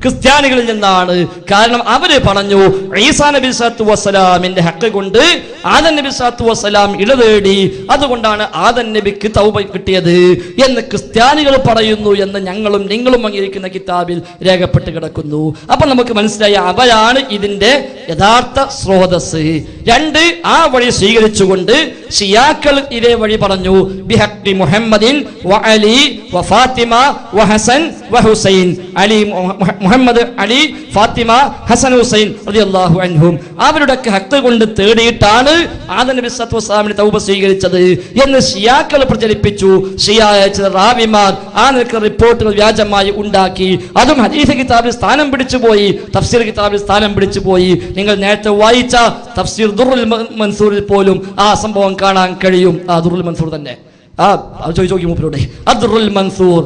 ക്രിസ്ത്യാനികളിൽ നിന്നാണ്. കാരണം അവര് പറഞ്ഞു ഈസാ നബി സ്വല്ലല്ലാഹു അലൈഹി വസല്ലമിന്റെ ഹക്ക് കൊണ്ട് ആദം നബി സ്വല്ലല്ലാഹു അലൈഹി വസല്ലം ഇടതേടി, അതുകൊണ്ടാണ് ആദം നബിക്ക് തൗബ കിട്ടിയത് എന്ന് ക്രിസ്ത്യാനികൾ പറയുന്നു എന്ന് ഞങ്ങളും നിങ്ങളും അംഗീകരിക്കുന്ന കിതാബിൽ രേഖപ്പെട്ട് കിടക്കുന്നു. അപ്പൊ നമുക്ക് മനസ്സിലായി അവരാണ് ഇതിന്റെ യഥാർത്ഥ സ്രോതസ്. രണ്ട്, ആ വഴി സ്വീകരിച്ചുകൊണ്ട് ഷിയാക്കൾ ഇതേ വഴി പറഞ്ഞു ബിഹഖി മുഹമ്മദിൻ വ അലി വ ഫാത്തിമ വ ഹസൻ വ ഹുസൈൻ. അലി, മുഹമ്മദ്, അലി, ഫാത്തിമ, ഹസൻ, ഹുസൈൻ റളിയല്ലാഹു അൻഹും അവരുടെ ഹക്ക് കൊണ്ട് തേടിയിട്ടാണ് ആദം നബി സ്വല്ലല്ലാഹു അലൈഹി വസല്ലമിന്റെ തൗബ സ്വീകരിച്ചത് എന്ന് ഷിയാക്കൾ പ്രചരിപ്പിച്ചു. ഷിയായ ചില റാവിമാർ ആ നിലക്ക് റിപ്പോർട്ടുകൾ വ്യാജമായി ഉണ്ടാക്കി. അതും ഹദീസ് കിതാബിൽ സ്ഥാനം പിടിച്ചു പോയി, തഫ്സീർ കിതാബിൽ സ്ഥാനം പിടിച്ചു പോയി. നിങ്ങൾ നേരത്തെ വായിച്ച തഫ്സീർ ദുർറുൽ മൻസൂറിൽ പോലും ആ സംഭവം കാണാൻ കഴിയും. ആ ദുർറുൽ മൻസൂർ തന്നെ ചോദിച്ചു മൂപ്പരോടെ. അദ്റുൽ മൻസൂർ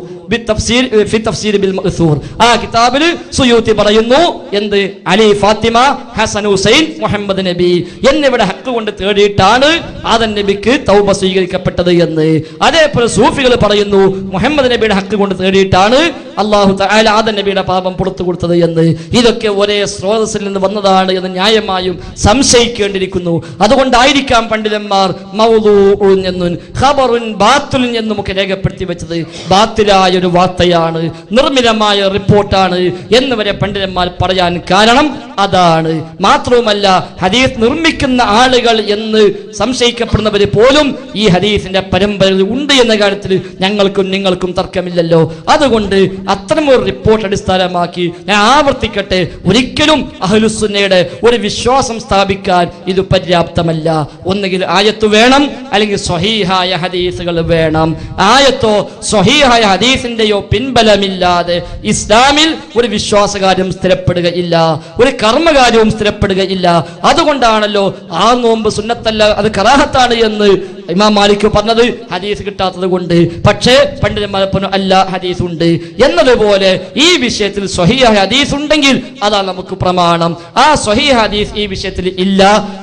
ആ കിതാബിൽ സുയൂത്തി പറയുന്നു എന്ത്, അലി, ഫാത്തിമ, ഹസൻ, ഹുസൈൻ, മുഹമ്മദ് നബി എന്നിവരുടെ ഹക്ക് കൊണ്ട് തേടിയിട്ടാണ് ആദം നബിക്ക് തൗബ സ്വീകരിക്കപ്പെട്ടത് എന്ന്. അതേപോലെ സൂഫികൾ പറയുന്നു മുഹമ്മദ് നബിയുടെ ഹക്ക് കൊണ്ട് തേടിയിട്ടാണ് അല്ലാഹു തആല ആദം നബിയുടെ പാപം പുറത്തു കൊടുത്തത് എന്ന്. ഇതൊക്കെ ഒരേ സ്രോതസ്സിൽ നിന്ന് വന്നതാണ് എന്ന് ന്യായമായും സംശയിക്കേണ്ടിയിരിക്കുന്നു. അതുകൊണ്ടായിരിക്കാം പണ്ഡിതന്മാർ മൗദൂഉൻ എന്നും ഖബറുൻ ബാത്തിലുൻ എന്നും ഒക്കെ രേഖപ്പെടുത്തി വെച്ചത്. ബാത്തിലായ ഒരു വാർത്തയാണ്, നിർമ്മിതമായ റിപ്പോർട്ടാണ് എന്ന് വരെ പണ്ഡിതന്മാർ പറയാൻ കാരണം അതാണ്. മാത്രവുമല്ല ഹദീസ് നിർമ്മിക്കുന്ന ആളുകൾ എന്ന് സംശയിക്കപ്പെടുന്നവര് പോലും ഈ ഹദീസിന്റെ പരമ്പരയിൽ ഉണ്ട് എന്ന കാര്യത്തിൽ ഞങ്ങൾക്കും നിങ്ങൾക്കും തർക്കമില്ലല്ലോ. അതുകൊണ്ട് അത്തരമൊരു റിപ്പോർട്ട് അടിസ്ഥാനമാക്കി ഞാൻ ആവർത്തിക്കട്ടെ, ഒരിക്കലും അഹ്ലുസുന്നയുടെ ഒരു വിശ്വാസം സ്ഥാപിക്കാൻ ഇത് പര്യാപ്തമല്ല. ഒന്നുകിൽ ആയത്ത് വേണം, അല്ലെങ്കിൽ സ്വഹീഹായ ഹദീസുകൾ വേണം. ആയത്തോ സ്വഹീഹായ ഹദീസിന്റെയോ പിൻബലമില്ലാതെ ഇസ്ലാമിൽ ഒരു വിശ്വാസകാര്യം സ്ഥിരപ്പെടുകയില്ല, ഒരു കർമ്മകാര്യവും സ്ഥിരപ്പെടുകയില്ല. അതുകൊണ്ടാണല്ലോ ആ നോമ്പ് സുന്നത്തല്ല, അത് കറാഹത്താണ് എന്ന് ഇമാം മാലിക് പറഞ്ഞത് ഹദീസ് കിട്ടാത്തത് കൊണ്ട്. പക്ഷേ പണ്ഡിതന്മാർ പറഞ്ഞു അല്ല, ഹദീസ് ഉണ്ട് എന്നതുപോലെ ഈ വിഷയത്തിൽ സ്വഹീഹ ഹദീസ് ഉണ്ടെങ്കിൽ അതാണ് നമുക്ക് പ്രമാണം. ആ സ്വഹീഹ ഹദീസ് ഈ വിഷയത്തിൽ ഇല്ല,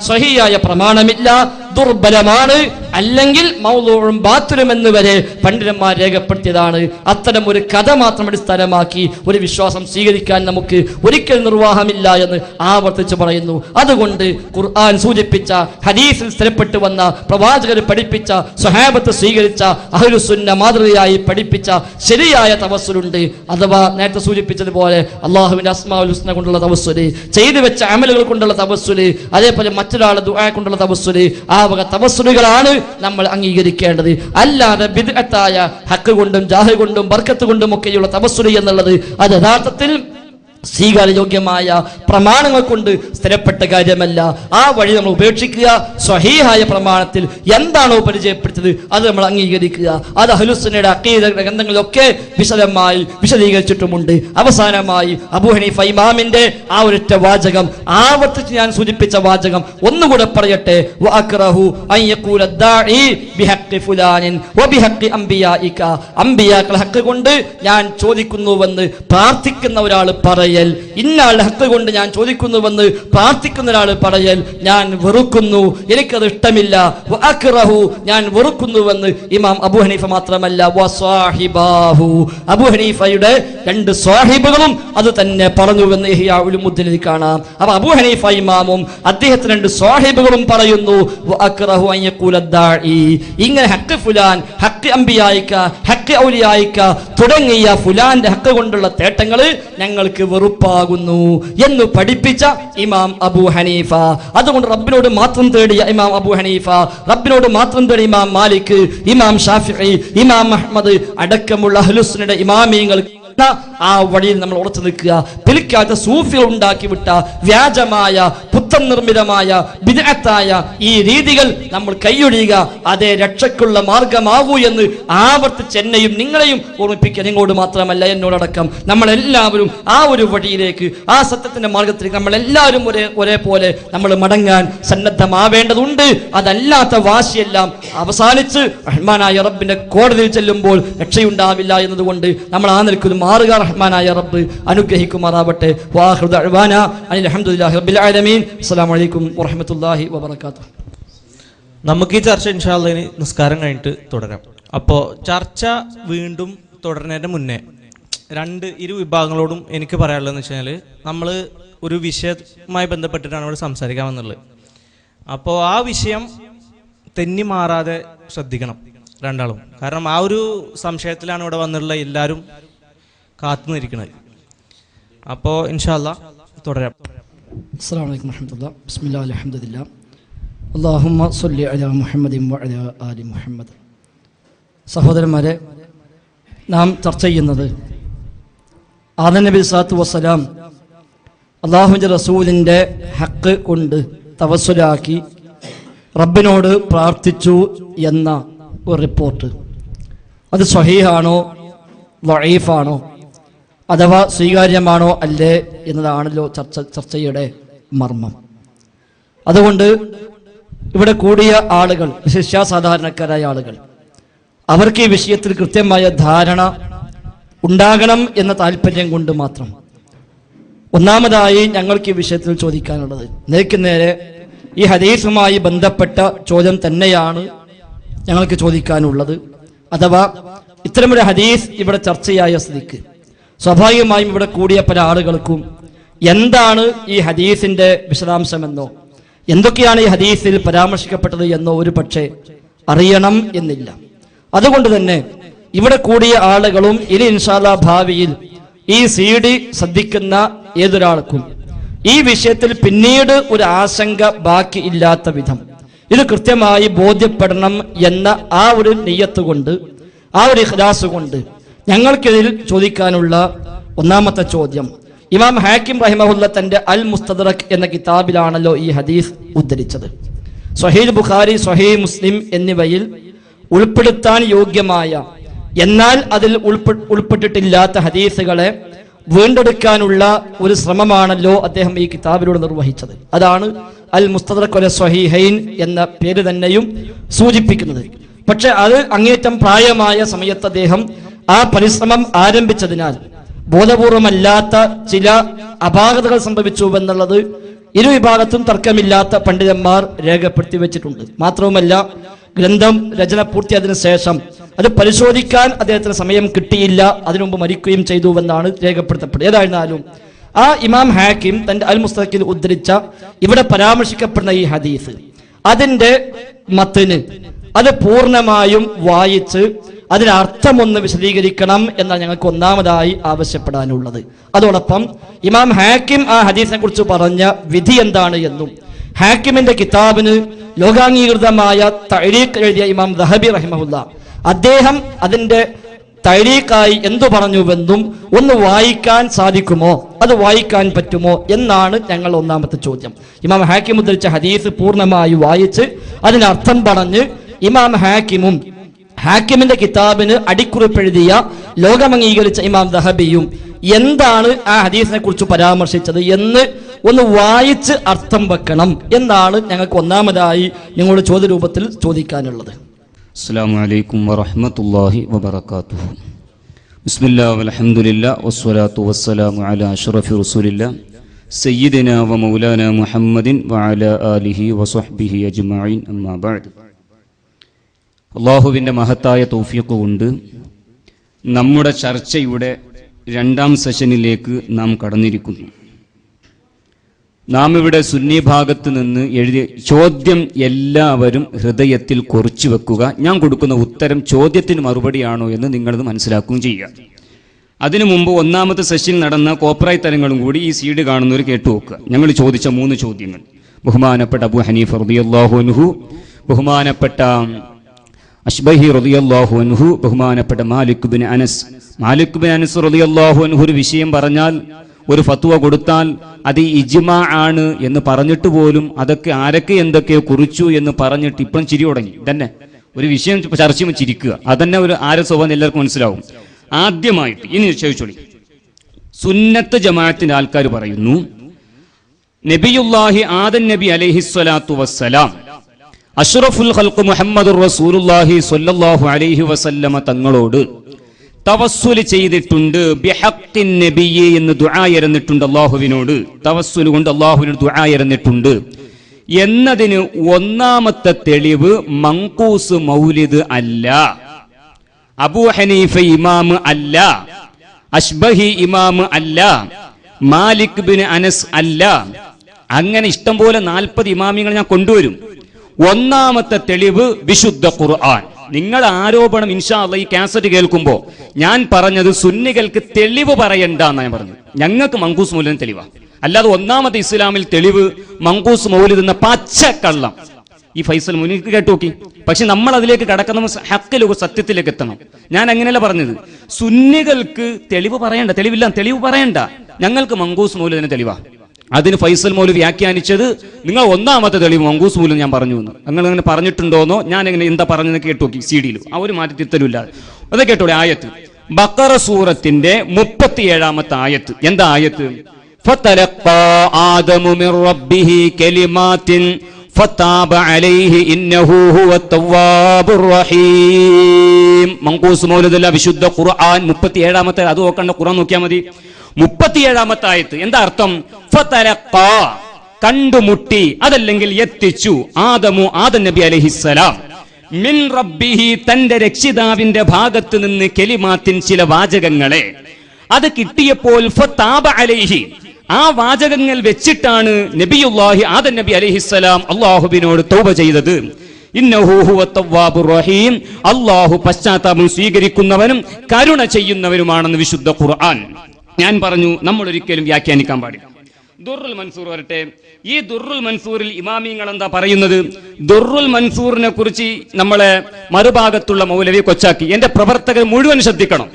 സ്വഹീഹായ പ്രമാണമില്ല, ദുർബലമാണ്, അല്ലെങ്കിൽ മൗദൂഉം ബാത്തിലും എന്ന് വരെ പണ്ഡിതന്മാർ രേഖപ്പെടുത്തിയതാണ്. അത്തരം ഒരു കഥ മാത്രം അടിസ്ഥാനമാക്കി ഒരു വിശ്വാസം സ്വീകരിക്കാൻ നമുക്ക് ഒരിക്കലും നിർവാഹമില്ല എന്ന് ആവർത്തിച്ച് പറയുന്നു. അതുകൊണ്ട് ഖുർആൻ സൂചിപ്പിച്ച, ഹദീസിൽ സ്ഥിരപ്പെട്ടു വന്ന, പ്രവാചകർ പഠിപ്പിച്ച, സ്വഹാബത്ത് സ്വീകരിച്ച, അഹ്ലുസുന്ന മാതൃകയായി പഠിപ്പിച്ച ശരിയായ തവസ്സുലുണ്ട്. അഥവാ നേരത്തെ സൂചിപ്പിച്ചതുപോലെ അല്ലാഹുവിന്റെ അസ്മാഉൽ ഹുസ്ന കൊണ്ടുള്ള തവസ്സുല്, ചെയ്തു വെച്ച അമലുകൾ കൊണ്ടുള്ള തവസ്സുല്, അതേപോലെ മറ്റൊരാളുടെ ദുആ കൊണ്ടുള്ള തവസ്സുല്, ആ വക തവസ്സുലുകളാണ് നമ്മൾ അംഗീകരിക്കേണ്ടത്. അല്ലാതെ ബിദ്അത്തായ ഹക്ക് കൊണ്ടും ജാഹ് കൊണ്ടും ബർക്കത്ത് കൊണ്ടും ഒക്കെയുള്ള തവസ്സുല് എന്നുള്ളത് അത് യഥാർത്ഥത്തിൽ സ്വീകാര്യയോഗ്യമായ പ്രമാണങ്ങൾ കൊണ്ട് സ്ഥിരപ്പെട്ട കാര്യമല്ല. ആ വഴി നമ്മൾ ഉപേക്ഷിക്കുക. സ്വഹീഹായ പ്രമാണത്തിൽ എന്താണോ പരിചയപ്പെടുത്തത് അത് നമ്മൾ അംഗീകരിക്കുക. അത് അഹ്ലുസുന്നയുടെ അഖീദ ഗ്രന്ഥങ്ങളിലൊക്കെ വിശദമായി വിശദീകരിച്ചിട്ടുമുണ്ട്. അവസാനമായി അബൂ ഹനീഫ ഇമാമിന്റെ ആ ഒരൊറ്റ വാചകം ആവർത്തിച്ച് ഞാൻ സൂചിപ്പിച്ച വാചകം ഒന്നുകൂടെ പറയട്ടെ. വഅക്റഹു അൻ യഖൂല ദാഇ ബിഹഖി ഫുലാനിൻ വബിഹഖി അംബിയാഇക. അംബിയാക്കളുടെ ഹക്ക് കൊണ്ട് ഞാൻ ചോദിക്കുന്നുവെന്ന് പ്രാർത്ഥിക്കുന്ന ഒരാൾ പറയൽ, ഇന്നാളുടെ ഹക്ക് കൊണ്ട് ഞാൻ ചോദിക്കുന്നുവെന്ന് പ്രാർത്ഥിക്കുന്ന ഒരാൾ പറയൽ ഞാൻ വെറുക്കുന്നു, എനിക്കത് ഇഷ്ടമില്ല. വഅക്റഹു, ഞാൻ വെറുക്കുന്നുവെന്ന് ഇമാം അബൂ ഹനീഫ മാത്രമല്ല വസ്വാഹിബാഹു, അബൂ ഹനീഫയുടെ രണ്ട് സ്വാഹിബുകളും അത് തന്നെ പറഞ്ഞുവെന്ന് ഇഹ്യാ ഉലുമുദ്ദീനിൽ കാണാം. അപ്പോൾ അബൂ ഹനീഫ ഇമാമും അദ്ദേഹത്തിന് രണ്ട് സ്വാഹിബുകളും പറയുന്നു വഅക്റഹു അൻ യഖൂല ദാഇ, ഇങ്ങനെ ഹക്ക് ഫുലാൻ, ഹക്ക് അംബിയായിക്ക, ഹക്ക് ഔലിയായിക്ക തുടങ്ങിയ ഫുലാന്റെ ഹക്ക് കൊണ്ടുള്ള തേട്ടങ്ങൾ ഞങ്ങൾക്ക് വെറുപ്പാകുന്നു എന്ന് പഠിപ്പിച്ച ഇമാം അബൂ ഹനീഫ. അതുകൊണ്ട് റബ്ബിനോട് മാത്രം തേടിയ ഇമാം അബൂ ഹനീഫ, റബ്ബിനോട് മാത്രം തേടിയ ഇമാം മാലിക്, ഇമാം ഷാഫിഈ, ഇമാം അഹ്മദ് അടക്കമുള്ള അഹ്ലുസുന്നയുടെ ഇമാമിയങ്ങൾ ആ വഴിയിൽ നമ്മൾ ഉറച്ചു നിൽക്കുക. പിൽക്കാലത്ത് സൂഫികൾ ഉണ്ടാക്കി വിട്ട വ്യാജമായ പുത്തൻ നിർമ്മിതമായ ബിദ്അത്തായ ഈ രീതികൾ നമ്മൾ കൈയൊഴിയുക. അതേ രക്ഷയ്ക്കുള്ള മാർഗമാകൂ എന്ന് ആവർത്തിച്ച് എന്നെയും നിങ്ങളെയും ഓർമ്മിപ്പിക്കുക. നിങ്ങളോട് മാത്രമല്ല, എന്നോടടക്കം നമ്മളെല്ലാവരും ആ ഒരു വഴിയിലേക്ക്, ആ സത്യത്തിന്റെ മാർഗത്തിലേക്ക് നമ്മളെല്ലാവരും ഒരേപോലെ നമ്മൾ മടങ്ങാൻ സന്നദ്ധമാവേണ്ടതുണ്ട്. അതല്ലാത്ത വാശിയെല്ലാം അവസാനിച്ച് റഹ്മാനായ റബ്ബിന്റെ കോടതിയിൽ ചെല്ലുമ്പോൾ രക്ഷയുണ്ടാവില്ല എന്നതുകൊണ്ട് നമ്മൾ ആ നിൽക്കുന്ന മാറുക. റഹ്മാനായ റബ്ബ് അനുഗ്രഹിക്കുമാറാവട്ടെ. വാഖിറു ദഅ്വാനാ അനിൽ ഹംദുലില്ലാഹി റബ്ബിൽ ആലമീൻ. അസ്സലാമു അലൈക്കും വറഹ്മത്തുള്ളാഹി വബറകാതുഹു. നമുക്ക് ഈ ചർച്ച ഇൻഷാ അല്ലാഹ് നിസ്കാരം കഴിഞ്ഞിട്ട് തുടരാം. അപ്പോൾ ചർച്ച വീണ്ടും തുടരുന്നതിന് മുന്നേ ഇരു വിഭാഗങ്ങളോടും എനിക്ക് പറയാനുള്ളതെന്ന് വെച്ച് കഴിഞ്ഞാൽ നമ്മൾ ഒരു വിഷയവുമായി ബന്ധപ്പെട്ടിട്ടാണ് ഇവിടെ സംസാരിക്കാൻ വന്നുള്ളത്. അപ്പോൾ ആ വിഷയം തെന്നി മാറാതെ ശ്രദ്ധിക്കണം രണ്ടാളും. കാരണം ആ ഒരു സംശയത്തിലാണ് ഇവിടെ വന്നിട്ടുള്ള എല്ലാവരും കാത്തു നിൽക്കുന്നത്. അപ്പോൾ ഇൻഷാ അല്ലാഹ് തുടരാം. അസ്സലാമു അലൈക്കും വറഹ്മത്തുള്ളാഹി. ബിസ്മില്ലാഹിൽ അൽഹംദുലില്ലാഹ്. അല്ലാഹുമ്മ സ്വല്ലി അലാ മുഹമ്മദിൻ വഅലാ ആലി മുഹമ്മദ്. സഹോദരന്മാരെ, നാം ചർച്ച ചെയ്യുന്നത് ആദം നബി സ്വല്ലല്ലാഹു അലൈഹി വസല്ലം അല്ലാഹുവിൻ്റെ റസൂലിൻ്റെ ഹക്ക് കൊണ്ട് തവസ്സുലാക്കി റബ്ബിനോട് പ്രാർത്ഥിച്ചു എന്ന ഒരു റിപ്പോർട്ട്. അത് സ്വഹീഹാണോ ദഈഫാണോ അഥവാ സ്വീകാര്യമാണോ അല്ലേ എന്നതാണല്ലോ ചർച്ചയുടെ മർമ്മം. അതുകൊണ്ട് ഇവിടെ കൂടിയ ആളുകൾ, വിശിഷ്യ സാധാരണക്കാരായ ആളുകൾ, അവർക്ക് ഈ വിഷയത്തിൽ കൃത്യമായ ധാരണ ഉണ്ടാകണം എന്ന താല്പര്യം കൊണ്ട് മാത്രം ഒന്നാമതായി ഞങ്ങൾക്ക് ഈ വിഷയത്തിൽ ചോദിക്കാനുള്ളത്, നേർക്ക് നേരെ ഈ ഹദീസുമായി ബന്ധപ്പെട്ട ചോദ്യം തന്നെയാണ് ഞങ്ങൾക്ക് ചോദിക്കാനുള്ളത്. അഥവാ ഇത്തരമൊരു ഹദീസ് ഇവിടെ ചർച്ചയായ സ്ഥിതിക്ക് സ്വാഭാവികമായും ഇവിടെ കൂടിയ പല ആളുകൾക്കും എന്താണ് ഈ ഹദീസിന്റെ വിശദാംശമെന്നോ എന്തൊക്കെയാണ് ഈ ഹദീസിൽ പരാമർശിക്കപ്പെട്ടത് എന്നോ ഒരു പക്ഷേ അറിയണം എന്നില്ല. അതുകൊണ്ട് തന്നെ ഇവിടെ കൂടിയ ആളുകളും ഇനി ഇൻഷാ അല്ലാഹ് ഭാവിയിൽ ഈ CD ശ്രദ്ധിക്കുന്ന ഏതൊരാൾക്കും ഈ വിഷയത്തിൽ പിന്നീട് ഒരു ആശങ്ക ബാക്കി ഇല്ലാത്ത വിധം ഇത് കൃത്യമായി ബോധ്യപ്പെടണം എന്ന ആ ഒരു നിയ്യത്ത് കൊണ്ട്, ആ ഒരു ഇഖ്ലാസ് കൊണ്ട് ഞങ്ങൾക്കിതിൽ ചോദിക്കാനുള്ള ഒന്നാമത്തെ ചോദ്യം, ഇമാം ഹാക്കിം റഹിമഹുല്ല തന്റെ അൽ മുസ്തദ്റക് എന്ന കിതാബിലാണല്ലോ ഈ ഹദീസ് ഉദ്ധരിച്ചത്. സ്വഹീഹ് ബുഖാരി, സ്വഹീഹ് മുസ്ലിം എന്നിവയിൽ ഉൾപ്പെടുത്താൻ യോഗ്യമായ എന്നാൽ അതിൽ ഉൾപ്പെട്ടിട്ടില്ലാത്ത ഹദീസുകളെ വീണ്ടെടുക്കാനുള്ള ഒരു ശ്രമമാണല്ലോ അദ്ദേഹം ഈ കിതാബിലൂടെ നിർവഹിച്ചത്. അതാണ് അൽ മുസ്തദ്റക് അല സ്വഹീഹൈൻ എന്ന പേര് തന്നെയും സൂചിപ്പിക്കുന്നത്. പക്ഷെ അത് അങ്ങേറ്റം പ്രായമായ സമയത്ത് അദ്ദേഹം ആ പരിശ്രമം ആരംഭിച്ചതിനാൽ ബോധപൂർവമല്ലാത്ത ചില അപാകതകൾ സംഭവിച്ചുവെന്നുള്ളത് ഇരുവിഭാഗത്തും തർക്കമില്ലാത്ത പണ്ഡിതന്മാർ രേഖപ്പെടുത്തി വെച്ചിട്ടുണ്ട്. മാത്രവുമല്ല, ഗ്രന്ഥം രചന പൂർത്തിയായതിനു ശേഷം അത് പരിശോധിക്കാൻ അദ്ദേഹത്തിന് സമയം കിട്ടിയില്ല, അതിനുമുമ്പ് മരിക്കുകയും ചെയ്തുവെന്നാണ് രേഖപ്പെടുത്തപ്പെട്ടത്. ഏതായിരുന്നാലും ആ ഇമാം ഹാക്കിം തന്റെ അൽ മുസ്തഖിൽ ഉദ്ധരിച്ച ഇവിടെ പരാമർശിക്കപ്പെടുന്ന ഈ ഹദീസ്, അതിന്റെ മത്തിന് അത് പൂർണ്ണമായും വായിച്ച് അതിന് അർത്ഥമൊന്ന് വിശദീകരിക്കണം എന്നാണ് ഞങ്ങൾക്ക് ഒന്നാമതായി ആവശ്യപ്പെടാനുള്ളത്. അതോടൊപ്പം ഇമാം ഹാക്കിം ആ ഹദീസിനെ കുറിച്ച് പറഞ്ഞ വിധി എന്താണ് എന്നും ഹാക്കിമിന്റെ കിതാബിന് ലോകാംഗീകൃതമായ തഅലീഖ് എഴുതിയ ഇമാം ദഹബി റഹിമഹുല്ല അദ്ദേഹം അതിന്റെ തഅലീഖായി എന്തു പറഞ്ഞുവെന്നും ഒന്ന് വായിക്കാൻ സാധിക്കുമോ, അത് വായിക്കാൻ പറ്റുമോ എന്നാണ് ഞങ്ങൾ ഒന്നാമത്തെ ചോദ്യം. ഇമാം ഹാക്കിം ഉദ്ധരിച്ച ഹദീസ് പൂർണ്ണമായി വായിച്ച് അതിനർത്ഥം പറഞ്ഞ് ഇമാം ഹാക്കിമും ഹാക്കിമിന്റെ കിതാബിന് അടിക്കുറിപ്പ് എഴുതിയ ലോകമംഗീകരിച്ച ഇമാം ദഹബിയും എന്താണ് ആ ഹദീസിനെ കുറിച്ച് പരാമർശിച്ചത് എന്ന് ഒന്ന് വായിച്ച് അർത്ഥം വെക്കണം എന്നാണ് ഞങ്ങൾക്ക് ഒന്നാമതായി നിങ്ങളുടെ ചോദ്യരൂപത്തിൽ ചോദിക്കാനുള്ളത്. അസ്സലാമു അലൈക്കും വറഹ്മത്തുള്ളാഹി വബറകാതുഹു. ബിസ്മില്ലാഹി വൽഹംദുലില്ലാഹി വസ്സലാത്തു വസ്സലാമു അലാ അഷ്റഫി റസൂലില്ലാഹി സയ്യിദിനാ വ മൗലാനാ മുഹമ്മദിൻ വഅലാ ആലിഹി വസ്വഹ്ബിഹി അജ്മഈൻ. അമ്മാ ബഅദ്. അല്ലാഹുവിൻ്റെ മഹത്തായ തൗഫീഖ് കൊണ്ട് നമ്മുടെ ചർച്ചയുടെ രണ്ടാം സെഷനിലേക്ക് നാം കടന്നിരിക്കുന്നു. നാം ഇവിടെ സുന്നി ഭാഗത്ത് നിന്ന് എഴുതിയ ചോദ്യം എല്ലാവരും ഹൃദയത്തിൽ കുറിച്ചു വെക്കുക. ഞാൻ കൊടുക്കുന്ന ഉത്തരം ചോദ്യത്തിന് മറുപടിയാണോ എന്ന് നിങ്ങളത് മനസ്സിലാക്കുകയും ചെയ്യുക. അതിനു മുമ്പ് ഒന്നാമത്തെ സെഷനിൽ നടന്ന കോപ്രായി തരങ്ങളും കൂടി ഈ CD കാണുന്നവർ കേട്ടുവെക്കുക. ഞങ്ങൾ ചോദിച്ച 3 ചോദ്യങ്ങൾ, ബഹുമാനപ്പെട്ട അബൂ ഹനീഫ റളിയല്ലാഹു അൻഹു, ബഹുമാനപ്പെട്ട അശ്ബഹി റളിയല്ലാഹു അൻഹു, ബഹുമാനപ്പെട്ട മാലിക് ബിൻ അനസ് റളിയല്ലാഹു അൻഹു ഒരു വിഷയം പറഞ്ഞാൽ, ഒരു ഫത്വ കൊടുത്താൽ അത് ഇജ്മാ ആണ് എന്ന് പറഞ്ഞിട്ട് പോലും അതൊക്കെ ആരൊക്കെ എന്തൊക്കെയോ കുറിച്ചു എന്ന് പറഞ്ഞിട്ട് ഇപ്പം ചിരി തുടങ്ങി. തന്നെ ഒരു വിഷയം ചർച്ച ചെയ്യുമ്പോൾ ചിരിക്കുക, അതന്നെ ഒരു ആരെ സ്വഭാവം എല്ലാവർക്കും മനസ്സിലാവും. ആദ്യമായിട്ട് ഇനി ചോദിച്ചോളി, സുന്നത്ത് ജമാഅത്തിന്റെ ആൾക്കാർ പറയുന്നു നബിയുല്ലാഹി ആദം നബി അലൈഹിസ്സലാത്തു വസ്സലാം അഷ്റഫുൽ ഖൽഖ് മുഹമ്മദുർ റസൂലുള്ളാഹി സ്വല്ലല്ലാഹു അലൈഹി വസല്ലമ തങ്ങളോട് തവസ്സുൽ ചെയ്തിട്ടുണ്ട്. ബിഹഖിൻ നബിയ്യ എന്ന് ദുആ ഇരന്നിട്ടുണ്ട്. അല്ലാഹുവിനോട് തവസ്സുൽ കൊണ്ട് അല്ലാഹുവിനോട് ദുആ ഇരന്നിട്ടുണ്ട് എന്നതിന് ഒന്നാമത്തെ തെളിവ് മൻഖൂസ് മൗലിദ് അല്ല, അബൂ ഹനീഫ ഇമാം അല്ല, അഷ്ബഹി ഇമാം അല്ല, മാലിക് ബിൻ അനസ് അല്ല. അങ്ങനെ ഇഷ്ടം പോലെ 40 ഇമാമിങ്ങൾ ഞാൻ കൊണ്ടുവരും. ഒന്നാമത്തെ തെളിവ് വിശുദ്ധ ഖുർആൻ. നിങ്ങൾ ആരോപണം ഇൻഷാ അല്ലാഹ് ഈ കാസറ്റ് കേൾക്കുമ്പോ ഞാൻ പറഞ്ഞത് സുന്നികൾക്ക് തെളിവ് പറയണ്ട എന്നാണ് ഞാൻ പറഞ്ഞത്. ഞങ്ങൾക്ക് മങ്കൂസ് മൗലിദിന് തെളിവാ, അല്ലാതെ ഒന്നാമത്തെ ഇസ്ലാമിൽ തെളിവ് മങ്കൂസ് മൗലിദ് എന്ന പച്ചക്കള്ളം ഈ ഫൈസൽ മുനിക്ക് കേട്ടു നോക്കി. പക്ഷെ നമ്മൾ അതിലേക്ക് കടക്കുന്ന ഹക്കിലേക്ക് സത്യത്തിലേക്ക് എത്തണം. ഞാൻ അങ്ങനെയല്ല പറഞ്ഞത്. സുന്നികൾക്ക് തെളിവ് പറയണ്ട, തെളിവ് പറയണ്ട. ഞങ്ങൾക്ക് മങ്കൂസ് മൗലിദിന് തെളിവാ. അതിന് ഫൈസൽ മൗലവി വ്യാഖ്യാനിച്ചത് നിങ്ങൾ ഒന്നാമത്തെ തെളിവ് മങ്കൂസ് മൗലിദ് ഞാൻ പറഞ്ഞു എന്ന്. നിങ്ങൾ അങ്ങനെ പറഞ്ഞിട്ടുണ്ടോന്നോ ഞാൻ എങ്ങനെ എന്താ പറഞ്ഞതെന്ന് കേട്ടു നോക്കി സിഡിയിൽ. ആ ഒരു മാറ്റി തിരുത്തലുമില്ലാതെ അത് കേട്ടോളെ. ആയത്ത് ബഖറ സൂറത്തിന്റെ 37-ാമത്തെ ആയത്ത്. എന്താ ആയത്ത്? ഫതലഖാ ആദമു മിർ റബ്ബിഹി കലിമാത്തിൻ ഫതാബ അലൈഹി ഇന്നഹു ഹുവത് തവ്വാബുർ റഹീം. മങ്കൂസ് മൗലിദ് അല്ല, വിശുദ്ധ ഖുർആൻ 37-ാമത്തെ. അത് നോക്കണ്ട, ഖുർആൻ നോക്കിയാൽ മതി. 37-ാമത്തെ ആയത്ത് എന്താ അർത്ഥം? ഫതലഖാ കണ്ടുമുട്ടി, അതല്ലെങ്കിൽ എത്തിച്ചു, ആദം നബി അലൈഹിസ്സലാം മിൻ റബ്ബിഹി തന്റെ രക്ഷിതാവിന്റെ ഭാഗത്ത് നിന്ന് കലിമാത്തിൻ ചില വാചകങ്ങളെ. അത് കിട്ടിയപ്പോൾ ഫതാബ അലൈഹി ആ വാചകങ്ങൾ വെച്ചിട്ടാണ് നബിയുല്ലാഹി ആദം നബി അലൈഹിസ്സലാം അല്ലാഹുവിനോട് തൗബ ചെയ്തത്. ഇന്നഹു ഹുവത് തവ്വാബുർ റഹീം, അല്ലാഹു പശ്ചാത്താപം സ്വീകരിക്കുന്നവനും കരുണ ചെയ്യുന്നവനുമാണെന്ന് വിശുദ്ധ ഖുർആൻ. ഞാൻ പറഞ്ഞു നമ്മൾ ഒരിക്കലും വ്യാഖ്യാനിക്കാൻ പാടില്ല. ദുർറുൽ മൻസൂർ വരട്ടെ. ഈ ദുർറുൽ മൻസൂറിൽ ഇമാമിങ്ങൾ എന്താ പറയുന്നത്? ദുർറുൽ മൻസൂറിനെ കുറിച്ച് നമ്മളെ മറുഭാഗത്തുള്ള മൗലവി കൊച്ചാക്കി. എന്റെ പ്രവർത്തകർ മുഴുവൻ ശ്രദ്ധിക്കണം.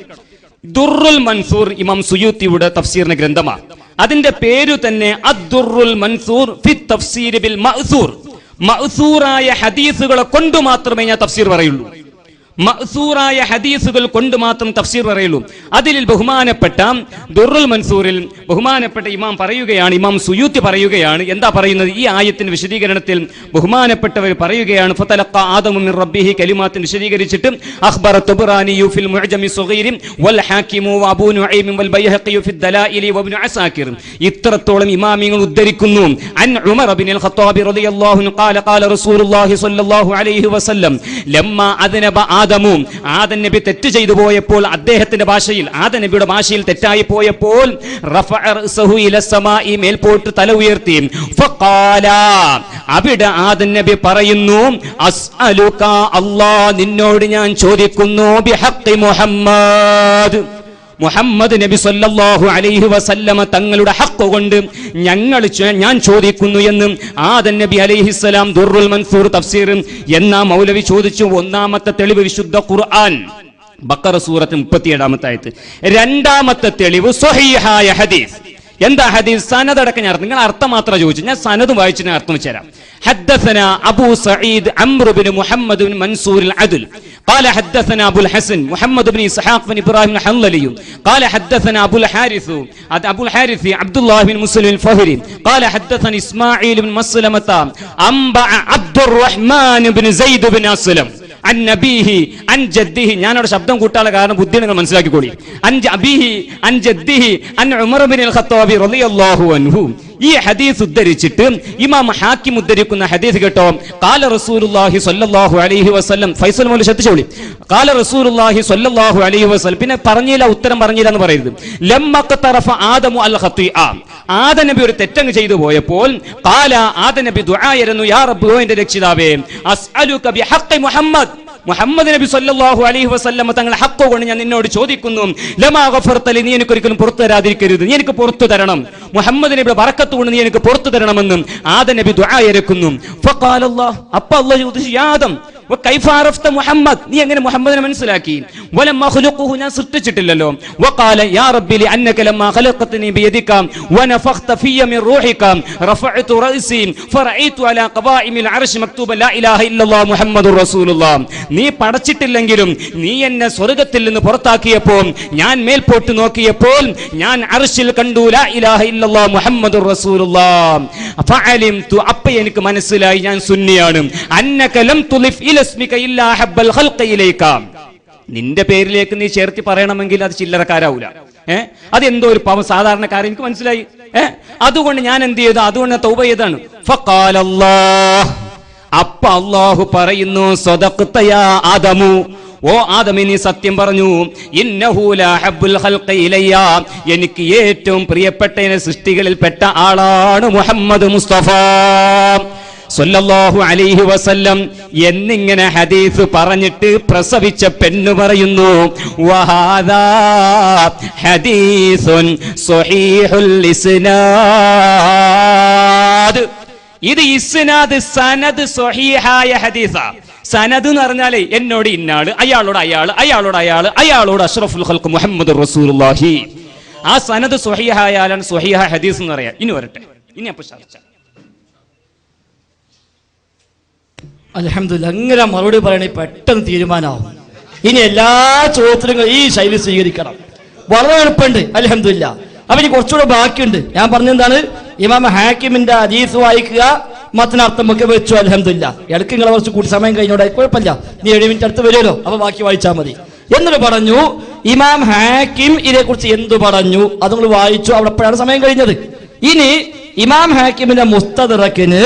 ദുർറുൽ മൻസൂർ ഇമാം സുയൂത്തിയുടെ തഫ്സീറിന്റെ ഗ്രന്ഥമാണ്. അതിന്റെ പേരു തന്നെ അദ്ദുർറുൽ മൻസൂർ ഫി തഫ്സീർ ബിൽ മഅ്സൂർ. മഅ്സൂറായ ഹദീസുകളെ കൊണ്ട് മാത്രമേ ഞാൻ തഫ്സീർ പറയുള്ളൂ. മഅ്സൂറായ ഹദീസുകൾ കൊണ്ട് മാത്രം തഫ്സീർ പറയുള്ളൂ. അതിൽ ബഹുമാനപ്പെട്ട ദുർറുൽ മൻസൂറിൽ ബഹുമാനപ്പെട്ട ഇമാം പറയുകയാണ്, ഇമാം സുയൂത്തി പറയുകയാണ്. എന്താ പറയുന്നത്? ഈ ആയത്തിന്റെ വിശദീകരണത്തിൽ ബഹുമാനപ്പെട്ടവർ പറയുകയാണ്, ഫതലഖാ ആദമു മിർ റബ്ബിഹി കലിമാത്തിൻ വിശദീകരിച്ചിട്ട് അഖ്ബറ തുബ്റാനി ഫിൽ മുഅ്ജമി സ്വഗീർ വൽ ഹാകിമു വഅബൂ നുഐം വൽ ബൈഹഖി ഫി ദലായിലി വഇബ്നു അസാകിർ. ഇത്രത്തോളം ഇമാമികൾ ഉദ്ധരിക്കുന്നു. അൻ ഉമർ ഇബ്നുൽ ഖത്താബ് റളിയല്ലാഹു അൻഹു ഖാല ഖാല റസൂലുള്ളാഹി സ്വല്ലല്ലാഹു അലൈഹി വസല്ലം ലമ്മ അദ്നബ ആദം നബി തെറ്റ് ചെയ്തു പോയപ്പോൾ, അദ്ദേഹത്തിന്റെ ഭാഷയിൽ, ആദം നബിയുടെ ഭാഷയിൽ തെറ്റായി പോയപ്പോൾ, റഫഅ റഅസഹു ഇല സമാഇ, മേൽപോട്ട് തല ഉയർത്തി. ഫഖാല, അവിടെ ആദം നബി പറയുന്നു, അസ്അലുക, അല്ലാഹ് നിന്നോട് ഞാൻ ചോദിക്കുന്നു, ബിഹഖി മുഹമ്മദ്, മുഹമ്മദ് നബി സല്ലല്ലാഹു അലൈഹി വസല്ലമ തങ്ങളുടെ ഹഖ് കൊണ്ട് ഞാൻ ചോദിക്കുന്നു എന്ന് ആദം നബി അലൈഹിസ്സലാം ദുർറുൽ മൻസൂർ തഫ്സീർ എന്ന മൗലവി ചോദിച്ചു. ഒന്നാമത്തെ തെളിവ് വിശുദ്ധ ഖുർആൻ ബഖറ സൂറത്ത് 37-ാമത്തെ ആയത്ത്. രണ്ടാമത്തെ തെളിവ് സ്വഹീഹായ ഹദീസ്. എന്താ ഹദീസ്? സനദ് അടക്കം ഞാൻ നിങ്ങൾ അർത്ഥം മാത്രം ചോദിച്ചു, ഞാൻ സനദ് വായിച്ചു ഞാൻ അർത്ഥം വെച്ചുതരാം. حدثنا أبو سعيد عمرو بن محمد بن منصور العدل قال حدثنا أبو الحسن محمد بن إسحاق بن إبراهيم الحنظلي قال حدثنا أبو الحارث عبد الله بن مسلم الفهري قال حدثني إسماعيل بن مسلمة أنبأ عبد الرحمن بن زيد بن أسلم അൻ നബീഹി അൻ ജദ്ദിഹി. ഞാനവിടെ ശബ്ദം കൂട്ടാനുള്ള കാരണം ബുദ്ധി നിങ്ങൾ മനസ്സിലാക്കിക്കോളി. അൻ അബീഹി അൻ ജദ്ദിഹി അൻ ഉമർ ഇബ്നുൽ ഖത്താബ് റളിയല്ലാഹു അൻഹു. ഈ ഹദീസ് ഉദ്ധരിച്ചിട്ട് ഇമാം ഹാക്കിം ഉദ്ധരിക്കുന്ന ഹദീസ് കേട്ടോ. ഖാല റസൂലുള്ളാഹി സ്വല്ലല്ലാഹു അലൈഹി വസല്ലം. ഫൈസൽ മൗലവി ശ്രദ്ധിച്ചോളി. ഖാല റസൂലുള്ളാഹി സ്വല്ലല്ലാഹു അലൈഹി വസല്ലം. പിന്നെ പറഞ്ഞില്ല, ഉത്തരം പറഞ്ഞില്ല എന്ന് പറയരുത്. ലമ്മഖതറഫ ആദമു അൽ ഖതീഅ. ആദം നബി ഒരു തെറ്റങ്ങ് ചെയ്തു പോയപ്പോൾ ഖാല ആദം നബി ദുആയിരുന്നു, യാ റബ്ബ്, ഓ എന്റെ രക്ഷിതാവേ, അസ്അലുക ബിഹഖി മുഹമ്മദ്, മുഹമ്മദ് നബി സല്ലല്ലാഹു അലൈഹി വസല്ലം തങ്ങളുടെ ഹഖ് കൊണ്ട് ഞാൻ നിന്നോട് ചോദിക്കുന്നു, ലമാ ഗഫർത ലി, നീ എനിക്ക് ഒരിക്കലും പുറത്തു തരാതിരിക്കരുത്, നീ എനിക്ക് പുറത്തു തരണം, മുഹമ്മദ് നബിയുടെ ബറക്കത്ത് കൊണ്ട് നീ എനിക്ക് പുറത്തു തരണമെന്നും ആദം നബി ദുആ ഇരക്കുന്നു. ഫഖാല അല്ലാഹ്, അപ്പോൾ അല്ലാഹു ചോദിച്ചു, യാ ആദം വകൈഫ അറഫ്ത മുഹമ്മദ്, നീ എങ്ങനെ മുഹമ്മദിനെ മനസ്സിലാക്കി? വലമ്മ ഖുലുഖുഹു, ഞാൻ സൃഷ്ടിച്ചിട്ടില്ലല്ലോ. വഖാല യാ റബ്ബി ലി അന്നക ലമ്മ ഖലഖതനി ബിയദിക വനഫഖത ഫിയ മിൻ റൂഹിക റഫഅതു റഅസി ഫറഅയ്തു അലാ ഖവാഇമിൽ അർശ് മക്തൂബ ലാ ഇലാഹ ഇല്ലല്ലാഹ് മുഹമ്മദുർ റസൂലുള്ളാഹ്. നീ പടച്ചിട്ടില്ലെങ്കിലും നീ എന്നെ സ്വർഗ്ഗത്തിൽ നിന്ന് പുറത്താക്കിയപ്പോൾ ഞാൻ മേൽപോട്ട് നോക്കിയപ്പോൾ ഞാൻ അർശിൽ കണ്ടു ലാ ഇലാഹ ഇല്ലല്ലാഹ് മുഹമ്മദുർ റസൂലുള്ളാഹ്. ഫഅലിംതു, അപ്പോൾ എനിക്ക് മനസ്സിലായി ഞാൻ സുന്നിയാണ്. അന്നക ലം തുലിഫ് ഇലസ്മിക ഇല്ലാ ഹബ്ബൽ ഖൽഖി ഇലൈക. നിന്റെ പേരിലേക്ക് നീ ചേർത്തി പറയണമെങ്കിൽ അത് ചില്ലറക്കാരാവൂല. അതെന്തോ ഒരു സാധാരണക്കാരൻ, എനിക്ക് മനസ്സിലായി. അതുകൊണ്ട് ഞാൻ എന്ത് ചെയ്തു? അതുകൊണ്ട് തൗബ ചെയ്താണ്. ഫഖാല അല്ലാഹ്, അപ്പ അല്ലാഹു പറയുന്നു, സദഖ്ത യാ ആദമു, ഓ ആദമേ നീ സത്യം പറഞ്ഞു. ഇന്നഹു ലാ ഹബ്ബുൽ ഖൽഖി ഇലയ്യ, എനിക്ക് ഏറ്റവും പ്രിയപ്പെട്ട സൃഷ്ടികളിൽ പെട്ട ആളാണ് മുഹമ്മദ് മുസ്തഫ സല്ലല്ലാഹു അലൈഹി വസല്ലം എന്നിങ്ങനെ ഹദീസ് പറഞ്ഞിട്ട് പ്രസവിച്ച പെണ്ണ് പറയുന്നു, വഹാദാ ഹദീസുൻ സ്വഹീഹുൽ ഇസ്നാദ്. ഇത് ഇസ്നാദ് സനദ് സ്വഹീഹായ ഹദീസാ. സനദ് എന്ന് പറഞ്ഞാലേ എന്നോട് ഇന്നാള്, അയാളോട് അയാള്, അയാളോട് അയാള്, അയാളോട് അഷ്റഫുൽ ഖൽഖ് മുഹമ്മദ് റസൂലുള്ളാഹി. ആ സനദ് സ്വഹീഹായാലാണ് സ്വഹീഹ ഹദീസ് എന്ന് പറയാ. ഇനി വരട്ടെ, ഇനി അപ്പൊ ചർച്ച. അൽഹംദുലില്ലാ, അങ്ങനെ മറുപടി പറയണേ പെട്ടെന്ന് തീരുമാനമാവും. ഇനി എല്ലാ ചോദ്യത്തിനും ഈ ശൈലി സ്വീകരിക്കണം. വളരെ എളുപ്പമുണ്ട്. അൽഹംദുലില്ലാ. അപ്പൊ ഇനി കുറച്ചുകൂടെ ബാക്കിയുണ്ട്. ഞാൻ പറഞ്ഞെന്താണ്, ഇമാം ഹാക്കിമിന്റെ ഹദീസ് വായിക്കുക, മത്തിനർത്ഥം ഒക്കെ വെച്ചു. അൽഹംദുലില്ലാ. ഇടയ്ക്ക് നിങ്ങളെ കുറച്ച് കൂടി സമയം കഴിഞ്ഞോടെ കുഴപ്പമില്ല, നീ 7 മിനിറ്റ് അടുത്ത് വരുമല്ലോ, അപ്പൊ ബാക്കി വായിച്ചാൽ മതി. എന്നിട്ട് പറഞ്ഞു ഇമാം ഹാക്കിം ഇതേക്കുറിച്ച് എന്തു പറഞ്ഞു, അത് നിങ്ങൾ വായിച്ചു. അവിടെപ്പോഴാണ് സമയം കഴിഞ്ഞത്. ഇനി ഇമാം ഹാക്കിമിന്റെ മുസ്തദ്റക്കിന്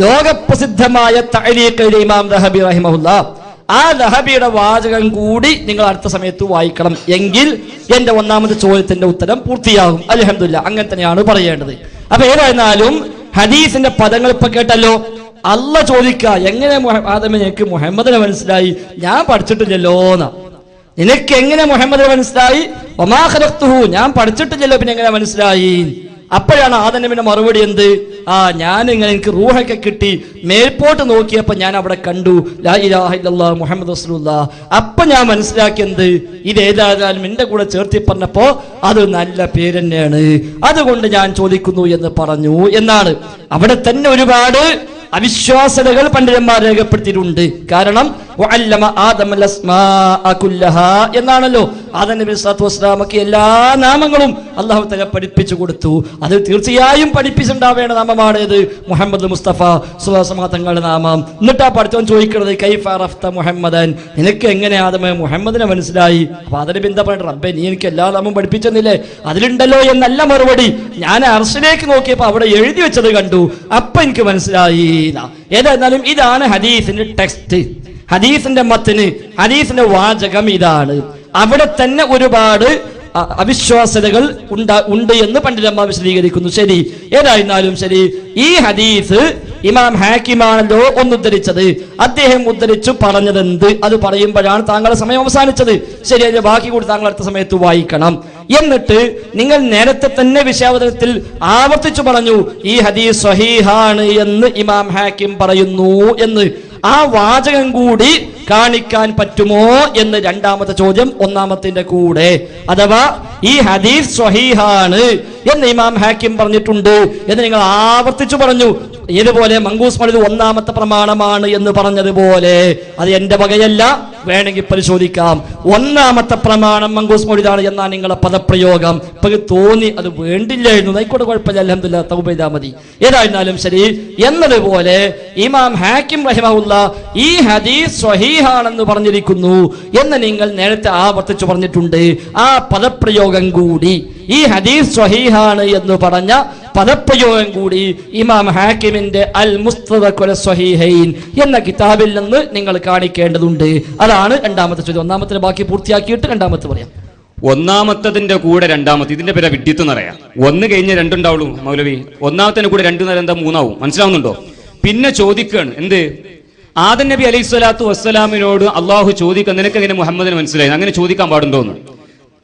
ലോകപ്രസിദ്ധമായ തഅലീഖിലെ ഇമാം ദഹബി റഹിമഹുല്ലാ, ആ ദഹബിയുടെ വാചകം കൂടി നിങ്ങൾ അടുത്ത സമയത്ത് വായിക്കണം. എങ്കിൽ എന്റെ ഒന്നാമത്തെ ചോദ്യത്തിന്റെ ഉത്തരം പൂർത്തിയാകും. അൽഹംദുലില്ലാ, അങ്ങനെ തന്നെയാണ് പറയേണ്ടത്. അപ്പൊ ഏതായിരുന്നാലും ഹദീസിന്റെ പദങ്ങൾ ഇപ്പൊ കേട്ടല്ലോ. അല്ല ചോദിക്കുക, എങ്ങനെ ആദമേ നിനക്ക് മുഹമ്മദിനെ മനസ്സിലായി? ഞാൻ പഠിച്ചിട്ടില്ലല്ലോ എന്നാ. നിനക്ക് എങ്ങനെ മുഹമ്മദിനെ മനസ്സിലായി? വമാ ഖലഖ്തുഹു, ഞാൻ പഠിച്ചിട്ടില്ലല്ലോ, പിന്നെ എങ്ങനെ മനസ്സിലായി? അപ്പോഴാണ് ആദം നബിയുടെ മറുപടി എന്ത്? ഞാൻ ഇങ്ങനെ എനിക്ക് റൂഹൊക്കെ കിട്ടി, മേൽപോട്ട് നോക്കിയപ്പോ ഞാൻ അവിടെ കണ്ടു ലാ ഇലാഹ ഇല്ലല്ലാഹ് മുഹമ്മദ് റസൂലുള്ളാഹ്. അപ്പൊ ഞാൻ മനസ്സിലാക്കിയത് ഇത് ഏതായാലും എന്റെ കൂടെ ചേർത്തി പറഞ്ഞപ്പോ അത് നല്ല പേര് തന്നെയാണ്, അതുകൊണ്ട് ഞാൻ ചോദിക്കുന്നു എന്ന് പറഞ്ഞു എന്നാണ്. അവിടെ തന്നെ ഒരുപാട് അവിശ്വാസതകൾ പണ്ഡിതന്മാർ രേഖപ്പെടുത്തിയിട്ടുണ്ട്. കാരണം എന്നാണല്ലോ ആദം നബി സ്വല്ലല്ലാഹു അലൈഹി വസല്ലമക്ക് എല്ലാ നാമങ്ങളും അല്ലാഹു തആല പഠിപ്പിച്ചു കൊടുത്തു. അത് തീർച്ചയായും പഠിപ്പിച്ചുണ്ടാവേണ്ട നാമമാണ് ഇത് മുഹമ്മദ് മുസ്തഫ സ്വല്ലല്ലാഹു അലൈഹി വസല്ലം തങ്ങളുടെ നാമം. എന്നിട്ടാ പഠിത്തം ചോദിക്കുന്നത് കൈഫ അറഫ്ത മുഹമ്മദൻ, നിനക്ക് എങ്ങനെ ആദമേ മുഹമ്മദിനെ മനസ്സിലായി? അപ്പൊ ആദം നബി എന്താ പറയുന്നത്? റബ്ബേ നീ എനിക്ക് എല്ലാ നാമവും പഠിപ്പിച്ചെന്നില്ലേ, അതിലുണ്ടല്ലോ എന്നല്ല മറുപടി. ഞാൻ അർശിലേക്ക് നോക്കിയപ്പോ അവിടെ എഴുതി വെച്ചത് കണ്ടു, അപ്പൊ എനിക്ക് മനസ്സിലായി. ഏതായിരുന്നാലും ഇതാണ് ഹദീസിന്റെ ടെക്സ്റ്റ്, ഹദീസിന്റെ മത്ന്, ഹദീസിന്റെ വാചകം ഇതാണ്. അവിടെ തന്നെ ഒരുപാട് അവിശ്വാസതകൾ ഉണ്ട് എന്ന് പണ്ഡിതന്മാർ വിശദീകരിക്കുന്നു. ശരി, ഏതായിരുന്നാലും ശരി, ഈ ഹദീസ് ഇമാം ഹാക്കിമാണല്ലോ ഒന്നുദ്ധരിച്ചത്. അദ്ദേഹം ഉദ്ധരിച്ചു പറഞ്ഞതെന്ത്? അത് പറയുമ്പോഴാണ് താങ്കളുടെ സമയം അവസാനിച്ചത്. ശരി, അതിന്റെ ബാക്കി കൂടി താങ്കൾ അടുത്ത സമയത്ത് വായിക്കണം. എന്നിട്ട് നിങ്ങൾ നേരത്തെ തന്നെ വിഷയാവതരണത്തിൽ ആവർത്തിച്ചു പറഞ്ഞു ഈ ഹദീസ് സ്വഹീഹാണ് എന്ന് ഇമാം ഹാക്കിം പറയുന്നു എന്ന്. ആ വാചകം കൂടി കാണിക്കാൻ പറ്റുമോ എന്ന് രണ്ടാമത്തെ ചോദ്യം ഒന്നാമത്തിന്റെ കൂടെ. അഥവാ ഈ ഹദീസ് സ്വഹീഹാണ് എന്ന് ഇമാം ഹാക്കിം പറഞ്ഞിട്ടുണ്ട് എന്ന് നിങ്ങൾ ആവർത്തിച്ചു പറഞ്ഞു. ഇതുപോലെ മങ്കൂസ് മൗലിദ് ഒന്നാമത്തെ പ്രമാണമാണ് എന്ന് പറഞ്ഞതുപോലെ അത് എന്റെ വകയല്ല, വേണമെങ്കിൽ പരിശോധിക്കാം. ഒന്നാമത്തെ പ്രമാണം മങ്കൂസ് മൗലിദാണ് എന്നാണ് നിങ്ങളെ പദപ്രയോഗം. ഇപ്പൊ തോന്നി അത് വേണ്ടില്ലായിരുന്നു, ആയിക്കോട്ടെ, കുഴപ്പമില്ല, അൽഹംദുലില്ലാഹ്, തൗബ ചെയ്താൽ മതി. ഏതായിരുന്നാലും ശരി, എന്നതുപോലെ ഇമാം ഹാക്കിം റഹിമഹുല്ലാ ഈ ഹദീസ് സ്വഹീഹാണെന്ന് പറഞ്ഞിരിക്കുന്നു എന്ന് നിങ്ങൾ നേരത്തെ ആവർത്തിച്ചു പറഞ്ഞിട്ടുണ്ട്. ആ പദപ്രയോഗം കൂടി, ഈ ഹദീസ് സ്വഹീഹാണ് എന്ന് പറഞ്ഞ പദപ്രയോഗം കൂടി ഇമാം ഹാക്കിമിന്റെ അൽ മുസ്തദറക് സ്വഹീഹൈൻ എന്ന കിതാബിൽ നിന്ന് നിങ്ങൾ കാണിക്കേണ്ടതുണ്ട്. അതാണ് രണ്ടാമത്തെ ചോദ്യം. ഒന്നാമത്തെ ബാക്കി പൂർത്തിയാക്കിയിട്ട് രണ്ടാമത്തെ പറയാം. ഒന്നാമത്തതിന്റെ കൂടെ രണ്ടാമത്തെ, ഇതിന്റെ പേര് വിഡ്ഢിത്തം എന്നറിയാം. ഒന്ന് കഴിഞ്ഞ രണ്ടുണ്ടാവുള്ളൂ മൗലവി. ഒന്നാമത്തിന്റെ കൂടെ രണ്ടു നേരം എന്താ മൂന്നാവും? മനസ്സിലാവുന്നുണ്ടോ? പിന്നെ ചോദിക്കുകയാണ് എന്ത്? ആദം നബി അലൈഹി സ്വലാത്തു വസ്സലാമിനോട് അള്ളാഹു ചോദിക്കുക നിനക്ക് എങ്ങനെ മുഹമ്മദിനെ മനസ്സിലായി? അങ്ങനെ ചോദിക്കാൻ പാടുണ്ടോന്ന്.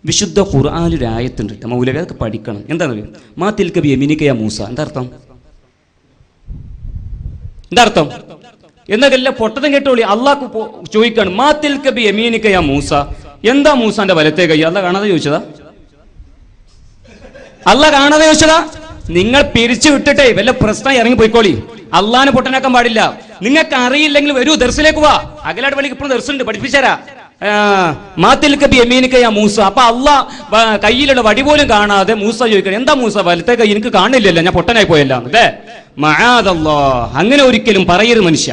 വിശുദ്ധ ഖുർആനിൽ ഒരു ആയത്തുണ്ട് മൗലവി, അതൊക്കെ പഠിക്കണം. എന്താണെന്ന് മാ തിൽക ബി യമീനിക മൂസ. എന്താ അർത്ഥം? എന്നൊക്കെല്ലാം പൊട്ടതും കേട്ടോളി. അള്ളാഹ് ചോദിക്കാണ് മാ തിൽക ബി യമീനിക മൂസ, എന്താ മൂസാന്റെ വലത്തെ കൈ? അള്ളാഹ് കാണാതെ ചോദിച്ചതാ? അള്ളാഹ് കാണാതെ ചോദിച്ചതാ? നിങ്ങൾ പിരിച്ചു വിട്ടിട്ടേ വല്ല പ്രശ്നം ഇറങ്ങി പോയിക്കോളി. അള്ളാഹിനെ പൊട്ടനാക്കാൻ പാടില്ല. നിങ്ങൾക്ക് അറിയില്ലെങ്കിൽ വരൂ, ദർസിലേക്ക് പോവാ. അകലാട് പള്ളിക്ക് ഇപ്പോഴും ദർസുണ്ട്, പഠിപ്പിച്ചാരാ. മൂസ. അപ്പൊ അള്ളാഹ് കയ്യിലുള്ള വടി പോലും കാണാതെ മൂസ ചോദിക്കണം എന്താ മൂസ വലത്തെ കൈ എനിക്ക് കാണില്ലല്ലോ, ഞാൻ പൊട്ടനായി പോയല്ല. അല്ലേ മആദല്ലാഹ്, അങ്ങനെ ഒരിക്കലും പറയരുത് മനുഷ്യ.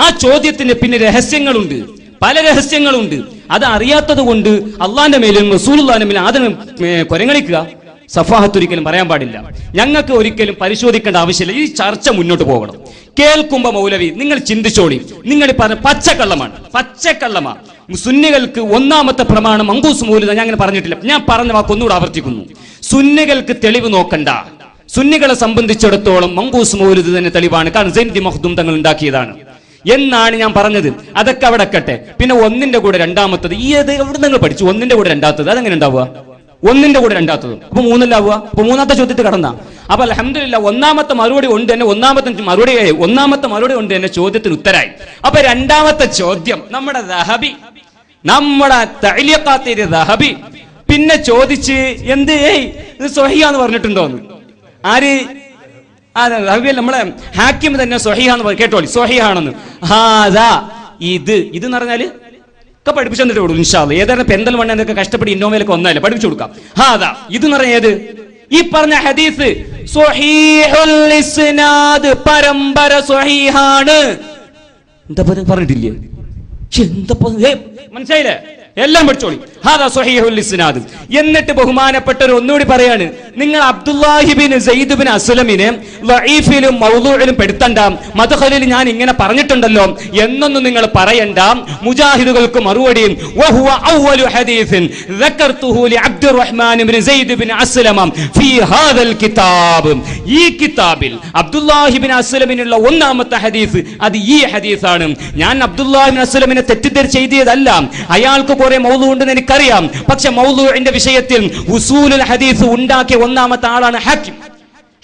ആ ചോദ്യത്തിന് പിന്നെ രഹസ്യങ്ങളുണ്ട്, പല രഹസ്യങ്ങളുണ്ട്. അത് അറിയാത്തത് കൊണ്ട് അള്ളാന്റെ മേലും റസൂലുള്ളാഹിന്റെ മേലും ആദ്യം കൊരങ്ങളിക്കുക സഫാഹത്ത് ഒരിക്കലും പറയാൻ പാടില്ല. ഞങ്ങൾക്ക് ഒരിക്കലും പരിശോധിക്കേണ്ട ആവശ്യമില്ല. ഈ ചർച്ച മുന്നോട്ട് പോകണം. കേൾക്കുമ്പോ മൗലവി നിങ്ങൾ ചിന്തിച്ചോളി, നിങ്ങൾ പറഞ്ഞ പച്ചക്കള്ളമാണ്, പച്ചക്കള്ളമാണ്. സുന്നികൾക്ക് ഒന്നാമത്തെ പ്രമാണം മങ്കൂസ് മൗലിദ്. ഞാൻ അങ്ങനെ പറഞ്ഞിട്ടില്ല, ഞാൻ പറഞ്ഞ വാക്ക് ഒന്നുകൂടെ ആവർത്തിക്കുന്നു. സുന്നികൾക്ക് തെളിവ് നോക്കണ്ട. സുന്നികളെ സംബന്ധിച്ചിടത്തോളം മങ്കൂസ് മൗലിദ് തന്നെ തെളിവാണ്. കാരണം സൈനുദ്ദീൻ മഖ്ദൂം തങ്ങൾ ഉണ്ടാക്കിയതാണ് എന്നാണ് ഞാൻ പറഞ്ഞത്. അതൊക്കെ അവിടെ വെക്കട്ടെ. പിന്നെ ഒന്നിന്റെ കൂടെ രണ്ടാമത്തത് എവിടെ നിങ്ങൾ പഠിച്ചു? ഒന്നിന്റെ കൂടെ രണ്ടാമത്തത് അതെങ്ങനെ ഉണ്ടാവുക? ഒന്നിന്റെ കൂടെ രണ്ടാമത്തത് അപ്പൊ മൂന്നല്ലാവുക? അപ്പൊ മൂന്നാമത്തെ ചോദ്യത്തിൽ കടന്ന. അപ്പൊ അൽഹംദുലില്ലാഹ് ഒന്നാമത്തെ മറുപടി കൊണ്ട് തന്നെ ഒന്നാമത്തെ മറുപടി കൊണ്ട് തന്നെ ചോദ്യത്തിന് ഉത്തരായി. അപ്പൊ രണ്ടാമത്തെ ചോദ്യം നമ്മുടെ ദഹബി, നമ്മുടെ തഅ്ലീഖാത്തിലെ ദഹബി പിന്നെ ചോദിച്ച് എന്ത് ഇത് സ്വഹീഹാന്ന് പറഞ്ഞിട്ടുണ്ടോന്ന്. ആര്? നമ്മളെ ഹാക്കിം തന്നെ സ്വഹീഹാന്ന് പറഞ്ഞു. കേട്ടോളി, സ്വഹീഹാണെന്ന്. ഹാദാ ഇത് എന്ന് പറഞ്ഞാല് ഒക്കെ പഠിപ്പിച്ചു തന്നിട്ട് കൊടുക്കും ഇൻഷാ അല്ലാഹ്. ഏതാണ് പെരിന്തൽമണ്ണ എന്നൊക്കെ കഷ്ടപ്പെട്ട് ഇന്നോവയിലൊക്കെ വന്നാലേ പഠിപ്പിച്ചു കൊടുക്കാം. ഹാദാ ഇത് എന്ന് പറഞ്ഞ ഏത്? ഈ പറഞ്ഞ ഹദീസ് സ്വഹീഹുൽ ഇസ്നാദ്, പരമ്പര സ്വഹീഹാണ്. എന്താ പറഞ്ഞിട്ടില്ലേ? എന്താ മനസ്സിലായില്ലേ? എല്ലാം പഠിച്ചോളി. ഹാദാ സ്വഹീഹുൽ ഇസ്നാദ്. എന്നിട്ട് ബഹുമാനപ്പെട്ടവർ ഒന്നുകൂടി പറയാണ്, നിങ്ങൾ അബ്ദുല്ലാഹി ബിൻ സയ്യിദ് ബിൻ അസ്ലമിനെ ലഈഫിലും മൗദൂഇലും പെടുത്തണ്ട, മദ്ഖലിൽ ഞാൻ ഇങ്ങനെ പറഞ്ഞിട്ടുണ്ടല്ലോ എന്നൊന്നും നിങ്ങൾ പറയണ്ട. മുജാഹിദുകൾക്ക് മറുപടി, വഹുവ അവ്വലു ഹദീസിൻ ദക്കർതുഹു ലി അബ്ദുറഹ്മാൻ ബിൻ സയ്യിദ് ബിൻ അസ്ലമ ഫീ ഹാദൽ കിതാബ്. ഈ കിതാബിൽ അബ്ദുല്ലാഹി ബിൻ അസ്ലമിനുള്ള ഒന്നാമത്തെ ഹദീസ് അത് ഈ ഹദീസാണ്. ഞാൻ അബ്ദുല്ലാഹി ബിൻ അസ്ലമിനെ തെറ്റിദ്ധരിച്ച് എഴുതിയതല്ല. അയാൾക്ക് കുറെ മൗദൂ ഉണ്ടെന്ന് എനിക്കറിയാം. പക്ഷെ മൗദൂഇന്റെ വിഷയത്തിൽ ഉസൂലുൽ ഹദീസ് ഉണ്ടാക്കിയ ഒന്നാമത്തെ ആളാണ് ഹാക്കിം.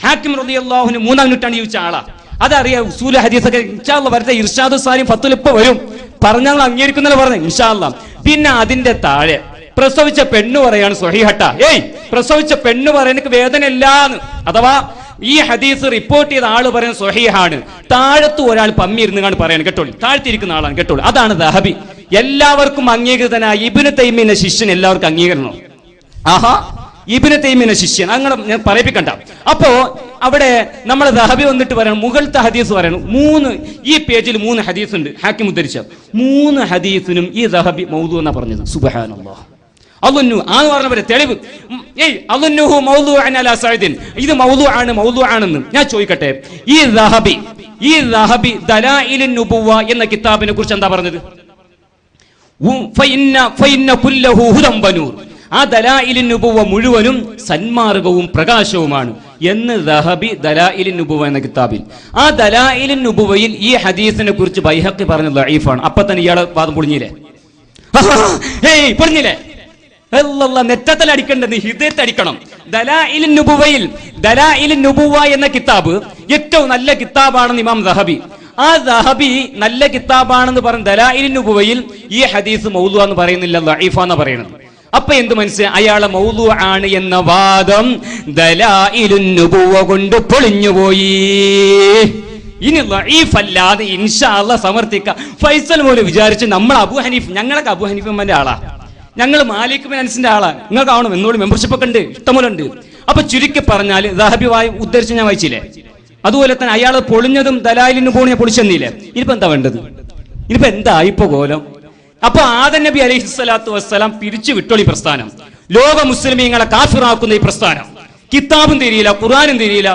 ഹാക്കിം റളിയല്ലാഹു അൻഹു 3-ാം നൂറ്റാണ്ടിൽ ജീവിച്ച ആളാ. അതറിയാം. ഉസൂലുൽ ഹദീസൊക്കെ ഇൻഷാ അല്ലാഹ് വരട്ടെ. ഇർഷാദുസ് സാലിം ഫത്തുൽ ഇപ്പോ വരും. പറഞ്ഞാൽ അംഗീകരിക്കുന്നല്ലോ പറഞ്ഞു ഇൻഷാ അല്ലാഹ്. പിന്നെ അതിന്റെ താഴെ പ്രസവിച്ച പെണ്ണ് പറയാണ് സ്വഹീഹട്ട. പ്രസവിച്ച പെണ്ണ് പറയാൻ എനിക്ക് വേദന ഇല്ലാന്ന്, അഥവാ ഈ ഹദീസ് റിപ്പോർട്ട് ചെയ്ത ആള് പറയുന്നത് സ്വഹീഹാണ്. താഴത്ത് ഒരാൾ പമ്മിയിരുന്നാണ് പറയാൻ. കേട്ടോളൂ, താഴ്ത്തിരിക്കുന്ന ആളാണ്. കേട്ടോളൂ, അതാണ് ദഹബി. എല്ലാവർക്കും അംഗീകൃതനായ ഇബ്നു തൈമിയുടെ ശിഷ്യൻ എല്ലാവർക്കും അംഗീകരണം. ആഹാ, ഇബ്നു തൈമിയുടെ ശിഷ്യൻ അങ്ങനെ ഞാൻ പറയിപ്പിക്കണ്ട. അപ്പോ അവിടെ നമ്മളെ ദഹബി വന്നിട്ട് പറയണം, മുകളിലത്തെ ഹദീസ് പറയണം. ഈ പേജിൽ 3 ഹദീസ് ഉണ്ട് ഹാക്കിം ഉദ്ധരിച്ച. 3 ഹദീസിനും ഈ ദഹബി മൗദൂ എന്നാ പറഞ്ഞത്. സുബ്ഹാനല്ലാഹ്. അള്ളന്നു ആന്ന് പറഞ്ഞവരെ തെളിവ്. അള്ളന്നുഹു മൗദൂഅൻ അലാ സഅദിൻ, ഇത് മൗദൂ ആണെന്ന് ഞാൻ ചോദിക്കട്ടെ. ഈ ദഹബി ദലായിലുൻ നുബുവ്വ എന്ന കിതാബിനെ കുറിച്ച് എന്താ പറഞ്ഞത്? ഫഇന്ന കുല്ലഹു ഹുദൻ വനൂർ. ആ ദലായിലുൻ നുബുവ്വ മുഴുവനും സന്മാർഗവും പ്രകാശവുമാണ് എന്ന് ദഹബി ദലായിലുൻ നുബുവ്വ എന്ന കിതാബിൽ. ആ ദലായിലുൻ നുബുവ്വയിൽ ഈ ഹദീസിനെ കുറിച്ച് ബൈഹഖി പറഞ്ഞ ദഈഫാണ്. അപ്പൊ തന്നെ ഇയാളെ വാദം പൊളിഞ്ഞില്ലേ? പൊളിഞ്ഞില്ലേ? നെറ്റത്തിൽ അടിക്കേണ്ടത് ഹിദയത്ത് അടിക്കണം. ദലായിലുൻ നുബുവ്വ എന്ന കിതാബ് ഏറ്റവും നല്ല കിതാബാണെന്ന് ഇമാം ദഹബി. ആ ദഹബി നല്ല കിതാബാണെന്ന് പറഞ്ഞ ദലായിലുൻ നുബുവ്വയിൽ ഈ ഹദീസ് മൗദൂ എന്ന് പറയുന്നില്ല, ദഈഫാന്ന് പറയുന്നത്. അപ്പൊ എന്ത് മനസ്സിലായി? അയാളെ മൗദൂ ആണ് എന്ന വാദം ദലായിലുൻ നുബുവ്വ കൊണ്ട് പൊളിഞ്ഞുപോയി. ഇനി ദഈഫ് അല്ലാതെ ഇൻഷാ അല്ലാഹ് സമർത്ഥിക്കാം. ഫൈസൽ മോല് വിചാരിച്ച് ഞങ്ങളൊക്കെ അബൂ ഹനീഫന്റെ ആളാ, ഞങ്ങൾ മാലിക് ബിൻ അനസിന്റെ ആളാ. നിങ്ങൾക്ക് ആവണം എന്നോട് മെമ്പർഷിപ്പ് ഒക്കെ ഉണ്ട്, ഇഷ്ടംപോലെ ഉണ്ട്. അപ്പൊ ചുരുക്കി പറഞ്ഞാൽ ദഹബി ഉദ്ധരിച്ച് ഞാൻ വായിച്ചില്ലേ? അതുപോലെ തന്നെ അയാൾ പൊളിഞ്ഞതും ദലായിലിന് പോണിയെ പൊളിച്ചെന്നില്ലേ? ഇനിയിപ്പോ എന്താ വേണ്ടത്? ഇനിയിപ്പോ എന്താ ഇപ്പൊ കോലം? അപ്പൊ ആദം നബി അലൈഹിസ്സലാത്തു വസ്സലാം പിരിച്ചു വിട്ടോളി പ്രസ്ഥാനം, ലോക മുസ്ലിമീങ്ങളെ കാഫിറാക്കുന്ന ഈ പ്രസ്ഥാനം. കിതാബും തിരിയില്ല, ഖുർആനും തിരിയില്ല.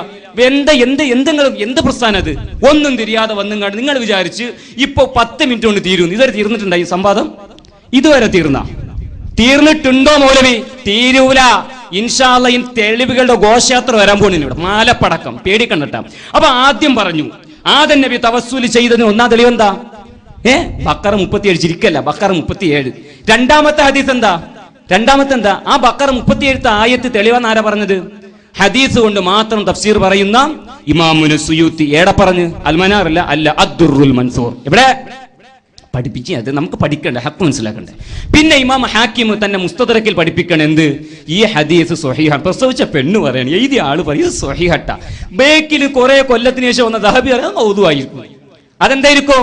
എന്ത് പ്രസ്ഥാനം അത്? ഒന്നും തിരിയാതെ വന്നുങ്ങാണ്ട് നിങ്ങൾ വിചാരിച്ച് ഇപ്പൊ 10 മിനിറ്റ് കൊണ്ട് തീരുന്നു. ഇതുവരെ തീർന്നിട്ടുണ്ടായി സംവാദം? ഇതുവരെ തീർന്നിട്ടുണ്ടോ മൗലവി? തീരൂല. ഇൻഷാ അല്ലാഹ് ഈ തെളിവുകളുടെ ഘോഷയാത്ര വരാൻ പോകുന്നു ഇവിടെ, മാലപ്പടക്കം. പേടിക്കണ്ടട്ട. അപ്പൊ ആദ്യം പറഞ്ഞു ആദം നബി തവസ്സുൽ ചെയ്തതിന് ഒന്നാം തെളിവെന്താ? ബക്കറ 37 ചിരിക്കല്ല, ബക്കറ 37. രണ്ടാമത്തെ ഹദീസ് എന്താ? ആ ബക്കറ 37 ആയത്ത് തെളിവെന്ന് ആരാ പറഞ്ഞത്? ഹദീസ് കൊണ്ട് മാത്രം തഫ്സീർ പറയുന്ന ഇമാമുൽ സുയൂത്തി. ഏടെ പറഞ്ഞ്? അൽമനാർ അല്ല, അദ്ദുറുൽ മൻസൂർ. ഇവിടെ പഠിപ്പിച്ച് അത് നമുക്ക് പഠിക്കണ്ടേ, ഹക്ക് മനസ്സിലാക്കണ്ടേ. പിന്നെ ഇമാം ഹാക്കിം തന്നെ മുസ്തദറക്കിൽ പഠിപ്പിക്കണം എന്ത്? ഈ ഹദീസ് സ്വഹീഹാണ്. പ്രസവിച്ച പെണ്ണ് പറയണം, എഴുതിയ ആള് പറയും ഇത് സ്വഹീഹട്ട. ബേക്കിൽ കുറെ കൊല്ലത്തിന് ശേഷം വന്ന ദഹബി പറയാം മൗദൂ ആയിരിക്കും. അതെന്തായിരിക്കും?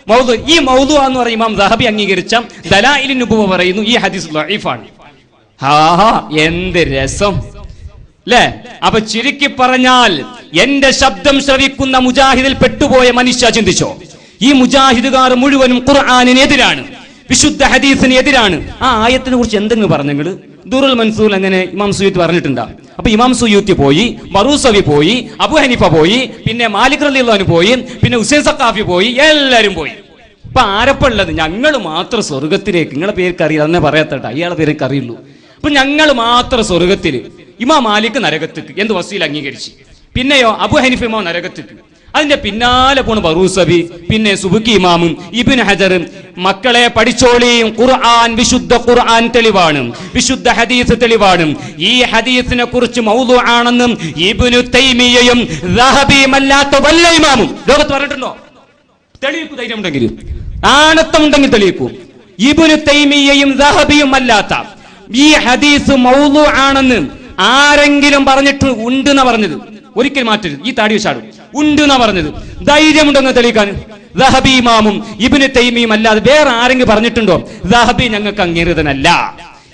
മൗദൂ. ഈ മൗദൂ എന്ന് പറയും ഇമാം ദഹബി അംഗീകരിച്ച ദലായിലുൻ നുബുവ്വ പറയുന്നു ഈ ഹദീസ് ദഈഫാണ്. എന്ത് രസം അല്ലേ? അപ്പൊ ചുരുക്കി പറഞ്ഞാൽ എന്റെ ശബ്ദം ശ്രവിക്കുന്ന മുജാഹിദിൽ പെട്ടുപോയ മനുഷ്യ ചിന്തിച്ചോ, ഈ മുജാഹിദുകാർ മുഴുവനും ഖുർആനിനെതിരാണ്, വിശുദ്ധ ഹദീസിന് എതിരാണ്. ആ ആയത്തിനെ കുറിച്ച് എന്തെങ്കിലും പറഞ്ഞെങ്കിൽ ദുറുൽ മൻസൂർ അങ്ങനെ ഇമാം സുയൂത്തി പറഞ്ഞിട്ടുണ്ടാ? അപ്പൊ ഇമാം സുയൂത്തി പോയി, മറൂസവി പോയി, അബൂ ഹനീഫ പോയി, പിന്നെ മാലിക് റളിയല്ലാഹു അൻഹു പോയി, പിന്നെ ഹുസൈൻ സഖാഫി പോയി, എല്ലാരും പോയി. ഇപ്പൊ ആരപ്പുള്ളത്? ഞങ്ങൾ മാത്രം സ്വർഗത്തിലേക്ക്. നിങ്ങളെ പേർക്ക് അറിയില്ല, അന്നെ പറയാത്തട്ടെ, അയാളെ പേർക്ക് അറിയുള്ളൂ. അപ്പൊ ഞങ്ങൾ മാത്രം സ്വർഗത്തിൽ. ഇമാം മാലിക് നരകത്തേക്ക് എന്ത് വസീൽ അംഗീകരിച്ച്. പിന്നെയോ അബു ഹനീഫ ഇമാം നരകത്തേക്ക്. അതിന്റെ പിന്നാലെ പോണ ബറൂസബി, പിന്നെ സുബുക്കി ഇമാമും ഇബ്നു ഹജറും. മക്കളെ പഠിച്ചോളിയും, ഖുർആൻ വിശുദ്ധ ഖുർആൻ തെളിവാണ്, വിശുദ്ധ ഹദീസ് തെളിവാണ്. ഈ ഹദീസിനെ കുറിച്ച് മൗദൂ ആണെന്നും ഇബ്നു തൈമിയ്യയും ദഹബിയും അല്ലാത്ത വല്ല ഇമാമും ലോകത്ത് പറഞ്ഞിട്ടുണ്ടോ? തെളിയിക്കൂ, ധൈര്യം ഉണ്ടെങ്കിൽ, ആണത്തമുണ്ടെങ്കിൽ തെളിയിക്കൂ. ഇബ്നു തൈമിയ്യയും ദഹബിയും അല്ലാത്ത ഈ ഹദീസ് മൗദൂ ആണെന്ന് ആരെങ്കിലും പറഞ്ഞിട്ട് ഉണ്ടെന്നാ പറഞ്ഞത്? ഒരിക്കലും മാറ്റരുത്, ഈ താടി വെച്ചാടും. ഉണ്ട് എന്നാ പറഞ്ഞത്. ധൈര്യമുണ്ടെന്ന് തെളിയിക്കാൻ ദഹബി ഇമാമും ഇബ്നു തൈമിയും അല്ലാതെ വേറെ ആരെങ്കിലും പറഞ്ഞിട്ടുണ്ടോ? ദഹബി ഞങ്ങൾക്ക് അംഗീകൃതനല്ല.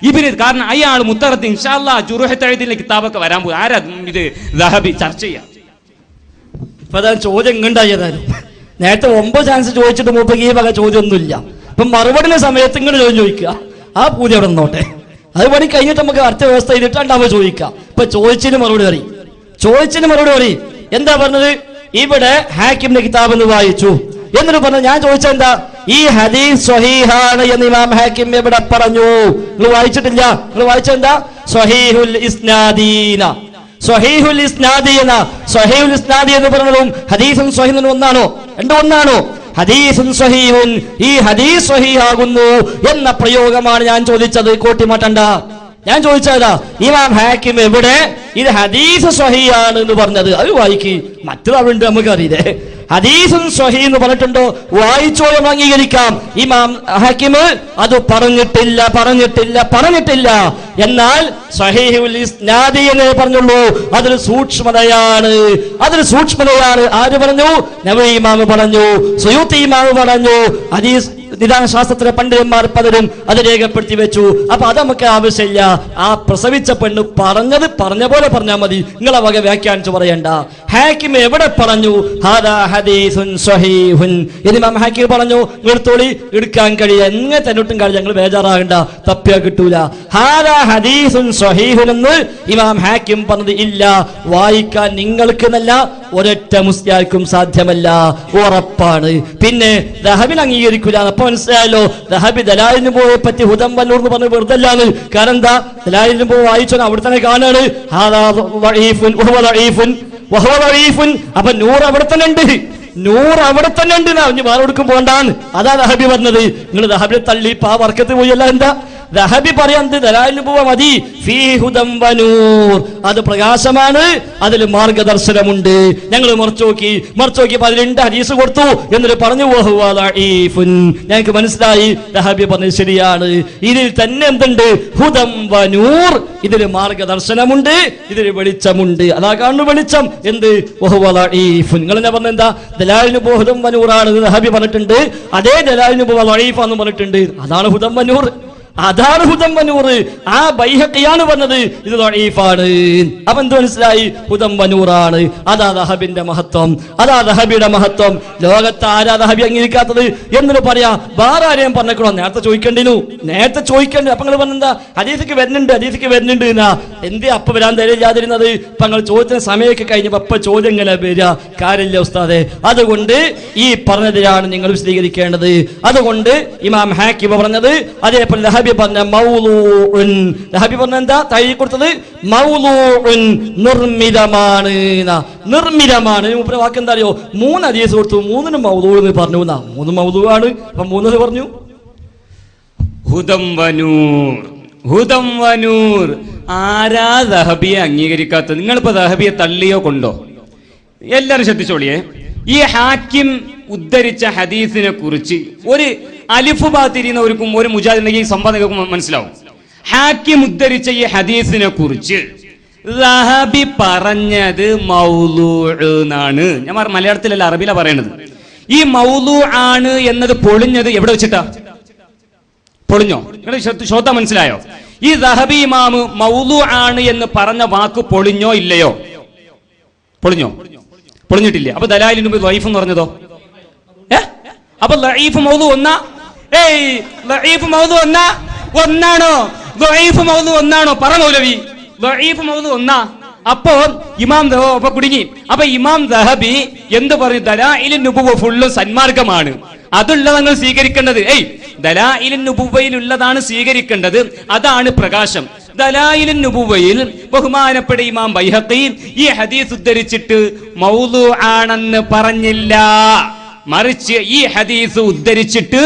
ഇബ്നു, കാരണം അയാൾ മുത്തറത്ത് ഇൻഷാ അല്ലാഹ് ജുറൂഹ് തഅദീലിന്റെ കിതാബൊക്കെ വരാൻ പോകും. ആരാ ഇത് ദഹബി ചർച്ച ചെയ്യാം. ഇപ്പൊ അതാ ചോദ്യം ഇങ്ങണ്ടായതായാലും നേരത്തെ 9 ചാൻസ് ചോദിച്ചിട്ട് മൂപ്പക്ക് ഈ വക ചോദ്യമൊന്നുമില്ല. ഇപ്പൊ മറുപടിയുടെ സമയത്ത് ഇങ്ങനെ ചോദിക്കുക, ആ പൂജ അവിടെ നിന്നോട്ടെ, അത് പണി കഴിഞ്ഞിട്ട് നമുക്ക് അടുത്ത വ്യവസ്ഥ ചെയ്തിട്ടാണ്ടാവുക ചോദിക്കാം. ഇപ്പൊ ചോദിച്ചതിന് മറുപടി പറയും, ചോദിച്ചതിന് മറുപടി പറയും. എന്താ പറഞ്ഞത്? ഇവിടെ ഹാക്കിമിന്റെ കിതാബ് എന്ന് വായിച്ചു എന്നിട്ട് പറഞ്ഞു. ഞാൻ ചോദിച്ചെന്താ, ഈ ഹദീസ് സ്വഹീഹാണ് എന്ന് ഇമാം ഹാക്കിം എവിടെ പറഞ്ഞു? നിങ്ങൾ വായിച്ചിട്ടില്ല. നിങ്ങൾ വായിച്ചെന്താ? സ്വഹീഹുൽ ഇസ്നാദീന, സ്വഹീഹുൽ ഇസ്നാദി എന്ന. സ്വഹീഹുൽ ഇസ്നാദി എന്ന് പറഞ്ഞതും ഹദീസും സ്വഹീഹും ഒന്നാണോ? രണ്ടും ഒന്നാണോ? ഹദീസുൻ സ്വഹീഹുൻ, ഈ ഹദീസ് സ്വഹീഹാകുന്നു എന്ന പ്രയോഗമാണ് ഞാൻ ചോദിച്ചത്. കോട്ടിമാട്ടണ്ട. ഞാൻ ചോദിച്ചതാ, ഇമാം ഹാക്കിം എവിടെ ഇത് ഹദീസ് സ്വഹീഹാണ് എന്ന് പറഞ്ഞത്? അത് വായിക്ക്. മറ്റൊരാളുണ്ട്, നമുക്കറിയില്ലേ. ഹദീസുൻ സ്വഹീഹ് എന്ന് പറഞ്ഞിട്ടുണ്ടോ? വായിച്ചോളം അംഗീകരിക്കാം. ഇമാം ഹാക്കിം അത് പറഞ്ഞിട്ടില്ല. എന്നാൽ സ്വഹീഹുൽ ഇസ്നാദി എന്നേ പറഞ്ഞുള്ളൂ. അതൊരു സൂക്ഷ്മതയാണ്. ആര് പറഞ്ഞു? നവവി ഇമാം പറഞ്ഞു, സുയൂത്തി ഇമാം പറഞ്ഞു, ഹദീസ് നിദാന ശാസ്ത്രത്തിലെ പണ്ഡിതന്മാർ പലരും അത് രേഖപ്പെടുത്തി വെച്ചു. അപ്പൊ അത് നമുക്ക് ആവശ്യമില്ല. ആ പ്രസവിച്ച പെണ്ണ് പറഞ്ഞ പോലെ പറഞ്ഞാൽ മതി. നിങ്ങളെ വക വ്യാഖ്യാനിച്ചു പറയണ്ട. ഹാക്കിം എവിടെ പറഞ്ഞു ഹാദാ ഹദീസുൻ സ്വഹീഹുൻ എന്ന് ഇമാം ഹാക്കിം പറഞ്ഞു? എടുത്തോളി, എടുക്കാൻ കഴിയുക എങ്ങനെ തന്നോട്ടും കഴിയും. ഞങ്ങൾ ബേജാറാകണ്ട, തപ്പിയാ കിട്ടൂല. ഹാദാ ഹദീസുൻ സ്വഹീഹുൻ എന്ന് ഇമാം ഹാക്കിം പറഞ്ഞത് ഇല്ല. വായിക്കാൻ നിങ്ങൾക്ക് എന്നല്ല ഒരൊറ്റ മുസ്ലിയാർക്കും സാധ്യമല്ല, ഉറപ്പാണ്. പിന്നെ ദഹബിൽ അംഗീകരിക്കൂല. അപ്പൊ മനസ്സിലായല്ലോ, ദഹബി ദലാലിന് പോയെ പറ്റി ഹുദം വന്നൂർ എന്ന് പറഞ്ഞ് വെറുതല്ലാന്ന്. കാരണം എന്താ? ദലാലിന് പോ വായിച്ചോ, അവിടെ തന്നെ കാണാണ്. അപ്പൊ നൂറ് അവിടെ തന്നെ ഉണ്ട്, വേറെ കൊടുക്കും പോണ്ടാന്ന്. അതാ ദഹബി പറഞ്ഞത്. നിങ്ങൾ ദഹബിനെ തള്ളി ഇപ്പൊ ആ വർക്കത്ത് പോയല്ല. എന്താ ദഹബി പറയാൻ? ദലാലിന് പോവാ മതി. ഫീഹി ഹുദം വനൂർ, അത് പ്രകാശമാണ്, അതിൽ മാർഗദർശനമുണ്ട്. ഞങ്ങൾ മറിച്ച് നോക്കി 12 ഹദീസ് കൊടുത്തു എന്നിട്ട് പറഞ്ഞു ഞങ്ങൾക്ക് മനസ്സിലായി. ദഹബി പറഞ്ഞത് ശരിയാണ്. ഇതിൽ തന്നെ എന്തുണ്ട്? ഹുദം വനൂർ, ഇതിൽ മാർഗദർശനമുണ്ട്, ഇതിൽ വെളിച്ചമുണ്ട്. അതാ കാണുന്നു വെളിച്ചം. എന്ത്? നിങ്ങൾ ഞാൻ പറഞ്ഞ എന്താ? ദലാലിന് പോ ഹുദം വനൂറാണ് ദഹബി പറഞ്ഞിട്ടുണ്ട്. അതേ ദലാലിന് പോ വഈഫാന്ന് പറഞ്ഞിട്ടുണ്ട്. അതാണ് ഹുദം വനൂർ. ആ ബൈഹഖിയാണ് പറഞ്ഞത് ഇത് ദഈഫാണ്. അപ്പൊ എന്ത് മനസ്സിലായി? ഹുദം വനൂറാണ്. അതാ ദഹബിന്റെ മഹത്വം, അതാ ദഹബിയുടെ മഹത്വം. ലോകത്ത് ആരാ ദഹബി അംഗീകരിക്കാത്തത് എന്നിട്ട് പറയാ? വേറെ ആരെയും പറഞ്ഞേക്കണോ? നേരത്തെ ചോദിക്കണ്ടേ. അപ്പൊ നിങ്ങൾ പറഞ്ഞെന്താ? ഹദീസിക്ക് വരുന്നുണ്ട് എന്നാ. എന്തേ അപ്പൊ വരാൻ തരില്ലാതിരുന്നത്? ഇപ്പൊ നിങ്ങൾ ചോദ്യത്തിന് സമയമൊക്കെ കഴിഞ്ഞപ്പോ അപ്പൊ ചോദ്യം എങ്ങനെ വരിക? കാര്യമില്ല ഉസ്താദെ. അതുകൊണ്ട് ഈ പറഞ്ഞതിലാണ് നിങ്ങൾ വിശദീകരിക്കേണ്ടത്. അതുകൊണ്ട് ഇമാം ഹാക്കിം പറഞ്ഞത്, അതേപോലെ ദഹബി പറഞ്ഞ മൗലൂഉൻ, ദഹബി പറഞ്ഞ എന്താ? തയ്യി കൊടുത്തത് മൗലൂഉൻ, നിർമ്മിതമാണ്. മൂപ്പരെ വാക്ക് എന്താ അറിയോ? 3 ഹദീസ് കൊടുത്തു, 3നും മൗലൂ എന്ന് പറഞ്ഞു. 3 മൗലൂ ആണ്. അപ്പൊ 3 പറഞ്ഞു ഹുദം വനൂർ. ആരാ ദഹബിയെ അംഗീകരിക്കാത്തത്? നിങ്ങളിപ്പോ ദഹബിയെ തള്ളിയോ കൊണ്ടോ? എല്ലാരും ശ്രദ്ധിച്ചോളിയേ. ഈ ഹാക്കിം ഉദ്ധരിച്ച ഹദീസിനെ കുറിച്ച് ഒരു അലിഫ് ബാ തിരിയുന്നവർക്കും ഒരു മുജാഹിദിന്റെ ഈ സംവാദങ്ങൾക്കും മനസ്സിലാവും. ഹാക്കിം ഉദ്ധരിച്ച ഈ ഹദീസിനെ കുറിച്ച് ദഹബി പറഞ്ഞത് മൗലൂഉ എന്നാണ്. ഞാൻ മലയാളത്തിലല്ല, അറബിയിലാണ് പറയണത്. ഈ മൗലൂഉ ആണ് എന്നത് പൊളിഞ്ഞത് എവിടെ വെച്ചിട്ടാ? പൊളിഞ്ഞോ? ശ്രോത മനസ്സിലായോ? ഈ ദഹബി ഇമാമ് മൗലൂഉ ആണ് എന്ന് പറഞ്ഞ വാക്ക് പൊളിഞ്ഞോ ഇല്ലയോ? പൊളിഞ്ഞിട്ടില്ല. അപ്പൊ ദലാലിന് മുമ്പ് ദഈഫ് എന്ന് പറഞ്ഞതോ? അപ്പൊ ദഈഫ് മൗലൂഉ ഒന്നാണോ? ദഈഫ് മൗലൂഉ ഒന്നാണോ? പറ മൗലവി, ദഈഫ് മൗലൂഉ ഒന്നാ? അപ്പോ ഇമാം കുടുങ്ങി. അപ്പൊ ഇമാം ദഹബി എന്ത് പറഞ്ഞു? ദലായിലുൻ നുബുവ ഫുള്ളും സന്മാർഗമാണ്, അതുള്ള നിങ്ങൾ സ്വീകരിക്കേണ്ടത്. ദലായിലുൻ നുബുവ്വയിൽ ഉള്ളതാണ് സ്വീകരിക്കേണ്ടത്. അതാണ് പ്രകാശം. ദലായിലുൻ നുബുവ്വയിൽ ബഹുമാനപ്പെട്ട ഇമാം ബൈഹഖി ഈ ഹദീസ് ഉദ്ധരിച്ചിട്ട് മൗദൂ ആണെന്ന് പറഞ്ഞില്ല. മറിച്ച് ഈ ഹദീസ് ഉദ്ധരിച്ചിട്ട്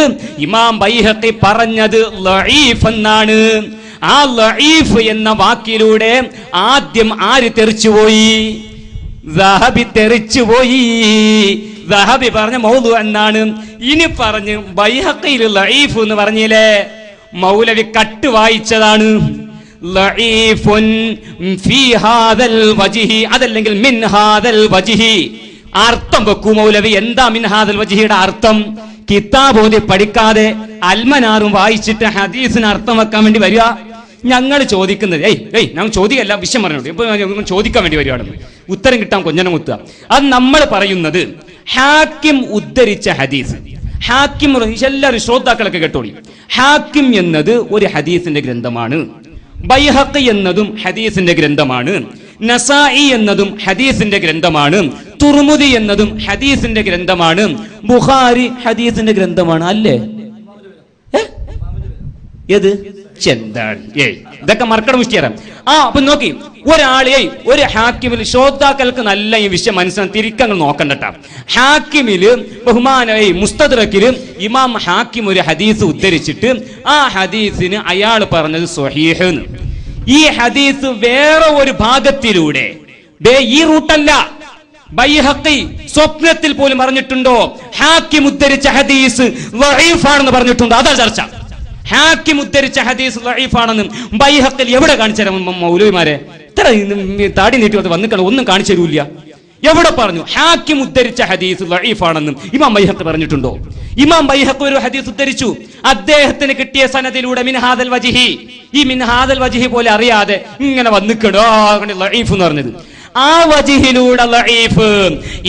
ഇമാം ബൈഹഖി പറഞ്ഞത് ലഈഫ് എന്നാണ്. ആ ലഈഫ് എന്ന വാക്കിലൂടെ ആദ്യം ആര് തെറിച്ചുപോയി? ദഹബി തെറിച്ചുപോയി. ദഹബി പറഞ്ഞ മൗദൂ എന്നാണ്. ഇനി പറഞ്ഞ് ബൈഹഖിയിൽ ലഈഫ് എന്ന് പറഞ്ഞില്ലേ, മൗലവി കട്ട് വായിച്ചതാണ്. ലഈഫുൻ ഫീ ഹാദൽ വജ്ഹി, അതല്ലെങ്കിൽ മിൻ ഹാദൽ വജ്ഹി. അർത്ഥം വെക്കൂ മൗലവി. എന്താ മിൻ ഹാദൽ വജ്ഹിയുടെ അർത്ഥം? കിതാബ് ഓതി പഠിക്കാതെ അൽമനാറും വായിച്ചിട്ട് ഹദീസിന് അർത്ഥം വെക്കാൻ വേണ്ടി വരിക. ഞങ്ങൾ ചോദിക്കുന്നത് ഞങ്ങൾ ചോദിക്കല്ല, വിഷയം പറഞ്ഞോളൂ. ഇപ്പൊ ചോദിക്കാൻ വേണ്ടി വരികയാണെന്ന് ഉത്തരം കിട്ടാൻ കൊഞ്ഞനം കുത്തുക. അത് നമ്മൾ പറയുന്നത് ഹാക്കിം ഉദ്ധരിച്ച ഹദീസ്. ഹാക്കിം എല്ലാവരും ശ്രോതാക്കളൊക്കെ കേട്ടോളി. ഹാക്കിം എന്നത് ഒരു ഹദീസിന്റെ ഗ്രന്ഥമാണ്. ബൈഹഖി എന്നതും ഹദീസിന്റെ ഗ്രന്ഥമാണ്. നസായി എന്നതും ഹദീസിന്റെ ഗ്രന്ഥമാണ്. തുർമുദി എന്നതും ഹദീസിന്റെ ഗ്രന്ഥമാണ്. ബുഖാരി ഹദീസിന്റെ ഗ്രന്ഥമാണ്. അല്ലേ? ഏത് ചെന്താണ്? ഇതൊക്കെ മർക്കട മുഷ്ടിയറാം. അപ്പൊ നോക്കി, ഒരു ഹാക്കിമിൽ ശ്രോതാക്കൾക്ക് നല്ല ഈ വിഷയം മനസ്സിലാക്കി തിരിക്കങ്ങൾ നോക്കണ്ടട്ടാ. ഹാക്കിമില് മുസ്തദ്റക്കില് ഇമാം ഹാക്കിം ഒരു ഹദീസ് ഉദ്ധരിച്ചിട്ട് ആ ഹദീസിന് അയാൾ പറഞ്ഞത് സ്വഹീഹ്. ഈ ഹദീസ് വേറെ ഒരു ഭാഗത്തിലൂടെ, ഈ റൂട്ടല്ല, ബൈഹഖി സ്വപ്നത്തിൽ പോലും പറഞ്ഞിട്ടുണ്ടോ ഹാക്കിം ഉദ്ധരിച്ച ഹദീസ് ലഈഫാണെന്ന് പറഞ്ഞിട്ടുണ്ടോ? അതാ ചർച്ച. ഹാക്കിം ഉദ്ധരിച്ച ഹദീസ് ലഈഫാണെന്ന് ബൈഹഖിൽ എവിടെ കാണിച്ചു തരാം മൗലവിമാരെ? ഇത്ര താടി നീട്ടി വന്നിട്ട് ഒന്നും കാണിച്ചു തരൂല്ല. എവിടെ പറഞ്ഞു ഹാക്കിം ഉദ്ധരിച്ച ഹദീസ് ലഈഫാണെന്നും ഇമാം ബൈഹഖി പറഞ്ഞിട്ടുണ്ടോ? ഇമാം ബൈഹഖി ഒരു ഹദീസ് ഉദ്ധരിച്ചു, അദ്ദേഹത്തിന് കിട്ടിയ സനദിലൂടെ മിൻ ഹാദൽ വജ്ഹി. ഈ മിൻ ഹാദൽ വജ്ഹി പോലെ അറിയാതെ ഇങ്ങനെ വന്നിക്കടോ ലഈഫ് എന്ന് പറഞ്ഞത്. ആ വജ്ഹിലൂടെ ലഈഫ്.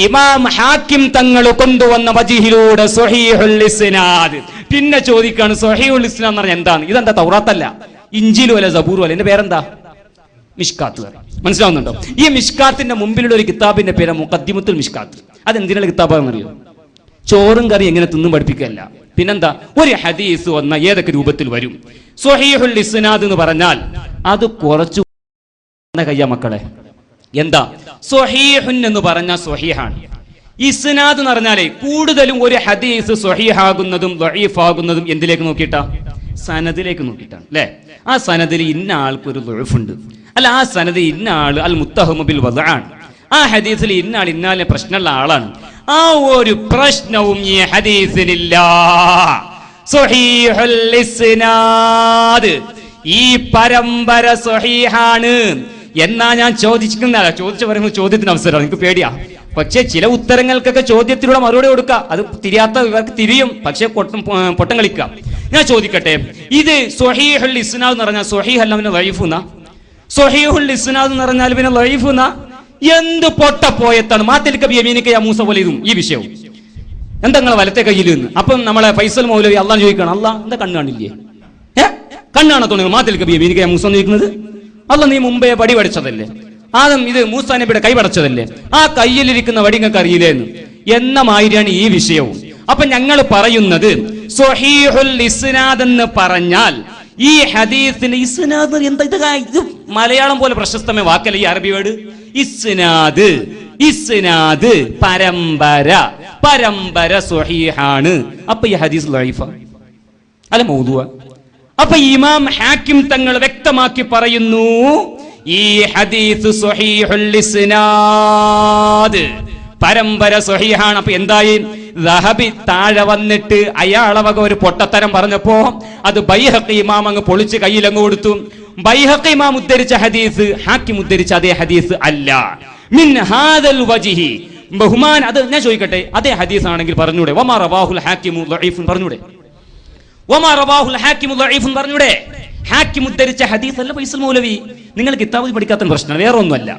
ഇമാം ഹാക്കിം തങ്ങൾ കൊണ്ടുവന്ന വജ്ഹിലൂടെ സ്വഹീഹുൽ ഇസ്നാദ്. പിന്നെ ചോദിക്കാണ് സ്വഹീഹുൽ ഇസ്നാദ് എന്ന് പറഞ്ഞാൽ എന്താണ്? ഇതെന്താ തൗറാത്തല്ല, ഇഞ്ചീലും അല്ല, സബൂറും അല്ല. എന്റെ പേരെന്താ? മിഷ്കാത്ത്. മനസ്സിലാവുന്നുണ്ടോ? ഈ മിഷ്കാത്തിന്റെ മുമ്പിലുള്ള ഒരു കിതാബിന്റെ പേര് മുഖദ്ദിമത്തുൽ മിഷ്കാത്ത്. അതെന്തിനുള്ള കിതാബാണെന്നറിയോ? ചോറും കറി എങ്ങനെ തിന്നും പഠിപ്പിക്കുകയല്ല. പിന്നെന്താ? ഒരു ഹദീസ് വന്ന ഏതൊക്കെ രൂപത്തിൽ വരും. സ്വഹീഹുൽ ഇസ്നാദ് എന്ന് പറഞ്ഞാൽ അത് കുറച്ചു കയ്യ മക്കളെ. എന്താ സ്വഹീഹുൻ എന്ന് പറഞ്ഞാൽ സ്വഹീഹാണ്. ഇസ്നാദ് എന്ന് പറഞ്ഞാലേ കൂടുതലും ഒരു ഹദീസ് സ്വഹീഹാകുന്നതും ദഈഫാകുന്നതും എന്തിലേക്ക് നോക്കിയിട്ടാ? സനദിലേക്ക് നോക്കിയിട്ടാണ്. അല്ലെ? ആ സനദിൽ ഇന്ന ആൾക്കൊരു ദുഅഫുണ്ട്, അല്ല ആ സനദിൽ ഇന്ന ആള് അൽ മുത്തഹമു ബിൽ വദ്ആൻ, ആ ഹദീസിൽ ഇന്ന ആൾ ഇന്നാലെ പ്രശ്നമുള്ള ആളാണ്. ആ ഒരു പ്രശ്നവും ഈ ഹദീസിനില്ല. സ്വഹീഹുൽ ഇസ്നാദ്, ഈ പരമ്പര സ്വഹീഹാണ് എന്നാ ഞാൻ ചോദിച്ചിരിക്കുന്നതല്ല. ചോദിച്ചു പറയുമ്പോൾ ചോദ്യത്തിന് അവസരമാണ്, എനിക്ക് പേടിയാ. പക്ഷെ ചില ഉത്തരങ്ങൾക്കൊക്കെ ചോദ്യത്തിലൂടെ മറുപടി കൊടുക്കുക. അത് തിരിയാത്ത ഇവർക്ക് തിരിയും, പക്ഷെ പൊട്ടം കളിക്കാം. ഞാൻ ചോദിക്കട്ടെ, ഇത് സ്വഹീഹുൽ ഇസ്നാദ് എന്ന് പറഞ്ഞാൽ സ്വഹീഹ് അല്ല പിന്നെ ലഈഫുന്നാ? സ്വഹീഹുൽ ഇസ്നാദ് എന്ന് പറഞ്ഞാൽ പിന്നെ ലഈഫുന്നാ? എന്ത് പൊട്ടപ്പോയത്താണ്. മാതിൽക ബിയമീനിക യാ മൂസ പോലെ ഇതും ഈ വിഷയവും എന്താ നിങ്ങളെ വലത്തെ കയ്യിൽ നിന്ന്. അപ്പം നമ്മളെ ഫൈസൽ മൗലവി അള്ളാഹ് ചോദിക്കണം, അള്ളാഹ് എന്താ കണ്ണ് കാണില്ലേ? കണ്ണാണോ തോന്നുന്നത്? മാതിൽക ബിയമീനിക യാ മൂസ എന്ന് ചോദിക്കുന്നത്? അല്ല, നീ മുമ്പേ വടി പഠിച്ചതല്ലേ? ആദം ഇത് മൂസാ നബിയുടെ കൈ പടച്ചതല്ലേ? ആ കയ്യിലിരിക്കുന്ന വടി നിങ്ങൾക്ക് അറിയില്ലേന്ന് എന്ന മാതിരിയാണ് ഈ വിഷയവും. അപ്പൊ ഞങ്ങൾ പറയുന്നത് സ്വഹീഹുൽ ഇസ്നാദ് എന്ന് പറഞ്ഞാൽ ഈ ഹദീസിന് ഇസ്നാദ് എന്താ? ഇത് മലയാളം പോലെ പ്രശസ്തമായ വാക്കല്ല ഈ അറബി വേർഡ്. ഇസ്നാദ്, ഇസ്നാദ് പരമ്പര, പരമ്പര സ്വഹീഹാണ്. അപ്പൊ ഈ ഹദീസ് ലഈഫ അല്ല മൗദൂഅ? അപ്പൊ ഇമാം ഹാക്കിം തങ്ങൾ വ്യക്തമാക്കി പറയുന്നു, ഈ ഹദീസ് സ്വഹീഹുൽ ഇസ്നാദ്, പരമ്പര സ്വഹീഹാണ്. അപ്പൊ എന്തായി? ദഹബി താഴെ വന്നിട്ട് അയാളെ വക ഒരു പൊട്ടത്തരം പറഞ്ഞപ്പോ അത് ബൈഹഖി ഇമാം അങ്ങ് പൊളിച്ച് കയ്യിലങ്ങ് കൊടുത്തു. ബൈഹഖി ഇമാം ഉദ്ധരിച്ച ഹദീസ് ഹാക്കിം ഉദ്ധരിച്ച അതേ ഹദീസ് അല്ല. മിൻ ഹാദൽ വജ്ഹി. ബഹുമാൻ, അത് ഞാൻ ചോദിക്കട്ടെ, അതേ ഹദീസ് ആണെങ്കിൽ പറഞ്ഞൂടെ വമാ റവാഹുൽ ഹാക്കിമു ലഈഫുൻ പറഞ്ഞൂടെ? വമാ റവാഹുൽ ഹാക്കിമു ലഈഫുൻ പറഞ്ഞൂടെ? ഹാക്കിം ഉദ്ധരിച്ച ഹദീസ് അല്ല ഫൈസൽ മൗലവി. നിങ്ങൾ കിതാബ് പഠിക്കാത്ത പ്രശ്നമാണ്, വേറെ ഒന്നുമല്ല.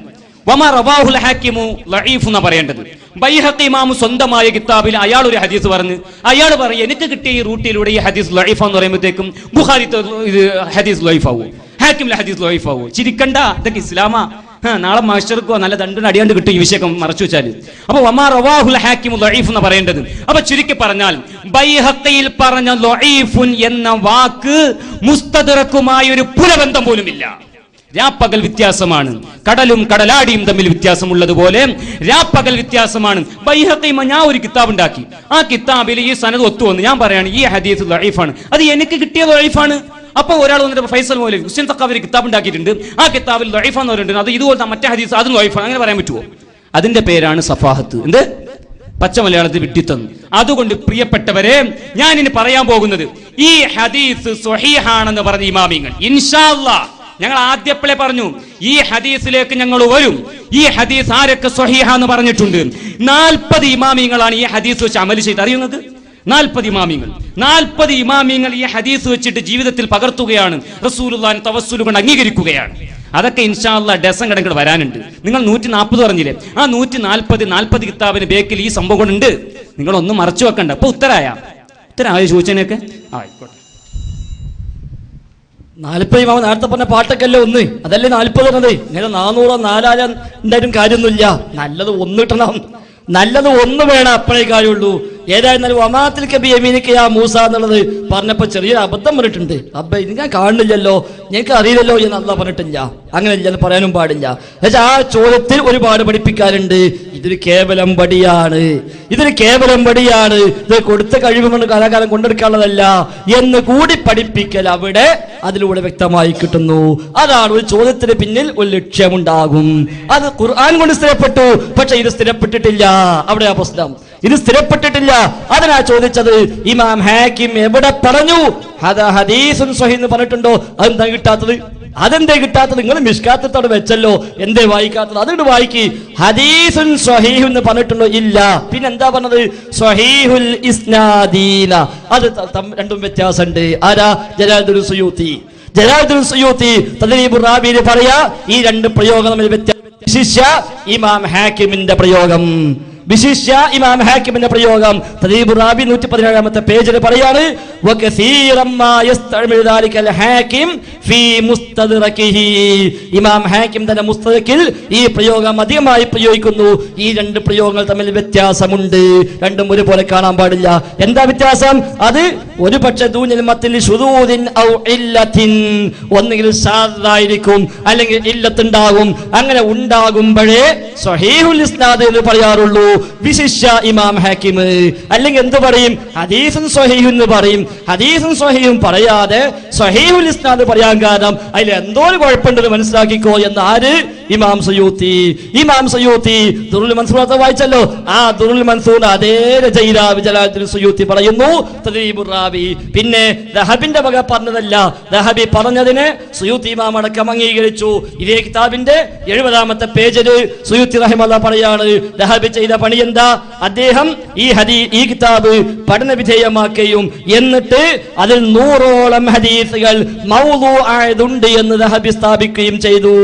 വമാ റവാഹുൽ ഹാക്കിമു ലഈഫ് എന്നാ പറയേണ്ടത്. ബൈഹഖി ഇമാം സ്വന്തമായ കിതാബിൽ അയാൾ ഒരു ഹദീസ് പറഞ്ഞു, അയാൾ പറയും എനിക്ക് കിട്ടിയ ഈ റൂട്ടിലൂടെ ഈ ഹദീസ് ലഈഫ് എന്ന് പറയുമ്പോഴത്തേക്കും ബുഖാരി ഇത് ഹദീസ് ലഈഫ് ആവൂ, ഹാക്കിമിലെ ഹദീസ് ലഈഫ് ആവൂ. ചിരിക്കണ്ട, ഇതൊക്കെ ഇസ്ലാമാ. നാളെ മാസ്റ്റർക്കോ നല്ല ദണ്ടിന് അടിയാണ്ട് കിട്ടും ഈ വിഷയം മറച്ചു വെച്ചാൽ. അപ്പൊ വമാ റവാഹുൽ ഹാക്കിമു ദഈഫ് എന്ന് പറയേണ്ടത്. അപ്പൊ ചുരുക്കി പറഞ്ഞാൽ ബൈഹഖിയിൽ പറഞ്ഞ ദഈഫുൻ എന്ന വാക്ക് മുസ്തദറക്കുമായ ഒരു പുലബന്ധം പോലുമില്ല. രാപ്പകൽ വ്യത്യാസമാണ്. കടലും കടലാടിയും തമ്മിൽ വ്യത്യാസമുള്ളതുപോലെ രാപ്പകൽ വ്യത്യാസമാണ്. ബൈഹഖി ഞാൻ ഒരു കിതാബ് ഉണ്ടാക്കി, ആ കിതാബിൽ ഈ സനദ് ഒത്തുവന്നു. ഞാൻ പറയാണ് ഈ ഹദീസ് ദഈഫാണ്, അത് എനിക്ക് കിട്ടിയ ദഈഫാണ്. അപ്പൊ ഒരാൾ വന്നിട്ട് ഫൈസൽ മൗലവി ഹുസൈൻ തഖാവി കിതാബ് ഉണ്ടാക്കിയിട്ടുണ്ട്, ആ കിതാബിൽ ദഈഫാന്ന് പറയുന്നുണ്ട്, അത് ഇതുപോലത്തെ മറ്റേ ഹദീസ് അതും ദഈഫാണ്, അങ്ങനെ പറയാൻ പറ്റുമോ? അതിന്റെ പേരാണ് സഫാഹത്ത്. എന്ത് പച്ച മലയാളത്തിൽ വിഡ്ഢിത്തം. അതുകൊണ്ട് പ്രിയപ്പെട്ടവരെ, ഞാൻ ഇനി പറയാൻ പോകുന്നത് ഈ ഹദീസ് സ്വഹീഹാണെന്ന് പറഞ്ഞ ഇമാമിങ്ങൾ ഇൻഷാ അല്ലാഹ് ഞങ്ങൾ ആദ്യപ്പോഴേ പറഞ്ഞു ഈ ഹദീസിലേക്ക് ഞങ്ങൾ വരും. ഈ ഹദീസ് ആരൊക്കെ സ്വഹീഹാന്ന് പറഞ്ഞിട്ടുണ്ട്? 40 ഇമാമിങ്ങളാണ് ഈ ഹദീസ് വെച്ച് അമൽ ചെയ്ത്. അറിയുന്നത് 40 ഇമാമിങ്ങൾ. 40 ഇമാമിങ്ങൾ ഈ ഹദീസ് വെച്ചിട്ട് ജീവിതത്തിൽ പകർത്തുകയാണ്, റസൂലുള്ളാഹിന്റെ തവസ്സുൽ കൊണ്ട് അംഗീകരിക്കുകയാണ്. അതൊക്കെ ഇൻഷാ അല്ലാഹ് ഡസൻ കണക്കിന് വരാനുണ്ട്. നിങ്ങൾ 140 പറഞ്ഞില്ലേ, ആ 140 കിതാബിന് ബേക്കിൽ ഈ സംഭവം ഉണ്ട്. നിങ്ങളൊന്നും മറച്ചു വെക്കണ്ട. അപ്പൊ ഉത്തരായ ചോദിച്ചതിനൊക്കെ ആയിക്കോട്ടെ. 40 ഇമാം നേരത്തെ പറഞ്ഞ പാട്ടൊക്കെ അല്ലേ ഒന്ന്, അതല്ലേ 40 പറഞ്ഞത്. ഇങ്ങനെ 400 4,000 ഉണ്ടായിട്ടും കാര്യമൊന്നുമില്ല. നല്ലത് ഒന്ന് കിട്ടണം, നല്ലത് ഒന്ന് വേണം, അപ്പോഴേ കാര്യമുള്ളൂ. ഏതായിരുന്നാലും വമാത്തിൽ കബി യമീനിക യാ മൂസ എന്നുള്ളത് പറഞ്ഞപ്പോൾ ചെറിയൊരു അബദ്ധം പറഞ്ഞിട്ടുണ്ട്. അബ്ബ ഇത് ഞാൻ കാണുന്നില്ലല്ലോ, ഞങ്ങൾക്ക് അറിയില്ലല്ലോ എന്ന് അല്ലാഹ് പറഞ്ഞിട്ടില്ല. അങ്ങനെ ഇല്ലെന്ന് പറയാനും പാടില്ല. എന്നുവെച്ചാൽ ആ ചോദ്യത്തിൽ ഒരുപാട് പഠിപ്പിക്കാറുണ്ട്. ഇതൊരു കേവലം വടിയാണ്, ഇതൊരു കേവലം വടിയാണ്, ഇത് കൊടുത്ത കഴിവ് കൊണ്ട് കാലാകാലം കൊണ്ടെടുക്കാനുള്ളതല്ല എന്ന് കൂടി പഠിപ്പിക്കൽ അവിടെ അതിലൂടെ വ്യക്തമായി കിട്ടുന്നു. അതാണ് ഒരു ചോദ്യത്തിന് പിന്നിൽ ഒരു ലക്ഷ്യമുണ്ടാകും. അത് ഖുർആൻ കൊണ്ട് സ്ഥിരപ്പെട്ടു, പക്ഷെ ഇത് സ്ഥിരപ്പെട്ടിട്ടില്ല. അവിടെ ആ പ്രശ്നം, ഇത് സ്ഥിരപ്പെട്ടിട്ടില്ല. അതിനാ ചോദിച്ചത്. ഇമാം ഹാക്കിം എവിടെ പറഞ്ഞു ഹദീസുൻ സ്വഹീഹ് എന്ന് പറഞ്ഞിട്ടുണ്ടോ? അതെന്താ കിട്ടാത്തത്? അതെന്തേ കിട്ടാത്തത്? നിങ്ങൾ മിഷ്കാത്തത്തോടെ വെച്ചല്ലോ, എന്തേ വായിക്കാത്തത്? അതുകൊണ്ട് വായിക്ക്. ഹദീസുൻ സ്വഹീഹ് എന്ന് പറഞ്ഞിട്ടുണ്ടോ? ഇല്ല. പിന്നെ എന്താ പറഞ്ഞത്? സ്വഹീഹുൽ ഇസ്നാദീന. അത് രണ്ടും വ്യത്യാസമുണ്ട്. ആരാ? ജലാലുദ്ദീൻ സുയൂത്തി. ജലാലുദ്ദീൻ സുയൂത്തി തദ്രീബുർ റാബിയിൽ പറയാ ഈ രണ്ട് പ്രയോഗം തമ്മിൽ വ്യത്യാസം. വിശിഷ്യ ഇമാം ഹാക്കിമിന്റെ പ്രയോഗം, വിശിഷ്യ ഇമാം ഹാക്കിമിന്റെ പ്രയോഗം തദ്രീബുർ റാബി 117-ാമത്തെ പേജിൽ പറയാണ്, വകസീറൻ മാ യസ്തഅമിലു ദാലികൽ ഹാക്കിം ഫീ മുസ്തദ്റകിഹി. ഇമാം ഹാക്കിം തന്റെ മുസ്തദ്റകിൽ ഈ പ്രയോഗം അധികമായി പ്രയോഗിക്കുന്നു. ഈ രണ്ട് പ്രയോഗങ്ങൾ തമ്മിൽ വ്യത്യാസമുണ്ട്, രണ്ടും ഒരുപോലെ കാണാൻ പാടില്ല. എന്താ വ്യത്യാസം? അത് ഒരു പക്ഷേ ദൂനിൽ മത്തിൽ ശുദൂദിൻ ഔ ഇല്ലത്തിൻ, ഒന്നുകിൽ സാദായിരിക്കും അല്ലെങ്കിൽ ഇല്ലത്തുണ്ടാകും. അങ്ങനെ ഉണ്ടാകുമ്പോഴേ സ്വഹീഹുൽ ഇസ്നാദ് എന്ന് പറയാറുള്ളൂ. വിശിഷ്യ ഇമാം ഹാക്കിം അല്ലെങ്കിൽ എന്ത് പറയും? ഹദീസുൻ സ്വഹീഹ് എന്ന് പറയും. ഹദീസുൻ സ്വഹീഹും പറയാതെ സ്വഹീഹുൽ ഇസ്നാദ് പറയാൻ കാരണം അതിൽ എന്തോ ഒരു കുഴപ്പമുണ്ടെന്ന് മനസ്സിലാക്കിക്കോ എന്ന് ആര്? ഇമാം സുയൂത്തി. ഇമാം സുയൂത്തി ദുറുൽ മൻസൂർ വായിച്ചല്ലോ, ആ ദുറുൽ മൻസൂർ അതേ രചയിതാവ് ജലാലുദ്ദീൻ സുയൂത്തി പറയുന്നു തദ്രീബുർ റാബി. പിന്നെ ദഹബിന്റെ വക പറഞ്ഞതല്ല, ദഹബി പറഞ്ഞതിന് സുയൂത്തി ഇമാം അടക്കം അംഗീകരിച്ചു. ഇതേ കിതാബിന്റെ 70-ാമത്തെ പേജിൽ സുയൂത്തി റഹിമഹുല്ലാഹ് പറയാണ്, ദഹബി ചെയ്ത പണി എന്താ? അദ്ദേഹം ഈ കിതാബ് പഠന വിധേയമാക്കുകയും എന്നിട്ട് അതിൽ 100ഓളം ഹദീസുകൾ മൗദൂ ആയതുണ്ട് എന്ന് ദഹബി സ്ഥാപിക്കുകയും ചെയ്തു.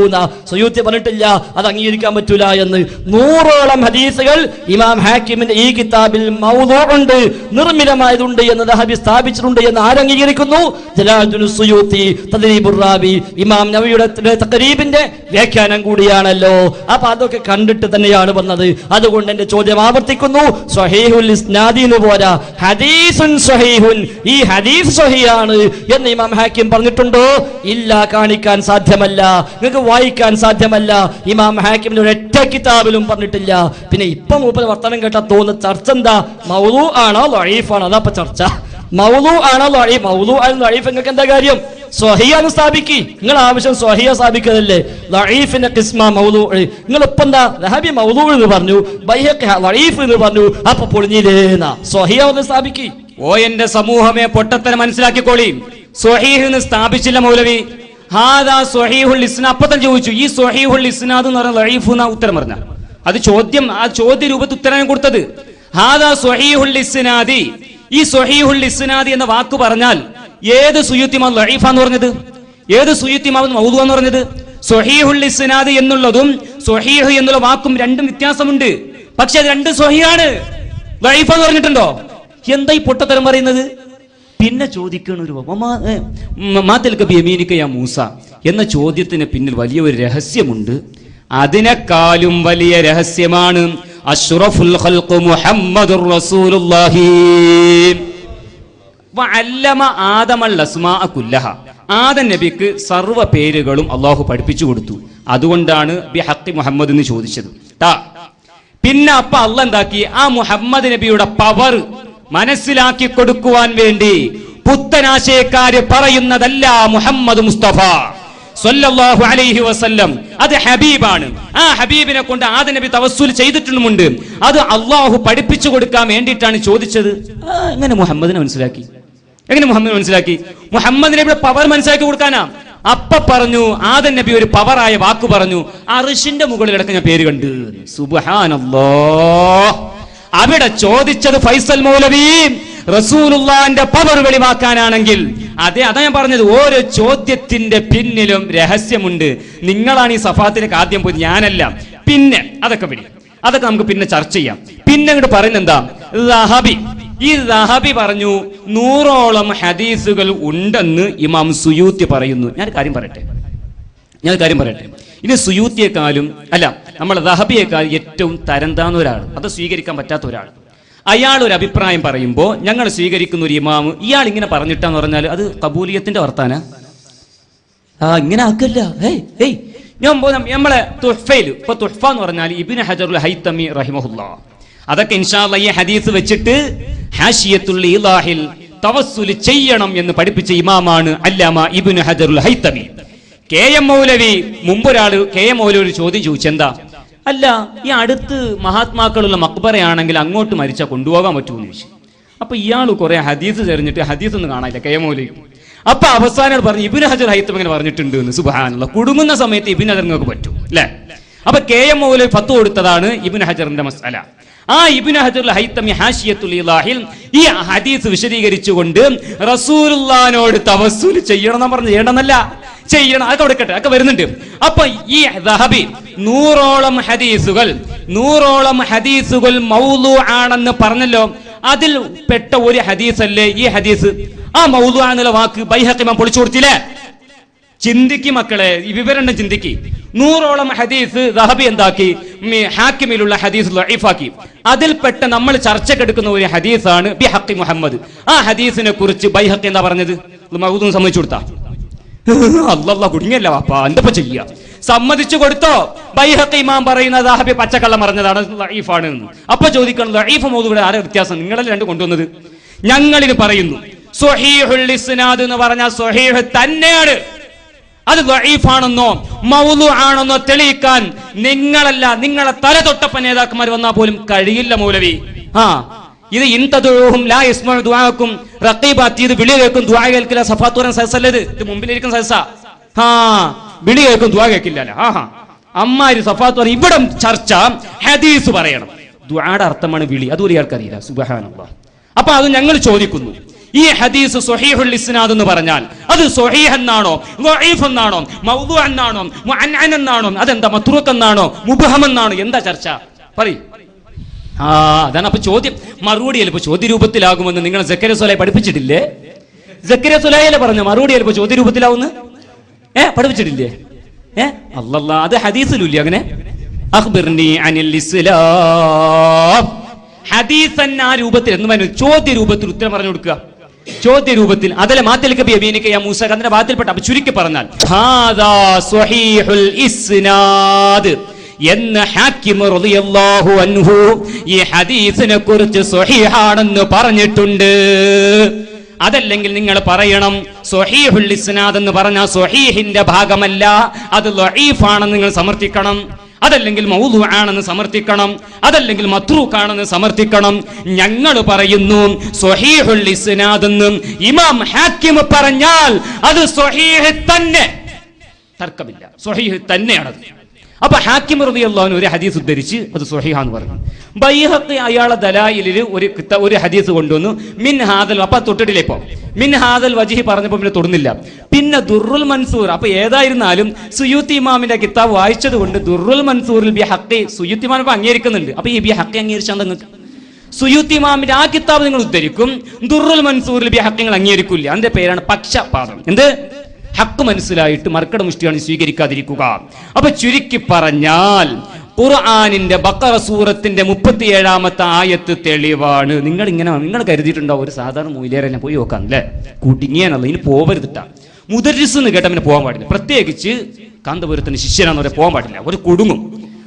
സുയൂത്തി പറഞ്ഞിട്ടില്ല അത് അംഗീകരിക്കാൻ പറ്റൂല എന്ന്. 100ഓളം ഹദീസുകൾ ഇമാം ഹാക്കിമിന്റെ ഈ കിതാബിൽ മൗദൂ ഉണ്ട്, നിർമ്മിതമായതുണ്ട് എന്ന് ദഹബി സ്ഥാപിച്ചിട്ടുണ്ട് എന്ന് ആരംഗീകരിക്കുന്നു? ജലാലുദ്ദീൻ സുയൂത്തി തദ്രീബുർ റാബി. ഇമാം നവവിയുടെ തഖരീബിന്റെ വ്യാഖ്യാനം കൂടിയാണല്ലോ. അപ്പൊ അതൊക്കെ കണ്ടിട്ട് തന്നെയാണ് വന്നത്. അതുകൊണ്ട് എന്റെ ചോദ്യം ആവർത്തിക്കുന്നു, സ്വഹീഹുൽ ഇസ്നാദിന് പോരാ, ഹദീസുൻ സ്വഹീഹുൻ, ഈ ഹദീസ് സ്വഹീഹാണ് എന്ന് ഇമാം ഹാക്കിം പറഞ്ഞിട്ടുണ്ടോ? ഇല്ല, കാണിക്കാൻ സാധ്യമല്ല, നിങ്ങൾക്ക് വായിക്കാൻ സാധ്യമല്ല. ഇമാം ഹാക്കിമിന്റെ ഒരൊറ്റ കിതാബിലും പറഞ്ഞിട്ടില്ല. പിന്നെ ഇപ്പം മൂപ്പര് വർത്തമാനം കേട്ടാ തോന്നുന്ന ചർച്ച എന്താ? മൗദൂ ആണോ ദഈഫ് ആണോ? അതാ ചർച്ച. മൗദൂ ആണോ ദഈഫ്? മൗദൂ ആണോ ദഈഫ്? നിങ്ങൾക്ക് എന്താ കാര്യം? സ്വഹീഹാണ് സ്ഥാപിക്കി. നിങ്ങൾ ആവശ്യം സ്വഹീഹ സ്ഥാപിക്കുന്നതല്ലേ? ദഈഫിന്റെ ഖിസ്മ മൗദൂ. നിങ്ങൾ ഇപ്പം എന്താ ദഹബി മൗദൂ എന്ന് പറഞ്ഞു, ബൈഹഖി ദഈഫ് എന്ന് പറഞ്ഞു, അപ്പൊ പൊളിഞ്ഞില്ലേന്നാ? സ്വഹീഹ ഒന്ന് സ്ഥാപിക്കി. ഓ എന്റെ സമൂഹമേ, പൊട്ടത്തരം മനസ്സിലാക്കിക്കോളി. സ്വഹീഹ് എന്ന് സ്ഥാപിച്ചില്ല മൗലവി. ഹാദാ സ്വഹീഹുൽ ഇസ്നാദ്. അപ്പത്തൻ ചോദിച്ചു, ഈ സ്വഹീഹുൽ ഇസ്നാദ് എന്ന് പറഞ്ഞ ദഈഫ് എന്നാ ഉത്തരം പറഞ്ഞ. അത് ചോദ്യം, ആ ചോദ്യ രൂപത്തിൽ ഉത്തരം കൊടുത്തത്. ഹാദാ സ്വഹീഹുൽ ഇസ്നാദി. ഈ സ്വഹീഹുൽ ഇസ്നാദി എന്ന വാക്ക് പറഞ്ഞാൽ ഏത് സുയൂത്തിമാ ദഈഫാന്ന് പറഞ്ഞത്? ഏത് സുയൂത്തിമാ മൗദൂ എന്ന് പറഞ്ഞത്? സ്വഹീഹുൽ ഇസ്നാദ് എന്നുള്ളതും സ്വഹീഹ് എന്നുള്ള വാക്കും രണ്ടും വ്യത്യാസമുണ്ട്. പക്ഷെ അത് രണ്ട് സ്വഹീഹാണ്. ദഈഫാന്ന് പറഞ്ഞിട്ടുണ്ടോ? എന്താ ഈ പൊട്ടത്തരം പറയുന്നത്? പിന്നെ ചോദിക്കണ ഒരു മാതൽ കബി യമീനിക യാ മൂസ എന്ന ചോദ്യത്തിന് പിന്നിൽ വലിയൊരു രഹസ്യമുണ്ട്. അതിനേക്കാളും വലിയ രഹസ്യമാണ് അഷ്റഫുൽ ഖൽഖ് മുഹമ്മദുർ റസൂലുള്ളാഹി വഅല്ലമ ആദമൽ അസ്മാഅ കുല്ലഹ. ആദം നബിക്ക് സർവ്വ പേരുകളും അള്ളാഹു പഠിപ്പിച്ചു കൊടുത്തു. അതുകൊണ്ടാണ് ബിഹഖി മുഹമ്മദ് എന്ന് ചോദിച്ചത്. പിന്നെ അല്ല എന്താക്കി, ആ മുഹമ്മദ് നബിയുടെ പവർ മനസ്സിലാക്കി കൊടുക്കുവാൻ വേണ്ടി പുത്തനാശയക്കാര് പറയുന്നതല്ല മുഹമ്മദ് മുസ്തഫ സ്വല്ലല്ലാഹു അലൈഹി വസല്ലം, അത് ഹബീബാണ്. ആ ഹബീബിനെ കൊണ്ട് ആദം നബി തവസ്സുൽ ചെയ്തിട്ടുമുണ്ട്. അത് അള്ളാഹു പഠിപ്പിച്ചു കൊടുക്കാൻ വേണ്ടിയിട്ടാണ് ചോദിച്ചത്. എങ്ങനെ മുഹമ്മദിനെ മനസ്സിലാക്കി? മുഹമ്മദ് നബിയുടെ പവർ മനസ്സിലാക്കി കൊടുക്കാനാ. പറഞ്ഞു ആദം നബി ഒരു പവറായ വാക്ക് പറഞ്ഞു, അർശിന്റെ മുകളിൽ കിടക്കുന്ന പേര് കണ്ട്. സുബ്ഹാനല്ലാഹ്. അവിടെ ചോദിച്ചത് ഫൈസൽ മൗലവി റസൂലുള്ളാന്റെ പവർ വെളിവാക്കാനാണെങ്കിൽ അതാ ഞാൻ പറഞ്ഞത്, ഓരോ ചോദ്യത്തിന്റെ പിന്നിലും രഹസ്യമുണ്ട്. നിങ്ങളാണ് ഈ സഫാത്തിലേക്ക് ആദ്യം പോയി, ഞാനല്ല. പിന്നെ അതൊക്കെ നമുക്ക് പിന്നെ ചർച്ച ചെയ്യാം. പിന്നെ അങ്ങോട്ട് പറയുന്നത് എന്താ, ഈ ദഹബി പറഞ്ഞു 100ഓളം ഹദീസുകൾ ഉണ്ടെന്ന് ഇമാം സുയൂത്തി പറയുന്നു. ഞാൻ കാര്യം പറയട്ടെ. ഇനി സുയൂത്തിയെക്കാളും അല്ല, നമ്മൾ ദഹബിയെക്കാൾ ഏറ്റവും തരംതാന്ന ഒരാൾ, അത് സ്വീകരിക്കാൻ പറ്റാത്ത ഒരാൾ, അയാൾ ഒരു അഭിപ്രായം പറയുമ്പോൾ ഞങ്ങൾ സ്വീകരിക്കുന്ന ഒരു ഇമാം ഇയാൾ ഇങ്ങനെ പറഞ്ഞിട്ടാന്ന് പറഞ്ഞാൽ അത് കബൂലിയത്തിന്റെ വർത്താന. ഇങ്ങനെ ആക്കല്ല. നമ്മളെ തുഹ്ഫയിൽ ഇപ്പൊ തുഹ്ഫ എന്ന് പറഞ്ഞാൽ ഇബ്നു ഹജറുൽ ഹൈതമി റഹിമഹുല്ലാഹ്, അതൊക്കെ ഇൻഷാ അല്ലാഹ് ഈ ഹദീസ് വെച്ചിട്ട് ഹാഷിയത്തുൽ ഇലാഹിൽ തവസ്സുൽ ചെയ്യണം എന്ന് പഠിപ്പിച്ച ഇമാമാണ് അല്ലാമ ഇബ്നു ഹജറുൽ ഹൈതമി. കെ എം മൗലവി മുമ്പൊരാള് ഒരു ചോദ്യം ചോദിച്ചു, എന്താ അല്ല ഈ അടുത്ത് മഹാത്മാക്കളുള്ള മക്ബറയാണെങ്കിൽ അങ്ങോട്ട് മരിച്ചാൽ കൊണ്ടുപോകാൻ പറ്റുമെന്ന് ചോദിച്ചു. അപ്പൊ ഇയാൾ കുറെ ഹദീസ് തെരഞ്ഞിട്ട് ഹദീസ് ഒന്നും കാണാനില്ല കെ എം മൗലവി. അപ്പൊ അവസാനം പറഞ്ഞു ഇബ്നു ഹജർ ഹൈതമി ഇങ്ങനെ പറഞ്ഞിട്ടുണ്ട് എന്ന്. സുബ്ഹാനല്ലാഹ്. കുടുങ്ങുന്ന സമയത്ത് ഇബ്നു ഹജറിനൊക്കെ പറ്റും അല്ലെ. അപ്പൊ കെ എം മൗലവി ഫത്വ കൊടുത്തതാണ് ഇബ്നു ഹജറിന്റെ മസ്അല. ആ ഇബ്നു ഹജറുൽ ഹൈതമി ഹാഷിയത്തുൽ ഇലാഹിൽ ഈ ഹദീസ് വിശദീകരിച്ചുകൊണ്ട് റസൂലുള്ളാഹിനോട് തവസ്സുൽ ചെയ്യണം എന്ന് പറഞ്ഞു. ചെയ്യണമെന്നല്ല, ചെയ്യണം, അതൊക്കെ കൊടുക്കട്ടെ, അതൊക്കെ വരുന്നുണ്ട്. അപ്പൊ ഈ ദഹബി 100ഓളം ഹദീസുകൾ മൗലു ആണെന്ന് പറഞ്ഞല്ലോ. അതിൽ പെട്ട ഒരു ഹദീസല്ലേ ഈ ഹദീസ്. ആ മൗലു എന്നുള്ള വാക്ക് ബൈഹഖി ഇമാം പൊളിച്ചു കൊടുത്തില്ലേ? ചിന്തിക്ക് മക്കളെ, ഈ വിവരം ചിന്തിക്ക്. 100ഓളം ഹദീസ് ദഹബി എന്താക്കി, ഹാക്കിമിലുള്ള ഹദീസ് ദഈഫാക്കി. അതിൽപ്പെട്ട നമ്മൾ ചർച്ചക്കെടുക്കുന്ന ഒരു ഹദീസാണ് ബിഹഖി മുഹമ്മദ്. ആ ഹദീസിനെ കുറിച്ച് ബൈഹഖി എന്താ പറഞ്ഞത്? മൗലു സമ്മതിച്ചു കൊടുത്താ? അല്ലാഹ് കുടുങ്ങിയല്ല വാപ്പാ, എന്തപ്പോ ചെയ്യാ? സമ്മതിച്ചു കൊടുത്തോ? ബൈഹഖി ഇമാം പറയുന്ന ദഹബി പച്ചക്കള്ളം പറഞ്ഞതാണ്, ദഈഫാണ് എന്ന്. അപ്പൊ ചോദിക്കണം, ദഈഫ് മൗലൂടെ ആരെ വ്യത്യാസം? നിങ്ങളല്ലേ രണ്ട് കൊണ്ടുവന്നത്. ഞങ്ങളിന് പറയുന്നു സ്വഹീഹുൽ ഇസ്നാദ് എന്ന് പറഞ്ഞാൽ സ്വഹീഹ് തന്നെയാണ്. അത് ദഈഫാണെന്നോ മൗലു ആണെന്നോ തെളിയിക്കാൻ നിങ്ങളല്ല, നിങ്ങളെ തല തൊട്ടപ്പ നേതാക്കന്മാർ വന്നാൽ പോലും കഴിയില്ല മൗലവി. ഇത് ഇൻതദുഉഹും ലാ യസ്മഉ ദുആഅക്കും റഖീബാത്തി, ഇത് വിളി കേൾക്കും ദുആ കേൾക്കില്ല. സഫാത്ത് പറയുന്ന സദസ്സല്ലത്, ഇത് മുമ്പിലിരിക്കുന്ന സദസ്സാ. വിളി കേൾക്കും ദുആ കേൾക്കില്ല. അമ്മാരി സഫാത്ത് പറയും. ഇവിടെ ചർച്ച ഹദീസ് പറയണം. ദുആയുടെ അർത്ഥമാണ് വിളി, അതുപോലെ ഇയാൾക്കറിയില്ല. സുബ്ഹാനല്ലാഹ്. അപ്പൊ അത് ഞങ്ങൾ ചോദിക്കുന്നു, ഈ ഹദീസ് സ്വഹീഹുൽ ഇസ്നാദ് എന്ന് പറഞ്ഞാൽ അത് സ്വഹീഹ് എന്നാണോ, ദഈഫ് എന്നാണോ, മൗദൂ എന്നാണോ, മുഅന്നൻ എന്നാണോ, അതെന്താ മത്റൂക്ക് എന്നാണോ, മുബ്ഹം എന്നാണോ? എന്താ ചർച്ച? പറയ്. അതാണ്. അപ്പൊ ചോദ്യം മറുപടി ചിലപ്പോ ചോദ്യ രൂപത്തിലാകുമെന്ന് നിങ്ങൾ സക്കരിയ സ്വലാഹി പഠിപ്പിച്ചിട്ടില്ലേ? സക്കരിയ സ്വലാഹിയല്ലേ പറഞ്ഞ മറുപടി ചിലപ്പോ ചോദ്യ രൂപത്തിലാവുന്നു. പഠിപ്പിച്ചിട്ടില്ലേ? അല്ലല്ലാ, അത് ഹദീസിലില്ലേ അങ്ങനെ? അഖ്ബിർനി അനിൽ ഇസ്ലാം. ഹദീസൻ ആ രൂപത്തിൽ എന്ന് പറഞ്ഞു, ചോദ്യ രൂപത്തിൽ ഉത്തരം പറഞ്ഞു കൊടുക്കുക. ചോദ്യ രൂപത്തിൽ അതല്ല മാത്തിലേക്ക് ബിയമീനിക യാ മൂസ അതിന്റെ ഭാഗത്തിൽപ്പെട്ട. അപ്പൊ ചുരുക്കി പറഞ്ഞാൽ ഹാദാ സ്വഹീഹുൽ ഇസ്നാദ് എന്ന് ഹാക്കിം റളിയല്ലാഹു അൻഹു ഈ ഹദീസിനെ കുറിച്ച് സ്വഹീഹാണെന്ന് പറഞ്ഞിട്ടുണ്ട്. അതല്ലെങ്കിൽ നിങ്ങൾ പറയണം സ്വഹീഹുൽ ഇസ്നാദ് എന്ന് പറഞ്ഞാൽ സ്വഹീഹിന്റെ ഭാഗമല്ല, അത് ദഈഫാണെന്ന് നിങ്ങൾ സമർത്ഥിക്കണം. അതല്ലെങ്കിൽ മൗദൂ ആണെന്ന് സമർത്ഥിക്കണം, അതല്ലെങ്കിൽ മത്റൂക്ക് ആണെന്ന് സമർത്ഥിക്കണം. ഞങ്ങൾ പറയുന്നു സ്വഹീഹുൽ ഇസ്നാദ് എന്ന് ഇമാം ഹാക്കിം പറഞ്ഞാൽ അത് സ്വഹീഹ് തന്നെ, തർക്കമില്ല, സ്വഹീഹ് തന്നെയാണത്. അപ്പൊ ഹാക്കിം റളിയല്ലാഹു അൻഹു ഒരു ഹദീസ് ഉദ്ധരിച്ച് അത് സ്വഹീഹാന്ന് പറഞ്ഞു. ബൈഹഖി അയാളെ ദലായിലിൽ ഒരു ഹദീസ് കൊണ്ടുവന്നു, മിൻ ഹാദൽ. അപ്പൊ തൊട്ടിട്ടില്ലേ? ഇപ്പൊ മിൻ ഹാദൽ വജ്ഹി പറഞ്ഞപ്പോ പിന്നെ തൊടുന്നില്ല. പിന്നെ ദുർറുൽ മൻസൂർ. അപ്പൊ ഏതായിരുന്നാലും സുയൂത്തി ഇമാമിന്റെ കിതാബ് വായിച്ചത് കൊണ്ട് ദുർറുൽ മൻസൂറിൽ ബിഹഖി സുയൂത്തി ഇമാം അംഗീകരിക്കുന്നുണ്ട്. അപ്പൊ ഈ ബിഹഖി അംഗീകരിച്ചാൽ നിങ്ങൾക്ക് സുയൂത്തി ഇമാമിന്റെ ആ കിതാബ് നിങ്ങൾ ഉദ്ധരിക്കും, ദുർറുൽ മൻസൂറിൽ ബിഹഖി നിങ്ങൾ അംഗീകരിക്കില്ല. അതിന്റെ പേരാണ് പക്ഷപാതം. എന്ത്? ഹക്ക് മനസ്സിലായിട്ട് മർക്കട മുഷ്ടിയാണ് സ്വീകരിക്കാതിരിക്കുക. അപ്പൊ ചുരുക്കി പറഞ്ഞാൽ ഖുർആനിന്റെ ബഖറ സൂറത്തിന്റെ 37-ാമത്തെ ആയത്ത് തെളിവാണ്. നിങ്ങൾ കരുതിയിട്ടുണ്ടാവും ഒരു സാധാരണ മൂല്യരെ ഞാൻ പോയി നോക്കാം അല്ലേ, കുടുങ്ങിയാണല്ലോ, ഇനി പോവരുതിട്ടാ. മുദരിസ് എന്ന് കേട്ടാൽ പിന്നെ പോകാൻ പാടില്ല, പ്രത്യേകിച്ച് കാന്തപുരത്തിന് ശിഷ്യനാന്ന് പറയാൻ പോകാൻ പാടില്ല, ഒരു കുടുങ്ങും.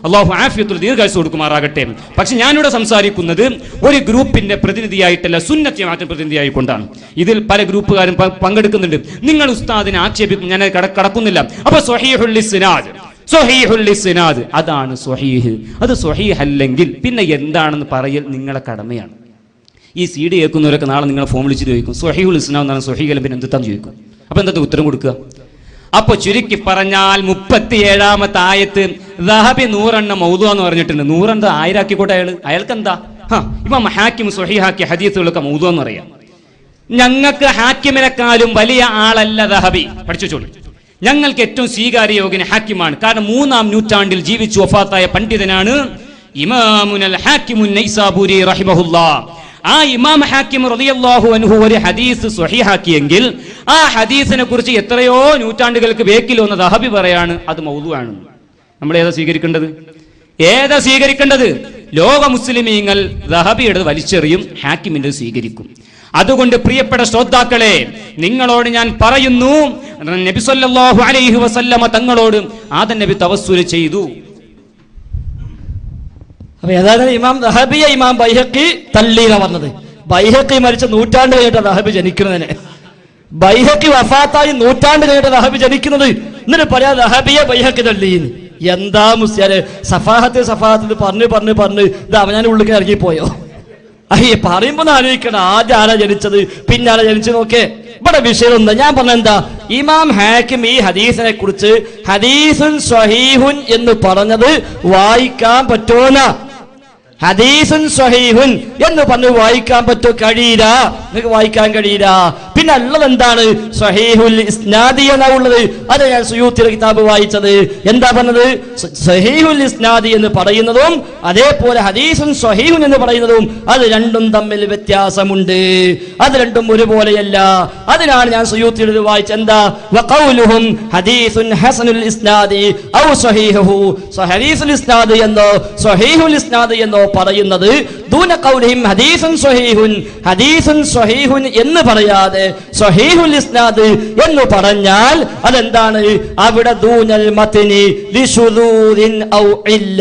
അള്ളാഹു ആഫിയത്തുൽ ദീർഘായുസ്സ് കൊടുക്കുമാറാകട്ടെ. പക്ഷെ ഞാനിവിടെ സംസാരിക്കുന്നത് ഒരു ഗ്രൂപ്പിന്റെ പ്രതിനിധിയായിട്ടല്ല, സുന്നത്ത് ജമാഅത്തിന്റെ പ്രതിനിധിയായിക്കൊണ്ടാണ്. ഇതിൽ പല ഗ്രൂപ്പുകാരും പങ്കെടുക്കുന്നുണ്ട്. നിങ്ങൾ ഉസ്താദിനെ ആക്ഷേപിക്കും, ഞാൻ കടക്കുന്നില്ല. അപ്പൊ സ്വഹീഹുൽ ഇസ്നാദ് അതാണ് സ്വഹീഹ്. അത് സ്വഹീഹ് അല്ലെങ്കിൽ പിന്നെ എന്താണെന്ന് പറയൽ നിങ്ങളെ കടമയാണ്. ഈ CD കേൾക്കുന്നവരൊക്കെ നാളെ നിങ്ങളെ ഫോൺ വിളിച്ചിട്ട് ചോദിക്കും സ്വഹീഹുൽ ഇസ്നാദ് എന്നാണ്, സ്വഹീഹ് അല്ല പിന്നെ എന്താന്ന് ചോദിക്കും. അപ്പൊ എന്താ ഉത്തരം കൊടുക്കുക? അപ്പൊ ചുരുക്കി പറഞ്ഞാൽ 37-ാമത്തെ ആയത്ത് ദഹബി 100 മൗദു എന്ന് പറഞ്ഞിട്ടുണ്ട്. 100 1000 അയാൾക്ക് എന്താ? ഇമാം ഹാക്കിം സ്വഹീഹാക്കിയ ഹദീസുകളൊക്കെ മൗദു എന്ന് പറയാം. ഞങ്ങൾക്ക് ഹാക്കിമിനെക്കാളും വലിയ ആളല്ല ദഹബി, പഠിച്ചോളൂ. ഞങ്ങൾക്ക് ഏറ്റവും സ്വീകാര്യയോഗ്യൻ ഹാക്കിമാണ്. കാരണം 3-ാം നൂറ്റാണ്ടിൽ ജീവിച്ചു വഫാത്തായ പണ്ഡിതനാണ് ഇമാമുൽ ഹാക്കിമുൻ നൈസാബൂരി റഹിമഹുല്ലാഹ്. ആ ഇമാം ഹാക്കിം റളിയല്ലാഹു അൻഹു ഒരു ഹദീസ് സ്വഹീഹാക്കിയെങ്കിൽ ആ ഹദീസിനെ കുറിച്ച് എത്രയോ നൂറ്റാണ്ടുകൾക്ക് വേക്കിൽ വന്ന ദഹബി പറയാണ് അത് മൗദൂആണ്. നമ്മൾ ഏതാ സ്വീകരിക്കേണ്ടത്? ലോക മുസ്ലിമീങ്ങൾ ദഹബിയുടെ വലിച്ചെറിയും, ഹാക്കിമിന്റെ സ്വീകരിക്കും. അതുകൊണ്ട് പ്രിയപ്പെട്ട ശ്രോതാക്കളെ, നിങ്ങളോട് ഞാൻ പറയുന്നു, നബി സല്ലല്ലാഹു അലൈഹി വസല്ലമ തങ്ങളോട് ആദം നബി തവസ്സുൽ ചെയ്തു. അപ്പൊ ഏതായാലും ഇമാം ദഹബിയെ ഇമാം ബൈഹഖി തള്ളീന പറഞ്ഞത്. ബൈഹഖി മരിച്ച നൂറ്റാണ്ട് കഴിഞ്ഞിട്ട് ദഹബി ജനിക്കുന്നതിന്, ബൈഹഖി വഫാത്തായി നൂറ്റാണ്ട് കഴിഞ്ഞിട്ട് ദഹബി ജനിക്കുന്നത്. എന്നിട്ട് പറയാ ദഹബിയെ ബൈഹഖി തള്ളീന്ന്. എന്താ മുസ്ലിയാരെ സഫാഹത്ത് പറഞ്ഞ് ഇത് അവനാൻ ഉള്ളിൽ ഇറങ്ങിപ്പോയോ? പറയുമ്പോ ആലോചിക്കണം, ആദ്യം ആരാ ജനിച്ചത്, പിന്നെ ആരാ ജനിച്ചു നോക്കേ. ഇവിടെ വിഷയം എന്താ? ഞാൻ പറഞ്ഞെന്താ, ഇമാം ഹാക്കിം ഈ ഹദീസിനെ കുറിച്ച് ഹദീസുൻ സ്വഹീഹുൻ എന്ന് പറഞ്ഞത് വായിക്കാൻ പറ്റുമോ? ഹദീസുൻ സ്വഹീഹുൻ എന്ന് പറഞ്ഞ് വായിക്കാൻ പറ്റോ? കഴിയില്ല, നിങ്ങൾക്ക് വായിക്കാൻ കഴിയില്ല. പിന്നെ ഉള്ളത് എന്താണ്? സ്വഹീഹുൽ ഇസ്നാദി എന്നാ ഉള്ളത്. അത് ഞാൻ സുയൂത്തിയുടെ കിതാബ് വായിച്ചത്. എന്താ പറഞ്ഞത്? സ്വഹീഹുൽ ഇസ്നാദി എന്ന് പറയുന്നതും അതേപോലെ ഹദീസുൻ സ്വഹീഹുൻ എന്ന് പറയുന്നതും അത് രണ്ടും തമ്മിൽ വ്യത്യാസമുണ്ട്, അത് രണ്ടും ഒരുപോലെയല്ല. അതിനാണ് ഞാൻ സുയൂത്തിയുടെ വായിച്ചത്. എന്താ? വഖൗലുഹും ഹദീസുൻ ഹസനുൽ ഇസ്നാദി ഔ സ്വഹീഹുഹു, ഹദീസുൽ ഇസ്നാദ് എന്നോ സ്വഹീഹുൽ ഇസ്നാദ് എന്നോ പറയുന്നത് ദൂന ഖൗലിഹിം ഹദീസുൻ സ്വഹീഹുൻ എന്ന് പറയാതെ സ്വഹീഹുൽ ഇസ്നാദ് എന്ന് പറഞ്ഞാൽ അതെന്താണ്? അവിടെ ദൂനൽ മത്നി ലിശുദൂദിൻ ഔ ഇല്ല,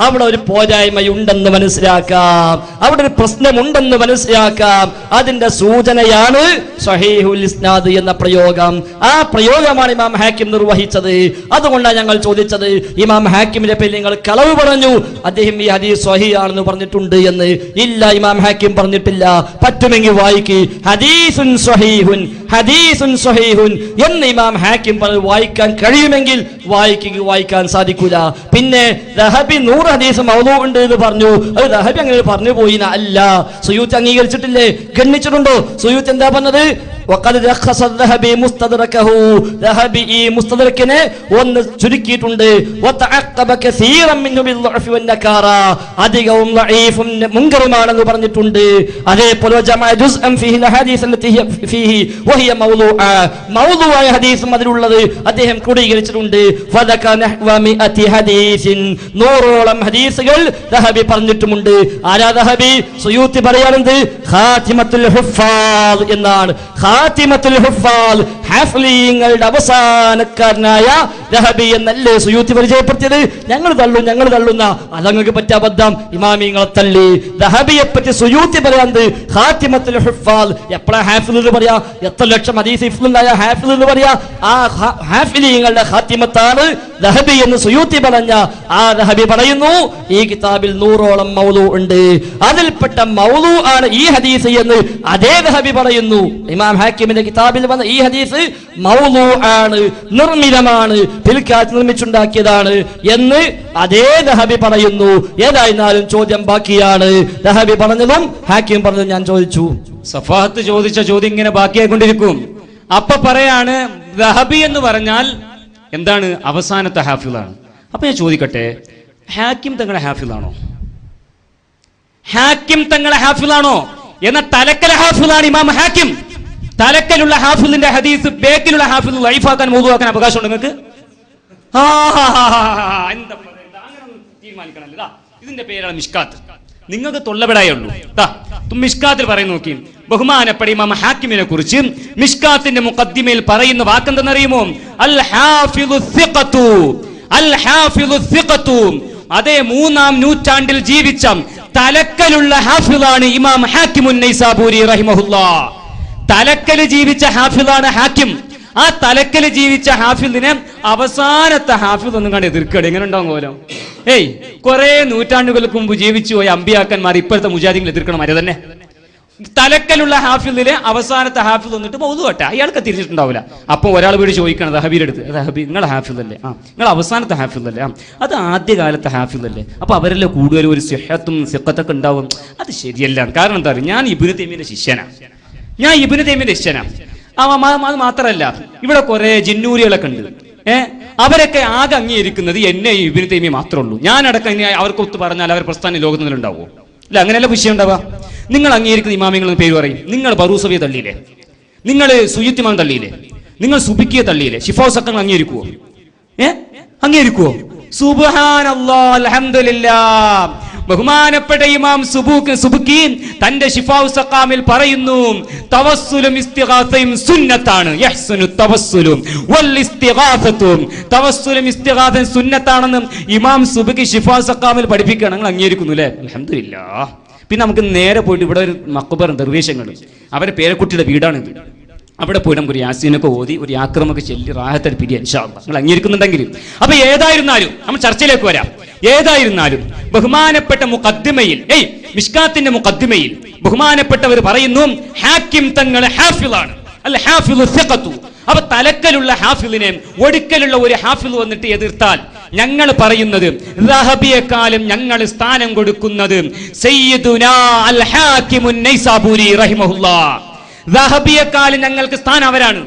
അവിടെ ഒരു പോരായ്മയുണ്ടെന്ന് മനസ്സിലാക്കാം, അവിടെ ഒരു പ്രശ്നമുണ്ടെന്ന് മനസ്സിലാക്കാം. അതിന്റെ സൂചനയാണ് സ്വഹീഹുൽ ഇസ്നാദ് എന്ന പ്രയോഗം. ആ പ്രയോഗമാണ് ഇമാം ഹാക്കിം നിർവഹിച്ചത്. അതുകൊണ്ടാണ് ഞങ്ങൾ ചോദിച്ചത്, ഇമാം ഹാക്കിമിന്റെ പേരിൽ നിങ്ങൾ കളവ് പറഞ്ഞു, അദ്ദേഹം ഈ ഹദീസ് സ്വഹീഹാണെന്ന് പറഞ്ഞിട്ടുണ്ട് എന്ന്. ഇല്ല, ഇമാം ഹാക്കിം പറഞ്ഞിട്ടില്ല. പറ്റുമെങ്കിൽ വായിക്ക് ഹദീസുൻ സ്വഹീഹുൻ എന്ന് ഇമാം ഹാക്കിം വായിക്കാൻ കഴിയുമെങ്കിൽ വായിക്കാൻ സാധിക്കൂല. പിന്നെ ദഹബി 100 ഹദീസ് മൗദൂ ഉണ്ട് എന്ന് പറഞ്ഞു, അത് ദഹബി അങ്ങനെ പറഞ്ഞു പോയിന അല്ല. സുയൂത്ത് അംഗീകരിച്ചിട്ടില്ലേ? ഗണ്ണിച്ചിട്ടുണ്ടോ? സുയൂത്ത് എന്താ പറഞ്ഞത്? ഈ മുസ്തദറക്കിനെ ഒന്ന് ചുരുക്കിയിട്ടുണ്ട്. അധികവും മുങ്കറുമാണെന്ന് പറഞ്ഞിട്ടുണ്ട്. അതേപോലെ മൗദൂആയ ഹദീസും അതിലുള്ളത് അദ്ദേഹം ക്രോഡീകരിച്ചിട്ടുണ്ട്. 100ഓളം ഹദീസുകൾ ദഹബി പറഞ്ഞിട്ടുമുണ്ട്. ആരാ ദഹബി? സുയൂത്തി പറയാറുണ്ട് ഖാതിമത്തുൽ ഹുഫാദ് എന്നാണ്. ഖാതിമത്തുൽ ഹുഫാദ്, ഹാഫിളീങ്ങളുടെ അവസാനക്കാരനായ ദഹബി എന്നല്ലേ സുയൂത്തി പരിചയപ്പെടുത്തിയത്. ഞങ്ങൾ തള്ളുന്ന അതങ്ങൾക്ക് പറ്റിയ അബദ്ധം. ഇമാമിങ്ങളെ തള്ളി. ദഹബിയെ പറ്റി സുയൂത്തി പറയാറുണ്ട് ഖാതിമത്തുൽ ഹുഫാദ്. എപ്പോഴാ ഹാഫിൾ എന്ന് പറയാ? എത്ര ലക്ഷം ഹദീസ് ഹിഫ്ളുണ്ടായ ഹാഫിൾ എന്ന് പറയാ? ആ ഹാഫിളീങ്ങളുടെ ഖാതിമത്താണ് ദഹബി എന്ന് സുയൂത്തി പറഞ്ഞ ആ ദഹബി പറയുന്നു ഈ കിതാബിൽ 100ഓളം മൗദൂ ഉണ്ട്, അതിൽപ്പെട്ട മൗദൂ ആണ് ഈ ഹദീസ് എന്ന് അതേ ദഹബി പറയുന്നു. ഇമാം ഹാക്കിമിന്റെ കിതാബിൽ വന്ന ഈ ഹദീസ് മൗദൂ ആണ്, നിർമ്മിതമാണ്, പിൽക്കാലത്ത് നിർമ്മിച്ചുണ്ടാക്കിയതാണ് എന്ന് അതേ ദഹബി പറയുന്നു. ഏതായിരുന്നാലും ചോദ്യം ബാക്കിയാണ്. ദഹബി പറഞ്ഞതും ഹാക്കിം പറഞ്ഞതും ഞാൻ ചോദിച്ചു. സഫാഹത്ത് ചോദിച്ച ചോദ്യം ഇങ്ങനെ ബാക്കിയായിക്കൊണ്ടിരിക്കും. അപ്പൊ പറയാണ് ദഹബി എന്ന് പറഞ്ഞാൽ എന്താണ്? അവസാനത്തെ ഹാഫിളാണ്. അപ്പൊ ഞാൻ ചോദിക്കട്ടെ, ഹാക്കിം തങ്ങളെ ഹാഫിളാണോ? എന്ന തലക്കല ഹാഫിളാണ് ഇമാം ഹാക്കിം. തലക്കലുള്ള ഹാഫിളിന്റെ ഹദീസ് ബേക്കിലുള്ള ഹാഫിൾ ലൈഫാക്കാൻ മൗദൂആക്കാൻ അവകാശമുണ്ട് നിങ്ങൾക്ക്? തീരുമാനിക്കണല്ലോ. ഇതിന്റെ പേരാണ് മിഷ്കാത്ത്. നിങ്ങൾക്ക് തൊള്ളപ്പെടായേ ഉള്ളൂ. മിഷ്കാത്തിൽ പറയുന്ന നോക്കി, ബഹുമാനപ്പെട്ട ഇമാം ഹാക്കിമിനെ കുറിച്ച് മിഷ്കാത്തിന്റെ മുഖദ്ദിമയിൽ പറയുന്ന വാക്കെന്തെന്നറിയുമോ? അൽ ഹാഫിളു സിഖത്തു, അൽ ഹാഫിളു സിഖത്തു. അതേ 3-ാം നൂറ്റാണ്ടിൽ ജീവിച്ച തലക്കലുള്ള ഹാഫിളാണ് ഇമാം ഹാക്കിമുൻ നൈസാബൂരി റഹിമഹുല്ലാഹ്. തലക്കല് ജീവിച്ച ഹാഫിളാണ് ഹാക്കിം. ആ തലക്കല് ജീവിച്ച ഹാഫിളിനെ അവസാനത്തെ ഹാഫിൾ ഒന്നും കണ്ട് എതിർക്കട് എങ്ങനെ ഉണ്ടാവും കോലം? കുറെ നൂറ്റാണ്ടുകൾക്ക് മുമ്പ് ജീവിച്ചു പോയ അമ്പിയാക്കന്മാർ ഇപ്പോഴത്തെ മുജാഹിദീങ്ങൾ എതിർക്കണം വരെ തന്നെ. തലക്കലുള്ള ഹാഫിളിലെ അവസാനത്തെ ഹാഫിൾ വന്നിട്ട് മൗദൂഅട്ടെ, അയാൾക്ക് തിരിച്ചിട്ടുണ്ടാവില്ല. അപ്പൊ ഒരാൾ വീട് ചോദിക്കണം ദഹബീന്റെ അടുത്ത്, ദഹബി നിങ്ങളെ ഹാഫിളല്ലേ? നിങ്ങൾ അവസാനത്തെ ഹാഫിളല്ലേ? അത് ആദ്യകാലത്തെ ഹാഫിളല്ലേ? അപ്പൊ അവരെല്ലാം കൂടുതൽ ഒരു സിഹത്തും സിഖത്തൊക്കെ ഉണ്ടാവും. അത് ശരിയല്ല. കാരണം എന്താ പറയുക, ഞാൻ ഇബ്നു തൈമിയുടെ ശിഷ്യനാണ്. അത് മാത്രല്ല, ഇവിടെ കുറെ ജിന്നൂരികളൊക്കെ ഉണ്ട്. അവരൊക്കെ ആകെ അംഗീകരിക്കുന്നത് എന്നെ ഇബ്നു തൈമിയ മാത്രമേ ഉള്ളൂ. ഞാനടക്കം അവർക്ക് ഒത്തു പറഞ്ഞാൽ അവർ പ്രസ്ഥാന ലോകത്തിൽ ഉണ്ടാവുമോ? ഇല്ല, അങ്ങനെയല്ല വിഷയം ഉണ്ടാവുക. നിങ്ങൾ അംഗീകരിക്കുന്ന ഇമാമിങ്ങളെന്ന് പേര് പറയും. നിങ്ങൾ ബറൂസവിയെ തള്ളിയില്ലേ? നിങ്ങൾ സുയ്യിത്തിമാൻ തള്ളിയില്ലേ? നിങ്ങൾ സുബിക്കിയെ തള്ളിയില്ലേ? ശിഫാഉസ്സഖം അംഗീകരിക്കുവോ? അംഗീകരിക്കുവോ? സുബ്ഹാനല്ലാഹ്, അൽഹംദുലില്ലാഹ്. ബഹുമാനപ്പെട്ട ഇമാം സുബുക്കി തന്റെ ശിഫാഉസ്സഖാമിൽ പറയുന്നു, തവസ്സുലും ഇസ്തിഗാസയും സുന്നത്താണ്. യഹ്സുനു തവസ്സുലും വൽ ഇസ്തിഗാസത്തും. തവസ്സുലും ഇസ്തിഗാസയും സുന്നത്താണെന്ന് ഇമാം സുബുക്കി ശിഫാഉസ്സഖാമിൽ പഠിപ്പിക്കുകയാണ്. നിങ്ങൾ അംഗീകരിക്കുന്നു അല്ലേ? അൽഹംദുലില്ലാഹ്. പിന്നെ നമുക്ക് നേരെ പോയിട്ട് ഇവിടെ ഒരു മഖ്ബറ ദർവേശങ്ങൾ, അവരുടെ പേരക്കുട്ടിയുടെ വീടാണിത്. അവിടെ പോയി നമുക്ക് ഒരു യാസീനൊക്കെ ഓതി ഒരു യാക്രമൊക്കെ ചൊല്ലി റാഹത്തൽ പിരിയ ഇൻഷാ അല്ലാഹ്. നിങ്ങൾ അംഗീകരിക്കുന്നുണ്ടെങ്കിൽ. അപ്പൊ ഏതായിരുന്നാലും നമ്മൾ ചർച്ചയിലേക്ക് വരാം. ഏതായിരുന്നാലും ബഹുമാനപ്പെട്ട മുഖദ്ദിമയിൽ, മിഷ്കാത്തിന്റെ മുഖദ്ദിമയിൽ ബഹുമാനപ്പെട്ടവർ പറയുന്നു ഹാക്കിം തങ്ങൾ ഹാഫിളാണ്, അൽ ഹാഫിളു സിഖത്തു. അപ്പൊ തലക്കലുള്ള ഹാഫിളിനെ ഒടുക്കലുള്ള ഒരു ഹാഫിൾ വന്നിട്ട് എതിർത്താൽ ഞങ്ങൾ പറയുന്നത് ദഹബിയെക്കാളും ഞങ്ങൾ സ്ഥാനം കൊടുക്കുന്നത് സയ്യിദുനാ അൽ ഹാക്കിമുൻ നൈസാബൂരി റഹിമഹുല്ലാഹ്. ദഹബിയെക്കാളും ഞങ്ങൾക്ക് സ്ഥാനം അവരാണ്.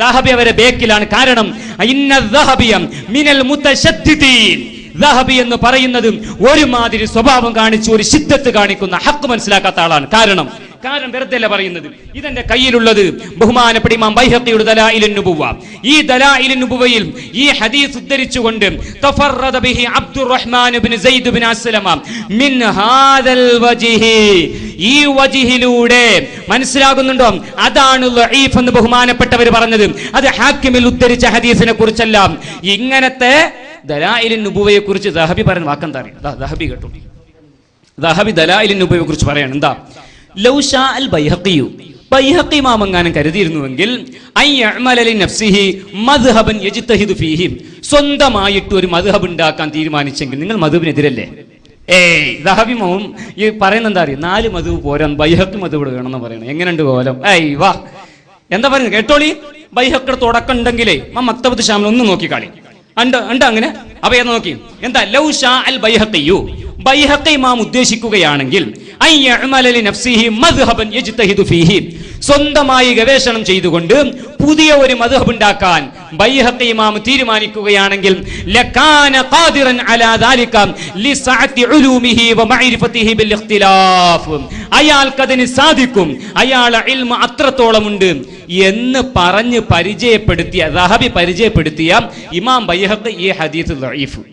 ദഹബി അവരെ ബേക്കിലാണ്. കാരണം ഇന്ന ദഹബിയ മിനൽ മുതശദ്ദിദീൻ. ദഹബി എന്ന് പറയുന്നത് ഒരുമാതിരി സ്വഭാവം കാണിച്ചു, ഒരു ശിദ്ദത്ത് കാണിക്കുന്ന, ഹക്ക് മനസ്സിലാക്കാത്ത ആളാണ്. കാരണം വെറുതെ അല്ല പറയുന്നത്. ഇതെന്റെ കയ്യിലുള്ളത് ബഹുമാനപ്പെട്ട ഇമാം ബൈഹഖിയുടെ ദലായിലുൻ നുബുവ. ഈ ദലായിലുൻ നുബുവയിൽ ഈ ഹദീസ് ഉദ്ധരിച്ചുകൊണ്ട് തഫറദ ബിഹി അബ്ദുറഹ്മാൻ ഇബ്നു സയ്യിദ് ഇബ്നു അസ്ലമ മിൻ ഹാദൽ വജ്ഹി. ഈ വജ്ഹിലൂടെ മനസ്സിലാകുന്നുണ്ടോ? അതാണ് ലഈഫ് എന്ന് ബഹുമാനപ്പെട്ടവർ പറഞ്ഞത്. അത് ഹാക്കിമിൽ ഉദ്ധരിച്ച ഹദീസിനെ കുറിച്ചല്ല. ഇങ്ങനത്തെ ദലായിലുൻ നുബുവയെ കുറിച്ച് ദഹബി പറയുന്ന വാക്കെന്താ അറിയാം? ദഹബി കേട്ടോ, ദഹബി ദലായിലുൻ നുബുവയെ കുറിച്ച് പറയാണ്. എന്താ? ലൗ ഷാ അൽ ബൈഹഖിയു, ബൈഹഖി ഇമാമെങ്ങാനും കരുതിയിരുന്നുവെങ്കിൽ അയ്യഅമല ലിനഫ്സിഹി മദ്ഹബൻ യജ്തഹിദു ഫീഹി, സ്വന്തമായിട്ട് ഒരു മദ്ഹബ് ഉണ്ടാക്കാൻ തീരുമാനിച്ചെങ്കിൽ നിങ്ങൾ മദ്ഹബിനെതിരല്ലേ? ദഹബി ഇമാമും ഈ പറയുന്നത് എന്താ അറിയാം? 4 മദ്ഹബ് പോരാ, ബൈഹഖി മദ്ഹബ് വേണമെന്ന് പറയണം. എങ്ങനെയുണ്ട് കോലം? വാ, എന്താ പറയുന്നത് കേട്ടോളി. ബൈഹഖിയുടെ തുടക്കം ഉണ്ടെങ്കിലേ മക്തബത്ത് ശാമിൽ ഒന്ന് നോക്കിക്കാളി. ഉണ്ട് അങ്ങനെ. അപ്പൊ ഏതാ നോക്കി? എന്താ? ലൗ ഷാ അൽ ബൈഹഖിയു, ബൈഹഖി ഇമാം ഉദ്ദേശിക്കുകയാണെങ്കിൽ സ്വന്തമായി ഗവേഷണം ചെയ്തുകൊണ്ട് പുതിയ ഒരു മദ്ഹബ് ഉണ്ടാക്കാൻ ബൈഹഖി ഇമാം തീരുമാനിക്കുകയാണെങ്കിൽ ലകാന ഖാദിറൻ അലാ ദാലിക ലിസഅതി ഉലൂമിഹി വമഅരിഫതിഹി ബിൽ ഇഖ്തിലാഫ്. അയാൾക്കതിന് സാധിക്കും, അയാളെ ഇൽമ അത്രത്തോളമുണ്ട് എന്ന് പറഞ്ഞ് പരിചയപ്പെടുത്തിയ ദഹബി പരിചയപ്പെടുത്തിയ ഇമാം ബൈഹഖി ഈ ഹദീസ് ദഈഫ്.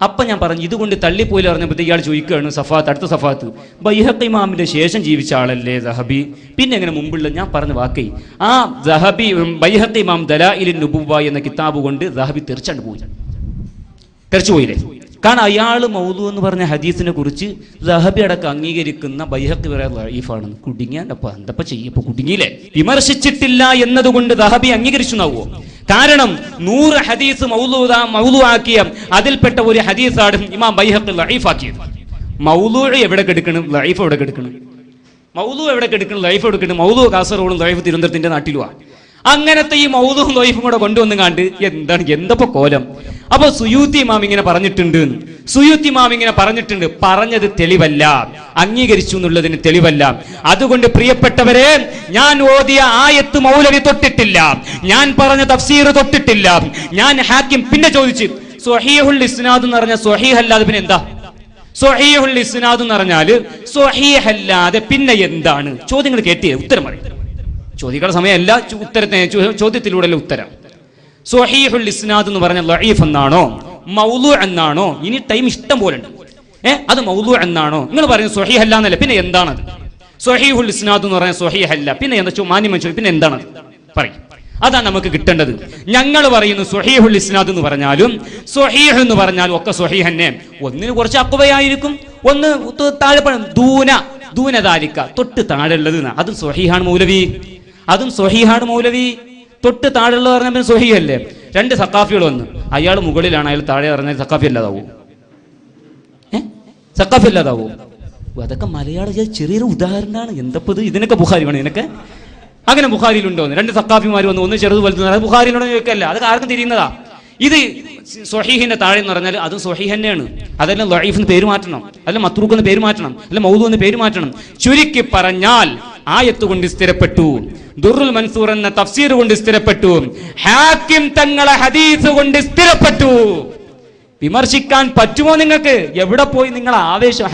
അപ്പൊ ഞാൻ പറഞ്ഞു ഇതുകൊണ്ട് തള്ളിപ്പോയി അറിഞ്ഞപ്പോൾ ഇയാൾ ചോദിക്കുകയാണ് സഫാത്ത്, അടുത്ത സഫാത്ത്, ബൈഹഖി ഇമാമിന്റെ ശേഷം ജീവിച്ച ആളല്ലേ ദഹബി? പിന്നെ എങ്ങനെ മുമ്പുള്ള ഞാൻ പറഞ്ഞ വാക്കേ ആ ദഹബി ബൈഹഖി ഇമാം ദലായിലുൻ നുബുവ എന്ന കിതാബ് കൊണ്ട് ദഹബി തെറിച്ചു പോയില്ലേ? കാരണം അയാൾ മൗദൂ എന്ന് പറഞ്ഞ ഹദീസിനെ കുറിച്ച് ദഹബി അടക്കം അംഗീകരിക്കുന്ന ബൈഹഖി പറയാൻ ലഈഫാണെന്ന്. കുടുങ്ങിയാൽ അപ്പൊ എന്തപ്പോ ചെയ്യപ്പോ? കുടുങ്ങിയില്ലേ? വിമർശിച്ചിട്ടില്ല എന്നതുകൊണ്ട് ദഹബി അംഗീകരിച്ചു എന്നാവോ? കാരണം 100 ഹദീസ് മൗദൂ ആക്കിയ അതിൽപ്പെട്ട ഒരു ഹദീസാണ് ഇമാം ബൈഹഖി ലഈഫാക്കിയത്. മൗദൂ എവിടെ കെടുക്കണം, ലഈഫ് എവിടെ കെടുക്കണം? മൗദൂ എവിടെ കെടുക്കണം, ലഈഫ് എവിടെ കെടുക്കണം? മൗദൂ കാസർഗോഡും ലഈഫ് തിരുവനന്തപുരത്തിന്റെ നാട്ടിലുമാണ്. അങ്ങനത്തെ ഈ മൗദൂം ലഈഫും കൂടെ കൊണ്ടുവന്ന് കണ്ട് എന്തപ്പോ കോലം? അപ്പൊ സുയൂത്തി ഇമാം ഇങ്ങനെ പറഞ്ഞിട്ടുണ്ട്. പറഞ്ഞത് തെളിവല്ല, അംഗീകരിച്ചു എന്നുള്ളതിന് തെളിവല്ല. അതുകൊണ്ട് പ്രിയപ്പെട്ടവരെ, ഞാൻ ഓതിയ ആയത്ത് മൗലവി തൊട്ടിട്ടില്ല, ഞാൻ പറഞ്ഞ തഫ്സീർ തൊട്ടിട്ടില്ല. ഞാൻ ഹാക്കിം പിന്നെ ചോദിച്ചു സ്വഹീഹുൽ ഇസ്നാദ് എന്ന് പറഞ്ഞാൽ സ്വഹീഹ് അല്ലാതെ പിന്നെ എന്താ? സ്വഹീഹുൽ ഇസ്നാദ് എന്ന് പറഞ്ഞാല് സ്വഹീഹ് അല്ലാതെ പിന്നെ എന്താണ്? ചോദ്യങ്ങൾ കേട്ടിയേ ഉത്തരം പറയും. ചോദിക്കേണ്ട സമയമല്ല, ചോദ്യത്തിലൂടെയല്ല ഉത്തരം. സ്വഹീഹുൽ ഇസ്നാദ് എന്ന് പറഞ്ഞ ലഈഫ് എന്നാണോ മൗലു എന്നാണോ? ഇനി ടൈം ഇഷ്ടം പോലെ ഉണ്ട്. അത് മൗലു എന്നാണോ? നിങ്ങൾ പറയുന്നത് സ്വഹീഹ് അല്ല എന്നല്ല, പിന്നെ എന്താണത്? സ്വഹീഹുൽ ഇസ്നാദ് എന്ന് പറഞ്ഞാൽ സ്വഹീഹ് അല്ല, പിന്നെ എന്താ മാന്യം ചോദിക്കും, പിന്നെ എന്താണത് പറയും. അതാണ് നമുക്ക് കിട്ടേണ്ടത്. ഞങ്ങൾ പറയുന്നു സ്വഹീഹുൽ ഇസ്നാദ് എന്ന് പറഞ്ഞാലും സ്വഹീഹ് എന്ന് പറഞ്ഞാലും ഒക്കെ സ്വഹീഹ് തന്നെ. ഒന്നിന് കുറച്ച് അക്വയായിരിക്കും, ഒന്ന് താഴെ ദൂനദാലിക്ക തൊട്ട് താഴെ ഉള്ളത്, അതും സ്വഹീഹാണ് മൗലവി, അതും സ്വഹീഹാണ് മൗലവി. തൊട്ട് താഴെയുള്ളത് പറഞ്ഞാൽ പിന്നെ സ്വഹീഹ് അല്ലേ? രണ്ട് സഖാഫികൾ വന്ന്, അയാൾ മുകളിലാണ്, അയാൾ താഴെ പറഞ്ഞാൽ സഖാഫി അല്ലാതാവൂ? സഖാഫി അല്ലാതാവൂ? അതൊക്കെ മലയാളം ചെറിയൊരു ഉദാഹരണമാണ്. എന്തപ്പത് ഇതിനൊക്കെ ബുഖാരി വേണം നിനക്ക്? അങ്ങനെ ബുഖാരിയിലുണ്ടോ? രണ്ട് സഖാഫിമാർ വന്ന് ഒന്ന് ചെറുത് വലുത്, അത് ബുഖാരിയിലുണ്ടോ ചോദിക്കല്ല, അത് ആർക്കും തിരിയുന്നതാ. ഇത് സ്വഹീഹിന്റെ താഴെ എന്ന് പറഞ്ഞാൽ അതും സ്വഹീഹ് തന്നെയാണ്. അതെല്ലാം ലഈഫ് എന്ന് പേര് മാറ്റണം, അല്ല മത്രൂഖ് എന്ന് പേര് മാറ്റണം, അല്ല മൗദൂ എന്ന് പേര് മാറ്റണം. ചുരുക്കി പറഞ്ഞാൽ ആയത്ത് കൊണ്ട് സ്ഥിരപ്പെട്ടു, ദുർറുൽ മൻസൂർ എന്ന തഫ്സീർ കൊണ്ട് സ്ഥിരപ്പെട്ടു, ഹാക്കിം തങ്ങളെ ഹദീസ് കൊണ്ട് സ്ഥിരപ്പെട്ടു. വിമർശിക്കാൻ പറ്റുമോ നിങ്ങൾക്ക്? എവിടെ പോയി നിങ്ങൾ ആവേശം?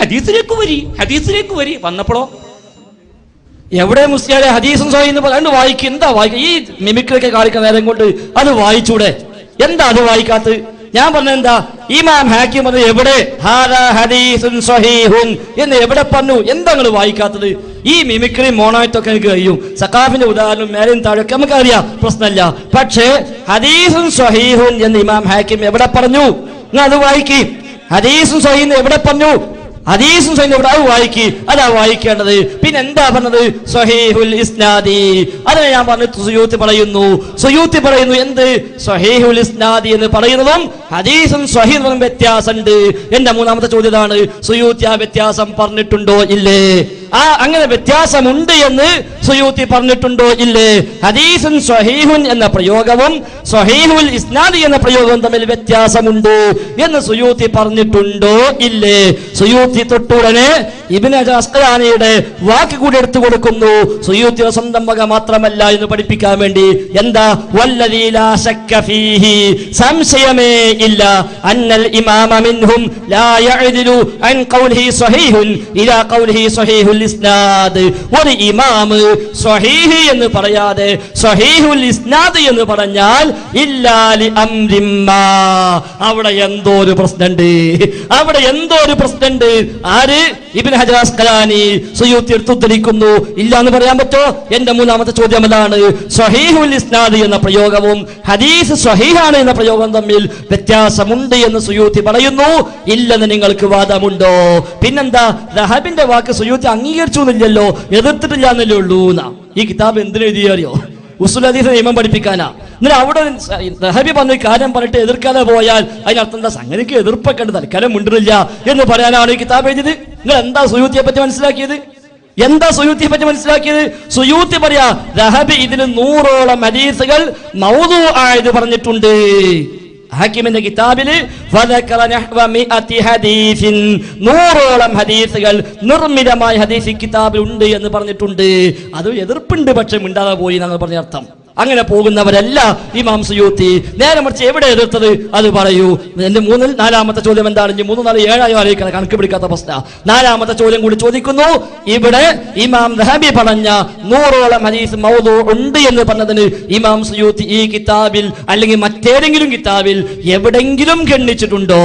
ഹദീസിലേക്ക് വരി വന്നപ്പോഴോ എവിടെ മുസ്ലിയാരെ ഹദീസും സ്വഹീഹ് എന്ന് പറയാണ്ട് വായിക്കും. എന്താ വായിക്കുക? ഈ മിമിക്രിയൊക്കെ കാണിക്കുന്ന നേരം കൊണ്ട് അത് വായിച്ചൂടെ? എന്താ അത് വായിക്കാത്തത്? ഞാൻ പറഞ്ഞ എന്താ, ഇമാം ഹാക്കിം പറഞ്ഞത് എവിടെ ഹാദാ ഹദീസുൻ സ്വഹീഹുൻ എന്ന് എവിടെ പറഞ്ഞു? എന്താ നിങ്ങൾ വായിക്കാത്തത്? ഈ മിമിക്രി മോണായിട്ടൊക്കെ എനിക്ക് കഴിയും. സഖാഫിന്റെ ഉദാഹരണം മേലും താഴെയൊക്കെ നമുക്കറിയാം, പ്രശ്നമല്ല. പക്ഷേ ഹദീസുൻ സ്വഹീഹുൻ എന്ന് ഇമാം ഹാക്കിം എവിടെ പറഞ്ഞു? നിങ്ങൾ അത് വായിക്കി. ഹദീസുൻ സ്വഹീഹ് എവിടെ പറഞ്ഞു? ഹദീസും സ്വഹീഹും എവിടെ? അത് വായിക്കി. അതാ വായിക്കേണ്ടത്. പിന്നെ എന്താ പറഞ്ഞത്? സ്വഹീഹുൽ ഇസ്നാദി. അതിനെ ഞാൻ പറഞ്ഞു സുയൂത്തി പറയുന്നു എന്ത്? സ്വഹീഹുൽ ഇസ്നാദി എന്ന് പറയുന്നതും ഹദീസും സ്വഹീഹും വ്യത്യാസമുണ്ട്. എന്റെ മൂന്നാമത്തെ ചോദ്യം ഇതാണ്, സുയൂത്തി ആ വ്യത്യാസം പറഞ്ഞിട്ടുണ്ടോ ഇല്ലേ? അങ്ങനെ വ്യത്യാസമുണ്ട് എന്ന് സുയൂത്തി പറഞ്ഞിട്ടുണ്ടോ ഇല്ലേ? ഹദീസുൻ സ്വഹീഹുൻ എന്ന പ്രയോഗവും സ്വഹീഹുൽ ഇസ്നാദി എന്ന പ്രയോഗവും തമ്മിൽ വ്യത്യാസമുണ്ട് എന്ന് സുയൂത്തി പറഞ്ഞിട്ടുണ്ടോ ഇല്ലേ? സുയൂത്തി തൊട്ടുടനെ ഇബ്നു ഹജർ അസ്ഖലാനിയുടെ വാക്ക് കൂടി എടുത്തു കൊടുക്കുന്നു. സുയൂത്തിയുടെ സ്വന്തം വക മാത്രമല്ല എന്ന് പഠിപ്പിക്കാൻ വേണ്ടി. എന്താ? വല്ലദീ ലാ ശക്ക ഫീഹി, സംശയമേ ഇല്ല, അന്നൽ ഇമാമ മിൻഹും ലാ യഅദിലു അൻ ഖൗലിഹി സ്വഹീഹുൻ ഇലാ ഖൗലിഹി സ്വഹീഹുൽ ഇസ്നാദ്. ഒരു ഇമാം സ്വഹീഹ് എന്ന് പറയാതെ സ്വഹീഹുൽ ഇസ്നാദ് എന്ന് പറഞ്ഞാൽ ഇല്ലാ ലി അംരിമ്മാ, അവിടെ എന്തോ ഒരു പ്രശ്നമുണ്ട്. ആര്? ഇബ്നു ഹജർ അസ്ഖലാനി സുയൂത്തി എടുത്തുദ്ധരിക്കുന്നു. ഇല്ല എന്ന് പറയാൻ പറ്റോ? എന്റെ മൂന്നാമത്തെ ചോദ്യം അതാണ്, സ്വഹീഹുൽ ഇസ്നാദ് എന്ന പ്രയോഗവും ഹദീസ് സ്വഹീഹാണ് എന്ന പ്രയോഗം തമ്മിൽ വ്യത്യാസമുണ്ട് എന്ന് സുയൂത്തി പറയുന്നു. ഇല്ലെന്ന് നിങ്ങൾക്ക് വാദമുണ്ടോ? പിന്നെന്താ? ദഹബിന്റെ വാക്ക് സുയൂത്തി അംഗീകരിച്ചു എന്നില്ലല്ലോ, എതിർത്തിട്ടില്ല എന്നല്ലേ ഉള്ളൂ. ഈ കിതാബ് എന്തിനെഴുതിയോ? ഉസുൽ ഹദീസ് നിയമം പഠിപ്പിക്കാനാ. എന്നിട്ട് അവിടെ ദഹബി പറഞ്ഞ കാര്യം പറഞ്ഞിട്ട് എതിർക്കാതെ പോയാൽ അതിനർത്ഥം എന്താ? സംഗതിക്ക് എതിർപ്പൊക്കെ ഉണ്ട്, തൽക്കാലം മുണ്ടില്ല എന്ന് പറയാനാണ് ഈ കിതാബ് എഴുതിയത്. നിങ്ങൾ എന്താ സുയൂത്തിയെ പറ്റി മനസ്സിലാക്കിയത്? സുയൂത്തി പറയാ ദഹബി ഇതിന് 100ഓളം ഹദീസുകൾ മൗദൂ ആയത് പറഞ്ഞിട്ടുണ്ട്. ഹാക്കിമിന്റെ കിതാബില് 100ഓളം ഹദീസുകൾ നിർമ്മിതമായ ഹദീസ് കിതാബിൽ ഉണ്ട് എന്ന് പറഞ്ഞിട്ടുണ്ട്. അത് എതിർപ്പുണ്ട്, പക്ഷെ മിണ്ടാതെ പോയി എന്നാണ് പറഞ്ഞ അർത്ഥം. അങ്ങനെ പോകുന്നവരല്ല ഇമാം സുയൂത്തി. നേരെ മറിച്ച് എവിടെ എതിർത്തത് അത് പറയൂ. എന്റെ നാലാമത്തെ ചോദ്യം എന്താണ്? 3, 4, 7 ആലോചിക്കണം, കണക്ക് പിടിക്കാത്ത പ്രശ്ന. നാലാമത്തെ ചോദ്യം കൂടി ചോദിക്കുന്നു. ഇവിടെ ഇമാം ദഹബി പറഞ്ഞ 100ഓളം ഹദീസ് മൗദൂ ഉണ്ട് എന്ന് പറഞ്ഞതിന് ഇമാം സുയൂത്തി ഈ കിതാബിൽ അല്ലെങ്കിൽ മറ്റേതെങ്കിലും കിതാബിൽ എവിടെങ്കിലും ഗണ്ണിച്ചിട്ടുണ്ടോ?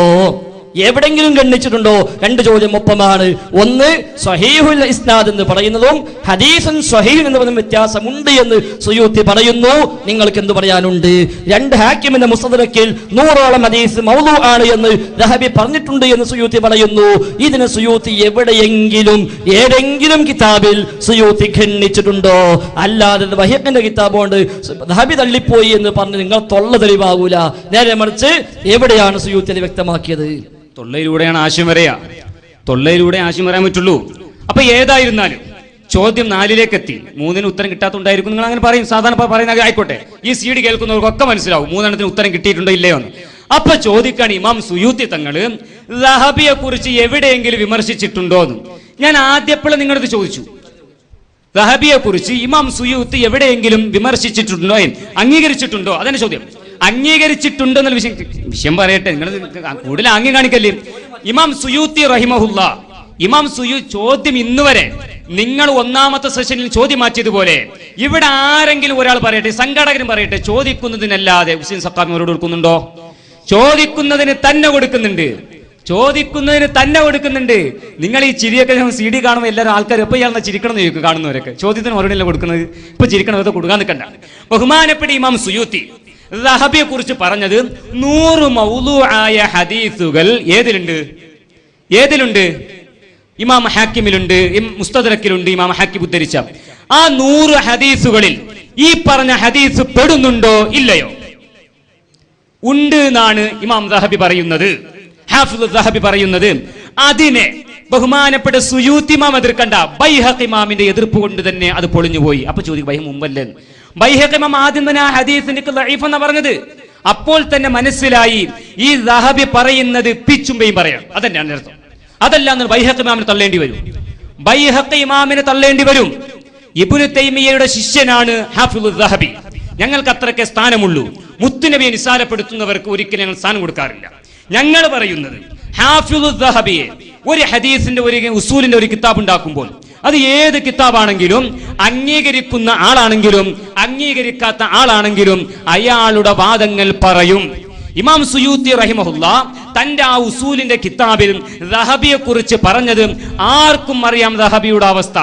രണ്ട് ചോദ്യം ഒപ്പമാണ്. ഒന്ന്, സ്വഹീഹുൽ ഇസ്നാദ് എന്ന് പറയുന്നതും ഹദീസുൻ സ്വഹീഹ് എന്ന് പറയുന്ന വ്യത്യാസമുണ്ട് എന്ന് സുയൂത്തി പറയുന്നു. നിങ്ങൾക്ക് എന്ത് പറയാനുണ്ട്? 2, ഹാക്കിമിന്റെ മുസ്തദ്റക്കിൽ 100ഓളം ഹദീസ് മൗദൂ ആണ് എന്ന് ദഹബി പറഞ്ഞിട്ടുണ്ട് എന്ന് സുയൂത്തി പറയുന്നു. ഇതിന് സുയൂത്തി ഏതെങ്കിലും കിതാബിൽ സുയൂത്തി ഖണ്ഡിച്ചിട്ടുണ്ടോ? അല്ലാതെ വഹീഖിന്റെ കിതാബ് കൊണ്ട് ദഹബി തള്ളിപ്പോയി എന്ന് പറഞ്ഞ് നിങ്ങൾ തൊള്ള തെളിവാകൂല. നേരെ മറിച്ച് എവിടെയാണ് സുയൂത്തി വ്യക്തമാക്കിയത്? തൊള്ളയിലൂടെ ആശയം വരാൻ പറ്റുള്ളൂ. അപ്പൊ ഏതായിരുന്നാലും ചോദ്യം 4ലേക്ക് എത്തി. 3ന് ഉത്തരം കിട്ടാത്തുണ്ടായിരിക്കും. നിങ്ങൾ അങ്ങനെ പറയും, സാധാരണ പറയുന്ന ആയിക്കോട്ടെ. ഈ CD കേൾക്കുന്നവർക്കൊക്കെ മനസ്സിലാവും 3 ഉത്തരം കിട്ടിയിട്ടുണ്ടോ ഇല്ലയോ എന്ന്. അപ്പൊ ചോദിക്കാണ് ഇമാം സുയൂത്തി തങ്ങൾ ദഹബിയെ കുറിച്ച് എവിടെയെങ്കിലും വിമർശിച്ചിട്ടുണ്ടോ എന്ന്. ഞാൻ ആദ്യപ്പോഴും നിങ്ങളത് ചോദിച്ചു, ദഹബിയെ കുറിച്ച് ഇമാം സുയൂത്തി എവിടെയെങ്കിലും വിമർശിച്ചിട്ടുണ്ടോ, അംഗീകരിച്ചിട്ടുണ്ടോ? അതാണ് ചോദ്യം. അംഗീകരിച്ചിട്ടുണ്ടോ എന്നുള്ള വിഷയം പറയട്ടെ, നിങ്ങൾ കൂടുതൽ ആംഗ്യം കാണിക്കല്ലേ. ഇമാം സുയൂത്തി റഹിമഹുല്ലാ, ചോദ്യം ഇന്നുവരെ നിങ്ങൾ ഒന്നാമത്തെ സെഷനിൽ ചോദ്യം മാറ്റിയതുപോലെ ഇവിടെ ആരെങ്കിലും ഒരാൾ പറയട്ടെ, സംഘാടകരും പറയട്ടെ, ചോദിക്കുന്നതിനല്ലാതെ ഹുസൈൻ സഖാഫി മറുപടി കൊടുക്കുന്നുണ്ടോ? ചോദിക്കുന്നതിന് തന്നെ കൊടുക്കുന്നുണ്ട്, ചോദിക്കുന്നതിന് തന്നെ കൊടുക്കുന്നുണ്ട്. നിങ്ങൾ ഈ ചിരിയൊക്കെ CD കാണുമ്പോൾ എല്ലാവരും ആൾക്കാർ എപ്പോൾ ഇയാളെ ചിരിക്കണം എന്ന് ചോദിക്കും. കാണുന്നവരൊക്കെ ചോദ്യത്തിന് മറുപടിയല്ല കൊടുക്കുന്നത്, ഇപ്പൊ ചിരിക്കണം, അതൊക്കെ കൊടുക്കാൻ നിൽക്കണ്ട. ബഹുമാനപ്പെട്ട ഇമാം സുയൂത്തി ദഹബിയെ കുറിച്ച് പറഞ്ഞത് 100 മൗദൂആയ ഹദീസുകൾ ഏതിലുണ്ട്? ഇമാം ഹാക്കിമിലുണ്ട്, മുസ്തദ്രക്കിലുണ്ട്. ഇമാം ഹാക്കിം ഉദ്ധരിച്ച ആ 100 ഹദീസുകളിൽ ഈ പറഞ്ഞ ഹദീസ് പെടുന്നുണ്ടോ ഇല്ലയോ? ഉണ്ട് എന്നാണ് ഇമാം ദഹബി പറയുന്നത്, ഹാഫിദ് ദഹബി പറയുന്നത്. അതിനെ ബഹുമാനപ്പെട്ട സുയൂത്തി ഇമാം എതിർക്കണ്ട, ബൈഹഖി ഇമാമിന്റെ എതിർപ്പ് കൊണ്ട് തന്നെ അത് പൊളിഞ്ഞുപോയി. അപ്പൊ ചോദിക്കും, ബൈഹ മുമ്പല്ലേ? ബൈഹഖി ഇമാം ആദ്യം തന്നെ ആ ഹദീസിന് ദഈഫ് എന്നാ പറഞ്ഞത്. അപ്പോൾ തന്നെ മനസ്സിലായി ഈ ദഹബി പറയുന്നത് പിച്ചുമ്പയും പറയാം, അതന്നെയാണ് അർത്ഥം. അതല്ലാന്ന് ബൈഹഖി ഇമാമിനെ തള്ളേണ്ടി വരും, ബൈഹഖി ഇമാമിനെ തള്ളേണ്ടി വരും. ഇബ്നു തൈമിയ്യയുടെ ശിഷ്യനാണ് ഹാഫിദ് ദഹബി. ഞങ്ങൾക്ക് അത്രയ്ക്ക് സ്ഥാനമുള്ളൂ. മുത്തുനബിയെ നിസാരപ്പെടുത്തുന്നവർക്ക് ഒരിക്കലും ഞങ്ങൾ സ്ഥാനം കൊടുക്കാറില്ല. ഞങ്ങൾ പറയുന്നത് ഹാഫിദ് ദഹബിയെ ഒരു ഹദീസിന്റെ ഒരു ഉസൂലിന്റെ ഒരു കിതാബ് ഉണ്ടാക്കുമ്പോൾ അത് ഏത് കിതാബാണെങ്കിലും അംഗീകരിക്കുന്ന ആളാണെങ്കിലും അംഗീകരിക്കാത്ത ആളാണെങ്കിലും അയാളുടെ വാദങ്ങൾ പറയും. ഇമാം സുയൂത്തി റഹിമഹുല്ലാ തന്റെ ആ ഉസൂലിന്റെ കിതാബിൽ ദഹബിയെ കുറിച്ച് പറഞ്ഞത് ആർക്കും അറിയാം. ദഹബിയുടെ അവസ്ഥ,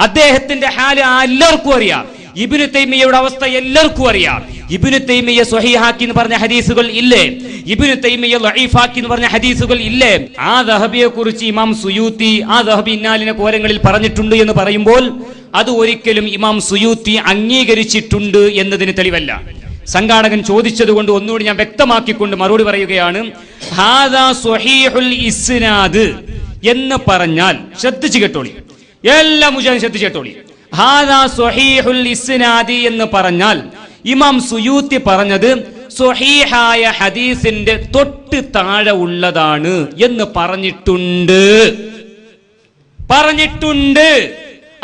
അദ്ദേഹത്തിന്റെ ഹാല് എല്ലാവർക്കും അറിയാം. ഇബ്നു തൈമിയ്യയുടെ അവസ്ഥ എല്ലാവർക്കും അറിയാം. ഇബ്നു തൈമിയ്യ സ്വഹീഹാക്കി എന്ന് പറഞ്ഞ ഹദീസുകൾ ഇല്ലേ? ഇബ്നു തൈമിയ്യ ദഈഫാക്കി എന്ന് പറഞ്ഞ ഹദീസുകൾ ഇല്ലേ? ആ ദഹബിയെ കുറിച്ച് ഇമാം സുയൂത്തി ആ ദഹബി ഇന്നാലിനെ കോരങ്ങളിൽ പറഞ്ഞിട്ടുണ്ട് എന്ന് പറയുമ്പോൾ അത് ഒരിക്കലും ഇമാം സുയൂത്തി അംഗീകരിച്ചിട്ടുണ്ട് എന്നതിന് തെളിവല്ല. സംഘാടകൻ ചോദിച്ചതുകൊണ്ട് ഒന്നുകൂടി ഞാൻ വ്യക്തമാക്കിക്കൊണ്ട് മറുപടി പറയുകയാണ്. ഹാദാ സ്വഹീഹുൽ ഇസ്നാദ് എന്ന് പറഞ്ഞാൽ, ശ്രദ്ധിച്ചു കേട്ടോളി, എല്ലാ മുജാഹിദും ശ്രദ്ധിച്ചു കേട്ടോളി, ഹാദാ സ്വഹീഹുൽ ഇസ്നാദി എന്ന് പറഞ്ഞാൽ ഇമാം സുയൂത്തി പറഞ്ഞത് സ്വഹീഹായ ഹദീസിന്റെ തൊട്ട് താഴെ ഉള്ളതാണ് എന്ന് പറഞ്ഞിട്ടുണ്ട്.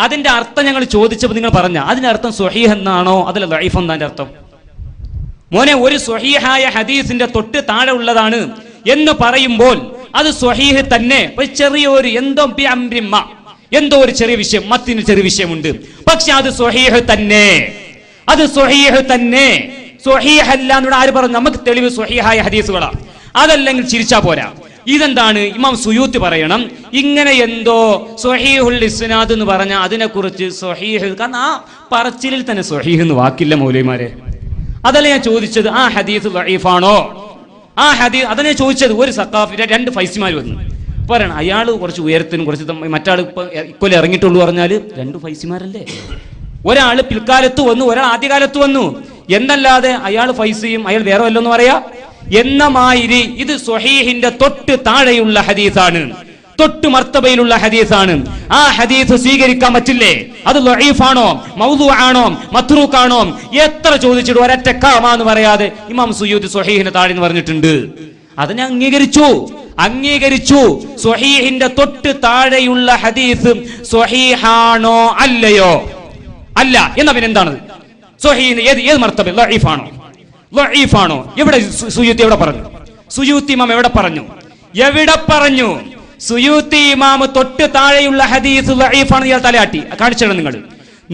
അതിന്റെ അർത്ഥം ഞങ്ങൾ ചോദിച്ചപ്പോൾ നിങ്ങൾ പറഞ്ഞ അതിന്റെ അർത്ഥം സ്വഹീഹ് എന്നാണോ അതല്ല ദഈഫ് എന്നാണ് അർത്ഥം? മോനെ, ഒരു സ്വഹീഹായ ഹദീസിന്റെ തൊട്ട് താഴെ ഉള്ളതാണ് എന്ന് പറയുമ്പോൾ അത് സ്വഹീഹ് തന്നെ. ചെറിയൊരു എന്തോ ഒരു ചെറിയ വിഷയം, മത്തിന് ചെറിയ വിഷയമുണ്ട്, പക്ഷെ അത് സ്വഹീഹ് തന്നെ. സ്വഹീഹ് അല്ല എന്നോട് ആര് പറഞ്ഞു? നമുക്ക് തെളിവ് സ്വഹീഹായ ഹദീസുകളാ. അതല്ലെങ്കിൽ ചിരിച്ചാ പോരാ. ഇതെന്താണ്? ഇമാം സുയൂത്തി പറയണം ഇങ്ങനെ എന്തോ സ്വഹീഹുൽ ഇസ്നാദ് എന്ന് പറഞ്ഞ അതിനെക്കുറിച്ച് സ്വഹീഹ്, കാരണം ആ പറച്ചിലിൽ തന്നെ സ്വഹീഹ് എന്ന് വാക്കില്ല മൗലവിമാരെ. അതല്ല ഞാൻ ചോദിച്ചത്, ആ ഹദീസ് ദഈഫാണോ? ആ ഹദീസ് അതന്നെ ചോദിച്ചത്. ഒരു സഖാഫി 2 ഫൈസിമാർ വന്നു പറയണം, അയാൾ കുറച്ച് ഉയരത്തിനും കുറച്ച് മറ്റാൾ ഇക്കൊല്ലം ഇറങ്ങിയിട്ടുള്ളൂ പറഞ്ഞാൽ 2 ഫൈസിമാരല്ലേ? ഒരാൾ പിൽക്കാലത്ത് വന്നു, ഒരാൾ ആദ്യകാലത്ത് വന്നു എന്നല്ലാതെ അയാൾ ഫൈസിയും അയാൾ വേറെ വല്ലെന്ന് പറയാ എന്ന മാതിരി ഇത് സ്വഹീഹിന്റെ തൊട്ട് താഴെയുള്ള ഹദീസാണ്, തൊട്ട് മർത്തബയിലുള്ള ഹദീസാണ്. ആ ഹദീസ് സ്വീകരിക്കാൻ പറ്റില്ലേ? അത് ദഈഫാണോ, മൗദൂആണോ, മത്റൂഖാണോ? എത്ര ചോദിച്ചിട്ട് ഒരൊറ്റ കാമാന്ന് പറയാതെ ഇമാം സുയൂത്തി സ്വഹീഹിന്റെ താഴെ എന്ന് പറഞ്ഞിട്ടുണ്ട്. അതിനെ അംഗീകരിച്ചു. സ്വഹീഹിന്റെ തൊട്ട് താഴെയുള്ള ഹദീസ് സ്വഹീഹാണോ അല്ലയോ? അല്ല. എന്നാ പിന്നെ എന്താണ് സ്വഹീഹ്? ഏത് മർത്തബ? ദഈഫാണോ? എവിടെ സുയൂത്തി എവിടെ പറഞ്ഞു? സുയൂത്തി ഇമാം എവിടെ പറഞ്ഞു? സുയൂത്തി ഇമാം തൊട്ട് താഴെയുള്ള ഹദീസ് ദഈഫാണ് ഇയാൾ തലയാട്ടി കാണിച്ചു.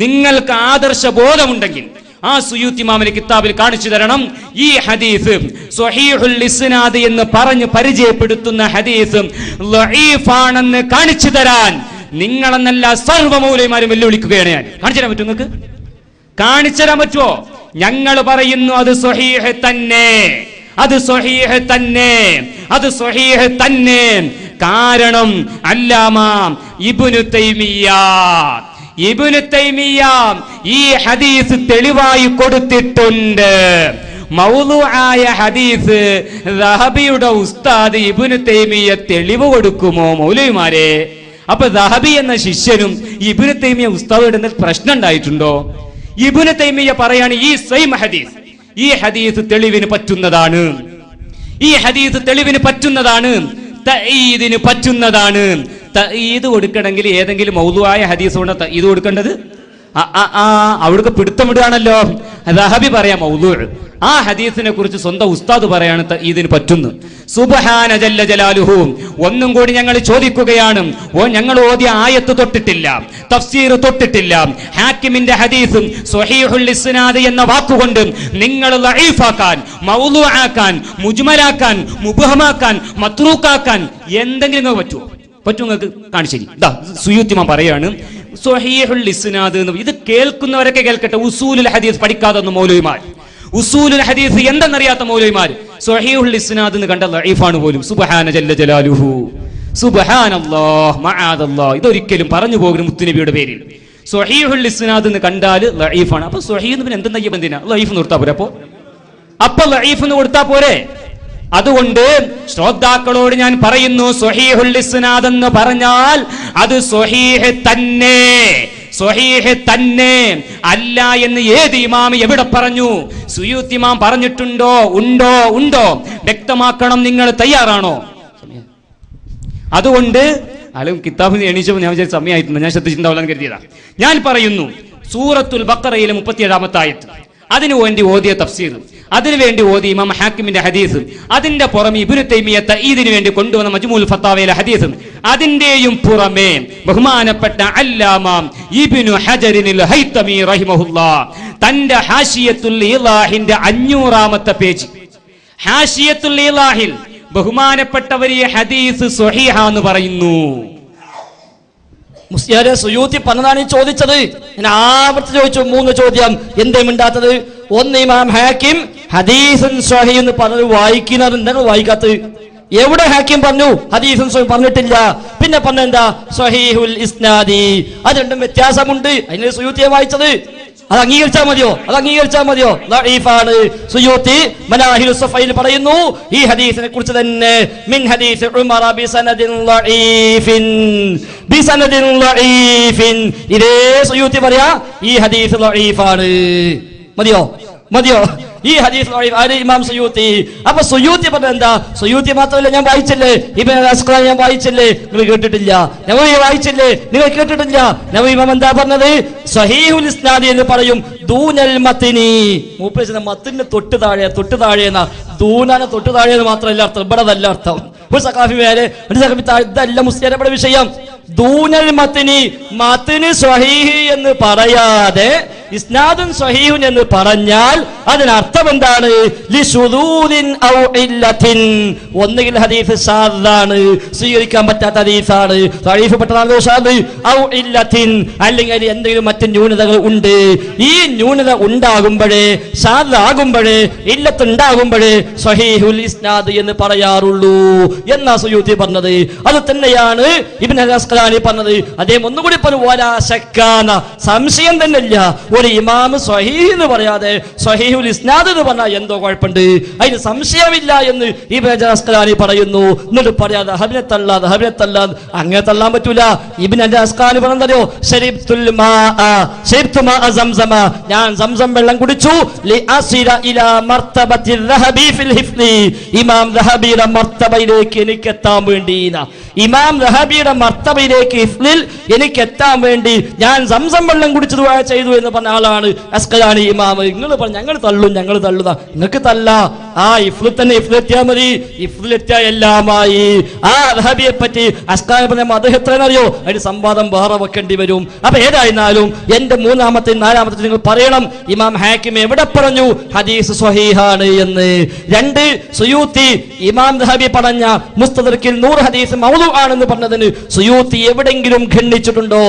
നിങ്ങൾക്ക് ആദർശ ബോധമുണ്ടെങ്കിൽ ആ സുയൂത്തി ഇമാമിന്റെ കിതാബിൽ കാണിച്ചു തരണം. ഈ ഹദീസ് സ്വഹീഹുൽ ഇസ്നാദ് എന്ന് പറഞ്ഞ് പരിചയപ്പെടുത്തുന്ന ഹദീസ് ദഈഫാണെന്ന് കാണിച്ചു തരാൻ നിങ്ങളെന്നല്ല സർവ്വ മൗലവിമാരും വെല്ലുവിളിക്കുകയാണ് ഞാൻ. കാണിച്ചു തരാൻ പറ്റുമോ? നിങ്ങൾക്ക് കാണിച്ചു തരാൻ പറ്റുമോ? ഞങ്ങൾ പറയുന്നു അത് സ്വഹീഹ് തന്നെ. കാരണം അല്ലാമ ഇബ്നു തൈമിയ്യ ഈ ഹദീസ് തെളിവായി കൊടുത്തിട്ടുണ്ട്. മൗദൂആയ ഹദീസ് ദഹബിയുടെ ഉസ്താദ് ഇബ്നു തൈമിയ്യ തെളിവ് കൊടുക്കുമോ മൗലവിമാരെ? അപ്പൊ ദഹബി എന്ന ശിഷ്യനും ഇബ്നു തൈമിയ്യ ഉസ്താദും പ്രശ്നം ഉണ്ടായിട്ടുണ്ടോ? ഇബ്നു തൈമിയ്യ പറയാണ് ഈ ഹദീസ് തെളിവിന് പറ്റുന്നതാണ്, തഈദിന് പറ്റുന്നതാണ്. തഈദ് കൊടുക്കണമെങ്കിൽ ഏതെങ്കിലും മൗദൂആയ ഹദീസ് കൊണ്ട് തഈദ് കൊടുക്കേണ്ടത്? അവിടേക്ക് പിടുത്തം വിടുകയാണല്ലോ. ദഹബി പറയാം മൗദൂ. ആ ഹദീസിനെ കുറിച്ച് സ്വന്തം ഉസ്താദ് പറയാണ് ഇതിന് പറ്റുന്നു. സുബ്ഹാന ജല്ല ജലാലുഹു. ഒന്നും കൂടി ഞങ്ങൾ ചോദിക്കുകയാണ്, ഞങ്ങൾ ഓതിയ ആയത്ത് തൊട്ടിട്ടില്ല, തഫ്സീർ തൊട്ടിട്ടില്ല. ഹാക്കിമിന്റെ ഹദീസും സ്വഹീഹുൽ ഇസ്നാദ് എന്ന വാക്കുകൊണ്ട് നിങ്ങൾ ലഈഫാക്കാൻ, മൗദൂആക്കാൻ, മുജ്മലാക്കാൻ, മുബ്ഹമാക്കാൻ, മത്രൂക്കാക്കാൻ എന്തെങ്കിലും പറ്റുമോ? നിങ്ങൾക്ക് കാണിച്ചു. സുയൂത്തിമ പറയാണ് സ്വഹീഹുൽ ഇസ്നാദ് എന്ന്. ഇത് കേൾക്കുന്നവരൊക്കെ കേൾക്കട്ടെ. ഉസൂലുൽ ഹദീസ് പഠിക്കാതെ മൗലവിമാർ, ഉസൂലുൽ ഹദീസ് എന്തെന്നറിയാത്ത മൗലവിമാർ സ്വഹീഹുൽ ഇസ്നാദ് എന്ന് കണ്ട ലഈഫാണ് പോലും. സുബ്ഹാന ജല്ല ജലാലുഹു, സുബ്ഹാനല്ലാഹ്, മആദല്ലാഹ്. ഇതൊരിക്കലും പറഞ്ഞു പോകുന്ന മുത്തുനബിയുടെ പേരിൽ സ്വഹീഹുൽ ഇസ്നാദ് എന്ന് കണ്ടാൽ ലഈഫാണ്. അപ്പൊ സ്വഹീഹ് എന്ന് എന്തെന്നാ എന്തിനാ ലഈഫ് നിർത്താ പോരെ? അപ്പൊ ലഈഫ് എന്ന് കൊടുത്താ പോരെ? അതുകൊണ്ട് ശ്രോതാക്കളോട് ഞാൻ പറയുന്നു, സ്വഹീഹുൽ ഇസ്നാദ് എന്ന് പറഞ്ഞാൽ അത് സ്വഹീഹ് തന്നെ, സ്വഹീഹ് തന്നെ അല്ല എന്ന് ഏത് ഇമാം എവിടെ പറഞ്ഞു? സുയൂത്തി ഇമാം പറഞ്ഞിട്ടുണ്ടോ? ഉണ്ടോ? വ്യക്തമാക്കണം. നിങ്ങൾ തയ്യാറാണോ? അതുകൊണ്ട് ആളും കിതാബിന് എണീച്ചപ്പോൾ ഞാൻ വിചാരിച്ച സമയമായിട്ടുണ്ട്, ഞാൻ ശ്രദ്ധിച്ചിട്ടുണ്ടാവില്ലെന്ന് കരുതിയതാ. ഞാൻ പറയുന്നു, സൂറത്തുൽ ബഖറയിലെ 37-ാമത്തെ ആയത്ത്, അതിനു വേണ്ടി ഓതിയ തഫ്സീർ, അതിനുവേണ്ടി ഓതി ഇമാം ഹാക്കിമിന്റെ ഹദീസ്, അതിന്റെ പുറമെ ഇബ്നു തൈമിയ്യ തഈദിനു വേണ്ടി കൊണ്ടുവന്ന മജ്മുഉൽ ഫത്താവയിലെ ഹദീസ്, അതിന്റെയും പുറമെ ബഹുമാനപ്പെട്ട അല്ലാമ ഇബ്നു ഹജറിൽ ഹൈതമി റഹിമഹുല്ലാഹ് തന്റെ ഹാശിയത്തുൽ ഇലാഹിന്റെ 500-ാമത്തെ പേജ്, ഹാശിയത്തുൽ ഇലാഹിൽ ബഹുമാനപ്പെട്ടവർ ഈ ഹദീസ് സ്വഹീഹ എന്ന് പറയുന്നു. മുസ്ലിയാരെ സുയൂത്തി പറഞ്ഞതാണ് ഈ ചോദിച്ചത്. ഞാൻ ആവർത്തിച്ച് ചോദിച്ചു 3 ചോദ്യം. എന്തേ മിണ്ടാത്തത്? ഒന്ന്, ഇമാം ഹാക്കിം ഹദീസുൻ സ്വഹീഹ് എന്ന് പറഞ്ഞു വായിക്കുന്നത് എന്താണ് വായിക്കാത്തത്? എവിടെ ഹാക്കിം പറഞ്ഞു? ഹദീസുൻ സ്വഹീഹ് പറഞ്ഞിട്ടില്ല. പിന്നെ പറഞ്ഞെന്താ? സ്വഹീഹുൽ ഇസ്നാദി. അത് രണ്ടും വ്യത്യാസമുണ്ട്. അതിന് സുയൂത്തിയെ വായിച്ചത്. അത് അംഗീകരിച്ചാൽ മതിയോ? ലഈഫാണ്. സുയൂത്തി മനാഹിലുസ് സഫയിൽ പറയുന്നു ഈ ഹദീസിനെ കുറിച്ച് തന്നെ, മിൻ ഹദീസ് ഉമർ ബിസനദിൻ ലഈഫിൻ. ഇതേ സുയൂത്തി പറയാ ഈ ഹദീസ് ലഈഫാണ്. മതിയോ? ഈ ഹദീസ് ഇമാം സുയൂത്തി. അപ്പൊ സുയൂത്തി പറഞ്ഞ എന്താ? സുയൂത്തി മാത്രമല്ല, ഞാൻ വായിച്ചില്ലേ ഇബ്നു അസ്ഖലാനി, ഞാൻ വായിച്ചില്ലേ, നിങ്ങൾ കേട്ടിട്ടില്ല. നവവി വായിച്ചില്ലേ, നിങ്ങൾ കേട്ടിട്ടില്ല. നവവി ഇമാം എന്താ പറഞ്ഞത്? സ്വഹീഹുൽ ഇസ്നാദി എന്ന് പറയും ദൂനൽ മത്നി. മൂപ്പര് മത്തിന് തൊട്ട് താഴെ എന്നാ. ദൂനാനെ തൊട്ട് താഴെ എന്ന് മാത്രമല്ല അർത്ഥം, ഇവിടെ അതല്ല അർത്ഥം. ഒരു സഖാഫി മേലെ, ഒരു സഖാഫി താഴെ, ഇതല്ല മുസ്ലിയാരുടെ വിഷയം. ദൂനൽ മത്നി, മത്ന് സ്വഹീഹ് എന്ന് പറയാതെ ഇസ്നാദുൻ സ്വഹീഹുൻ എന്ന് പറഞ്ഞാൽ അതിനർത്ഥം എന്താണ്? ലിശുദൂദിൻ ഔ ഇല്ലത്തിൻ. ഒന്നുകിൽ ഹദീസ് ഷാദാണ്, സ്വീകരിക്കാൻ പറ്റാത്ത ഹദീസാണ്, ദഈഫ് പെട്ടതാണോ ഷാദ്, ഔ ഇല്ലത്തിൻ, അല്ലെങ്കിൽ എന്തെങ്കിലും മറ്റു ന്യൂനതകൾ ഉണ്ട്. ഈ ന്യൂനത ഉണ്ടാകുമ്പോഴേ, ഷാദാകുമ്പോഴേ, ഇല്ലത്ത് ഉണ്ടാകുമ്പോഴേ സ്വഹീഹുൽ ഇസ്നാദ് എന്ന് പറയാറുള്ളൂ എന്നാ സുയൂത്തി പറഞ്ഞത്. അത് തന്നെയാണ് ഇബ്നു അസ്ഖലാനി പറഞ്ഞത്. അദ്ദേഹം ഒന്നുകൂടി പറഞ്ഞു, വലാ ശക്കാന, സംശയം തന്നെ ഇല്ല, ഒരു ഇമാം സ്വഹീഹ് എന്ന് പറയാതെ സ്വഹീഹുൽ ഇസ്നാദ് എന്ന് പറഞ്ഞാൽ എന്തോ കുഴപ്പമുണ്ട്, അതിന് സംശയമില്ല എന്ന് ഇബ്നു അസ്ഖലാനി പറയുന്നു. എന്നിട്ട് പറയാതെ ഹബിനെ തല്ലാതെ അങ്ങനെ തള്ളാൻ പറ്റൂല. ഇബ്നു അസ്ഖലാനി പറഞ്ഞോ, ശരിബ്തുൽ മാഅ സംസം, ഞാൻ സംസം വെള്ളം കുടിച്ചു, ലിഅസില ഇലാ മർതബത്തിൽ ദഹബി ഫിൽ ഹിഫ്ദി, ഇമാം ദഹബിയുടെ മർതബയിലേക്ക് എനിക്ക് എത്താൻ വേണ്ടി, ഇമാം ദഹബിയുടെ മർതബയിലേക്ക് ഹിഫ്ദിൽ എനിക്ക് എത്താൻ വേണ്ടി ഞാൻ സംസം വെള്ളം കുടിച്ചു ദുആ ചെയ്തു എന്ന് പറഞ്ഞ ആളാണ് അസ്ഖലാനി ഇമാം. നിങ്ങൾ പറഞ്ഞു ഞങ്ങൾ തള്ളുക, നിങ്ങൾക്ക് തല്ല. ആ ഇഫ്ദിൽ തന്നെ ഇഫ്ദിലെത്തിയാൽ മതി, ഇഫ്ദിലെത്തിയ എല്ലാമായി. ആ ദഹബിയെ പറ്റി അസ്ഖലാനി പറഞ്ഞ അദ്ദേഹം എത്രയെന്നറിയോ? അതിന് സംവാദം വേറെ വെക്കേണ്ടി വരും. അപ്പൊ ഏതായിരുന്നാലും എന്റെ 3-ാമത്തെ 4-ാമത്തെ നിങ്ങൾ പറയണം, ഇമാം ഹാക്കിം എവിടെ പറഞ്ഞു ഹദീസ് സ്വഹീഹാണ് എന്ന്? 2, സുയൂത്തി ഇമാം ദഹബി പറഞ്ഞ മുസ്തദർക്കിൽ 100 ഹദീസ് മൗദൂ ആണെന്ന് പറഞ്ഞതിന് സുയൂത്തി എവിടെങ്കിലും ഖണ്ഡിച്ചിട്ടുണ്ടോ?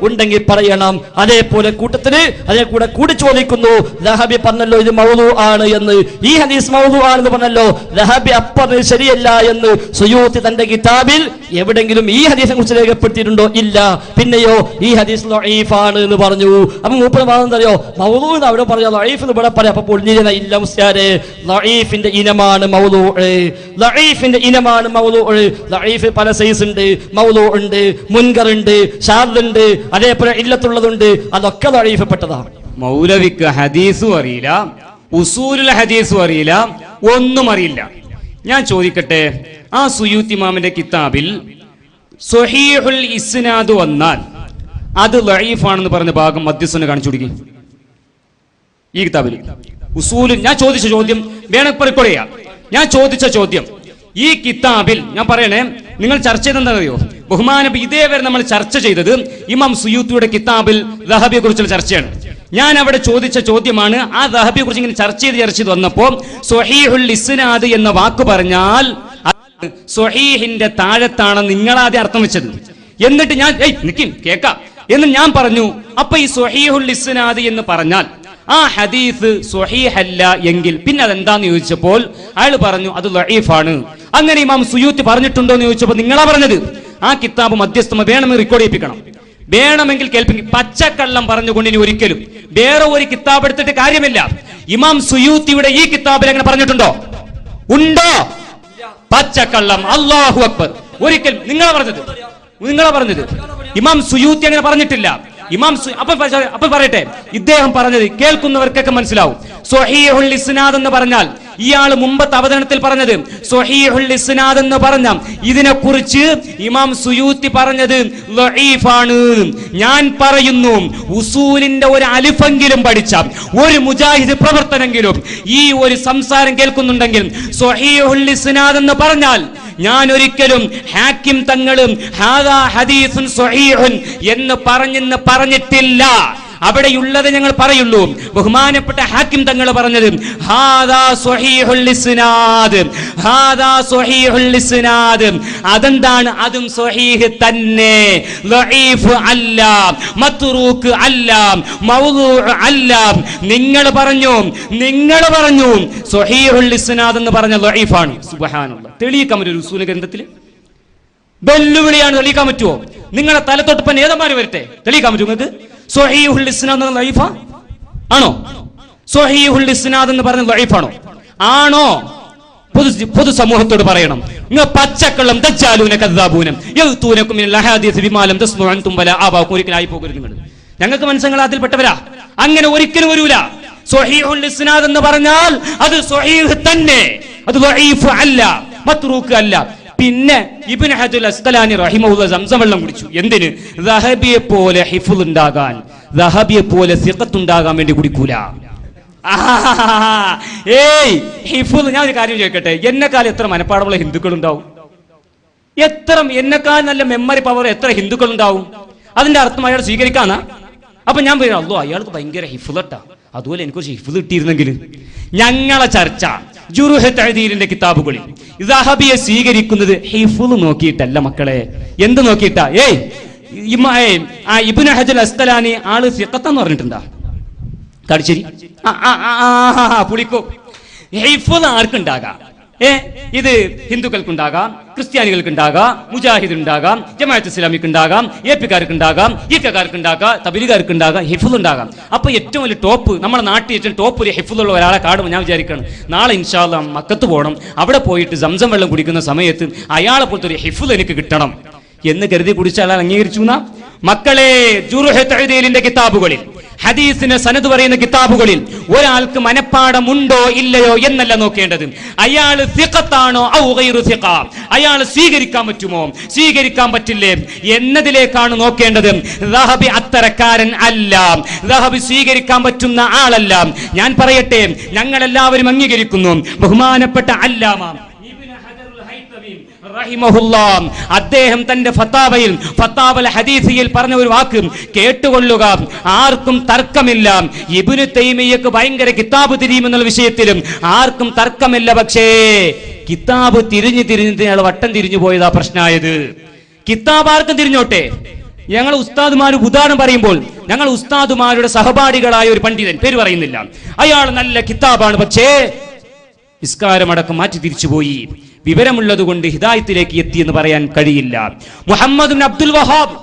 ഉണ്ടെങ്കിൽ പറയണം. അതേപോലെ കൂട്ടത്തിന് അതേ കൂടി ചോദിക്കുന്നു, ദഹബി പറഞ്ഞല്ലോ ഇത് മൗദൂ ആണ് എന്ന്, ഈ ഹദീസ് മൗദൂ ആണെന്ന് പറഞ്ഞല്ലോ, ദഹബി അപ്പറഞ്ഞത് ശരിയല്ല എന്ന് സുയൂത്തി തന്റെ കിതാബിൽ എവിടെങ്കിലും ഈ ഹദീസിനെ കുറിച്ച് രേഖപ്പെടുത്തിയിട്ടുണ്ടോ? ഇല്ല. പിന്നെയോ ഈ ഹദീസ് ലഈഫാണ് എന്ന് പറഞ്ഞു. അപ്പൊ മൂപ്പര് പറഞ്ഞോ മൗദൂ എന്ന് അവിടെ പറയാ, ലഈഫ് എന്ന് ഇവിടെ പറയാം. അപ്പൊ പൊളിഞ്ഞിരുന്ന ഇല്ല മുസ്ലിയാരെ, ലഈഫിന്റെ ഇനമാണ് മൗദൂ. ലഈഫ് പല സൈസ് ഉണ്ട്, മൗദൂ ഉണ്ട്, മുൻകർ ഉണ്ട്, ഷാദ് ഉണ്ട്, അതേപോലെ ഇല്ലത്തുള്ളതുണ്ട്. അതൊക്കെ ലഈഫ് പെട്ടതാണ്. മൗലവിക്ക് ഹദീസും അറിയില്ല, ഉസൂലുൽ ഹദീസും അറിയില്ല, ഒന്നും അറിയില്ല. ഞാൻ ചോദിക്കട്ടെ, ആ സുയൂത്തി ഇമാമിന്റെ കിതാബിൽ സ്വഹീഹുൽ ഇസ്നാദ് വന്നാൽ അത് ലഈഫാണെന്ന് പറഞ്ഞ ഭാഗം മധ്യസ്ഥനെ കാണിച്ചു കൊടുക്കി. ഈ കിതാബിൽ ഉസൂല് ഞാൻ ചോദിച്ച ചോദ്യം വേണമെങ്കിൽ റെക്കോർഡ് ചെയ്യാം. ഞാൻ ചോദിച്ച ചോദ്യം ഈ കിതാബിൽ ഞാൻ പറയണേ, നിങ്ങൾ ചർച്ച ചെയ്തെന്താ അറിയോ? ബഹുമാനബി ഇതേവരെ നമ്മൾ ചർച്ച ചെയ്തത് ഇമാം സുയൂത്തിയുടെ കിതാബിൽ ദഹബിയെ കുറിച്ചുള്ള ചർച്ചയാണ്. ഞാൻ അവിടെ ചോദിച്ച ചോദ്യമാണ്. ആ ദഹബിയെ കുറിച്ച് ഇങ്ങനെ ചർച്ച ചെയ്ത് വന്നപ്പോ സ്വഹീഹുൽ ഇസ്നാദ് എന്ന വാക്ക് പറഞ്ഞാൽ സ്വഹീഹിന്റെ താഴത്താണ് നിങ്ങളാദ്യം അർത്ഥം വെച്ചത്. എന്നിട്ട് ഞാൻ കേക്കാം എന്ന് ഞാൻ പറഞ്ഞു. അപ്പൊ ഈ സ്വഹീഹുൽ ഇസ്നാദ് എന്ന് പറഞ്ഞാൽ ആ ഹദീസ് സ്വഹീഹല്ല എങ്കിൽ പിന്നെ അതെന്താന്ന് ചോദിച്ചപ്പോൾ അയാൾ പറഞ്ഞു അത് ലഈഫാണ്. അങ്ങനെ ഇമാം സുയൂത്തി പറഞ്ഞിട്ടുണ്ടോ എന്ന് ചോദിച്ചപ്പോൾ നിങ്ങളാ പറഞ്ഞത്. ആ കിതാബ് മധ്യസ്ഥമ വേണമെങ്കിൽ റെക്കോർഡ് ചെയ്യിപ്പിക്കണം, വേണമെങ്കിൽ കേൾപ്പിക്കും. പച്ചക്കള്ളം പറഞ്ഞുകൊണ്ട് ഇനി ഒരിക്കലും വേറെ ഒരു കിതാബ് എടുത്തിട്ട് കാര്യമില്ല. ഇമാം സുയൂത്തിയുടെ ഈ കിതാബിൽ അങ്ങനെ പറഞ്ഞിട്ടുണ്ടോ? ഉണ്ടോ? പച്ചക്കള്ളം. അല്ലാഹു അക്ബർ. ഒരിക്കലും നിങ്ങളാ പറഞ്ഞത്. ഇമാം സുയൂത്തി അങ്ങനെ പറഞ്ഞിട്ടില്ല. അപ്പൊ പറയട്ടെ, ഇദ്ദേഹം പറഞ്ഞത് കേൾക്കുന്നവർക്കൊക്കെ മനസ്സിലാവും. സ്വഹീഹുൽ ഇസ്നാദ് എന്ന് പറഞ്ഞാൽ ഇയാൾ മുമ്പത്തെ അവതരണത്തിൽ പറഞ്ഞത് സ്വഹീഹുൽ ഇസ്നാദ് എന്ന് പറഞ്ഞ ഇതിനെക്കുറിച്ച് ഇമാം സുയൂത്തി പറഞ്ഞത് ലഈഫാണ്. ഞാൻ പറയുന്നു, ഉസൂലിന്റെ ഒരു അലിഫെങ്കിലും പഠിച്ച ഒരു മുജാഹിദ് പ്രവർത്തനെങ്കിലും ഈ ഒരു സംസാരം കേൾക്കുന്നുണ്ടെങ്കിൽ സ്വഹീഹുൽ ഇസ്നാദ് എന്ന് പറഞ്ഞാൽ ഞാൻ ഒരിക്കലും ഹാക്കിം തങ്ങളും ഹാദാ ഹദീസുൻ സ്വഹീഹുൻ എന്ന് പറഞ്ഞിട്ടില്ല. അവിടെയുള്ളത് ഞങ്ങൾ പറയുള്ളൂ. ബഹുമാനപ്പെട്ട ഹാക്കിം തങ്ങൾ പറഞ്ഞത് ഹാദാ സ്വഹീഹുൽ ഇസ്നാദ്, ഹാദാ സ്വഹീഹുൽ ഇസ്നാദ്. അതെന്താണ്? അതും സ്വഹീഹ് തന്നെ, ലഈഫ് അല്ല, മത്റൂക്ക് അല്ല, മൗദൂഅ് അല്ല. നിങ്ങൾ പറഞ്ഞു സ്വഹീഹുൽ ഇസ്നാദ് എന്ന് പറഞ്ഞ ലഈഫാണ്. സുബ്ഹാനല്ലാഹ്. തെളിയിക്കാൻ പറ്റും ഉസൂൽ ഗ്രന്ഥത്തിൽ? വെല്ലുവിളിയാണ്. തെളിയിക്കാൻ പറ്റുമോ? നിങ്ങളെ തലത്തൊട്ടപ്പൻ ഏതന്മാര് വരട്ടെ, തെളിയിക്കാൻ പറ്റുമോ നിങ്ങൾക്ക്? സ്വഹീഹുൽ ഇസ്നാദ് എന്ന ലഈഫ ആണോ? സ്വഹീഹുൽ ഇസ്നാദ് എന്ന് പറഞ്ഞ ലഈഫാണോ? ആണോ? പൊതുസമൂഹത്തോട് പറയണം. നിങ്ങൾ പച്ചക്കള്ളം ദജ്ജാലൂന കദ്ദാബൂന യൗതൂനകും മിനൽ അഹാദീസ് ബിമാ ലം തസ്മഉ അൻതും വലാ ആബാഉക്കും. ഒരിക്കലും ആയി പോകരുത് നിങ്ങൾ. ഞങ്ങൾക്ക് മനസ്സങ്ങൾ അതിൽപ്പെട്ടവരാ. അങ്ങനെ ഒരിക്കലും വരൂല. സ്വഹീഹുൽ ഇസ്നാദ് എന്ന് പറഞ്ഞാൽ അത് സ്വഹീഹ് തന്നെ, അത് ലഈഫ് അല്ല, മത്റൂക്ക് അല്ല. പിന്നെ ഇബ്നു ഹജർ അസ്ഖലാനി റഹിമഹുല്ലാഹ് സംസം വെള്ളം കുടിച്ചു. എന്തിന്? ദഹബിയെ പോലെ ഹിഫ്ള് ഉണ്ടാകാൻ, ദഹബിയെ പോലെ സിഖത്ത് ഉണ്ടാകാൻ വേണ്ടി കുടിക്കൂല. ഹിഫ്ള്. ഞാൻ ഒരു കാര്യം ചോദിക്കട്ടെ, എന്നെക്കാൾ എത്ര മനപ്പാടമുള്ള ഹിന്ദുക്കൾ ഉണ്ടാവും? എന്നെക്കാൾ നല്ല മെമ്മറി പവർ എത്ര ഹിന്ദുക്കൾ ഉണ്ടാവും? അതിന്റെ അർത്ഥം അയാൾ സ്വീകരിക്കാനാ? അപ്പൊ ഞാൻ പറയുന്നു, അല്ലോ അയാൾക്ക് ഭയങ്കര ഹിഫ്ളട്ടാ, അതുപോലെ എനിക്കൊരു ഹിഫ്ള് കിട്ടിയിരുന്നെങ്കിൽ. ഞങ്ങളെ ചർച്ച ജുറുഹ് തഅദീലിന്റെ കിതാബുകളിൽ ദഹബിയെ സ്വീകരിക്കുന്നത് ഹിഫ്ള് നോക്കിയിട്ടല്ല മക്കളെ. എന്ത് നോക്കിയിട്ടാ? ഇബ്നു ഹജർ അസ്ഖലാനി ആള് സിഖത്തെന്ന് പറഞ്ഞിട്ടുണ്ടാ? കാടിശ്ശേരി പുളിക്കോ. ഹിഫ്ള് ആർക്കുണ്ടാകാം? ഇത് ഹിന്ദുക്കൾക്കുണ്ടാകാം, ക്രിസ്ത്യാനികൾക്കുണ്ടാകാം, മുജാഹിദിനുണ്ടാകാം, ജമാഅത്ത് ഇസ്ലാമിക്കുണ്ടാകാം, എപിക്കാർക്കുണ്ടാകാം, ഈക്കക്കാർക്കുണ്ടാകാം, തബ്ലീഗുകാർക്കുണ്ടാകാം, ഹിഫ്ള് ഉണ്ടാകാം. അപ്പൊ ഏറ്റവും വലിയ ടോപ്പ്, നമ്മുടെ നാട്ടിൽ ഏറ്റവും ടോപ്പ് ഒരു ഹിഫ്ളുള്ള ഒരാളെ കാണുമ്പോൾ ഞാൻ വിചാരിക്കണം, നാളെ ഇൻഷാ അല്ലാഹ് മക്കത്ത് പോകണം, അവിടെ പോയിട്ട് സംസം വെള്ളം കുടിക്കുന്ന സമയത്ത് അയാളെ പോലത്തെ ഒരു ഹിഫ്ള് എനിക്ക് കിട്ടണം എന്ന് കരുതി കുടിച്ചാൽ അംഗീകരിച്ചു. മക്കളെ, ജുറുഹ് തഅദീലിന്റെ കിതാബുകളിൽ, ഹദീസിന് സനദ് പറയുന്ന കിതാബുകളിൽ ഒരാൾക്ക് മനപ്പാടമുണ്ടോ ഇല്ലയോ എന്നല്ല നോക്കേണ്ടത്. അയാൾ സിഖത്താണോ ഔ ഗൈറു സിഖ, അയാൾ സ്വീകരിക്കാൻ പറ്റുമോ സ്വീകരിക്കാൻ പറ്റില്ലേ എന്നതിലേക്കാണ് നോക്കേണ്ടത്. ദഹബി അത്തരക്കാരൻ അല്ല, ദഹബി സ്വീകരിക്കാൻ പറ്റുന്ന ആളല്ല. ഞാൻ പറയട്ടെ, ഞങ്ങളെല്ലാവരും അംഗീകരിക്കുന്നു ബഹുമാനപ്പെട്ട അല്ലാമ റഹിമഹുല്ലാഹ് അദ്ദേഹം തന്റെ ഫത്താവൽ ഹദീസിയിൽ പറഞ്ഞ ഒരു വാക്ക് കേട്ടുകൊള്ളുക. ആർക്കും തർക്കമില്ല, ഇബ്നു തൈമിയ്യക്ക് ഭയങ്കര കിതാബ് തിരിയുമെന്നുള്ള വിഷയത്തിലും ആർക്കും തർക്കമില്ല. പക്ഷേ കിതാബ് തിരിഞ്ഞ് അയാൾ വട്ടം തിരിഞ്ഞു പോയതാ പ്രശ്നമായത്. കിതാബ് ആർക്കും തിരിഞ്ഞോട്ടെ. ഞങ്ങൾ ഉസ്താദുമാർ ഉദാഹരണം പറയുമ്പോൾ ഞങ്ങൾ ഉസ്താദുമാരുടെ സഹപാഠികളായ ഒരു പണ്ഡിതൻ, പേര് പറയുന്നില്ല, അയാൾ നല്ല കിതാബാണ്, പക്ഷേ നിസ്കാരമടക്കം മാറ്റി തിരിച്ചുപോയി. വിവരമുള്ളത് കൊണ്ട് ഹിദായത്തിലേക്ക് എത്തി എന്ന് പറയാൻ കഴിയില്ല. മുഹമ്മദ് ബിൻ അബ്ദുൽ വഹാബ്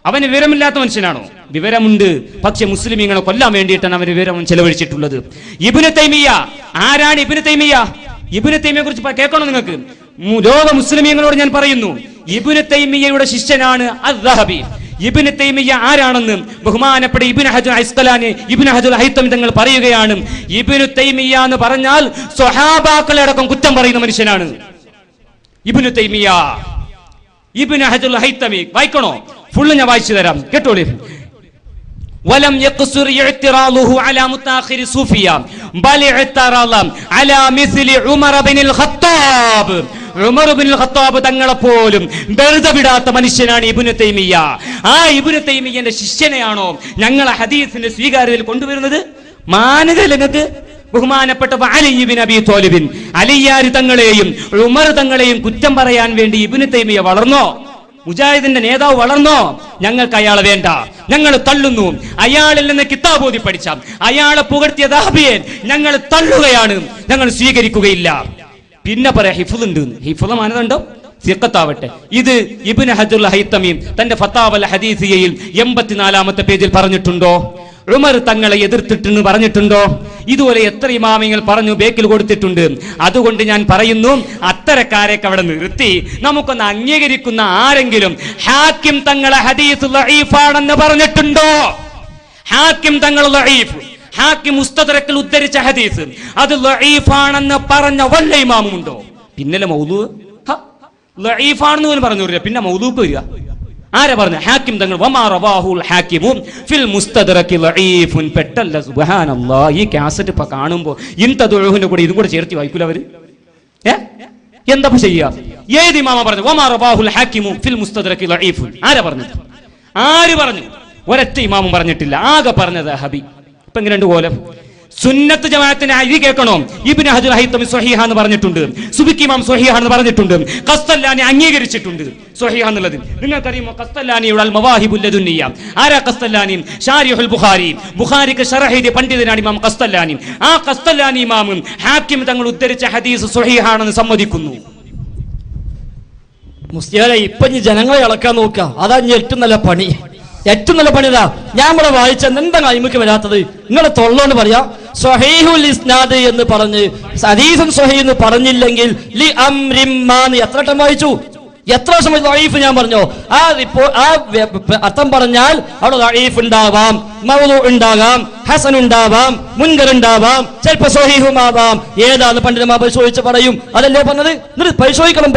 അവന് വിവരമില്ലാത്ത മനുഷ്യനാണോ? വിവരമുണ്ട്, പക്ഷെ മുസ്ലിമീങ്ങളെ കൊല്ലാൻ വേണ്ടിയിട്ടാണ് അവന് വിവരം ചെലവഴിച്ചിട്ടുള്ളത്. ഇബ്നു തൈമിയ്യ ആരാണ്? ഇബ്നു തൈമിയ്യ, ഇബ്നു തൈമിയ്യയെ കുറിച്ച് കേൾക്കണോ നിങ്ങൾക്ക്? ലോക മുസ്ലിമീങ്ങളോട് ഞാൻ പറയുന്നു, ഇബ്നു തൈമിയ്യയുടെ ശിഷ്യനാണ് അദ്ദഹബി. ഇബ്നു തൈമിയ്യ ആരാണെന്ന് ബഹുമാനപ്പെട്ട ഇബ്നു ഹജർ അസ്ഖലാനി, ഇബ്നു ഹജർ ഹൈതമി തങ്ങൾ പറയുകയാണ്. ഇബ്നു തൈമിയ്യ എന്ന് പറഞ്ഞാൽ സ്വഹാബാക്കളെ അടക്കം കുറ്റം പറയുന്ന മനുഷ്യനാണ് ഇബ്നു തൈമിയ്യ. ഇബ്നു ഹജർ ഹൈതമി വായിക്കണോ? ഫുള്ള് ഞാൻ വായിച്ചു തരാം, കേട്ടോളി. ولم يقصر اعتراضه على متأخر الصوفية بل اعترض على مثل عمر بن الخطاب. ഉമർ ഇബ്നുൽ ഖത്താബ് തങ്ങളെ പോലും വെറുതെ വിടാത്ത മനുഷ്യനാണ് ഇബ്നു തൈമിയ്യ. ആ ഇബ്നു തൈമിയ്യന്റെ ശിഷ്യനെയാണോ ഞങ്ങൾ ഹദീസിന്റെ സ്വീകാര്യതയിൽ കൊണ്ടുവരുന്നത്? മാനകലങ്ങൾക്ക് ബഹുമാനപ്പെട്ട അലി ഇബ്നു അബീ ത്വാലിബ്, അലിയാർ തങ്ങളെയും ഉമർ തങ്ങളെയും കുറ്റം പറയാൻ വേണ്ടി ഇബ്നു തൈമിയ്യ വളർന്നോ? മുജാഹിദിന്റെ നേതാവ് വളർന്നോ? ഞങ്ങൾക്ക് അയാളെ വേണ്ട, ഞങ്ങൾ തള്ളുന്നു. അയാളിൽ നിന്ന് കിതാബ് ഓതി പഠിച്ച അയാളെ പുകഴ്ത്തിയ ദഹബിയെ ഞങ്ങൾ തള്ളുകയാണ്, ഞങ്ങൾ സ്വീകരിക്കുകയില്ല. പിന്നെ പറയാ ഹിഫ്ളുണ്ട്, ഹിഫ്ള് മാനദണ്ഡോ സിഖത്താവട്ടെ. ഇത് ഇബ്നു ഹജറുൽ ഹൈതമി തന്റെ ഫത്താവൽ ഹദീസിയയിൽ 84-ാമത്തെ പേജിൽ പറഞ്ഞിട്ടുണ്ടോ? ഉമർ തങ്ങളെ എതിർത്തിട്ടെന്ന് പറഞ്ഞിട്ടുണ്ടോ? ഇതുപോലെ എത്ര ഇമാമിങ്ങൾ പറഞ്ഞു, ബേക്കിൽ കൊടുത്തിട്ടുണ്ട്. അതുകൊണ്ട് ഞാൻ പറയുന്നു, അത്തരക്കാരെയൊക്കെ അവിടെ നിർത്തി നമുക്കൊന്ന് അംഗീകരിക്കുന്ന ആരെങ്കിലും ഹാക്കിം തങ്ങളെ ഹദീസ് ദഈഫാണെന്ന് പറഞ്ഞിട്ടുണ്ടോ? ഹാക്കിം തങ്ങൾ ദഈഫ്, ഹാക്കിം മുസ്തദ്റക്കിൽ ഉദ്ധരിച്ച ഹദീസ് അത് ദഈഫാണെന്ന് പറഞ്ഞ വല്ല ഇമാമുണ്ടോ? പിന്നലെ മൗദൂ ദഈഫാണെന്ന് പോലും പറഞ്ഞു, പിന്നെ മൗദൂക്ക് വരിക. ആരാ പറഞ്ഞു? ഹാക്കിം തങ്ങൾ. വമാ റവാഹുൽ ഹാക്കിമു ഫിൽ മുസ്തദ്റകി ദഈഫുൻ. പെട്ടല്ല, സുബ്ഹാനല്ലാഹ്. ഈ കാസറ്റ് ഇപ്പൊ കാണുമ്പോ ഇൻതദുഹുവിന്റെ കൂടെ ഇതും കൂടെ ചേർത്ത് വായിക്കൂല അവര്. എന്താ ചെയ്യാ? ഏത് ഇമാമ പറഞ്ഞു വമാ റവാഹുൽ ഹാക്കിമു ഫിൽ മുസ്തദ്റകി ദഈഫുൻ? ആരാ പറഞ്ഞത്? ആര് പറഞ്ഞു? ഒരൊറ്റ ഇമാമും പറഞ്ഞിട്ടില്ല. ആകെ പറഞ്ഞത് ഹബി. ഇപ്പൊ എങ്ങനെയുണ്ട് കോലം? സുന്നത്ത് ജമാഅത്തിന് ഇത് കേൾക്കണോ? ഇബ്നു ഹജർ ഹൈതമി സ്വഹീഹാന്ന് പറഞ്ഞിട്ടുണ്ട്, സുബിക്കി ഇമാം സ്വഹീഹാന്ന് പറഞ്ഞിട്ടുണ്ട്, ഖസ്തലാനി അംഗീകരിച്ചിട്ടുണ്ട് സ്വഹീഹാന്നുള്ളത്. നിങ്ങൾക്കറിയുമോ ഖസ്തലാനിയുടെ അൽ മവാഹിബുൽ ലദുന്നിയ? ആരാ ഖസ്തലാനി? ഷാരിഹുൽ ബുഖാരി, ബുഖാരിക്ക് ശറഹ് എഴുതിയ പണ്ഡിതനാണ് ഇമാം ഖസ്തലാനി. ആ ഖസ്തലാനി ഇമാമും ഹാക്കിം തങ്ങൾ ഉദ്ധരിച്ച ഹദീസ് സ്വഹീഹാണെന്ന് സമ്മതിക്കുന്നു. മുസ്ലിയാരെ ഇപ്പൊ ജനങ്ങളെ ഇളക്കാൻ നോക്കുക, അതാ ഏറ്റവും നല്ല പണി. ഏറ്റവും നല്ല പണിതാ ഞാൻ ഇവിടെ വായിച്ച എന്താ കൈമുക്ക് വരാത്തത്? നിങ്ങളെ തൊള്ളോണ്ട് പറയാ സ്വഹീഹുൽ ഇസ്നാദ് എന്ന് പറഞ്ഞ് ഹദീസുൻ സ്വഹീഹ് എന്ന് പറഞ്ഞില്ലെങ്കിൽ ലി അംരിമ്മാന്ന് എത്ര വട്ടം വായിച്ചു? എത്ര സമയം ദഈഫ് ഞാൻ പറഞ്ഞോ? ആ അർത്ഥം പറഞ്ഞാൽ അവിടെ ദഈഫ് ഉണ്ടാവാം, മൗദൂ ഉണ്ടാകാം, ഹസൻ ഉണ്ടാവാം, മുൻകർ ഉണ്ടാവാം, ചിലപ്പോൾ സ്വഹീഹുമാവാം. ഏതാന്ന് പണ്ഡിതന്മാർ പരിശോധിച്ച് പറയും. അതല്ലേ പറഞ്ഞത്? എന്നിട്ട് പരിശോധിക്കണം.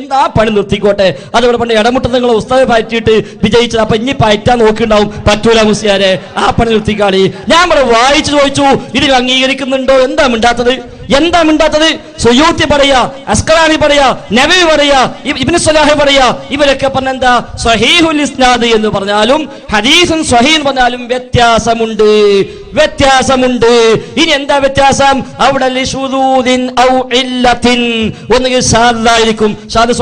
എന്താ പണി നിർത്തിക്കോട്ടെ. അതവിടെ പണ്ട് ഇടമുട്ട നിങ്ങളെ ഉസ്താദ് പറ്റിയിട്ട് വിജയിച്ചത്. അപ്പൊ ഇനി പറ്റാൻ നോക്കിണ്ടാവും. പറ്റൂല മുസ്ലിയാരെ, ആ പണി നിർത്തിക്കാളി. ഞാൻ ഇവിടെ വായിച്ചു ചോദിച്ചു, ഇതിൽ അംഗീകരിക്കുന്നുണ്ടോ? എന്താ മിണ്ടാത്തത്? സുയൂത്തി പറയാ, അസ്കലാനി പറയാ, നബവി പറയാ, ഇബ്നു സലാഹ് പറയാ, ഇവരൊക്കെ പറഞ്ഞെന്താ സ്വഹീഹുൽ ഇസ്നാദ് എന്ന് പറഞ്ഞാലും ഹദീസുൻ സ്വഹീഹ് എന്ന് പറഞ്ഞാലും വ്യത്യാസമുണ്ട്. ഇനി എന്താ വ്യത്യാസം? അവിടെ ലിശുദൂദിൻ ഔ ഇല്ലത്തിൻ, ഒന്നുകിൽ ഷാദായിരിക്കും. ഷാദ്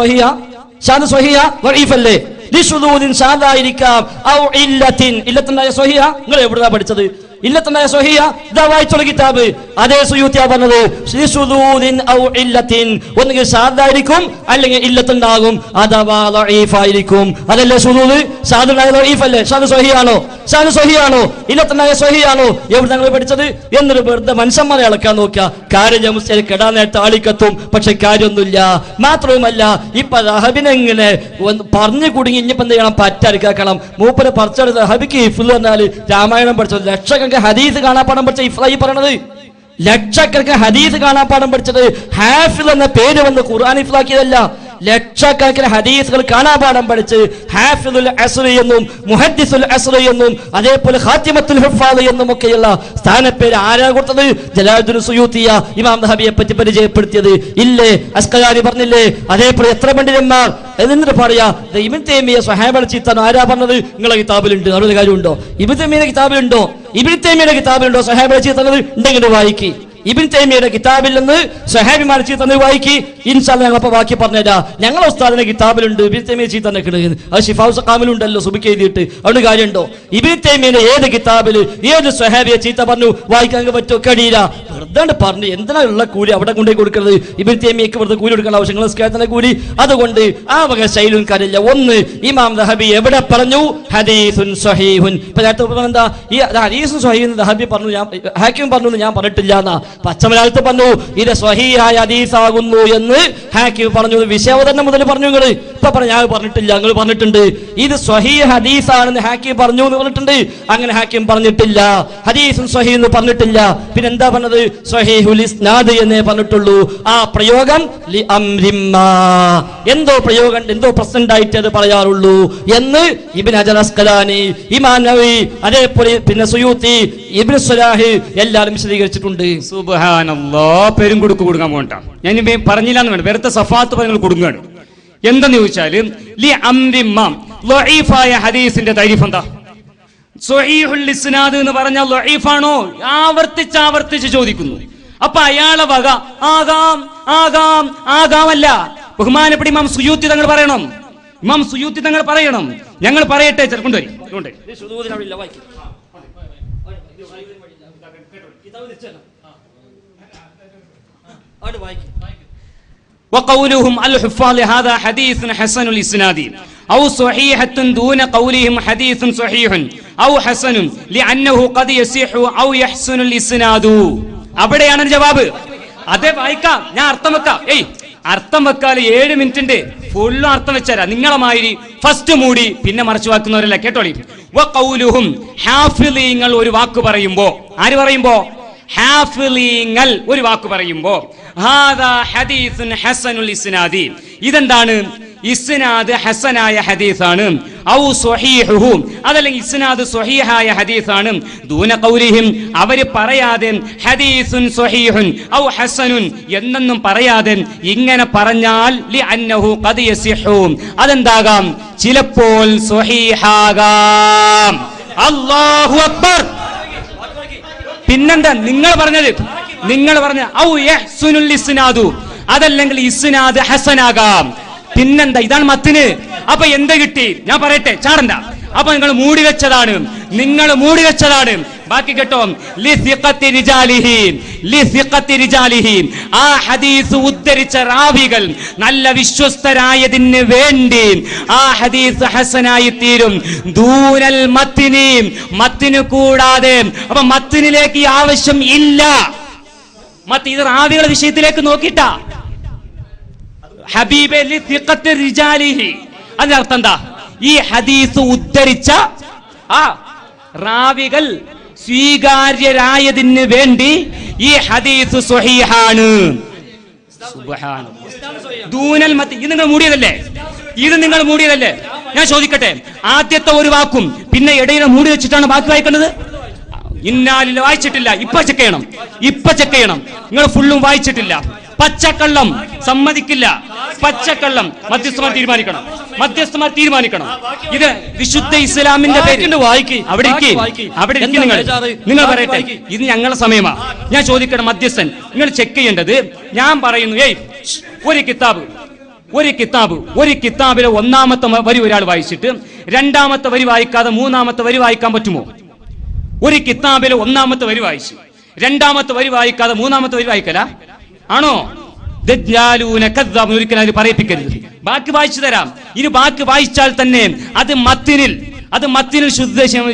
സ്വഹീഹ ദഈഫല്ലേ? ലിശുദൂദിൻ ഷാദായിരിക്കാം. ഔ ഇല്ലത്തിൻ, ഇല്ലത്തുണ്ടായ സ്വഹീഹ. നിങ്ങൾ എവിടുന്നാ പഠിച്ചത്? ഇല്ലത്തുണ്ടായ സ്വഹീഹ ഇതാ വായിച്ചുള്ള കിതാബ്. അതേ സുയൂത്തിയാ പറഞ്ഞത് ലിശുദൂദിൻ ഔ ഇല്ലത്തിൻ, ഒന്നുകിൽ ഷാദായിരിക്കും അല്ലെങ്കിൽ ഇല്ലത്തുണ്ടാകും, അഥവാ ദഈഫായിരിക്കും. അതല്ലേ ശുദൂദ്? ഷാദുണ്ടായ ദഈഫല്ലേ? ഷാദ് സ്വഹീഹാണോ? ഇല്ലത്തുണ്ടായ സ്വഹീഹാണോ? എവിടെ നിങ്ങൾ പഠിച്ചത്? എന്നൊരു വെറുതെ മനുഷ്യന്മാരെ ഇളക്കാൻ നോക്കുക. കാര്യം മുസ്ലിം കെടാൻ നേരത്തെ ആളിക്കത്തും, പക്ഷെ കാര്യമൊന്നുമില്ല. മാത്രവുമല്ല ഇപ്പൊ റഹബിനെങ്ങനെ പറഞ്ഞു കുടുങ്ങി ഇനിയിപ്പോ എന്ത് ചെയ്യണം? പറ്റാതിരിക്കണം. മൂപ്പരെ പറിച്ചെടുത്ത ഹബിക്ക് ഹിഫ്ള് പറഞ്ഞാൽ രാമായണം പഠിച്ചത്, ലക്ഷക്കണക്കിന് ഹദീസ് കാണാൻ പാഠം പഠിച്ച ഇഫ്ലായി പറയണത്. ലക്ഷക്കണക്കിന് ഹദീസ് കാണാൻ പാഠം പഠിച്ചത് ഹാഫിൽ എന്ന പേര് വന്ന് ഖുർആൻ ഇഫ്ലാക്കിയതല്ല. ലക്ഷക്കണക്കിന് ഹദീസുകൾ കാണാപാഠം പഠിച്ച് ഹാഫിദുൽ അസ്റി എന്നും മുഹദ്ദിസുൽ അസ്റി എന്നും അതേപോലെ ഖാത്തിമത്തുൽ ഹുഫാദ് എന്നും ഒക്കെയുള്ള സ്ഥാനപ്പേര് ആരാ കൊടുത്തത്? ജലാലുദ്ദീൻ സുയൂത്തിയ ഇമാം ദഹബിയെ പറ്റി പരിചയപ്പെടുത്തിയത് ഇല്ലേ? അസ്കലാനി പറഞ്ഞില്ലേ? അതേപോലെ എത്ര പണ്ഡിതന്മാർ എന്നിട്ട് പറയാ ഇബ്നു തൈമിയ്യ സ്വഹാബികളെ ചീത്താൻ ആരാ പറഞ്ഞത്? നിങ്ങളെ കിതാബിലുണ്ട്. അവരുടെ കാര്യമുണ്ടോ? ഇബ്നു തൈമിയ്യയുടെ കിതാബിലുണ്ടോ സ്വഹാബികളെ ചീത്തത്? ഉണ്ടെങ്കിൽ വായിക്കി. ഇബ്നു തൈമിയ്യയുടെ കിതാബിൽ നിന്ന് സ്വഹാബിമാരെ ചീത്തന്ന് വായിക്കി. ഇൻഷാ അല്ലാഹ് ഞങ്ങളപ്പോ ബാക്കി പറഞ്ഞുതരാം. ഞങ്ങളെ ഉസ്താദിന്റെ കിതാബിലുണ്ട് ഇബ്നു തൈമിയ്യ ചീത്തന്നെ കിടക്കുന്നത്. അത് ശിഫാഉ സഖാമിലുണ്ടല്ലോ, സുബിക്ക് എഴുതിയിട്ട്. അവിടെ കാര്യമുണ്ടോ? ഇബ്നു തൈമിയ്യയുടെ ഏത് കിതാബില് ഏത് സ്വഹാബിയെ ചീത്ത പറഞ്ഞു വായിക്കാൻ പറ്റുമോ? കഴിയില്ല. വെറുതെ പറഞ്ഞു. എന്തിനാ ഉള്ള കൂലി അവിടെ കൊണ്ടുപോയി കൊടുക്കുന്നത്? ഇബ്നു തൈമിയ്യക്ക് വെറുതെ കൂലി കൊടുക്കേണ്ട ആവശ്യം നിസ്കാരത്തിന്റെ കൂലി. അതുകൊണ്ട് ആ വക ശൈലും കാര്യമില്ല. ഒന്ന്, ഇമാം ദഹബി എവിടെ പറഞ്ഞു ഹദീസുൻ സ്വഹീഹുൻ? ഇപ്പൊ നേരത്തെ എന്താ ഈ ഹദീസുൻ സ്വഹീഹ് ദഹബി പറഞ്ഞു, ഞാൻ ഹാക്കിം പറഞ്ഞു, ഞാൻ പറഞ്ഞിട്ടില്ല എന്നാ. പച്ചമലയാളത്തിൽ പറഞ്ഞു ഇത് സ്വഹീഹായ ഹദീസാകുന്നു എന്ന് ഹാക്കിം പറഞ്ഞു. വിഷയാവതരണം മുതൽ പറഞ്ഞു. നിങ്ങൾ ഇപ്പൊ പറഞ്ഞ ഞാൻ പറഞ്ഞിട്ടില്ല, ഞങ്ങൾ പറഞ്ഞിട്ടുണ്ട് ഇത് സ്വഹീഹ് ഹദീസാണെന്ന് ഹാക്കിം പറഞ്ഞു എന്ന് പറഞ്ഞിട്ടുണ്ട്. അങ്ങനെ ഹാക്കിം പറഞ്ഞിട്ടില്ല. ഹദീസും സ്വഹീഹ് എന്ന് പറഞ്ഞിട്ടില്ല. പിന്നെ എന്താ പറഞ്ഞത്? സ്വഹീഹുൽ ഇസ്നാദ് എന്നേ പറഞ്ഞിട്ടുള്ളൂ. ആ പ്രയോഗം ലി അംരിമ്മാ, എന്തോ പ്രയോഗം, എന്തോ പ്രസന്റ് ആയിട്ട് അത് പറയാറുള്ളൂ എന്ന് ഇബ്നു ഹജർ അസ്കലാനി, ഇമാം നവവി, അതേപോലെ പിന്നെ സുയൂത്തി, ഇബ്നു സ്വലാഹ് എല്ലാവരും വിശദീകരിച്ചിട്ടുണ്ട്. സുബ്ഹാനല്ലാഹ്. പേരും കൊടുക്കാൻ പോകണ്ട, ഞാൻ പറഞ്ഞില്ല എന്ന് വേണ്ട, വെറുതെ സഫാത്ത് പറയുന്നത് കൊടുക്കുകയാണ്. എന്തെന്ന് ചോദിച്ചാല് ലി അംരിമ്മാം, ലഈഫായ ഹദീസിന്റെ തരീഫ് എന്താ? സ്വഹീഹുൽ ഇസ്നാദ് എന്ന് പറഞ്ഞാൽ ലഈഫാണോ? ആവർത്തിച്ച് ചോദിക്കുന്നു. അപ്പൊ അയാളെ വക ആകാം ആകാം ആകാമല്ല. ബഹുമാനപ്പെട്ട ഇമാം സുയൂത്തി തങ്ങൾ പറയണം, ഇമാം സുയൂത്തി തങ്ങൾ പറയണം. ഞങ്ങൾ പറയട്ടെ, കൊണ്ടുവരും. وقولهم الحفاظ هذا حديث حسن الاسناد او صحيحة دون قولهم حديث صحيح او حسن لانه قد يصح او يحسن الاسناد. അവിടെയാണ് ജവാബ്. അതേ വായിക്കാം, ഞാൻ അർത്ഥം വെക്കാം. അർത്ഥം വെക്കാല് 7 മിനിറ്റ് ഉണ്ട്, ഫുള്ളും അർത്ഥം വെച്ചാരാ നിങ്ങളെ മാതിരി ഫസ്റ്റ് മൂടി പിന്നെ മറച്ചു വാക്കുന്നവരല്ല. കേട്ടോളി. വഖൗലുഹും, ഹാഫിളീങ്ങൾ ഒരു വാക്ക് പറയുമ്പോ, ആര് പറയുമ്പോ? ഹാഫിളീങ്ങൾ ഒരു വാക്ക് പറയുമ്പോ ഹാദാ ഹദീസുൻ ഹസനുൽ ഇസ്നാദി, ഇതെന്താണ്? ഇസ്നാദ് ഹസനായ ഹദീസാണ്. ഔ സ്വഹീഹുഹു, അതല്ലെങ്കിൽ ഇസ്നാദ് സ്വഹീഹായ ഹദീസാണ്. ദൂന ഖൗലിഹിം, അവര് പറയാതെ ഹദീസുൻ സ്വഹീഹുൻ ഔ ഹസനുൻ എന്നൊന്നും പറയാതെ ഇങ്ങനെ പറഞ്ഞാൽ ലി അന്നഹു ഖദ് യസിഹു, അതെന്താകാം? ചിലപ്പോൾ സ്വഹീഹാകാം. അല്ലാഹു അക്ബർ. പിന്നെന്താ നിങ്ങൾ പറഞ്ഞത്? നിങ്ങൾ പറഞ്ഞ ഔ യഹ്സുനുൽ ഇസ്നാദു, അതല്ലെങ്കിൽ ഇസ്നാദ് ഹസനാകാം. പിന്നെന്താ? ഇതാണ് മത്തിന്. അപ്പൊ എന്ത് കിട്ടി? ഞാൻ പറയട്ടെ, ചാടണ്ട. അപ്പൊ നിങ്ങൾ മൂടി വെച്ചതാണ്, നിങ്ങൾ മൂടി വെച്ചതാണ്. ബാക്കി കേട്ടോ. ലിസിഖത്തി റിജാലിഹി, ആ ഹദീസ് ഉദ്ധരിച്ച റാവികൾ നല്ല വിശ്വസ്തരായതിന് വേണ്ടി ആ ഹദീസ് ഹസനായി തീരും. ദൂനൽ മത്തിനി, മത്തിന് കൂടാതെ. അപ്പൊ മത്തിനിലേക്ക് ആവശ്യം ഇല്ല. ഇത് റാവികളുടെ വിഷയത്തിലേക്ക് നോക്കിട്ടാ ഹബീബെ ലിസിഖത്തി റിജാലിഹി, അതിന്റെ അർത്ഥം എന്താ? ഈ ഹദീസ് ഉദ്ധരിച്ച ആ റാവികൾ സ്വീകാര്യരായതിന് വേണ്ടി ഈ ഹദീസ് സ്വഹീഹാണ്. ദൂനൽ മത്തി, ഇത് നിങ്ങൾ മൂടിയതല്ലേ? ഇത് നിങ്ങൾ മൂടിയതല്ലേ? ഞാൻ ചോദിക്കട്ടെ, ആദ്യത്തെ ഒരു വാക്കും പിന്നെ ഇടയിലെ മൂടി വെച്ചിട്ടാണ് ബാക്കി വായിക്കേണ്ടത്? ഇന്നാലില്ല വായിച്ചിട്ടില്ല, ഇപ്പൊ ചെക്ക് ചെയ്യണം, ഇപ്പൊ ചെക്ക് ചെയ്യണം. നിങ്ങൾ ഫുള്ളും വായിച്ചിട്ടില്ല. പച്ചക്കള്ളം സമ്മതിക്കില്ല. പച്ചക്കള്ളം മധ്യസ്ഥമാർ തീരുമാനിക്കണം, മധ്യസ്ഥമാർ തീരുമാനിക്കണം. ഇത് വിശുദ്ധ ഇസ്ലാമിന്റെ പേര്. അവിടെ അവിടെ നിങ്ങൾ പറയട്ടെ, ഇത് ഞങ്ങളുടെ സമയമാ. ഞാൻ ചോദിക്കണം, മധ്യസ്ഥൻ നിങ്ങൾ ചെക്ക് ചെയ്യേണ്ടത്. ഞാൻ പറയുന്നു, ഒരു കിതാബിലെ 1-ാമത്തെ വരി ഒരാൾ വായിച്ചിട്ട് 2-ാമത്തെ വരി വായിക്കാതെ 3-ാമത്തെ വരി വായിക്കാൻ പറ്റുമോ? ഒരു കിതാബിലെ 1-ാമത്തെ വരി വായിച്ചു, 2-ാമത്തെ വരി വായിക്കാതെ 3-ാമത്തെ വരി വായിക്കല ആണോ? ഒരിക്കലും അത് പറയിപ്പിക്കരുത്. ബാക്കി വായിച്ചു തരാം. ഇനി ബാക്കി വായിച്ചാൽ തന്നെ അത് മത്തിനിൽ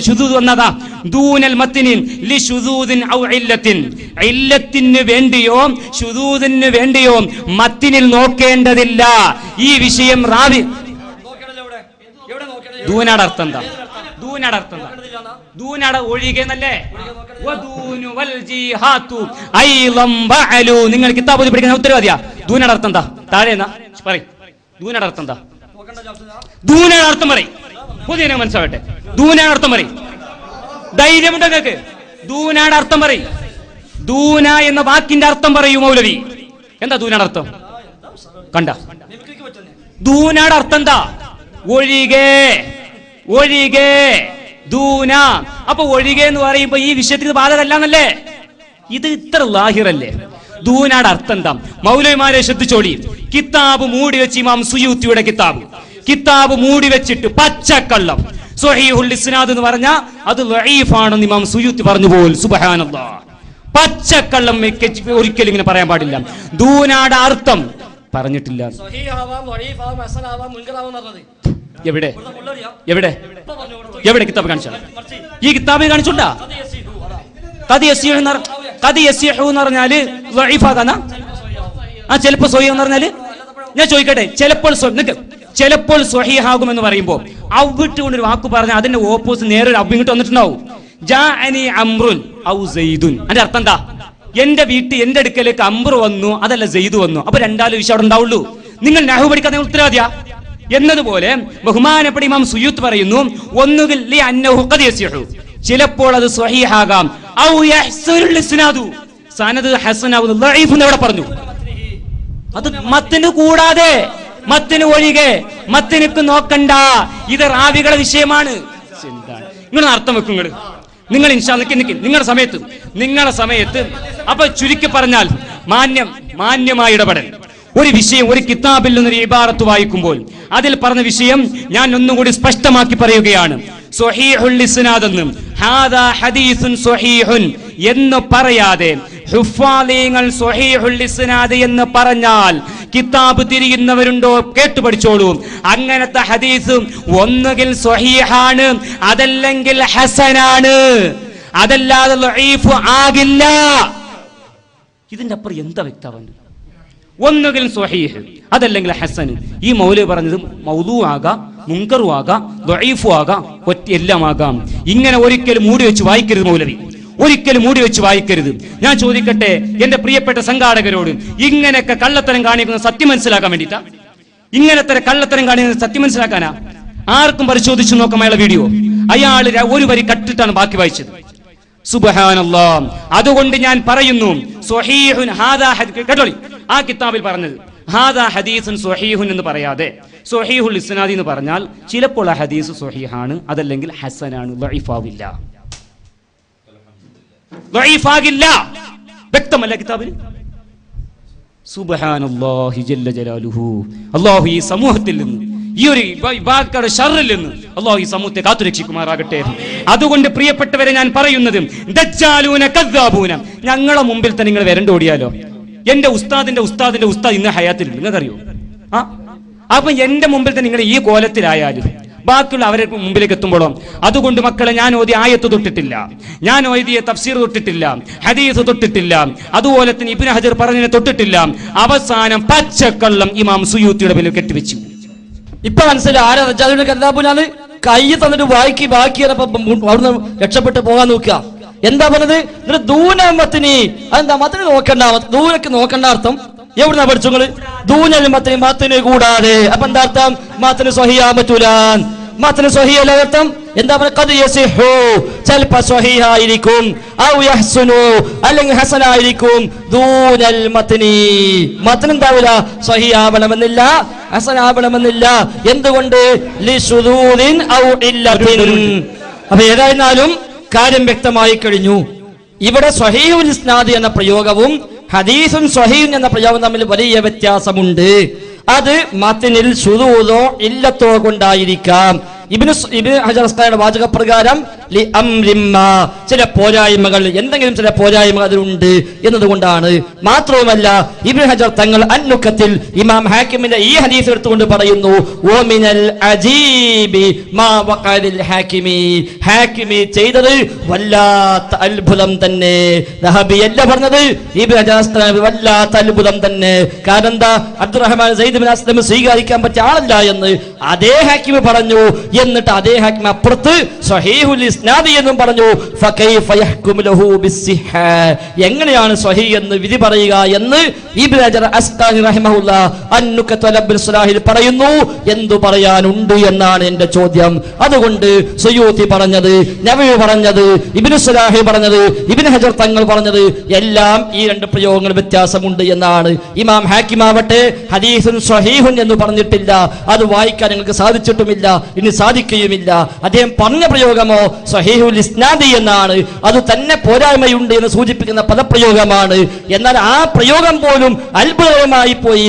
ശുദൂദ് വന്നതാ. ദൂനൽ മത്തിനിൻ ലി ശുദൂദിൻ ഔ ഇല്ലത്തിൻ, ഇല്ലത്തിന് വേണ്ടിയോ ശുദൂദിന് വേണ്ടിയോ മത്തിനിൽ നോക്കേണ്ടതില്ല. ഈ വിഷയം റാവി ദൂനാട് അർത്ഥം എന്താ? ദൂനാട് ഒഴികെ എന്നല്ലേ? നിങ്ങൾ കിതാബ് പഠിക്കുന്ന ഉത്തരവാദിയാ. ദൂനാട് അർത്ഥം എന്താ? താഴെ പറയും. ദൂനാട് അർത്ഥം എന്താ? ദൂനാട് അർത്ഥം പറയും. പുതിയ മനസ്സിലാവട്ടെ. ദൂനാട് അർത്ഥം പറയും. ധൈര്യമുണ്ടോ നിങ്ങൾക്ക്? ദൂനാട് അർത്ഥം പറയും. ദൂന എന്ന വാക്കിന്റെ അർത്ഥം പറയൂ മൗലവി. എന്താ ദൂനാട് അർത്ഥം? കണ്ട ദൂനാട് അർത്ഥം എന്താ? ഒഴികെ ദൂന. അപ്പൊ ഒഴികെ എന്ന് പറയുമ്പോ ഈ വിഷയത്തിന് ബാധകല്ലാന്നല്ലേ? ഇത് ഇത്ര ലാഹിറല്ലേ? ദൂനാട് അർത്ഥം എന്താ? മൗലവിമാരെ ശ്രദ്ധിച്ചോളി. കിതാബ് മൂടി വെച്ച് ഇമാം സുയൂത്തിയുടെ കിതാബ് മൂടി വെച്ചിട്ട് പച്ചക്കള്ളം സ്വഹീഹുൽ ഇസ്നാദ് എന്ന് പറഞ്ഞാ അത് ലഈഫാണെന്ന് ഇമാം സുയൂത്തി പറഞ്ഞു പോൽ. സുബ്ഹാനല്ലാഹ്. പച്ചക്കള്ളം ഒരിക്കലും ഇങ്ങനെ പറയാൻ പാടില്ല. ദൂനാട് അർത്ഥം പറഞ്ഞിട്ടില്ല. എവിടെ കിതാബ് കാണിച്ച? ഈ കിതാബ് കാണിച്ചുണ്ടാ? ഖദ് യസിഹു എന്ന് പറഞ്ഞാല് ലഈഫാകാനാ? ചിലപ്പോ സ്വഹീഹ് എന്ന് പറഞ്ഞാല് ഞാൻ ചോദിക്കട്ടെ, ചിലപ്പോൾ ചിലപ്പോൾ സ്വഹീഹാകുമെന്ന് പറയുമ്പോൾ അവ്വിട്ടുകൊണ്ട് ഒരു വാക്ക് പറഞ്ഞാൽ അതിന്റെ ഓപ്പോസിറ്റ് നേരെ ഒരു അവിങ്ങോട്ട് വന്നിട്ടുണ്ടാവും. ജാഅനി അംറുൻ ഔ സൈദുൻ. അതിന്റെ അർത്ഥം എന്താ? എന്റെ വീട്ടിൽ എന്റെ അടുക്കലേക്ക് അംറു വന്നു, അതല്ല സെയ്ദ് വന്നു. അപ്പൊ രണ്ടാലും വിഷയം അവിടെ ഉണ്ടാവുള്ളൂ. നിങ്ങൾ നഹ്വ് പഠിക്കാതെ ഉത്തരവാദിയാ എന്നതുപോലെ ബഹുമാനപ്പെട്ട ഇമാം സുയൂത്ത് പറയുന്നു, ഒന്നുകിൽ ലി അന്നഹു ഖദ് യസിഹു, ചിലപ്പോൾ അത് സ്വഹീഹാകാം, ഔ യഹ്സുനുൽ ഇസ്നാദു, സനദ് ഹസനാവുന്നു, ദഈഫ് എന്ന് അവിടെ പറഞ്ഞു. അത് മത്തിന് കൂടാതെ, മത്തിന് ഒഴികെ, മത്തിനക്ക് നോക്കണ്ട, ഇത് റാവികളുടെ വിഷയമാണ്. നിങ്ങൾ അർത്ഥം വെക്കും. നിങ്ങൾ ഇൻഷാ നിങ്ങളുടെ സമയത്ത് അപ്പൊ ചുരുക്കി പറഞ്ഞാൽ മാന്യമായ ഇടപെടൽ. ഒരു വിഷയം ഒരു കിതാബിൽ നിന്നൊരു ഇബാറത്ത് വായിക്കുമ്പോൾ അതിൽ പറഞ്ഞ വിഷയം ഞാൻ ഒന്നുകൂടി സ്പഷ്ടമാക്കി പറയുകയാണ്. സ്വഹീഹുൽ ഇസ്നാദ് എന്നും ഹാദാ ഹദീസുൻ സ്വഹീഹുൻ എന്ന് പറയാതെ ഹുഫാലിങ്ങൾ സ്വഹീഹുൽ ഇസ്നാദ് എന്ന് പറഞ്ഞാൽ കിതാബ് തിരിയുന്നവരുണ്ടോ കേട്ടു പഠിച്ചോളൂ. അങ്ങനത്തെ ഹദീസ് ഒന്നുകിൽ സ്വഹീഹാണ്, അതല്ലെങ്കിൽ ഹസനാണ്, അതല്ലാതെ ദഈഫ് ആകില്ല. ഇതിന്റെ അപ്പുറം എന്താ വ്യക്തമാണ്? ഒന്നുകിൽ സ്വഹീഹ്, അതല്ലെങ്കിൽ ഹസൻ. ഈ മൗലവി പറഞ്ഞത് മൗദൂ ആകാം, മുൻകറു ആകാം, ദഈഫു ആകാം, എല്ലാം ആകാം. ഇങ്ങനെ ഒരിക്കലും മൂടി വെച്ച് വായിക്കരുത് മൗലവി, ഒരിക്കലും മൂടി വെച്ച് വായിക്കരുത്. ഞാൻ ചോദിക്കട്ടെ എന്റെ പ്രിയപ്പെട്ട സംഘാടകരോട്, ഇങ്ങനെയൊക്കെ കള്ളത്തരം കാണിക്കുന്ന സത്യം മനസ്സിലാക്കാൻ വേണ്ടിയിട്ടാ? ഇങ്ങനത്തെ കള്ളത്തരം കാണിക്കുന്ന സത്യം മനസ്സിലാക്കാനാ? ആർക്കും പരിശോധിച്ചു നോക്കാം അയാളെ വീഡിയോ. അയാൾ ഒരു വരി കട്ടിട്ടാണ് ബാക്കി വായിച്ചത്. സുബ്ഹാനല്ലാഹ്. അതുകൊണ്ട് ഞാൻ പറയുന്നു, സ്വഹീഹുൻ ഹാദാ കേട്ടോളി, ആ കിതാബിൽ പറഞ്ഞത് ഹാദാ ഹദീസുൻ സ്വഹീഹുൻ എന്ന് പറയാതെ സ്വഹീഹുൽ ഇസ്നാദി എന്ന് പറഞ്ഞാൽ ചിലപ്പോൾ ആ ഹദീസ് സ്വഹീഹാണ്, അതല്ലെങ്കിൽ ഹസനാണ്, ദഈഫാവില്ല. വ്യക്തമല്ല കിതാബിൽ? സുബ്ഹാനല്ലാഹി ജല്ല ജലാലുഹു. അല്ലാഹു ഈ സമൂഹത്തിൽ നിന്ന്, ഈ ഒരു വിഭാഗക്കാരുടെ ശർറിൽ നിന്ന് അല്ലാഹു ഈ സമൂഹത്തെ കാത്തുരക്ഷിക്കുമാറാകട്ടെ. അതുകൊണ്ട് പ്രിയപ്പെട്ടവരെ ഞാൻ പറയുന്നത്, ദജ്ജാലൂന കദ്ദാബൂന, ഞങ്ങളെ മുമ്പിൽ തന്നെ നിങ്ങൾ വരണ്ടോടിയാലോ. എന്റെ ഉസ്താദിന്റെ ഉസ്താദ് ഇന്ന് ഹയാത്തിലുണ്ട്, നിങ്ങൾക്കറിയോ? അപ്പൊ എന്റെ മുമ്പിൽ തന്നെ നിങ്ങൾ ഈ കോലത്തിലായാലും ബാക്കിയുള്ള അവരെ മുമ്പിലേക്ക് എത്തുമ്പോഴോ. അതുകൊണ്ട് മക്കളെ, ഞാൻ ഓതിയ ആയത്ത് തൊട്ടിട്ടില്ല, ഞാൻ ഓതിയ തഫ്സീർ തൊട്ടിട്ടില്ല, ഹദീസ് തൊട്ടിട്ടില്ല, അതുപോലെ തന്നെ ഇബ്നു ഹജർ പറഞ്ഞതിനെ തൊട്ടിട്ടില്ല. അവസാനം പച്ചക്കള്ളം ഇമാം സുയൂത്തിയുടെ പേരിൽ കെട്ടിവെച്ചു. ഇപ്പൊ മനസ്സിലായി ആരാ ദജ്ജാലുൽ കദ്ദാബുനാണ്. കൈ തന്നിട്ട് ബാക്കി അവിടുന്ന് രക്ഷപ്പെട്ട് പോകാൻ നോക്കുക. എന്താ പറഞ്ഞത്? ദൂനമത്തിനി, അതെന്താ മത്തിന് നോക്കണ്ട, ദൂനക്ക് നോക്കണ്ട അർത്ഥം എവിടുന്നാ പഠിച്ചു നിങ്ങള്? ദൂനൽ മത്തിന്, മത്തിന് കൂടാതെ. അപ്പൊ എന്താ അർത്ഥം? മത്തിന് സ്വഹിയാ പറ്റൂലാൻ, മത്തിന് സ്വഹിയല്ല അർത്ഥം. എന്താ പറയുക? ഖദ് യസിഹു, ചിലപ്പോ സ്വഹീഹായിരിക്കും, ഔ യഹ്സുനു, അല്ലെങ്കിൽ ഹസനായിരിക്കും. ദൂനൽ മത്നി, മത്ന് എന്താവില്ല, സ്വഹീഹാവണമെന്നില്ല, ഹസനാവണമെന്നില്ല. എന്തുകൊണ്ട്? ലിശുദൂദിൻ ഔ ഇല്ലത്തിൻ. അപ്പൊ ഏതായിരുന്നാലും കാര്യം വ്യക്തമായി കഴിഞ്ഞു. ഇവിടെ സ്വഹീഹുൽ ഇസ്നാദ് എന്ന പ്രയോഗവും ഹദീസുൻ സ്വഹീഹുൻ എന്ന പ്രയോഗം തമ്മിൽ വലിയ വ്യത്യാസമുണ്ട്. അത് മത്നിൽ ശുദൂദോ ഇല്ലത്തോ കൊണ്ടായിരിക്കാം. ഇബ്നു ഹജർ അസ്ഖലാനിയുടെ വാചകപ്രകാരം ലി അംരിമ്മ, ചില പോരായ്മകൾ, എന്തെങ്കിലും ചില പോരായ്മകൾ അതിലുണ്ട് എന്നതുകൊണ്ടാണ്. മാത്രവുമല്ല ഇബ്നു ഹജർ തങ്ങൾ അന്നുക്കത്തിൽ ഇമാം ഹാക്കിമിന്റെ ഈ ഹദീസ് എടുത്തുകൊണ്ട് പറയുന്നു, ഓ മിനൽ അജീബി മാ വഖഅലിൽ ഹാക്കിമി, ഹാക്കിമി ചെയ്തത് വല്ലാത്ത അത്ഭുതം തന്നെ. ദഹബി അല്ല പറഞ്ഞത്, ഇബ്നു ഹജർ അസ്ഖലാനി വല്ലാത്ത അത്ഭുതം തന്നെ. കാരണം എന്താ? അബ്ദുറഹ്മാൻ സയ്യിദ് ബിൻ അസ്ലം സ്വീകരിക്കാൻ പറ്റിയ ആളല്ല എന്ന് അതേ ഹാക്കിമി പറഞ്ഞു. എന്നിട്ട് അതേ ഹാക്കിം അപ്പുറത്ത് സ്വഹീഹുൽ ഇസ്നാദി എന്നും പറഞ്ഞു. ഫകൈഫ യഹ്കുമു ലഹു ബിസ്സിഹ, എങ്ങനെയാണ് സ്വഹീഹ് എന്ന് വിധി പറയുക എന്ന് ഇബ്നു ഹജർ അസ്ഖലാനി റഹിമഹുല്ലാഹ് അന്നുഖത്തുൽ അബ്ദുൽ സലാഹിൽ പറയുന്നു. എന്തു പറയാനുണ്ട് എന്നാണ് എന്റെ ചോദ്യം. അതുകൊണ്ട് സുയൂത്തി പറഞ്ഞത്, നവവി പറഞ്ഞത്, ഇബ്നു സലാഹി പറഞ്ഞത്, ഇബ്നു ഹജർ തങ്ങൾ പറഞ്ഞത് എല്ലാം ഈ രണ്ട് പ്രയോഗങ്ങൾ വ്യത്യാസമുണ്ട് എന്നാണ്. ഇമാം ഹാക്കിമാവട്ടെ ഹദീസുൻ സ്വഹീഹുൻ എന്ന് പറഞ്ഞിട്ടില്ല, അത് വായിക്കാൻ നിങ്ങൾക്ക് സാധിച്ചിട്ടുമില്ല, ഇനി സാധിക്കുകയുമില്ല. അദ്ദേഹം പറഞ്ഞ പ്രയോഗമോ സ്വഹീഹുൽ ഇസ്നാദി എന്നാണ്. അത് തന്നെ പോരായ്മയുണ്ട് എന്ന് സൂചിപ്പിക്കുന്ന പദപ്രയോഗമാണ്. എന്നാൽ ആ പ്രയോഗം പോലും അത്ഭുതകരമായി പോയി.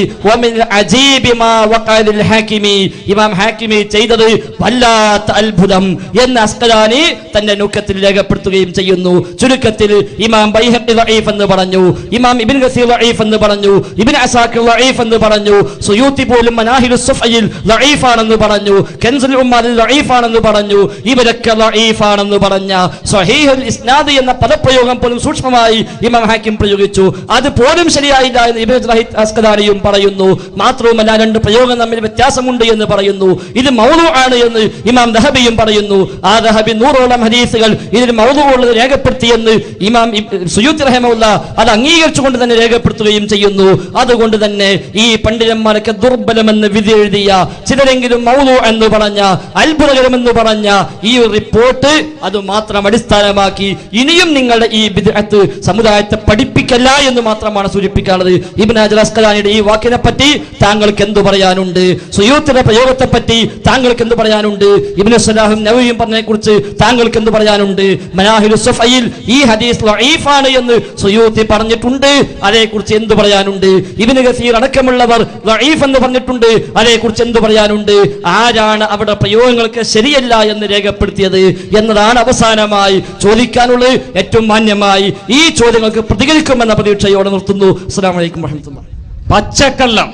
ഇമാം ഹാക്കിമി ചെയ്തത് വല്ലാത്ത അത്ഭുതം എന്ന് അസ്ഖലാനി തന്റെ നുക്കത്തിൽ രേഖപ്പെടുത്തുകയും ചെയ്യുന്നു. ചുരുക്കത്തിൽ ഇമാം ബൈഹഖി ദഈഫ് എന്ന് പറഞ്ഞു, ഇമാം ഇബ്നു കസീർ ദഈഫ് എന്ന് പറഞ്ഞു, ഇബ്നു അസാക്കിർ ദഈഫ് എന്ന് പറഞ്ഞു, സുയൂത്തി പോലും മനാഹിലുസ് സുഫയിൽ ദഈഫാണെന്ന് പറഞ്ഞു, കൻസുൽ ഉമ്മ ലഈഫാണെന്ന് പറഞ്ഞു. ഇവരൊക്കെ ലഈഫാണെന്ന് പറഞ്ഞ സ്വഹീഹുൽ ഇസ്നാദ് എന്ന പദപ്രയോഗം പോലും സൂക്ഷ്മമായി ഇമാം ഹാക്കിം പ്രയോഗിച്ചു. അത് പോലും ശരിയായില്ല എന്ന് ഇബ്നു അസ്കലാനിയും പറയുന്നു. മാത്രവുമല്ല, രണ്ട് പ്രയോഗം തമ്മിൽ വ്യത്യാസമുണ്ട് എന്ന് പറയുന്നു. ഇത് മൗദൂ ആണ് എന്ന് ഇമാം ദഹബിയും പറയുന്നു. ആ ദഹബി 100ഓളം ഹദീസുകൾ ഇതിൽ മൗദൂ ഉള്ളത് രേഖപ്പെടുത്തിയെന്ന് ഇമാം സുയൂത്തി റഹിമഹുല്ലാ അത് അംഗീകരിച്ചുകൊണ്ട് തന്നെ രേഖപ്പെടുത്തുകയും ചെയ്യുന്നു. അതുകൊണ്ട് തന്നെ ഈ പണ്ഡിതന്മാരൊക്കെ ദുർബലമെന്ന് വിധി എഴുതിയ, ചിലരെങ്കിലും മൗദൂ എന്ന് പറഞ്ഞ, അത്ഭുതകരമെന്ന് പറഞ്ഞ ഈ റിപ്പോർട്ട് അത് മാത്രം അടിസ്ഥാനമാക്കി ഇനിയും നിങ്ങളുടെ ഈ ബിദ്അത്ത് സമുദായത്തെ പഠിപ്പിക്കല്ല എന്ന് മാത്രമാണ് സൂചിപ്പിക്കാനുള്ളത്. ഇബ്നു ഹജർ അസ്കലാനിയുടെ ഈ വാക്കിനെ പറ്റി താങ്കൾക്ക് എന്തു പറയാനുണ്ട്? സുയൂത്തിയുടെ പ്രയോഗത്തെ പറ്റി താങ്കൾക്ക് എന്ത് പറയാനുണ്ട്? ഇബ്നു സലാഹും നവവിയും പറഞ്ഞതിനെ കുറിച്ച് താങ്കൾക്ക് എന്ത് പറയാനുണ്ട്? മനാഹിലു സഫയിൽ ഈ ഹദീസ് ലഈഫാണ് എന്ന് സുയൂത്തി പറഞ്ഞിട്ടുണ്ട്, അതേക്കുറിച്ച് എന്ത് പറയാനുണ്ട്? ഇബ്നു കസീർ അടക്കമുള്ളവർ ലഈഫ് എന്ന് പറഞ്ഞിട്ടുണ്ട്, അതേക്കുറിച്ച് എന്ത് പറയാനുണ്ട്? ആരാണ് അവിടെ പ്രയോഗങ്ങൾക്ക് ശരിയല്ല എന്ന് രേഖപ്പെടുത്തിയത് എന്നതാണ് അവസാനമായി ചോദിക്കാനുള്ളത്. ഏറ്റവും മാന്യമായി ഈ ചോദ്യങ്ങൾക്ക് പ്രതികരിക്കുമെന്ന പ്രതീക്ഷയോടെ നിർത്തുന്നു. അസ്സലാമു അലൈക്കും വറഹ്മത്തുള്ളാഹി. പച്ചക്കള്ളം.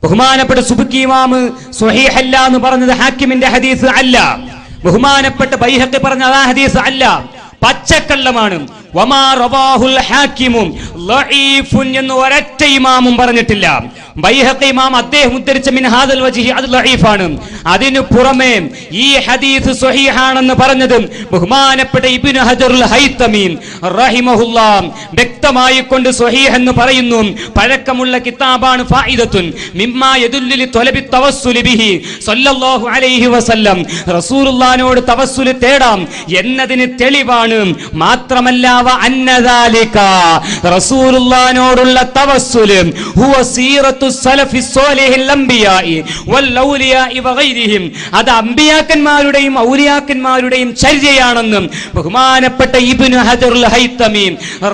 ബഹുമാനപ്പെട്ട സുബ്കി ഇമാം സ്വഹീഹല്ല എന്ന് പറഞ്ഞത് ഹാക്കിമിന്റെ ഹദീസ് അല്ല. ബഹുമാനപ്പെട്ട ബൈഹഖി പറഞ്ഞ ആ ഹദീസ് അല്ല, പച്ചക്കള്ളമാണ്. വമാ റവാഹുൽ ഹാക്കിമും ലഈഫുൻ എന്ന് ഒരൊറ്റ ഇമാമും പറഞ്ഞിട്ടില്ല. ബൈഹഖി ഇമാം അദ്ദേഹം ഉദ്ധരിച്ച മിൻ ഹാദൽ വജ്ഹി അത് ലഈഫാണ്. അതിനു പുറമെ ഈ ഹദീസ് സ്വഹീഹാണെന്ന് പറഞ്ഞത് ബഹുമാനപ്പെട്ട ഇബ്നു ഹജറുൽ ഹൈതമി റഹിമഹുല്ലാഹ് വ്യക്തമായി കൊണ്ട് സ്വഹീഹ് എന്ന് പറയുന്നു. പഴക്കമുള്ള കിതാബാണ് ഫായിദത്തുൻ മിമ്മാ യദുല്ലു ലിതലബി തവസ്സുലി ബിഹി സല്ലല്ലാഹു അലൈഹി വസല്ലം. റസൂലുള്ളാഹിനോട് തവസ്സുൽ തേടാം എന്നതിന് തെളിവാണ്. മാത്രമല്ല അന്നദാലിക റസൂലുള്ളാഹിനോടുള്ള തവസ്സുൽ ഹുവ സീറത്തു സലഫി സ്വാലിഹിൽ അംബിയാഇ വൽ ഔലിയാഇ വഗൈരിഹിം. അത് അംബിയാക്കന്മാരുടെയും ഔലിയാക്കന്മാരുടെയും ചര്യയാണെന്നും ബഹുമാനപ്പെട്ട ഇബ്നു ഹജറുൽ ഹൈതമി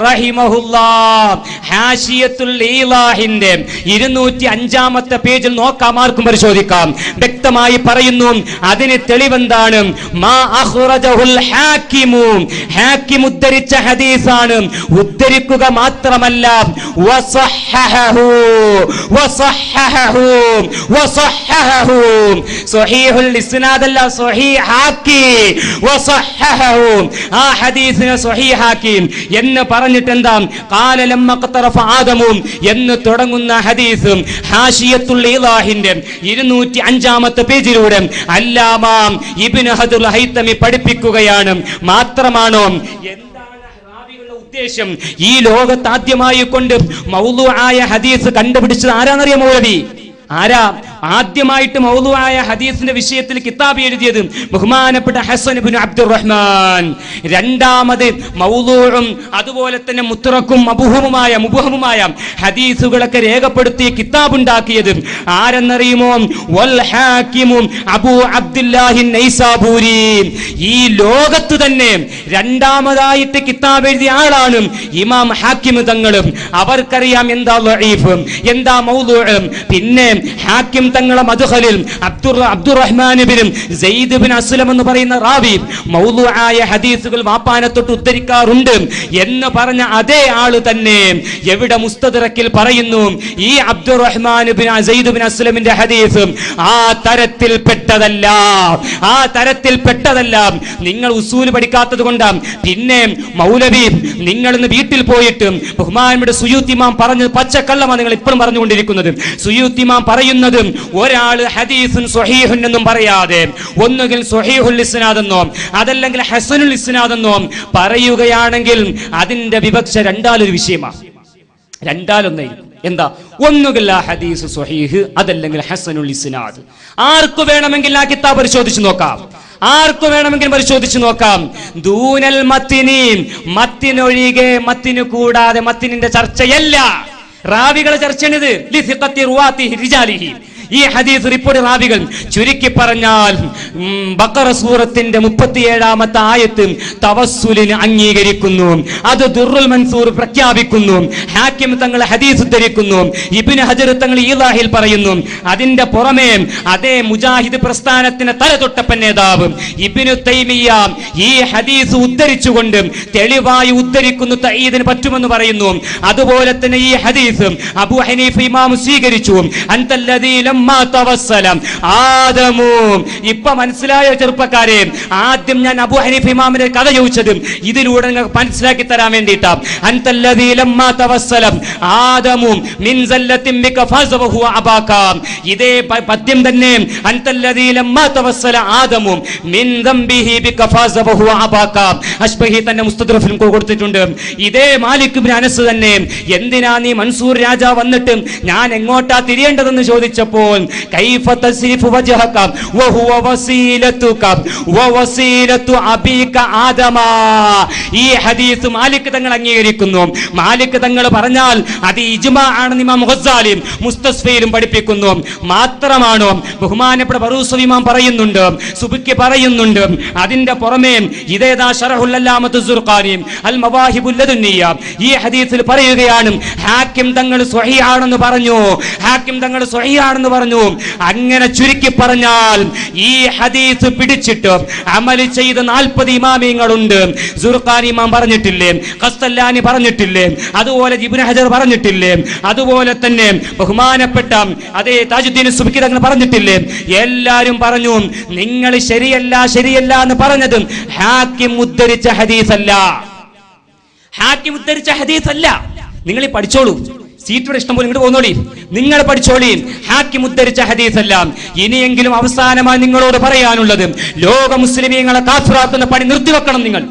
റഹിമഹുല്ലാഹ് ഹാശിയത്തുൽ ഈലാഹിന്റെ 205-ാമത്തെ പേജിൽ നോക്കാം, ആർക്കും പരിശോധിക്കാം. വ്യക്തമായി പറയുന്നു. അതിന് തെളിവെന്താണ്? മാ അഖ്റജഹുൽ ഹാക്കിമു, ഹാക്കിം ഉദ്ധരിച്ച ഹദീസാണ്. ഉദ്ധരിക്കുക മാത്രമല്ല വസഹഹഹു വസഹഹഹു വസഹഹഹു. സ്വഹീഹുൽ ഇസ്നാദ് അല്ല, സ്വഹീഹാക്കി വസഹഹഹു. ആ ഹദീസിനെ സ്വഹീഹാക്കി എന്ന് പറഞ്ഞിട്ട് എന്താ? ഖാല ലമ്മ ഖതറഫ ആദമു എന്ന് തുടങ്ങുന്ന ഹദീസ് ഹാശിയത്തുൽ ഈലാഹിന്റെ 205-ാമത്തെ പേജിലൂടെ അല്ലാമ ഇബ്നു ഹജറുൽ ഹൈതമി പഠിപ്പിക്കുകയാണ്. മാത്രമാണോ? ഉദ്ദേശം ഈ ലോകത്ത് ആദ്യമായി കൊണ്ട് മൗദൂആയ ഹദീസ് കണ്ടുപിടിച്ചത് ആരാന്നറിയാമോ? മൗലവി ആരാ? ആദ്യമായിട്ട് മൗദൂആയ ഹദീസിന്റെ വിഷയത്തിൽ കിതാബ് എഴുതിയത് ബഹുമാനപ്പെട്ട ഹസൻ ഇബ്നു അബ്ദുറഹ്മാൻ. രണ്ടാമത് മൗദൂഉം അതുപോലെ തന്നെ മുത്തറക്കും മുബഹമുമായ ഹദീസുകളൊക്കെ രേഖപ്പെടുത്തി കിതാബ് ഉണ്ടാക്കിയത് ആരെന്നറിയുമോ? വൽ ഹാക്കിമു അബൂ അബ്ദുല്ലാഹി നൈസാബൂരി. ഈ ലോകത്ത് തന്നെ രണ്ടാമതായിട്ട് കിതാബ് എഴുതിയ ആളാണ് ഇമാം ഹാക്കിം തങ്ങളും. അവർക്കറിയാം എന്താ ലഈഫ്, എന്താ മൗദൂഉ. പിന്നെ ഹാക്കിം തങ്ങളെ മദ്ഖലിൽ അബ്ദുറഹ്മാൻ ഇബ്നു സയ്യിദ് ഇബ്നു അസ്ലം എന്ന് പറയുന്ന റാവി മൗദൂആയ ഹദീസുകൾ വാപ്പാനെ തൊട്ട് ഉദ്ധരിക്കാറുണ്ട് എന്ന് പറഞ്ഞ അതേ ആള് തന്നെ എവിടെ മുസ്തദറക്കിൽ പറയുന്നു ഈ അബ്ദുറഹ്മാൻ ഇബ്നു സയ്യിദ് ഇബ്നു അസ്ലമിന്റെ ഹദീസ് ആ തരത്തിൽ പെട്ടതല്ല. നിങ്ങൾ ഉസൂൽ പഠിക്കാത്തത് കൊണ്ടാണ്. പിന്നെ മൗലവി, നിങ്ങൾ ഇന്ന് വീട്ടിൽ പോയിട്ട് ബഹുമാനപ്പെട്ട സുയൂത്തി ഇമാം പറഞ്ഞത് പച്ചക്കള്ളമാണ് നിങ്ങൾ ഇപ്പോഴും പറഞ്ഞുകൊണ്ടിരിക്കുന്നത്. സുയൂത്തി ഇമാം പറയുന്നത് ഒരാൾ ഹദീസുൻ സ്വഹീഹുൻ എന്നും പറയാതെ ഒന്നുകിൽ സ്വഹീഹുൽ ഇസ്നാദ് എന്നോ അതല്ലെങ്കിൽ ഹസനുൽ ഇസ്നാദ് എന്നോ പറയുകയാണെങ്കിൽ അതിന്റെ വിവക്ഷ രണ്ടാലൊരു വിഷയമാണ്. രണ്ടാലൊന്നായിരിക്കും. എന്താ? ഒന്നുകിൽ ആ ഹദീസ് സ്വഹീഹ്, അതല്ലെങ്കിൽ ഹസനുൽ ഇസ്നാദ്. ആർക്ക് വേണമെങ്കിൽ ആ കിതാബ് പരിശോധിച്ച് നോക്കാം. ദൂനൽ മത്തിനി, മത്തിനൊഴികെ, മത്തിനു കൂടാതെ, മത്തിനിന്റെ ചർച്ചയല്ല, റാവികളെ ചർച്ചയാണിത്. ലിസിഖത്തി റുവാത്തിഹി റിജാലിഹി. ഈ ഹദീസ് റിപ്പോർട്ട് റാവികൾ ചുരുക്കി പറഞ്ഞാൽ ബഖറ സൂറത്തിന്റെ 37-ാമത്തെ ആയത്ത് തവസ്സുലിന് അംഗീകരിക്കുന്നു. അത് ദുർറുൽ മൻസൂർ പ്രഖ്യാപിക്കുന്നു. ഹാക്കിം തങ്ങൾ ഹദീസ് ഉദ്ധരിക്കുന്നു. ഇബ്നു ഹജർ തങ്ങൾ ഈലാഹിൽ പറയുന്നു. അതിന്റെ പുറമെ അതേ മുജാഹിദ് പ്രസ്ഥാനത്തിന് തലതൊട്ടപ്പൻ നേതാവ് ഇബ്നു തൈമിയ്യ ഈ ഹദീസ് ഉദ്ധരിച്ചുകൊണ്ട് തെളിവായി ഉദ്ധരിക്കുന്നു, തഈദിന് പറ്റുമെന്ന് പറയുന്നു. അതുപോലെ തന്നെ ഈ ഹദീസ് അബൂ ഹനീഫ ഇമാം സ്വീകരിച്ചു. അൻതല്ലദീ ലം ലമ്മാ തവസ്സല ആദമു. ഇപ്പൊ മനസ്സിലായ ചെറുപ്പക്കാരെ, ആദ്യം ഞാൻ അബൂ ഹനീഫ ഇമാമിന്റെ കഥ ചോദിച്ചത് ഇതിലൂടെ നിങ്ങൾക്ക് മനസ്സിലാക്കി തരാൻ വേണ്ടിയിട്ടാ. അൻതല്ലദീ ലമ്മാ തവസ്സല ആദമു മിൻ സല്ലത്തിൻ ബിക ഫസവഹു അബാക. ഇതേ പദ്യം തന്നെ അൻതല്ലദീ ലമ്മാ തവസ്സല ആദമു മിൻ ദംബിഹി ബിക ഫസവഹു അബാക. അശ്ബഹി തന്നെ മുസ്തദ്റഫിൽ കൊടുത്തിട്ടുണ്ട്. ഇതേ മാലിക് ഇബ്നു അനസ് തന്നെ എന്തിനാ നീ മൻസൂർ രാജാ വന്നിട്ട് ഞാൻ എങ്ങോട്ടാ തിരിയേണ്ടതെന്ന് ചോദിച്ചപ്പോൾ കൈഫ തസ്രിഫു വജ്ഹക വഹുവ വസീലതുക വവസീലതു അബീക ആദമ. ഈ ഹദീസ് മാലിക് തങ്ങൾ അംഗീകരിക്കുന്നു. മാലിക് തങ്ങൾ പറഞ്ഞാൽ അത് ഇജ്മാ ആണെന്ന് ഇമാം ഗസ്സാലിയും മുസ്തസ്ഫയിലും പഠിപ്പിക്കുന്നു. മാത്രമാണോ ബഹുമാനപ്പെട്ട ബറൂസവി ഇമാം പറയുന്നുണ്ട്, സുബുക്കി പറയുന്നുണ്ട്. അതിന്റെ പുറമേ ഇതേതാ ശറഹുൽ അല്ലാമത്തു സുർഖാനി അൽ മവാഹിബുൽ ലദുന്നിയ ഈ ഹദീസിൽ പറയുകയാണ് ഹാക്കിം തങ്ങൾ സ്വഹീഹാണെന്ന് പറഞ്ഞു. ഹാക്കിം തങ്ങൾ സ്വഹീഹാണെന്ന് പറഞ്ഞു. അങ്ങനെ ചുരുക്കി പറഞ്ഞാൽ ഈ ഹദീസ് പിടിച്ചിട്ട് അമൽ ചെയ്ത 40 ഇമാമിങ്ങളുണ്ട്. സുർഖാനി ഇമാം പറഞ്ഞിട്ടില്ലേ, ഖസ്തല്ലാനി പറഞ്ഞിട്ടില്ലേ, അതുപോലെ ഇബ്നു ഹജർ പറഞ്ഞിട്ടില്ലേ, അതുപോലെ തന്നെ ബഹുമാനപ്പെട്ട അതേ താജുദ്ദീൻ സുബ്കി തങ്ങൾ പറഞ്ഞിട്ടില്ലേ. എല്ലാരും പറഞ്ഞു നിങ്ങൾ ശരിയല്ല എന്ന് പറഞ്ഞത് ഹാക്കിം ഉദ്ധരിച്ച ഹദീസല്ല. ഹാക്കിം ഉദ്ധരിച്ച ഹദീസല്ല. നിങ്ങൾ പഠിച്ചോളൂ, സീറ്റോടെ ഇഷ്ടം പോലെ ഇങ്ങോട്ട് പോന്നോളി, നിങ്ങൾ പഠിച്ചോളി. ഹാക്കിം ഉദ്ധരിച്ച ഹദീസല്ല. ഇനിയെങ്കിലും അവസാനമായി നിങ്ങളോട് പറയാനുള്ളത്, ലോക മുസ്ലിമീങ്ങളെ കാഫിറാക്കുന്ന പണി നിർത്തിവെക്കണം നിങ്ങൾ.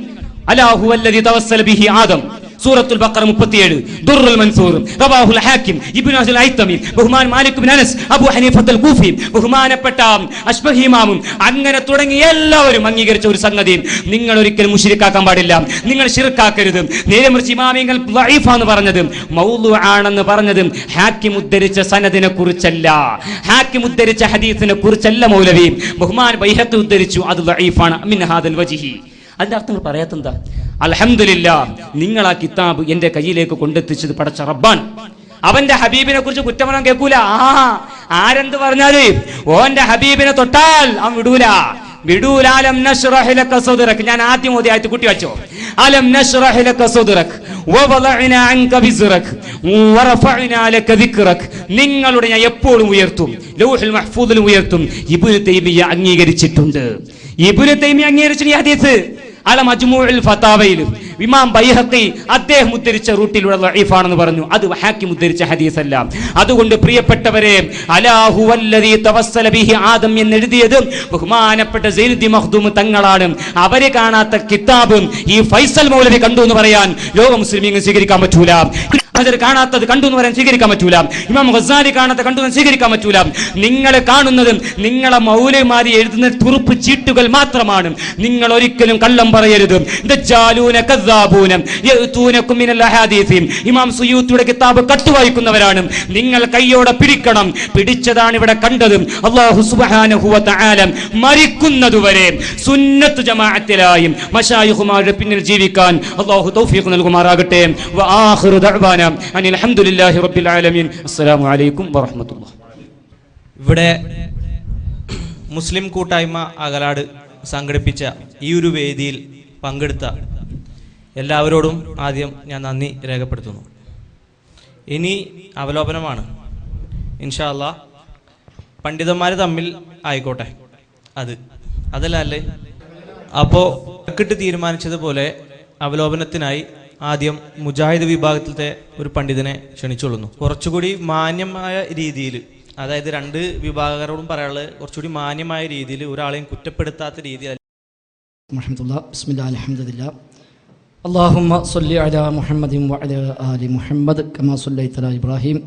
അല്ലാഹു വല്ലദി തവസ്സല ബിഹി ആദം, സൂറത്തുൽ ബഖറ 37, ദുർറുൽ മൻസൂർ, റവാഹുൽ ഹാക്കിം, ഇബ്നു അൽ ഐതമി, ബഹുമാൻ മാലിക് ഇബ്നു അനസ്, അബൂ ഹനീഫത്തുൽ കൂഫി, ബഹുമാനപ്പെട്ട അശ്ബഹി ഇമാമും, അങ്ങനെ തുടങ്ങി എല്ലാവരും അംഗീകരിച്ച ഒരു സംഗതി, നിങ്ങൾ ഒരിക്കലും മുശ്രിക്കാക്കാൻ പാടില്ല, നിങ്ങൾ ശിർക്കാക്കരുത്. നേരെ മറിച്ച് ഇമാമിങ്ങൾ ദഈഫാന്ന് പറഞ്ഞത്, മൗദൂ ആണെന്ന് പറഞ്ഞത് ഹാക്കിം ഉദ്ധരിച്ച സനദിനെ കുറിച്ചല്ല, ഹാക്കിം ഉദ്ധരിച്ച ഹദീസിനെ കുറിച്ചല്ല മൗലവി. ബഹുമാൻ ബൈഹഖി ഉദ്ധരിച്ചു, അത് ദഈഫാണ് മിൻ ഹാദൽ വജ്ഹി. അതിന്റെ അർത്ഥങ്ങൾ പറയാത്തെന്താ? അൽഹംദുലില്ലാഹ്, നിങ്ങൾ ആ കിതാബ് എന്റെ കയ്യിലേക്ക് കൊണ്ടെത്തിച്ചത് പടച്ച റബ്ബാൻ. അവന്റെ ഹബീബിനെ കുറിച്ച് കുറ്റം പറയാൻ കേൾക്കൂല. ആരെന്ത് പറഞ്ഞാല് ഓന്റെ ഹബീബിനെ തൊട്ടാൽ അവൻ വിടൂല. അലം നശ്റഹ് ലക സദ്റക. ഞാൻ ആദ്യം ഓതി ആയത്ത് കൂട്ടി വെച്ചോ. അലം നശ്റഹ് ലക സദ്റക വവളഅനാ അൻക വിസ്റക വറഫഅനാ ലക ദിക്റക. നിങ്ങളുടെ ഞാൻ എപ്പോഴും ഉയർത്തും, ലൗഹുൽ മഹ്ഫൂദിൽ ഉയർത്തും. ഇബ്നു തൈമിയ്യ അംഗീകരിച്ചിട്ടുണ്ട്. ഇബ്നു തൈമിയ്യ അംഗീകരിച്ച ഈ ഹദീസ് അല മജ്മൂഉൽ ഫതാവയിൽ ഇമാം ബൈഹഖി അദ്ദേഹം ഉദ്ധരിച്ച റൂട്ടിലുള്ള ദഈഫാണെന്ന് പറഞ്ഞു. അത് ഹാക്കിം ഉദ്ധരിച്ച ഹദീസല്ല. അതുകൊണ്ട് പ്രിയപ്പെട്ടവരെ, അലാഹു വല്ലദീ തവസ്സല ബിഹി ആദം എന്നെഴുതിയത് ബഹുമാനപ്പെട്ട സൈനുദ്ദീൻ മഖ്ദൂം തങ്ങളാണ്. അവരെ കാണാത്ത കിതാബ് ഈ ഫൈസൽ മൗലവി കണ്ടു എന്ന് പറയാൻ ലോക മുസ്ലിമീങ്ങൾ സ്വീകരിക്കാൻ പറ്റൂല. കാണാത്തത് കണ്ടു എന്ന് പറയാൻ സ്വീകരിക്കാൻ പറ്റൂല. ഇമാം ഗസ്സാലി കാണാത്ത കണ്ടു എന്ന് സ്വീകരിക്കാൻ പറ്റൂല. നിങ്ങൾ കാണുന്നത് നിങ്ങളെ മൗലവിമാരി എഴുതുന്ന തുറുപ്പ് ചീട്ടുകൾ മാത്രമാണ്. നിങ്ങൾ ഒരിക്കലും കള്ളം പറയരുത്. ദജ്ജാലൂന കദ്ദാബൂന യഅതൂനകും മിനൽ അഹാദീസ്. ഇമാം സുയൂത്തിയുടെ കിതാബ് കട്ടുവായിക്കുന്നവരാണ്. നിങ്ങൾ കയ്യോടെ പിടിക്കണം. പിടിച്ചതാണ് ഇവിടെ കണ്ടത്. അല്ലാഹു സുബ്ഹാനഹു വ തആല മരിക്കുന്നതുവരെ സുന്നത്ത് ജമാഅത്തിലായും മശായിഖുമാരുടെ പിന്നിൽ ജീവിക്കാൻ അല്ലാഹു തൗഫീഖ് നൽകുമാറാകട്ടെ. വ ആഖിറു ദഅവാന അനിൽ ഹംദുലില്ലാഹി റബ്ബിൽ ആലമീൻ. അസ്സലാമു അലൈക്കും വറഹ്മത്തുള്ളാഹി. ഇവിടെ മുസ്ലിം കൂട്ടായ്മ അകലാട് സംഘടിപ്പിച്ച ഈ ഒരു വേദിയിൽ പങ്കെടുത്ത എല്ലാവരോടും ആദ്യം ഞാൻ നന്ദി രേഖപ്പെടുത്തുന്നു. ഇനി അവലോകനമാണ്. ഇൻഷാ അല്ലാഹ് പണ്ഡിതന്മാർ തമ്മിൽ ആയിക്കോട്ടെ, അതല്ലേ. അപ്പോൾ തീരുമാനിച്ചതുപോലെ അവലോകനത്തിനായി ആദ്യം മുജാഹിദ് വിഭാഗത്തിലത്തെ ഒരു പണ്ഡിതനെ ക്ഷണിച്ചുകൊള്ളുന്നു. കുറച്ചുകൂടി മാന്യമായ രീതിയിൽ, അതായത് രണ്ട് വിഭാഗക്കാരോടും പറയാനുള്ളത് കുറച്ചുകൂടി മാന്യമായ രീതിയിൽ, ഒരാളെയും കുറ്റപ്പെടുത്താത്ത രീതിയിൽ. ബിസ്മില്ലാഹിൽ അൽഹംദുലില്ലാഹ്. അല്ലാഹുമ്മ സ്വല്ലി അലാ മുഹമ്മദിൻ വഅലാ ആലി മുഹമ്മദ് കമാ സ്വല്ലൈത അലാ ഇബ്രാഹിം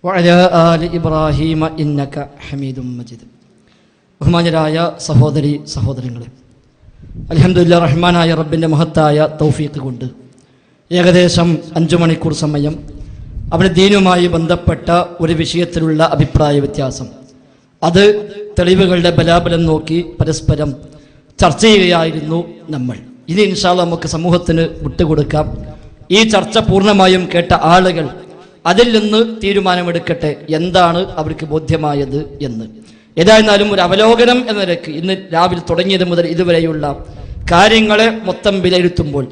വഅലാ ആലി ഇബ്രാഹിം ഇന്നക ഹമീദും മജീദ്. ബഹുമാന്യരായ സഹോദരി സഹോദരങ്ങളെ, അൽഹംദുലില്ലാഹ്, റഹ്മാനായ റബ്ബിൻ്റെ മഹത്തായ തൗഫീഖ് കൊണ്ട് ഏകദേശം 5 മണിക്കൂർ സമയം അവരുടെ ദീനുമായി ബന്ധപ്പെട്ട ഒരു വിഷയത്തിലുള്ള അഭിപ്രായ വ്യത്യാസം, അത് തെളിവുകളുടെ ബലാബലം നോക്കി പരസ്പരം ചർച്ച ചെയ്യുകയായിരുന്നു നമ്മൾ. ഇനി ഇൻഷാ അല്ലാഹ് നമുക്ക് സമൂഹത്തിന് വിട്ടുകൊടുക്കാം. ഈ ചർച്ച പൂർണ്ണമായും കേട്ട ആളുകൾ അതിൽ നിന്ന് തീരുമാനമെടുക്കട്ടെ എന്താണ് അവർക്ക് ബോധ്യമായത് എന്ന്. ഏതായിരുന്നാലും ഒരു അവലോകനം എന്ന നിലയ്ക്ക് ഇന്ന് രാവിലെ തുടങ്ങിയത് മുതൽ ഇതുവരെയുള്ള കാര്യങ്ങളെ മൊത്തം വിലയിരുത്തുമ്പോൾ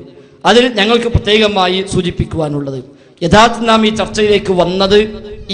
അതിൽ ഞങ്ങൾക്ക് പ്രത്യേകമായി സൂചിപ്പിക്കുവാനുള്ളത്, യഥാർത്ഥ നാം ഈ ചർച്ചയിലേക്ക് വന്നത്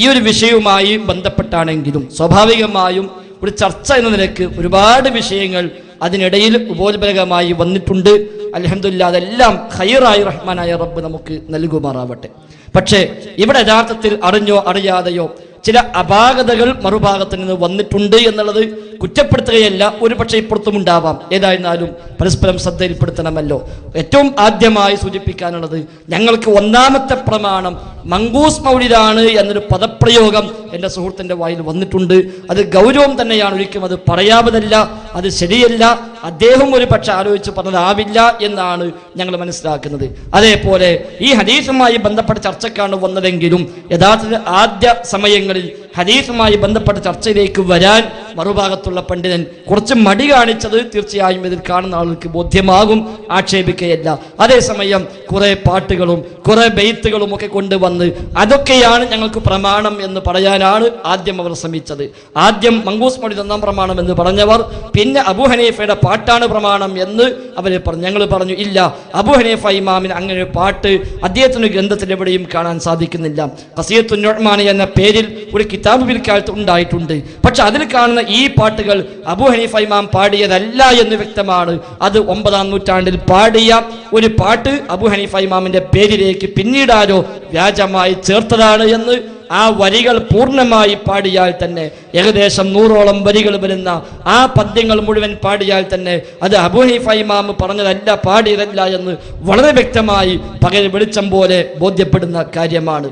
ഈ ഒരു വിഷയവുമായി ബന്ധപ്പെട്ടാണെങ്കിലും സ്വാഭാവികമായും ഒരു ചർച്ച എന്ന നിലയ്ക്ക് ഒരുപാട് വിഷയങ്ങൾ അതിനിടയിൽ ഉപോത്ബലകമായി വന്നിട്ടുണ്ട്. അൽഹംദുലില്ലാഹ് അതെല്ലാം ഖൈറായി റഹ്മാനായ റബ്ബ് നമുക്ക് നൽകുമാറാവട്ടെ. പക്ഷേ ഇവിടെ യഥാർത്ഥത്തിൽ അറിഞ്ഞോ അറിയാതെയോ ചില അപാകതകൾ മറുഭാഗത്ത് നിന്ന് വന്നിട്ടുണ്ട് എന്നുള്ളത് കുറ്റപ്പെടുത്തുകയല്ല, ഒരു പക്ഷേ ഇപ്പുറത്തും ഉണ്ടാവാം. ഏതായിരുന്നാലും പരസ്പരം ശ്രദ്ധയിൽപ്പെടുത്തണമല്ലോ. ഏറ്റവും ആദ്യമായി സൂചിപ്പിക്കാനുള്ളത്, ഞങ്ങൾക്ക് ഒന്നാമത്തെ പ്രമാണം മങ്കൂസ് മൗലിദാണ് എന്നൊരു പദപ്രയോഗം എൻ്റെ സുഹൃത്തിൻ്റെ വായിൽ വന്നിട്ടുണ്ട്. അത് ഗൗരവം തന്നെയാണ്, ഒരിക്കലും അത് പറയാവതല്ല, അത് ശരിയല്ല. അദ്ദേഹം ഒരു പക്ഷെ ആലോചിച്ച് പറഞ്ഞതാവില്ല എന്നാണ് ഞങ്ങൾ മനസ്സിലാക്കുന്നത്. അതേപോലെ ഈ ഹദീസുമായി ബന്ധപ്പെട്ട ചർച്ചക്കാണ് വന്നതെങ്കിലും യഥാർത്ഥത്തിൽ ആദ്യ സമയങ്ങളിൽ ഹദീസുമായി ബന്ധപ്പെട്ട ചർച്ചയിലേക്ക് വരാൻ മറുഭാഗത്തുള്ള പണ്ഡിതൻ കുറച്ച് മടി കാണിച്ചത് തീർച്ചയായും ഇതിൽ കാണുന്ന ആൾക്ക് ബോധ്യമാകും, ആക്ഷേപിക്കുകയല്ല. അതേസമയം കുറെ പാട്ടുകളും കുറെ ബെയ്ത്തുകളും ഒക്കെ കൊണ്ടുവന്ന് അതൊക്കെയാണ് ഞങ്ങൾക്ക് പ്രമാണം എന്ന് പറയാനാണ് ആദ്യം അവർ ശ്രമിച്ചത്. ആദ്യം മങ്കൂസ് മൗലിദ് ഒന്നാം പ്രമാണം എന്ന് പറഞ്ഞവർ പിന്നെ അബൂ ഹനീഫയുടെ പാട്ടാണ് പ്രമാണം എന്ന് അവർ പറഞ്ഞു. ഞങ്ങൾ പറഞ്ഞു ഇല്ല, അബൂ ഹനീഫ ഇമാമിന് അങ്ങനെ ഒരു പാട്ട് അദ്ദേഹത്തിന്റെ ഗ്രന്ഥത്തിൽ എവിടെയും കാണാൻ സാധിക്കുന്നില്ല. ഖസീദത്തുൻ നുഅ്മാനി എന്ന പേരിൽ ഒരു കിതാബ് പിൽക്കാലത്ത് ഉണ്ടായിട്ടുണ്ട്. പക്ഷെ അതിൽ കാണുന്ന ഈ പാട്ടുകൾ അബൂ ഹനീഫ ഇമാം പാടിയതല്ല എന്ന് വ്യക്തമാണ്. അത് 9-ാം നൂറ്റാണ്ടിൽ പാടിയ ഒരു പാട്ട് അബൂ ഹനീഫ ഇമാമിന്റെ പേരിലേക്ക് പിന്നീടാരോ വ്യാജമായി ചേർത്തതാണ് എന്ന് ആ വരികൾ പൂർണ്ണമായി പാടിയാൽ തന്നെ ഏകദേശം 100ഓളം വരികൾ വരുന്ന ആ പദ്യങ്ങൾ മുഴുവൻ പാടിയാൽ തന്നെ അത് അബൂ ഹനീഫ ഇമാം പറഞ്ഞതല്ല, പാടിയതല്ല എന്ന് വളരെ വ്യക്തമായി പകൽ വെളിച്ചം പോലെ ബോധ്യപ്പെടുന്ന കാര്യമാണ്.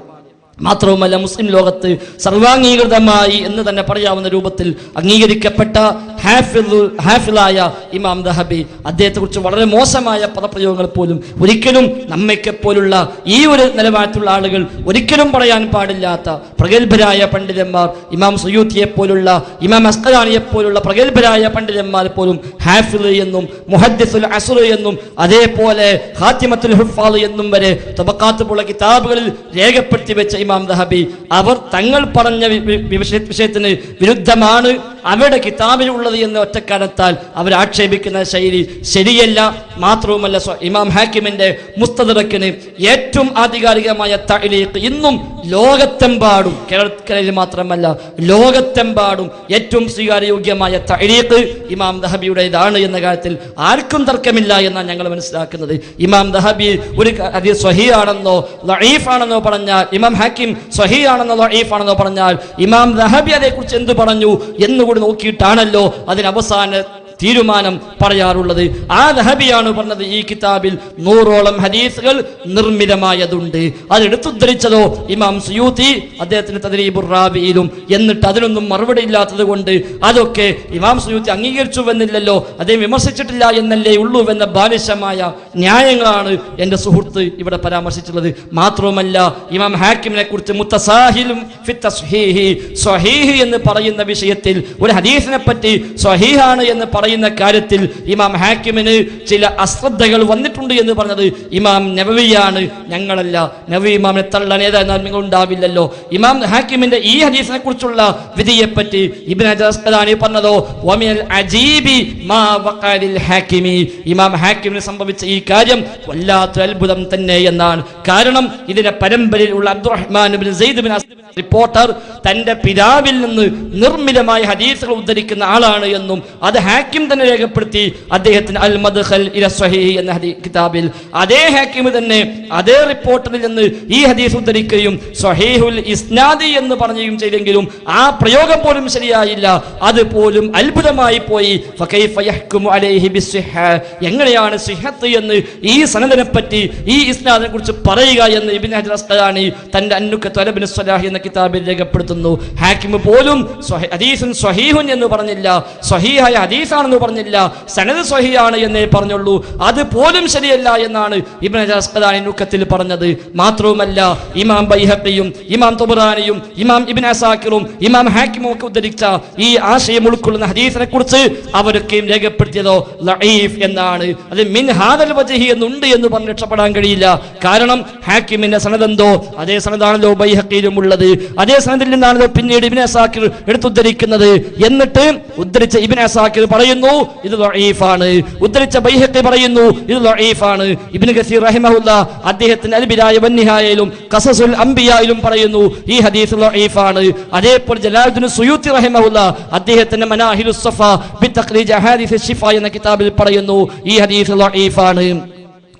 മാത്രവുമല്ല, മുസ്ലിം ലോകത്ത് സർവാംഗീകൃതമായി എന്ന് തന്നെ പറയാവുന്ന രൂപത്തിൽ അംഗീകരിക്കപ്പെട്ട ഹാഫിളായ ഇമാം ദഹബി, അദ്ദേഹത്തെ കുറിച്ച് വളരെ മോശമായ പദപ്രയോഗങ്ങൾ പോലും ഒരിക്കലും നമ്മയ്ക്ക് പോലുള്ള ഈ ഒരു നിലവാരത്തിലുള്ള ആളുകൾ ഒരിക്കലും പറയാൻ പാടില്ലാത്ത പ്രഗത്ഭരായ പണ്ഡിതന്മാർ, ഇമാം സുയൂത്തിയെ പോലുള്ള, ഇമാം അസ്ഖലാനിയെ പോലുള്ള പ്രഗത്ഭരായ പണ്ഡിതന്മാർ പോലും ഹാഫിള് എന്നും മുഹദ്ദിസുൽ അസ്ർ എന്നും അതേപോലെ ഖാത്തിമത്തുൽ ഹുഫാദ് എന്നും വരെ തബഖാത്ത് പോലുള്ള കിതാബുകളിൽ രേഖപ്പെടുത്തി വെച്ച ഇമാം ദഹബി അവർ തങ്ങൾ പറഞ്ഞ വിഷയത്തിന് വിരുദ്ധമാണ് അവരുടെ കിതാബിലുള്ളത് എന്ന ഒറ്റക്കാരണത്താൽ അവർ ആക്ഷേപിക്കുന്ന ശൈലി ശരിയല്ല. മാത്രവുമല്ല, ഇമാം ഹാക്കിമിന്റെ മുസ്തദറക്കിന് ഏറ്റവും ആധികാരികമായ തഅലീഖ് ഇന്നും ലോകത്തെമ്പാടും, കേരളത്തിൽ മാത്രമല്ല ലോകത്തെമ്പാടും ഏറ്റവും സ്വീകാര്യയോഗ്യമായ തഅലീഖ് ഇമാം ദഹബിയുടേതാണ് എന്ന കാര്യത്തിൽ ആർക്കും തർക്കമില്ല എന്നാണ് ഞങ്ങൾ മനസ്സിലാക്കുന്നത്. ഇമാം ദഹബി ഒരു ഹദീസ് സ്വഹീഹാണെന്നോ ലഈഫാണെന്നോ പറഞ്ഞാൽ, ഇമാം ഹാക്കിം സ്വഹീഹാണെന്നോ ലഈഫാണെന്നോ പറഞ്ഞാൽ ഇമാം ദഹബി അതേക്കുറിച്ച് എന്ത് പറഞ്ഞു എന്നുകൂടി നോക്കിയിട്ടാണല്ലോ അതിന് അവസാന തീരുമാനം പറയാറുള്ളത്. ആ ദഹബിയാണ് പറഞ്ഞത് ഈ കിതാബിൽ 100ഓളം ഹദീസുകൾ നിർമ്മിതമായതുണ്ട്. അത് എടുത്തുദ്ധരിച്ചതോ ഇമാം സുയൂത്തി അദ്ദേഹത്തിന് തദ്രീബുർ റാബിയിലും. എന്നിട്ട് അതിനൊന്നും മറുപടി ഇല്ലാത്തത് കൊണ്ട് അതൊക്കെ ഇമാം സുയൂത്തി അംഗീകരിച്ചുവെന്നില്ലല്ലോ, അദ്ദേഹം വിമർശിച്ചിട്ടില്ല എന്നല്ലേ ഉള്ളൂവെന്ന ബാലിശമായ ന്യായങ്ങളാണ് എൻ്റെ സുഹൃത്ത് ഇവിടെ പരാമർശിച്ചുള്ളത്. മാത്രവുമല്ല, ഇമാം ഹാക്കിമിനെ കുറിച്ച് മുത്തസാഹിലും സ്വഹീഹ് എന്ന് പറയുന്ന വിഷയത്തിൽ ഒരു ഹദീസിനെ പറ്റി സ്വഹീഹാണ് എന്ന് പറയുന്ന കാര്യത്തിൽ ഇമാം ഹാക്കിമിന് ചില അശ്രദ്ധകൾ വന്നിട്ടുണ്ട് എന്ന് പറഞ്ഞത് ഇമാം നവവിയാണ്, ഞങ്ങളല്ല. നവവി ഇമാമിനെ തള്ളാൻ ഏതായിരുന്നാലും നിങ്ങൾ ഉണ്ടാവില്ലല്ലോ. ഇമാം ഹാക്കിമിന്റെ ഈ ഹദീസിനെ കുറിച്ചുള്ള വിധിയെപ്പറ്റി ഇബ്നു ഹജർ അസ്ഖലാനി പറഞ്ഞതോ വമിനൽ അജീബി മാ വഖഅലിൽ ഹാക്കിമി, ഇമാം ഹാക്കിമിന് സംഭവിച്ച ഈ കാര്യം വല്ലാത്ത അത്ഭുതം തന്നെ എന്നാണ്. കാരണം ഇതിന്റെ പരമ്പരയിലുള്ള അബ്ദുറഹ്മാൻ ഇബ്നു സെയ്ദ് ബിൻ റിപ്പോർട്ടർ തന്റെ പിതാവിൽ നിന്ന് നിർമ്മിതമായ ഹദീസുകൾ ഉദ്ധരിക്കുന്ന ആളാണ് എന്നും അത് ഹാക്കിം തന്നെ രേഖപ്പെടുത്തി അദ്ദേഹത്തിന് അൽ മദ്ഖൽ ഇല സ്വഹീഹ് എന്ന കിതാബിൽ. അതേ ഹാക്കിം തന്നെ അതേ റിപ്പോർട്ടറിൽ നിന്ന് ഈ ഹദീസ് ഉദ്ധരിക്കുകയും സ്വഹീഹുൽ ഇസ്നാദി എന്ന് പറയുകയും ചെയ്തെങ്കിലും ആ പ്രയോഗം പോലും ശരിയായില്ല. അതുപോലും അത്ഭുതമായി പോയി. ഫകൈഫ യഹ്കുമു അലൈഹി ബിസ്സിഹ, എങ്ങനെയാണ് സിഹത്ത് എന്ന് ഈ സനദിനെ പറ്റി ഈ ഇസ്നാദിനെ കുറിച്ച് പറയുക എന്ന് ഇബ്നു ഹജർ അസ്ഖലാനി തന്റെ അന്നുഖത്ത് അൽ ഇബ്നു സ്വലാഹ് എന്ന കിതാബിൽ രേഖപ്പെടുത്തുന്നു. ഹാക്കിം പോലും ഹദീസുൻ സ്വഹീഹുൻ എന്ന് പറഞ്ഞില്ല, സ്വഹീഹായ ഹദീസാണെന്ന് പറഞ്ഞില്ല, സനദ് സ്വഹീഹാണ് എന്നേ പറഞ്ഞുള്ളൂ. അത് പോലും ശരിയല്ല എന്നാണ് ഇബ്നു ഹജർ അസ്ഖലാനി നുഖത്തിൽ പറഞ്ഞത്. മാത്രവുമല്ല, ഇമാം ബൈഹഖിയും ഇമാം തുബറാനിയും ഇമാം ഇബ്നു അസാക്കിറും ഇമാം ഹാക്കിമും ഒക്കെ ഉദ്ധരിച്ച ഈ ആശയം ഉൾക്കൊള്ളുന്ന ഹദീസിനെ കുറിച്ച് അവരൊക്കെയും രേഖപ്പെടുത്തിയതോ ലഈഫ് എന്നാണ്. അത് മിൻ ഹാദൽ വജ്ഹി എന്നുണ്ട് എന്ന് പറഞ്ഞ് രക്ഷപ്പെടാൻ കഴിയില്ല. കാരണം ഹാക്കിമിന്റെ സനദെന്തോ അതേ സനദാണല്ലോ ബൈഹഖിയിലും ഉള്ളത്. അതേ സനദിൽ നിന്നാണ് പിന്നീട് ഇബ്നു അസാക്കിർ എടുത്തുദ്ധരിക്കുന്നത്. എന്നിട്ട് ഉദ്ധരിച്ച ഇബ്നു അസാക്കിർ പറയുന്നു ഇത് ദഈഫാണ്. ഉദ്ധരിച്ച ബൈഹഖി പറയുന്നു ഇത് ദഈഫാണ്. ഇബ്നു കസീർ റഹിമഹുല്ലാ അദ്ദേഹത്തിന്റെ അൽ ബിദായ വന്നിഹായയിലും ഖസസുൽ അംബിയായിലും പറയുന്നു ഈ ഹദീസ് ദഈഫാണ്. അതേപോലെ ജലാലുദ്ദീൻ സുയൂത്തി റഹിമഹുല്ലാ അദ്ദേഹത്തിന്റെ മനാഹിലുസ് സഫ ബി തഖ്രീജ് അഹാദീസ് ശിഫ എന്ന കിതാബിൽ പറയുന്നു ഈ ഹദീസ് ദഈഫാണ്.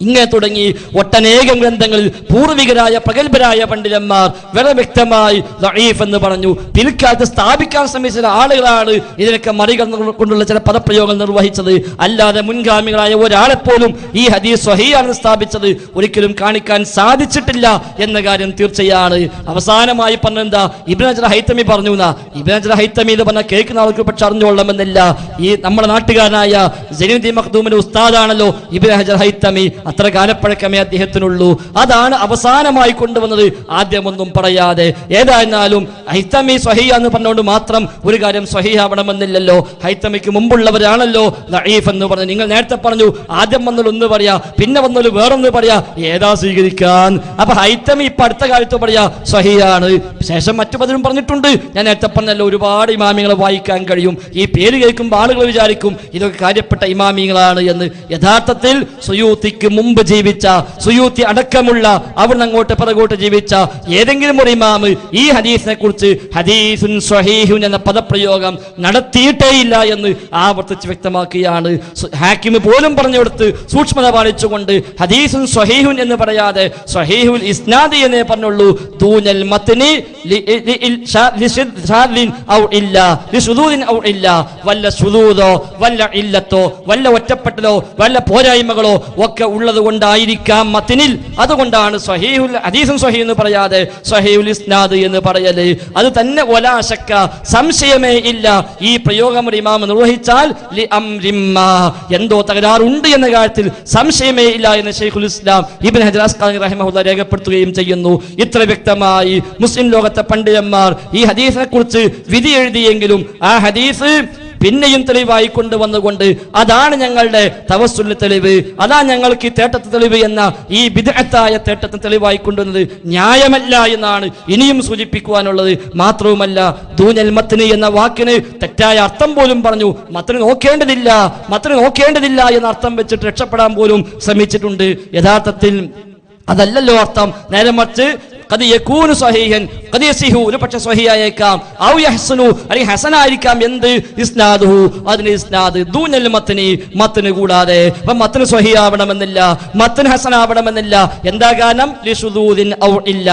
ഇങ്ങനെ തുടങ്ങി ഒട്ടനേകം ഗ്രന്ഥങ്ങളിൽ പൂർവികരായ പ്രഗത്ഭരായ പണ്ഡിതന്മാർ വളരെ വ്യക്തമായി ദഈഫ് എന്ന് പറഞ്ഞു. പിൽക്കാലത്ത് സ്ഥാപിക്കാൻ ശ്രമിച്ച ആളുകളാണ് ഇതിനൊക്കെ മറികടന്നുകൊണ്ടുള്ള ചില പദപ്രയോഗങ്ങൾ നിർവഹിച്ചത്. അല്ലാതെ മുൻഗാമികളായ ഒരാളെപ്പോലും ഈ ഹദീസ് സ്വഹീഹാണെന്ന് സ്ഥാപിച്ചത് ഒരിക്കലും കാണിക്കാൻ സാധിച്ചിട്ടില്ല എന്ന കാര്യം തീർച്ചയാണ്. അവസാനമായി പറഞ്ഞെന്താ, ഇബ്നു ഹജർ ഹൈതമി പറഞ്ഞു. ഇബ്നു ഹജർ ഹൈതമി എന്ന് പറഞ്ഞാൽ കേൾക്കുന്ന ആൾക്ക് പക്ഷെ അറിഞ്ഞുകൊള്ളണമെന്നില്ല. ഈ നമ്മുടെ നാട്ടുകാരനായ സൈനുദ്ദീൻ മഖ്ദൂമിന്റെ ഉസ്താദാണല്ലോ ഇബ്നു ഹജർ ഹൈതമി. അത്ര കാലപ്പഴക്കമേ അദ്ദേഹത്തിനുള്ളൂ. അതാണ് അവസാനമായി കൊണ്ടുവന്നത്, ആദ്യമൊന്നും പറയാതെ. ഏതായിരുന്നാലും ഹൈതമി സ്വഹീഹ എന്ന് പറഞ്ഞുകൊണ്ട് മാത്രം ഒരു കാര്യം സ്വഹീഹാവണമെന്നില്ലല്ലോ. ഹൈതമിക്ക് മുമ്പുള്ളവരാണല്ലോ ദഈഫ് എന്ന് പറഞ്ഞു. നിങ്ങൾ നേരത്തെ പറഞ്ഞു ആദ്യം വന്നൊരു ഒന്ന് പറയാ, പിന്നെ വന്നൊരു വേറൊന്ന് പറയാ, ഏതാ സ്വീകരിക്കാൻ? അപ്പൊ ഹൈതമി ഇപ്പൊ അടുത്ത കാലത്ത് പറയാ സ്വഹീഹാണ്, ശേഷം മറ്റു പലരും പറഞ്ഞിട്ടുണ്ട്. ഞാൻ നേരത്തെ പറഞ്ഞല്ലോ ഒരുപാട് ഇമാമികളെ വായിക്കാൻ കഴിയും. ഈ പേര് കേൾക്കുമ്പോൾ ആളുകൾ വിചാരിക്കും ഇതൊക്കെ കാര്യപ്പെട്ട ഇമാമികളാണ് എന്ന്. യഥാർത്ഥത്തിൽ സുയൂത്തിക്ക് മുമ്പ് ജീവിച്ച, സുയൂത്തി അടക്കമുള്ള അവിടുന്ന് അങ്ങോട്ട് പിറകോട്ട് ജീവിച്ച ഏതെങ്കിലും ഒരു ഇമാമ് ഈ ഹദീസിനെ കുറിച്ച് ഹദീസുൻ സ്വഹീഹുൻ എന്ന പദപ്രയോഗം നടത്തിയിട്ടേയില്ല എന്ന് ആവർത്തിച്ച് വ്യക്തമാക്കുകയാണ്. ഹാക്കിം പോലും പറഞ്ഞു കൊടുത്ത് സൂക്ഷ്മത പാലിച്ചുകൊണ്ട് ഹദീസുൻ സ്വഹീഹുൻ എന്ന് പറയാതെ സ്വഹീഹുൽ ഇസ്നാദി എന്നേ പറഞ്ഞുള്ളൂ. ദൂനൽ മത്നി ലിശാദിൻ ഔ ഇല്ല ലിശുദൂദിൻ ഔ ഇല്ല. വല്ല ശുദൂദോ വല്ല ഇല്ലത്തോ വല്ല ഒറ്റപ്പെട്ടതോ വല്ല പോരായ്മകളോ ഒക്കെ ഉള്ളത് കൊണ്ടായിരിക്കാം മത്തിനിൽ. അതുകൊണ്ടാണ് സ്വഹീഹുൽ ഹദീസുൻ സ്വഹീഹ് എന്ന് പറയാതെ സ്വഹീഹുൽ ഇസ്നാദ് എന്ന് പറയല്. അത് തന്നെ വലാ ശക്ക, സംശയമേ ഇല്ല. ഈ പ്രയോഗം ഒരു ഇമാം നിർവഹിച്ചാൽ ലി അംരിമ്മാ, എന്തോ തകരാറുണ്ട് എന്ന കാര്യത്തിൽ സംശയമേ ഇല്ല എന്ന് ശൈഖുൽ ഇസ്ലാം ഇബ്നു ഹജർ അസ്ഖലാനി റഹിമഹുല്ലാഹ് രേഖപ്പെടുത്തുകയും ചെയ്യുന്നു. ഇത്ര വ്യക്തമായി മുസ്ലിം ലോകത്തെ പണ്ഡിതന്മാർ ഈ ഹദീസിനെ കുറിച്ച് വിധി എഴുതിയെങ്കിലും ആ ഹദീസ് പിന്നെയും തെളിവായി കൊണ്ടുവന്നുകൊണ്ട് അതാണ് ഞങ്ങളുടെ തവസ്സുലിന് തെളിവ്, അതാണ് ഞങ്ങൾക്ക് ഈ തേട്ടത്തിന് തെളിവ് എന്ന ഈ ബിദ്അത്തായ തേട്ടത്തിന് തെളിവായി കൊണ്ടുവന്നത് ന്യായമല്ല എന്നാണ് ഇനിയും സൂചിപ്പിക്കുവാനുള്ളത്. മാത്രവുമല്ല ദൂനൽ മത്നി എന്ന വാക്കിന് തെറ്റായ അർത്ഥം പോലും പറഞ്ഞു. മത്നി നോക്കേണ്ടതില്ല എന്ന അർത്ഥം വെച്ചിട്ട് രക്ഷപ്പെടാൻ പോലും ശ്രമിച്ചിട്ടുണ്ട്. യഥാർത്ഥത്തിൽ അതല്ലല്ലോ അർത്ഥം. നേരെ മറിച്ച് ഒരു പക്ഷെ സ്വഹീഹായേക്കാം, ഔ യഹ്സനു അല്ലെങ്കിൽ ഹസനായിരിക്കാം. എന്ത് ഇസ്നാദുഹു, അതിന് ഇസ്നാദ് ദൂനൽ മത്നി, മത്ന് കൂടാതെ. അപ്പൊ മത്ന് സ്വഹീഹാവണമെന്നില്ല, മത്ന് ഹസനാവണമെന്നില്ല. എന്താ കാരണം? ലിശുദൂദിൻ ഔ ഇല്ല,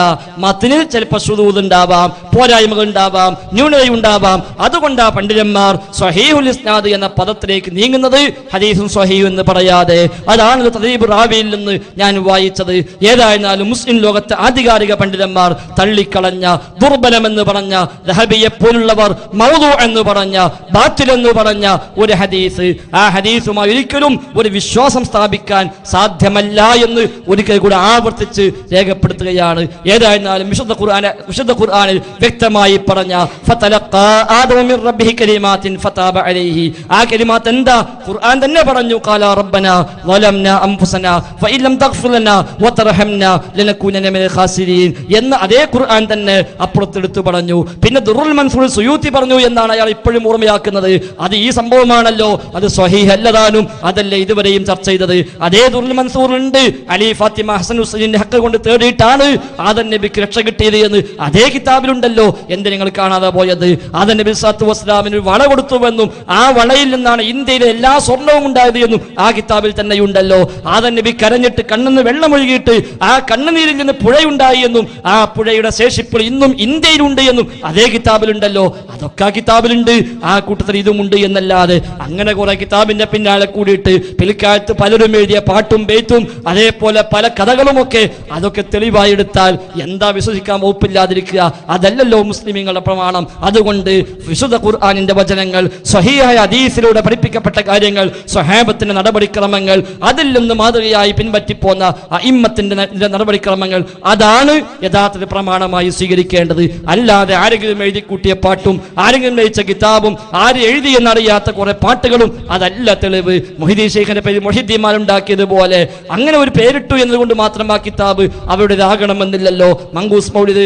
മത്നിൽ ചിലപ്പോൾ ശുദൂദ് ഉണ്ടാവാം, പോരായ്മകൾ ഉണ്ടാവാം, ന്യൂനതയുണ്ടാവാം. അതുകൊണ്ടാ പണ്ഡിതന്മാർ സ്വഹീഹുൽ ഇസ്നാദ് എന്ന പദത്തിലേക്ക് നീങ്ങുന്നത്, ഹദീസും സ്വഹീഹ് എന്ന് പറയാതെ. അതാണ് തദ്രീബ് റാവിയിൽ നിന്ന് ഞാൻ വായിച്ചത്. ഏതായിരുന്നാലും മുസ്ലിം ലോകത്തെ ആധികാരിക പണ്ഡിതന്മാർ തള്ളിക്കളഞ്ഞ, ദുർബലമെന്ന് പറഞ്ഞ, ദഹബിയെ പോലുള്ളവർ മൗദൂ എന്ന് പറഞ്ഞ, ബാത്തിൽ എന്ന് പറഞ്ഞ ഒരു ഹദീസ്, ആ ഹദീസുമായി ഒരിക്കലും ഒരു വിശ്വാസം സ്ഥാപിക്കാൻ സാധ്യമല്ല എന്ന് ഒരിക്കൽ കൂടെ ആവർത്തിച്ച് രേഖപ്പെടുത്തുകയാണ്. ഏതായിരുന്നാലും വിശുദ്ധ ഖുർആനിൽ വ്യക്തമായി പറഞ്ഞ ഫതലഖാ ആദമു മിർ റബ്ബിഹി കലിമാത്തിൻ ഫതാബ അലൈഹി, ആ കലിമാത്ത് എന്താ? ഖുർആൻ തന്നെ പറഞ്ഞു, ഖാല റബ്ബനാ വലംനാ അൻഫുസനാ ഫഇൻ ലം തഗ്ഫിർ ലനാ വതർഹംനാ ലനകൂനന മിനൽ ഖാസിരീൻ എന്ന് അതേ ഖുർആൻ തന്നെ അപ്പുറത്തെടുത്തു പറഞ്ഞു. പിന്നെ ദുറുൽ മൻസൂർ സുയൂത്തി പറഞ്ഞു എന്നാണ് അയാൾ ഇപ്പോഴും ഓർമ്മയാക്കുന്നത്. അത് ഈ സംഭവമാണല്ലോ, അത് സ്വഹീഹ് അല്ലതാനും, അതല്ലേ ഇതുവരെയും ചർച്ച ചെയ്തത്. അതേ ദുറുൽ മൻസൂർ ഉണ്ട്, അലി ഫാത്തിമ ഹസൻ ഹുസൈനിന്റെ ഹക്ക് കൊണ്ട് തേടിയിട്ടാണ് ആദം നബിക്ക് രക്ഷ കിട്ടിയത് എന്ന് അതേ കിതാബിലുണ്ടല്ലോ. എന്ത് നിങ്ങൾ കാണാതെ പോയത്? ആദം നബി സല്ലല്ലാഹു അലൈഹി വസല്ലമിന് വള കൊടുത്തുവെന്നും ആ വളയിൽ നിന്നാണ് ഇന്ത്യയിലെ എല്ലാ സ്വർണവും ഉണ്ടായത് എന്നും ആ കിതാബിൽ തന്നെ ഉണ്ടല്ലോ. ആദം നബി കരഞ്ഞിട്ട് കണ്ണിന്ന് വെള്ളമൊഴുകിയിട്ട് ആ കണ്ണുനീരിൽ നിന്ന് പുഴയുണ്ടായി എന്നും ആ പുഴയുടെ ശേഷിപ്പ് ഇന്നും ഇന്ത്യയിലുണ്ട് എന്നും അതേ കിതാബിലുണ്ടല്ലോ. അതൊക്കെ ആ കിതാബിലുണ്ട്, ആ കൂട്ടത്തിൽ ഇതുമുണ്ട് എന്നല്ലാതെ അങ്ങനെ കുറെ കിതാബിന്റെ പിന്നാലെ കൂടിയിട്ട് പിൽക്കാലത്ത് പലരും എഴുതിയ പാട്ടും ബെയ്ത്തും അതേപോലെ പല കഥകളുമൊക്കെ അതൊക്കെ തെളിവായി എടുത്താൽ എന്താ വിശ്വസിക്കാൻ വകുപ്പില്ലാതിരിക്കുക? അതല്ലല്ലോ മുസ്ലിമീങ്ങളുടെ പ്രമാണം. അതുകൊണ്ട് വിശുദ്ധ ഖുർആനിന്റെ വചനങ്ങൾ, സ്വഹീഹായ ഹദീസിലൂടെ പഠിപ്പിക്കപ്പെട്ട കാര്യങ്ങൾ, സ്വഹാബത്തിന്റെ നടപടിക്രമങ്ങൾ, അതിൽ നിന്ന് മാതൃകയായി പിൻപറ്റിപ്പോന്ന അഇമ്മത്തിന്റെ നടപടിക്രമങ്ങൾ, അതാണ് യഥാർത്ഥ പ്രമാണമായി സ്വീകരിക്കേണ്ടത്. അല്ലാതെ ആരെങ്കിലും എഴുതി കൂട്ടിയ പാട്ടും ആരെങ്കിലും രചിച്ച കിതാബും ആര് എഴുതിയെന്നറിയാത്ത കുറെ പാട്ടുകളും അതല്ല തെളിവ്. മൊഹിദ്ദീൻ ശൈഖിന്റെ പേര് മൊഹിദ്ദീന്മാരുണ്ടാക്കിയതുപോലെ അങ്ങനെ ഒരു പേരിട്ടു എന്നതുകൊണ്ട് മാത്രം ആ കിതാബ് അവരുടേതാകണമെന്നില്ലല്ലോ. മങ്കൂസ് മൗലിദ്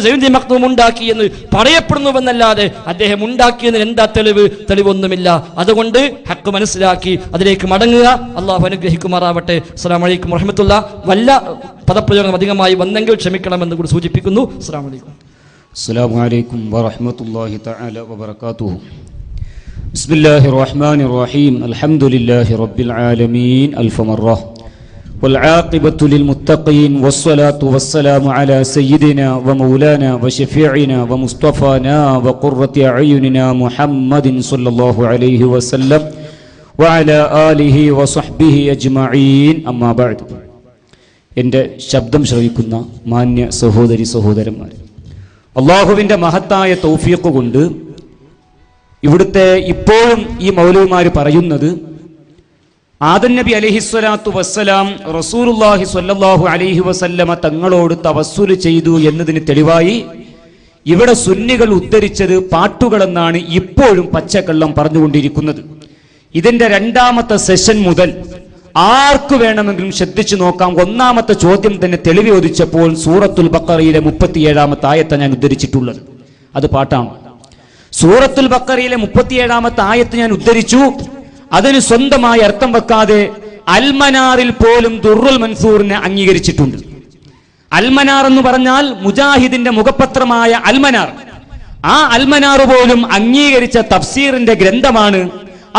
സൈനുദ്ദീൻ മഖ്ദൂം ഉണ്ടാക്കി എന്ന് പറയപ്പെടുന്നുവെന്നല്ലാതെ അദ്ദേഹം ഉണ്ടാക്കിയതിന് എന്താ തെളിവ്? തെളിവൊന്നുമില്ല. അതുകൊണ്ട് ഹക്ക് മനസ്സിലാക്കി അതിലേക്ക് മടങ്ങുക. അള്ളാഹു അനുഗ്രഹിക്കുമാറാവട്ടെ. അസ്സലാമു അലൈക്കും വറഹ്മത്തുള്ളാഹി. വല്ല പദപ്രയോഗം അധികമായി വന്നെങ്കിൽ ക്ഷമിക്കണമെന്ന് കൂടി സൂചിപ്പിക്കുന്നു. അസ്സലാമു അലൈക്കും. അസ്സലാമു അലൈക്കും വറഹ്മത്തുള്ളാഹി തആല വബറകാതുഹു. ബിസ്മില്ലാഹിർ റഹ്മാനിർ റഹീം. അൽഹംദുലില്ലാഹി റബ്ബിൽ ആലമീൻ. അൽഫ് മർറ والعاقبة للمتقين والصلاة والسلام على سيدنا ومولانا وشفيعنا ومصطفانا وقرة أعيننا محمد صلى الله عليه وسلم وعلى آله وصحبه أجمعين. أما بعد. എൻ്റെ ശബ്ദം ശ്രവിക്കുന്ന മാന്യ സഹോദരി സഹോദരന്മാർ, അള്ളാഹുവിൻ്റെ മഹത്തായ തൗഫീഖ് കൊണ്ട് ഇവിടുത്തെ ഇപ്പോഴും ഈ മൗലവിമാർ പറയുന്നത് ആദം നബി അലൈഹിസ്സലാത്തു വസ്സലാം റസൂലുള്ളാഹി സ്വല്ലല്ലാഹു അലൈഹി വസല്ലമ തങ്ങളോട് തവസ്സുൽ ചെയ്തു എന്നതിന് തെളിവായി ഇവിടെ സുന്നികൾ ഉദ്ധരിച്ചത് പാട്ടുകളെന്നാണ് ഇപ്പോഴും പച്ചക്കള്ളം പറഞ്ഞുകൊണ്ടിരിക്കുന്നത്. ഇതിന്റെ രണ്ടാമത്തെ സെഷൻ മുതൽ ആർക്കു വേണമെങ്കിലും ശ്രദ്ധിച്ചു നോക്കാം. ഒന്നാമത്തെ ചോദ്യം തന്നെ തെളിവ് ചോദിച്ചപ്പോൾ സൂറത്തുൽ ബഖറയിലെ 37-ാമത്തെ ആയത്ത് ഞാൻ ഉദ്ധരിച്ചിട്ടുള്ളത്. അത് പാട്ടാണ്. സൂറത്തുൽ ബഖറയിലെ 37-ാമത്തെ ആയത്ത് ഞാൻ ഉദ്ധരിച്ചു. അതിന് സ്വന്തമായി അർത്ഥം വെക്കാതെ അൽമനാറിൽ പോലും ദുർറുൽ മൻസൂറിനെ അംഗീകരിച്ചിട്ടുണ്ട്. അൽമനാർ എന്ന് പറഞ്ഞാൽ മുജാഹിദിന്റെ മുഖപത്രമായ അൽമനാർ. ആ അൽമനാർ പോലും അംഗീകരിച്ച തഫ്സീറിന്റെ ഗ്രന്ഥമാണ്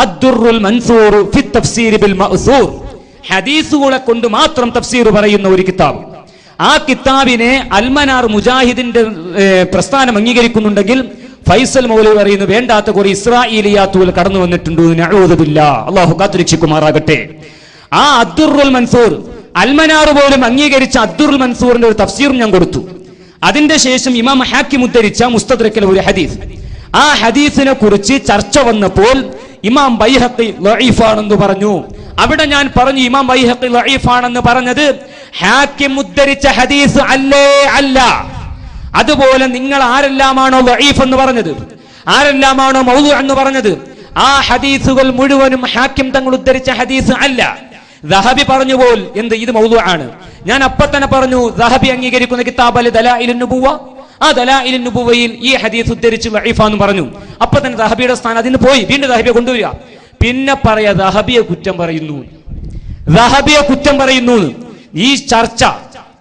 അദ്ദുർറുൽ മൻസൂർ ഫി തഫ്സീർ ബിൽ മഅ്സൂർ. ഹദീസുകളെ കൊണ്ട് മാത്രം തഫ്സീർ പറയുന്ന ഒരു കിതാബ്. ആ കിതാബിനെ അൽമനാർ മുജാഹിദിന്റെ പ്രസ്ഥാനം അംഗീകരിക്കുന്നുണ്ടെങ്കിൽ ഫൈസൽ മൗലവി പറയുന്നു വേണ്ടാത്ത കുറെ ഇസ്രായേലിയാത്തുകൾ കടന്നു വന്നിട്ടുണ്ട്. നഊദു ബില്ലാഹ്. അല്ലാഹു കാത്തുരക്ഷിക്കുമാറാകട്ടെ. ആ അദ്ദുർറുൽ മൻസൂർ അൽമനാർ പോലും അംഗീകരിച്ച അദ്ദുർറുൽ മൻസൂറിന്റെ ഒരു തഫ്സീറും ഞാൻ കൊടുത്തു. അതിന്റെ ശേഷം ഇമാം ഹാക്കിം ഉദ്ധരിച്ച മുസ്തദ്രക്കിലെ ഒരു ഹദീസ്, ആ ഹദീസിനെ കുറിച്ച് ചർച്ച വന്നപ്പോൾ ഇമാം ബൈഹഖി ലഈഫാണെന്ന് പറഞ്ഞു. അവിടെ ഞാൻ പറഞ്ഞു ഇമാം ബൈഹഖി ലഈഫാണെന്ന് പറഞ്ഞത് ഹാക്കിം ഉദ്ധരിച്ച ഹദീസ് അല്ലേ അല്ല. അതുപോലെ നിങ്ങൾ ആരെല്ലാമാണോ ലഈഫ് എന്ന് പറഞ്ഞത്, ആരെല്ലാമാണോ മൗദൂ എന്ന് പറഞ്ഞത്, ആ ഹദീസുകൾ മുഴുവനും ഹാക്കിം തങ്ങൾ ഉദ്ധരിച്ച ഹദീസ് അല്ല. ദഹബി പറഞ്ഞു പോൽ എന്ത് ഇത് മൗദൂ ആണ്. ഞാൻ അപ്പൊ തന്നെ പറഞ്ഞു ദഹബി അംഗീകരിക്കുന്ന കിതാബ് അൽ ദലായിലുൻ നുബുവ, ആ ദലായിലുൻ നുബുവയിൽ ഈ ഹദീസ് ഉദ്ധരിച്ച് ലഈഫാന്ന് പറഞ്ഞു. അപ്പൊ തന്നെ ദഹബിയുടെ സ്ഥാനം അതിന് പോയി. വീണ്ടും ദഹബിയെ കൊണ്ടുവരിക. പിന്നെ പറയാ ദഹബിയെ കുറ്റം പറയുന്നു, ദഹബിയെ കുറ്റം പറയുന്നു. ഈ ചർച്ച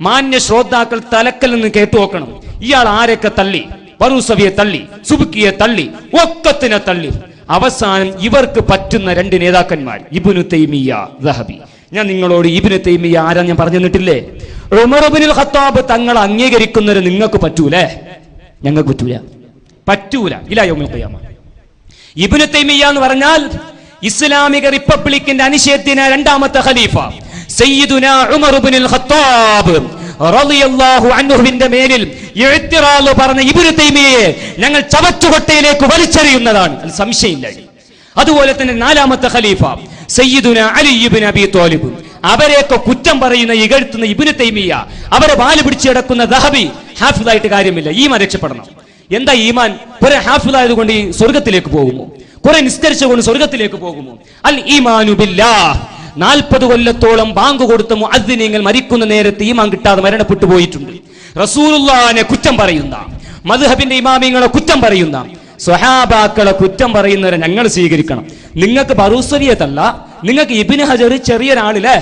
മാന്യ ശ്രോതാക്കൾ തലക്കൽ നിന്ന് കേട്ടു നോക്കണം. ഇയാൾ ആരൊക്കെ തള്ളി? ബറൂസവിയെ തള്ളി, സുബ്കിയെ തള്ളി, ഒക്കത്തിനെ തള്ളി. അവസാനം ഇവർക്ക് പറ്റുന്ന രണ്ട് നേതാക്കന്മാർ ഇബ്നു തൈമിയ്യ, ദഹബി. ഞാൻ നിങ്ങളോട് ഇബ്നു തൈമിയ്യ ആരാ ഞാൻ പറഞ്ഞു തന്നിട്ടില്ലേ? ഉമർ ഇബ്നുൽ ഖത്താബ് തങ്ങൾ അംഗീകരിക്കുന്നവരെ നിങ്ങൾക്ക് പറ്റൂലേ? ഞങ്ങൾക്ക് പറ്റൂല, പറ്റൂല. ഇലാ യൗമുൽ ഖിയാമ. ഇബ്നു തൈമിയ്യ എന്ന് പറഞ്ഞാൽ ഇസ്ലാമിക റിപ്പബ്ലിക്കിന്റെ അനിഷേധ്യന രണ്ടാമത്തെ ഖലീഫ സയ്യിദുനാ ഉമർ ഇബ്നുൽ ഖത്താബ് റളിയല്ലാഹു അൻഹുവിന്റെ മേലിൽ ഇഅ്തിറാദ് പറഞ്ഞ ഇബ്നു തൈമിയ്യയെ ഞങ്ങൾ ചവറ്റുകൊട്ടയിലേക്ക് വലിച്ചെറിയുന്നതാണ്, അതിൽ സംശയമില്ല. അതുപോലെ തന്നെ നാലാമത്തെ ഖലീഫ സയ്യിദുനാ അലി ഇബ്നു അബീ ത്വാലിബ്, അവരെയൊക്കെ കുറ്റം പറയുന്ന ഇകഴ്ത്തുന്ന ഇബ്നു തൈമിയ്യ, അവരെ വാല് പിടിച്ചു കിടക്കുന്ന ദഹബി. ഹാഫിളായിട്ട് കാര്യമില്ല, ഈമാൻ രക്ഷപ്പെടണം. എന്താ ഈമാൻ? കുറെ ഹാഫിളായത് കൊണ്ട് ഈ സ്വർഗത്തിലേക്ക് പോകുമോ? കുറെ നിസ്കരിച്ചുകൊണ്ട് സ്വർഗത്തിലേക്ക് പോകുമോ? അൽ ഈമാനു ബില്ലാഹ്. 40 കൊല്ലത്തോളം ബാങ്ക് കൊടുത്ത മുഅദ്ദിനീങ്ങൾ മരിക്കുന്ന നേരത്ത് ഈമാൻ കിട്ടാതെ മരണപ്പെട്ടു പോയിട്ടുണ്ട്. റസൂലുള്ളാഹിനെ കുറ്റം പറയുന്ന, മദ്ഹബിന്റെ ഇമാമിങ്ങളെ കുറ്റം പറയുന്ന, സ്വഹാബാക്കളെ കുറ്റം പറയുന്നവരെ ഞങ്ങൾ സ്വീകരിക്കണം. നിങ്ങൾക്ക് ബറൂസരിയത്തല്ല, നിങ്ങൾക്ക് ഇബ്നു ഹജർ ചെറിയൊരാളില്ലേ,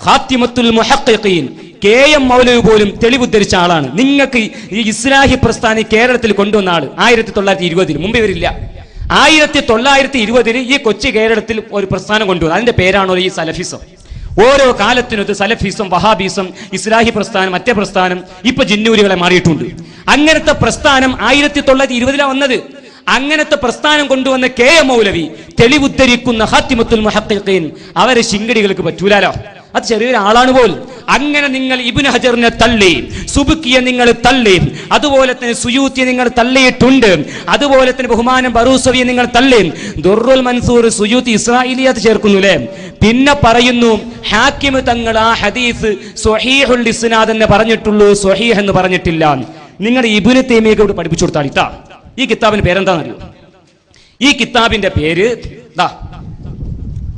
ഖാത്തിമത്തുൽ മുഹഖ്ഖീൻ കെ.എം. മൗലവി പോലും തെളിവുദ്ധരിച്ച ആളാണ്. നിങ്ങൾക്ക് ഈ ഇസ്ലാഹി പ്രസ്ഥാനം കേരളത്തിൽ കൊണ്ടുവന്ന ആള് 1920 മുമ്പ് ഇവരില്ല. 1920 ഈ കൊച്ചി കേരളത്തിൽ ഒരു പ്രസ്ഥാനം കൊണ്ടുവന്നു. അതിന്റെ പേരാണോ ഈ സലഫിസം. ഓരോ കാലത്തിനൊത്ത് സലഫിസം, വഹാബിസം, ഇസ്ലാഹി പ്രസ്ഥാനം, മറ്റേ പ്രസ്ഥാനം, ഇപ്പൊ ജിന്നൂരികളെ മാറിയിട്ടുണ്ട്. അങ്ങനത്തെ പ്രസ്ഥാനം 1920 വന്നത്. അങ്ങനത്തെ പ്രസ്ഥാനം കൊണ്ടുവന്ന കെ.എം. മൗലവി തെളിവുദ്ധരിക്കുന്ന ഖാത്തിമത്തുൽ മുഹഖ്ഖീൻ അവരെ ശിങ്കടികൾക്ക് പറ്റൂലാലോ. അത് ചെറിയൊരാളാണ് പോലും. അങ്ങനെ നിങ്ങൾ ഇബ്നു ഹജറിനെ തള്ളി, സുബുക്കിയെ നിങ്ങൾ തള്ളി, അതുപോലെ തന്നെ സുയൂത്തിയെ നിങ്ങൾ തള്ളിയിട്ടുണ്ട്, അതുപോലെ തന്നെ ബഹുമാനം ബറൂസവിയെ നിങ്ങൾ തള്ളി, ദുർറുൽ മൻസൂർ സുയൂത്തി ഇസ്രായേലിയാത്ത് ചേർക്കുന്നു അല്ലേ. പിന്നെ പറയുന്നു ഹാക്കിം തങ്ങൾ ആ ഹദീസ് സ്വഹീഹുൽ ഇസ്നാദ് എന്ന് പറഞ്ഞിട്ടുള്ളൂ, സ്വഹീഹ് എന്ന് പറഞ്ഞിട്ടില്ല. നിങ്ങൾ ഇബ്നു തൈമിയ്യക്ക് ഇവിടെ പഠിപ്പിച്ചു കൊടുത്താളിട്ടാ. ഈ കിതാബിന്റെ പേരെന്താണെന്നറിയോ? ഈ കിതാബിന്റെ പേര്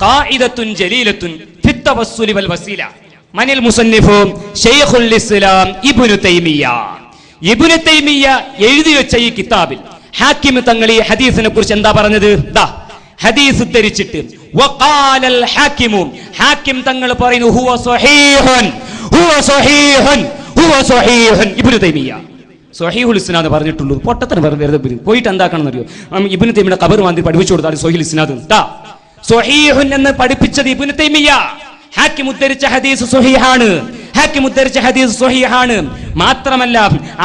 ഖാഇദത്തുൻ ജലീലത്തുൻ ഫി തവസ്സുലി വൽ വസീല. മനിൽ മുസന്നിഫു ശൈഖുൽ ഇസ്ലാം ഇബ്നു തൈമിയ്യ. ഇബ്നു തൈമിയ്യ എഴുതി വെച്ച ഈ കിതാബിൽ ഹാക്കിം തങ്ങൾ ഈ ഹദീസിനെ കുറിച്ച് എന്താ പറഞ്ഞത്? ഹദീസ് ഉദ്ധരിച്ചിട്ട് വഖാലൽ ഹാക്കിമു, ഹാക്കിം തങ്ങൾ പറയുന്നു ഹുവ സ്വഹീഹുൻ, ഹുവ സ്വഹീഹുൻ, ഹുവ സ്വഹീഹുൻ. ഇബ്നു തൈമിയ്യ സ്വഹീഹുൽ ഇസ്നാദ് പറഞ്ഞിട്ടുള്ളൂ. പൊട്ടത്തരം വെറുതെ പോയിട്ട് എന്താക്കണം അറിയോ? ഇബ്നു തൈമിയ്യയുടെ ഖബർ മാന്തി പഠിപ്പിച്ചു കൊടുത്താൽ സ്വഹീഹുൽ ഇസ്നാദ് സ്വഹീഹുൻ എന്ന് പഠിപ്പിച്ചത് ഇബ്നു തൈമിയ്യ. ഹാക്കിം ഉദ്ധരിച്ച ഹദീസ് സ്വഹീഹാണ്, ഹാക്കിം ഉദ്ധരിച്ച ഹദീസ് സ്വഹീഹാണ്. മാത്രമല്ല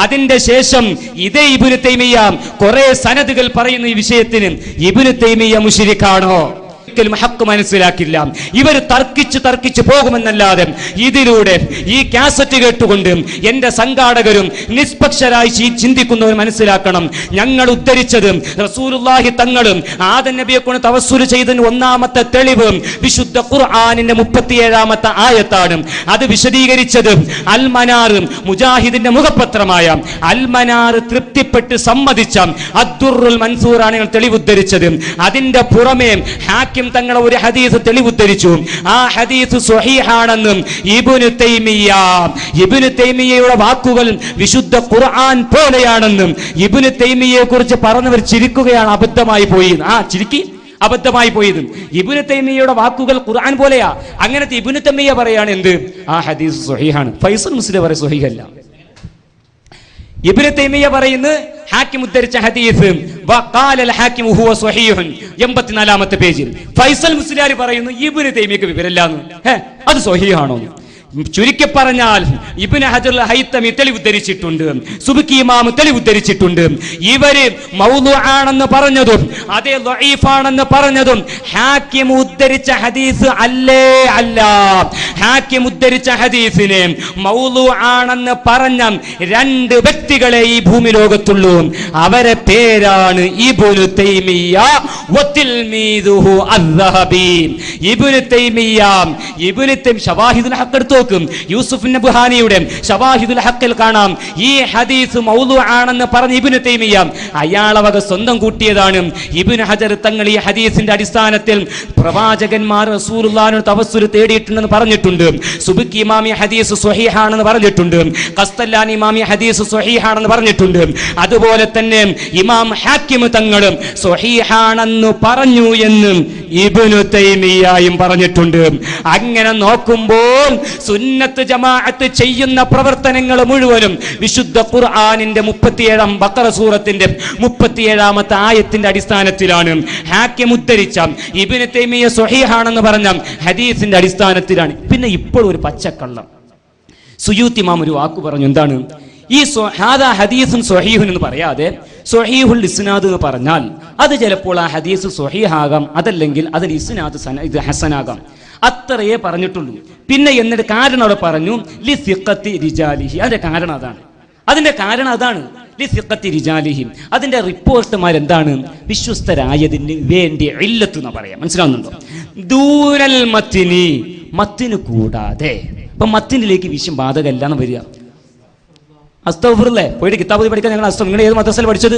അതിന്റെ ശേഷം ഇതേ ഇബ്നു തൈമിയ്യ കുറെ സനദുകൾ പറയുന്ന ഈ വിഷയത്തിന് ഇബ്നു തൈമിയ്യ മുശ്രിക്കാണോ? ഹക്ക് മനസ്സിലാക്കില്ല. ഇവർ തർക്കിച്ച് പോകുമെന്നല്ലാതെ ഇതിലൂടെ ഈ കാസറ്റ് കേട്ടുകൊണ്ട് എന്റെ സംഘാടകരും നിഷ്പക്ഷരായി ചിന്തിക്കുന്നവർ മനസ്സിലാക്കണം, ഞങ്ങൾ ഉദ്ധരിച്ചത് റസൂലുള്ളാഹി തങ്ങളും ആദം നബിയെ കൊണ്ട് തവസ്സുൽ ചെയ്തതിന് ഒന്നാമത്തെ തെളിവ് വിശുദ്ധ ഖുർആനിന്റെ 37ാമത്തെ ആയത്താണ്. അത് വിശദീകരിച്ചത് അൽ മനാർ, മുജാഹിദിന്റെ മുഖപത്രമായ അൽ മനാർ തൃപ്തിപ്പെട്ട് സമ്മതിച്ച അദ്ദുറുൽ മൻസൂറാണ് ഞങ്ങൾ തെളിവുദ്ധരിച്ചത്. അതിന്റെ പുറമെ ഹാക്കിം തങ്ങളെ ഒരു ഹദീസ് തെളിവുദ്ധരിച്ചു. ആ ഹദീസ് സ്വഹീഹാണെന്നും ഇബ്നു തൈമിയ്യയുടെ വാക്കുകൾ വിശുദ്ധ ഖുർആൻ പോലെയാണെന്നും ഇബ്നു തൈമിയ്യയെ കുറിച്ച് പറഞ്ഞവർ ചിരിക്കുകയാണ്. അബദ്ധമായി പോയി, ചിരിക്കി അബദ്ധമായി പോയത്. ഇബ്നു തൈമിയ്യയുടെ വാക്കുകൾ ഖുർആൻ പോലെയാ. അങ്ങനത്തെ ഇബ്നു തൈമിയ്യ പറയാണ് എന്ത്? ആ ഹദീസ് സ്വഹീഹാണ്. ഫൈസൽ മുസ്ലിം പറയും സ്വഹീഹല്ല. ഇബ്നു തൈമിയ്യ പറയുന്നു ഹാക്കിം ഉദ്ധരിച്ച ഹദീസ് വഖാലൽ ഹാക്കിം ഹുവ സ്വഹീഹുൻ 84ാമത്തെ പേജിൽ. ഫൈസൽ മുസ്ലിയാർ പറയുന്നു ഇബ്നു തൈമിയ്യക്ക് വിവരമില്ലാന്ന്. അത് സ്വഹീഹാണോ? ചുരുക്കി പറഞ്ഞാൽ ഇബ്നു ഹജർ ഹൈതമി തെളിവുദ്ധരിച്ചിട്ടുണ്ട്, സുബുക്കി ഇമാം തെളിവുദ്ധരിച്ചിട്ടുണ്ട്. ഇവര് മൗദൂആണെന്ന് പറഞ്ഞതും അതേ ദഈഫാണെന്ന് പറഞ്ഞതും ഹാക്കിം ഉദ്ധരിച്ച ഹദീസ് അല്ലേ അല്ല. ഹാക്കിം ഉദ്ധരിച്ച ഹദീസിനെ മൗദൂആണെന്ന് പറഞ്ഞ 2 വ്യക്തികളെ ഈ ഭൂമി ലോകത്തുള്ളൂ. അവരെ പേരാണ് ഇബ്നു തൈമിയ്യ വതിൽമീദുഹു അസ്സഹബി. ഇബ്നു തൈമിയ്യ ശവാഹിദുൽ ഹഖ് എടുത്തു നോക്കും. യൂസുഫ് നബ്ഹാനിയുടെ ശവാഹിദുൽ ഹഖിൽ കാണാം ഈ ഹദീസ് മൗദൂആണെന്ന് പറഞ്ഞ ഇബ്നു തൈമിയ്യ അയാളെ വക സ്വന്തം കൂട്ടിയതാണ്. ഇബ്നു ഹജർ തങ്ങൾ ഈ ഹദീസിന്റെ അടിസ്ഥാനത്തിൽ പ്രവാചകന്മാർ റസൂലുള്ളാഹിനെ തവസ്സുൽ തേടിയിട്ടുണ്ടെന്ന് പറഞ്ഞിട്ടുണ്ട്. സുബുക്കി ഇമാം ഈ ഹദീസ് സ്വഹീഹാണെന്ന് പറഞ്ഞിട്ടുണ്ട്. ഖസ്തലാനി ഇമാം ഈ ഹദീസ് സ്വഹീഹാണെന്ന് പറഞ്ഞിട്ടുണ്ട്. അതുപോലെ തന്നെ ഇമാം ഹാക്കിം തങ്ങളും സ്വഹീഹാണെന്ന് പറഞ്ഞു എന്ന് ഇബ്നു തൈമിയ്യയും പറഞ്ഞിട്ടുണ്ട്. അങ്ങനെ നോക്കുമ്പോൾ സുന്നത്ത് ജമാഅത്ത് ചെയ്യുന്ന പ്രവർത്തനങ്ങൾ മുഴുവനും വിശുദ്ധ ഖുർആനിന്റെ 37 ബഖറ സൂറത്തിന്റെ 37ാമത്തെ ആയത്തിന്റെ അടിസ്ഥാനത്തിലാണ്. ഹാക്കിം ഉദ്ധരിച്ച ഇബ്നു തൈമിയ്യ സ്വഹീഹാണെന്ന് പറഞ്ഞ ഹദീസിന്റെ അടിസ്ഥാനത്തിലാണ്. പിന്നെ ഇപ്പോൾ ഒരു പച്ചക്കള്ളം സുയൂത്തി ഇമാം ഒരു വാക്ക് പറഞ്ഞു. എന്താണ് ഈ ഹാദാ ഹദീസുൻ സ്വഹീഹുൻ എന്ന് പറയാതെ സ്വഹീഹുൽ ഇസ്നാദ് എന്ന് പറഞ്ഞാൽ അത് ചിലപ്പോൾ ആ ഹദീസ് സ്വഹീഹാകാം, അതല്ലെങ്കിൽ അതിന് ഇസ്നാദ് ഹസനാകാം. അത്രയേ പറഞ്ഞിട്ടുള്ളൂ. പിന്നെ എന്നിട്ട് കാരണം അവിടെ പറഞ്ഞു ലി സിഖത്തി റിജാലിഹി. അതിന്റെ കാരണം അതാണ് ലി സിഖത്തി റിജാലിഹി. അതിന്റെ റിപ്പോർട്ടുമാരെന്താണ്? വിശ്വസ്തരായതിന് വേണ്ടി ഇല്ലത്ത് എന്ന് പറയാം. മനസ്സിലാവുന്നുണ്ടോ? ദൂനൽ മത്തിനി, മത്തിന് കൂടാതെ. അപ്പൊ മത്തിനിലേക്ക് വിഷയം ബാധകമല്ല എന്ന് വരിക. അസ്തഗ്ഫിറുല്ലാഹ് പോയിട്ട് കിതാബ് പഠിക്കാൻ ഞങ്ങൾ നിങ്ങൾ ഏത് മദ്രസയിൽ പഠിച്ചത്?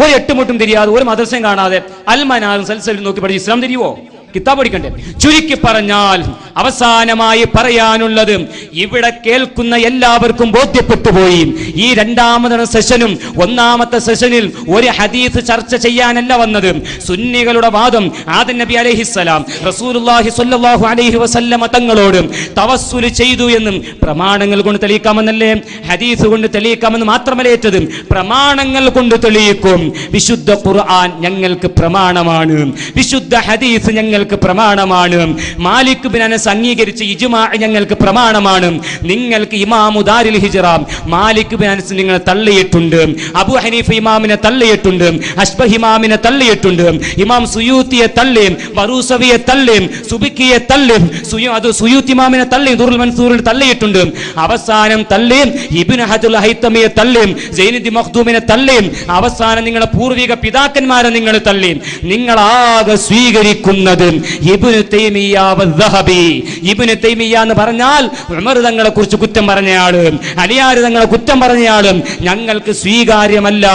ഒരു എട്ടുമുട്ടും തിരിയാതെ ഒരു മദ്രസയും കാണാതെ അൽമനാറും സൽസലും നോക്കി പഠിച്ച് ഇസ്ലാം തിരിയുവോ? കിതാബ് പഠിക്കണ്ടേ? ചുരുക്കി പറഞ്ഞാൽ അവസാനമായി പറയാനുള്ളത്, ഇവിടെ കേൾക്കുന്ന എല്ലാവർക്കും ബോധ്യപ്പെട്ടു പോയി. ഈ 2ാമത്തെ സെഷനും 1ാമത്തെ സെഷനിൽ ഒരു ഹദീസ് ചർച്ച ചെയ്യാനല്ല വന്നത്. സുന്നികളുടെ വാദം ആദം നബി അലൈഹിസ്സലാം റസൂലുള്ളാഹി സ്വല്ലല്ലാഹു അലൈഹി വസല്ലമ തങ്ങളോട് തവസ്സുൽ ചെയ്തു എന്നും പ്രമാണങ്ങൾ കൊണ്ട് തെളിയിക്കാമെന്നല്ലേ, ഹദീസ് കൊണ്ട് തെളിയിക്കാമെന്ന് മാത്രമല്ല ഏറ്റത്, പ്രമാണങ്ങൾ കൊണ്ട് തെളിയിക്കും. വിശുദ്ധ ഖുർആൻ ഞങ്ങൾക്ക് പ്രമാണമാണ്, വിശുദ്ധ ഹദീസ് ഞങ്ങൾ ഞങ്ങൾക്ക് പ്രമാണമാണ്, മാലിക് ബിൻ അനസ് അംഗീകരിച്ച ഇജ്മാ ഞങ്ങൾക്ക് പ്രമാണമാണ്. നിങ്ങൾക്ക് ഇമാമു ദാരിൽ ഹിജ്റ മാലിക് ബിൻ അനസ് നിങ്ങൾ തള്ളിയിട്ടുണ്ട്, അബൂ ഹനീഫ ഇമാമിനെ തള്ളിയിട്ടുണ്ട്, അഷ്ബഹ് ഇമാമിനെ തള്ളിയിട്ടുണ്ട്, ഇമാം സുയൂത്തിയെ തള്ളി, ബറൂസവിയെ തള്ളി, സുബിക്കിയെ തള്ളി, സുയൂത്തി ഇമാമിനെ തള്ളി, ദുറുൽ മൻസൂറിനെ തള്ളിയിട്ടുണ്ട്. അവസാനം തള്ളി ഇബ്നു ഹജർ ഹൈതമിയെ തള്ളി, സൈനുദ്ദീൻ മഖ്ദൂമിനെ തള്ളി, അവസാനം നിങ്ങളുടെ പൂർവിക പിതാക്കന്മാരെ നിങ്ങൾ തള്ളി. നിങ്ങളാകെ സ്വീകരിക്കുന്നത് ഇബ്നു തൈമിയ്യ വദ്ദഹബി. ഇബ്നു തൈമിയ്യ എന്ന് പറഞ്ഞാൽ ഉമർ തങ്ങളെ കുറിച്ച് കുറ്റം പറഞ്ഞയാള്, അലിയാർ തങ്ങളെ കുറ്റം പറഞ്ഞയാളും ഞങ്ങൾക്ക് സ്വീകാര്യമല്ല.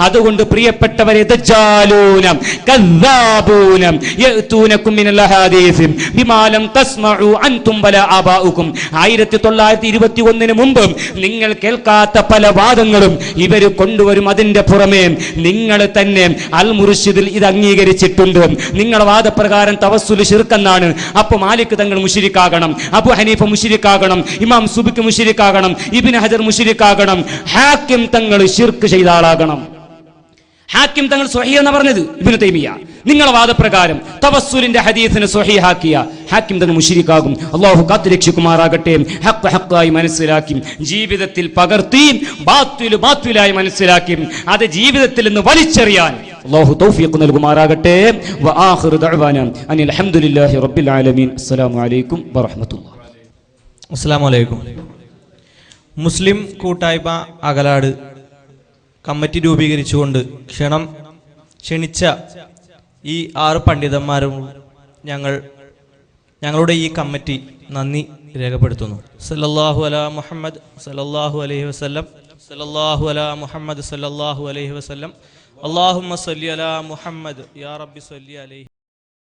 അതുകൊണ്ട് പ്രിയപ്പെട്ടവരെ, ദജ്ജാലൂന കദ്ദാബൂന യഅതൂനകും മിനൽ അഹാദീസ് ബിമാ ലം തസ്മഉ അൻതും വലാ ആബാഉകും. 1921 മുമ്പ് നിങ്ങൾ കേൾക്കാത്ത പല വാദങ്ങളും ഇവർ കൊണ്ടുവരും. അതിന്റെ പുറമെ നിങ്ങൾ തന്നെ അൽ മുർഷിദിൽ ഇത് അംഗീകരിച്ചിട്ടുണ്ട്. നിങ്ങളുടെ വാദപ്രകാരം തവസ്സുൽ ശിർക്കെന്നാണ്. അപ്പോൾ മാലിക് തങ്ങൾ മുശ്രിക്കാകണം, അബൂ ഹനീഫ മുശ്രിക്കാകണം, ഇമാം സുബിക്ക് മുശ്രിക്കാകണം, ഇബ്നു ഹജർ മുശ്രിക്കാകണം, ഹാക്കിം തങ്ങൾ ശിർക്ക് ചെയ്ത ആളാകണം. ഹാക്കിം തങ്ങൾ സ്വഹീഹ് എന്ന് പറഞ്ഞത് ഇബ്നു തൈമിയ്യ. നിങ്ങളുടെ വാദപ്രകാരം തവസ്സുലിന്റെ ഹദീസിനെ സ്വഹീഹാക്കിയ ഹാക്കിം തങ്ങൾ മുശ്രിക്കാകും. അല്ലാഹു കാത്തുരക്ഷിക്കുമാറാകട്ടെ. ഹഖ് ഹഖായി മനസ്സിലാക്കി ജീവിതത്തിൽ പകർത്തി, ബാത്തിൽ ബാത്തിലായി മനസ്സിലാക്കി അത് ജീവിതത്തിൽ നിന്ന് വലിച്ചെറിയാൻ അല്ലാഹു തൗഫീഖ് നൽകുമാറാകട്ടെ. വആഖിറു ദഅവാനാ അനിൽ ഹംദുലില്ലാഹി റബ്ബിൽ ആലമീൻ. അസ്സലാമു അലൈക്കും വറഹ്മത്തുള്ളാഹി. അസ്സലാമു അലൈക്കും. മുസ്ലിം കൂട്ടായ്മ അകലാട് കമ്മിറ്റി രൂപീകരിച്ചുകൊണ്ട് ക്ഷണിച്ച ഈ 6 പണ്ഡിതന്മാരും ഞങ്ങളുടെ ഈ കമ്മിറ്റി നന്ദി രേഖപ്പെടുത്തുന്നു. സല്ലല്ലാഹു അലാ മുഹമ്മദ് സല്ലല്ലാഹു അലൈഹി വസല്ലം, സല്ലല്ലാഹു അലാ മുഹമ്മദ് സല്ലല്ലാഹു അലൈഹി വസല്ലം. അല്ലാഹുമ്മ സല്ലി അലാ മുഹമ്മദ് യാ റബ്ബി സല്ലി അലൈഹി.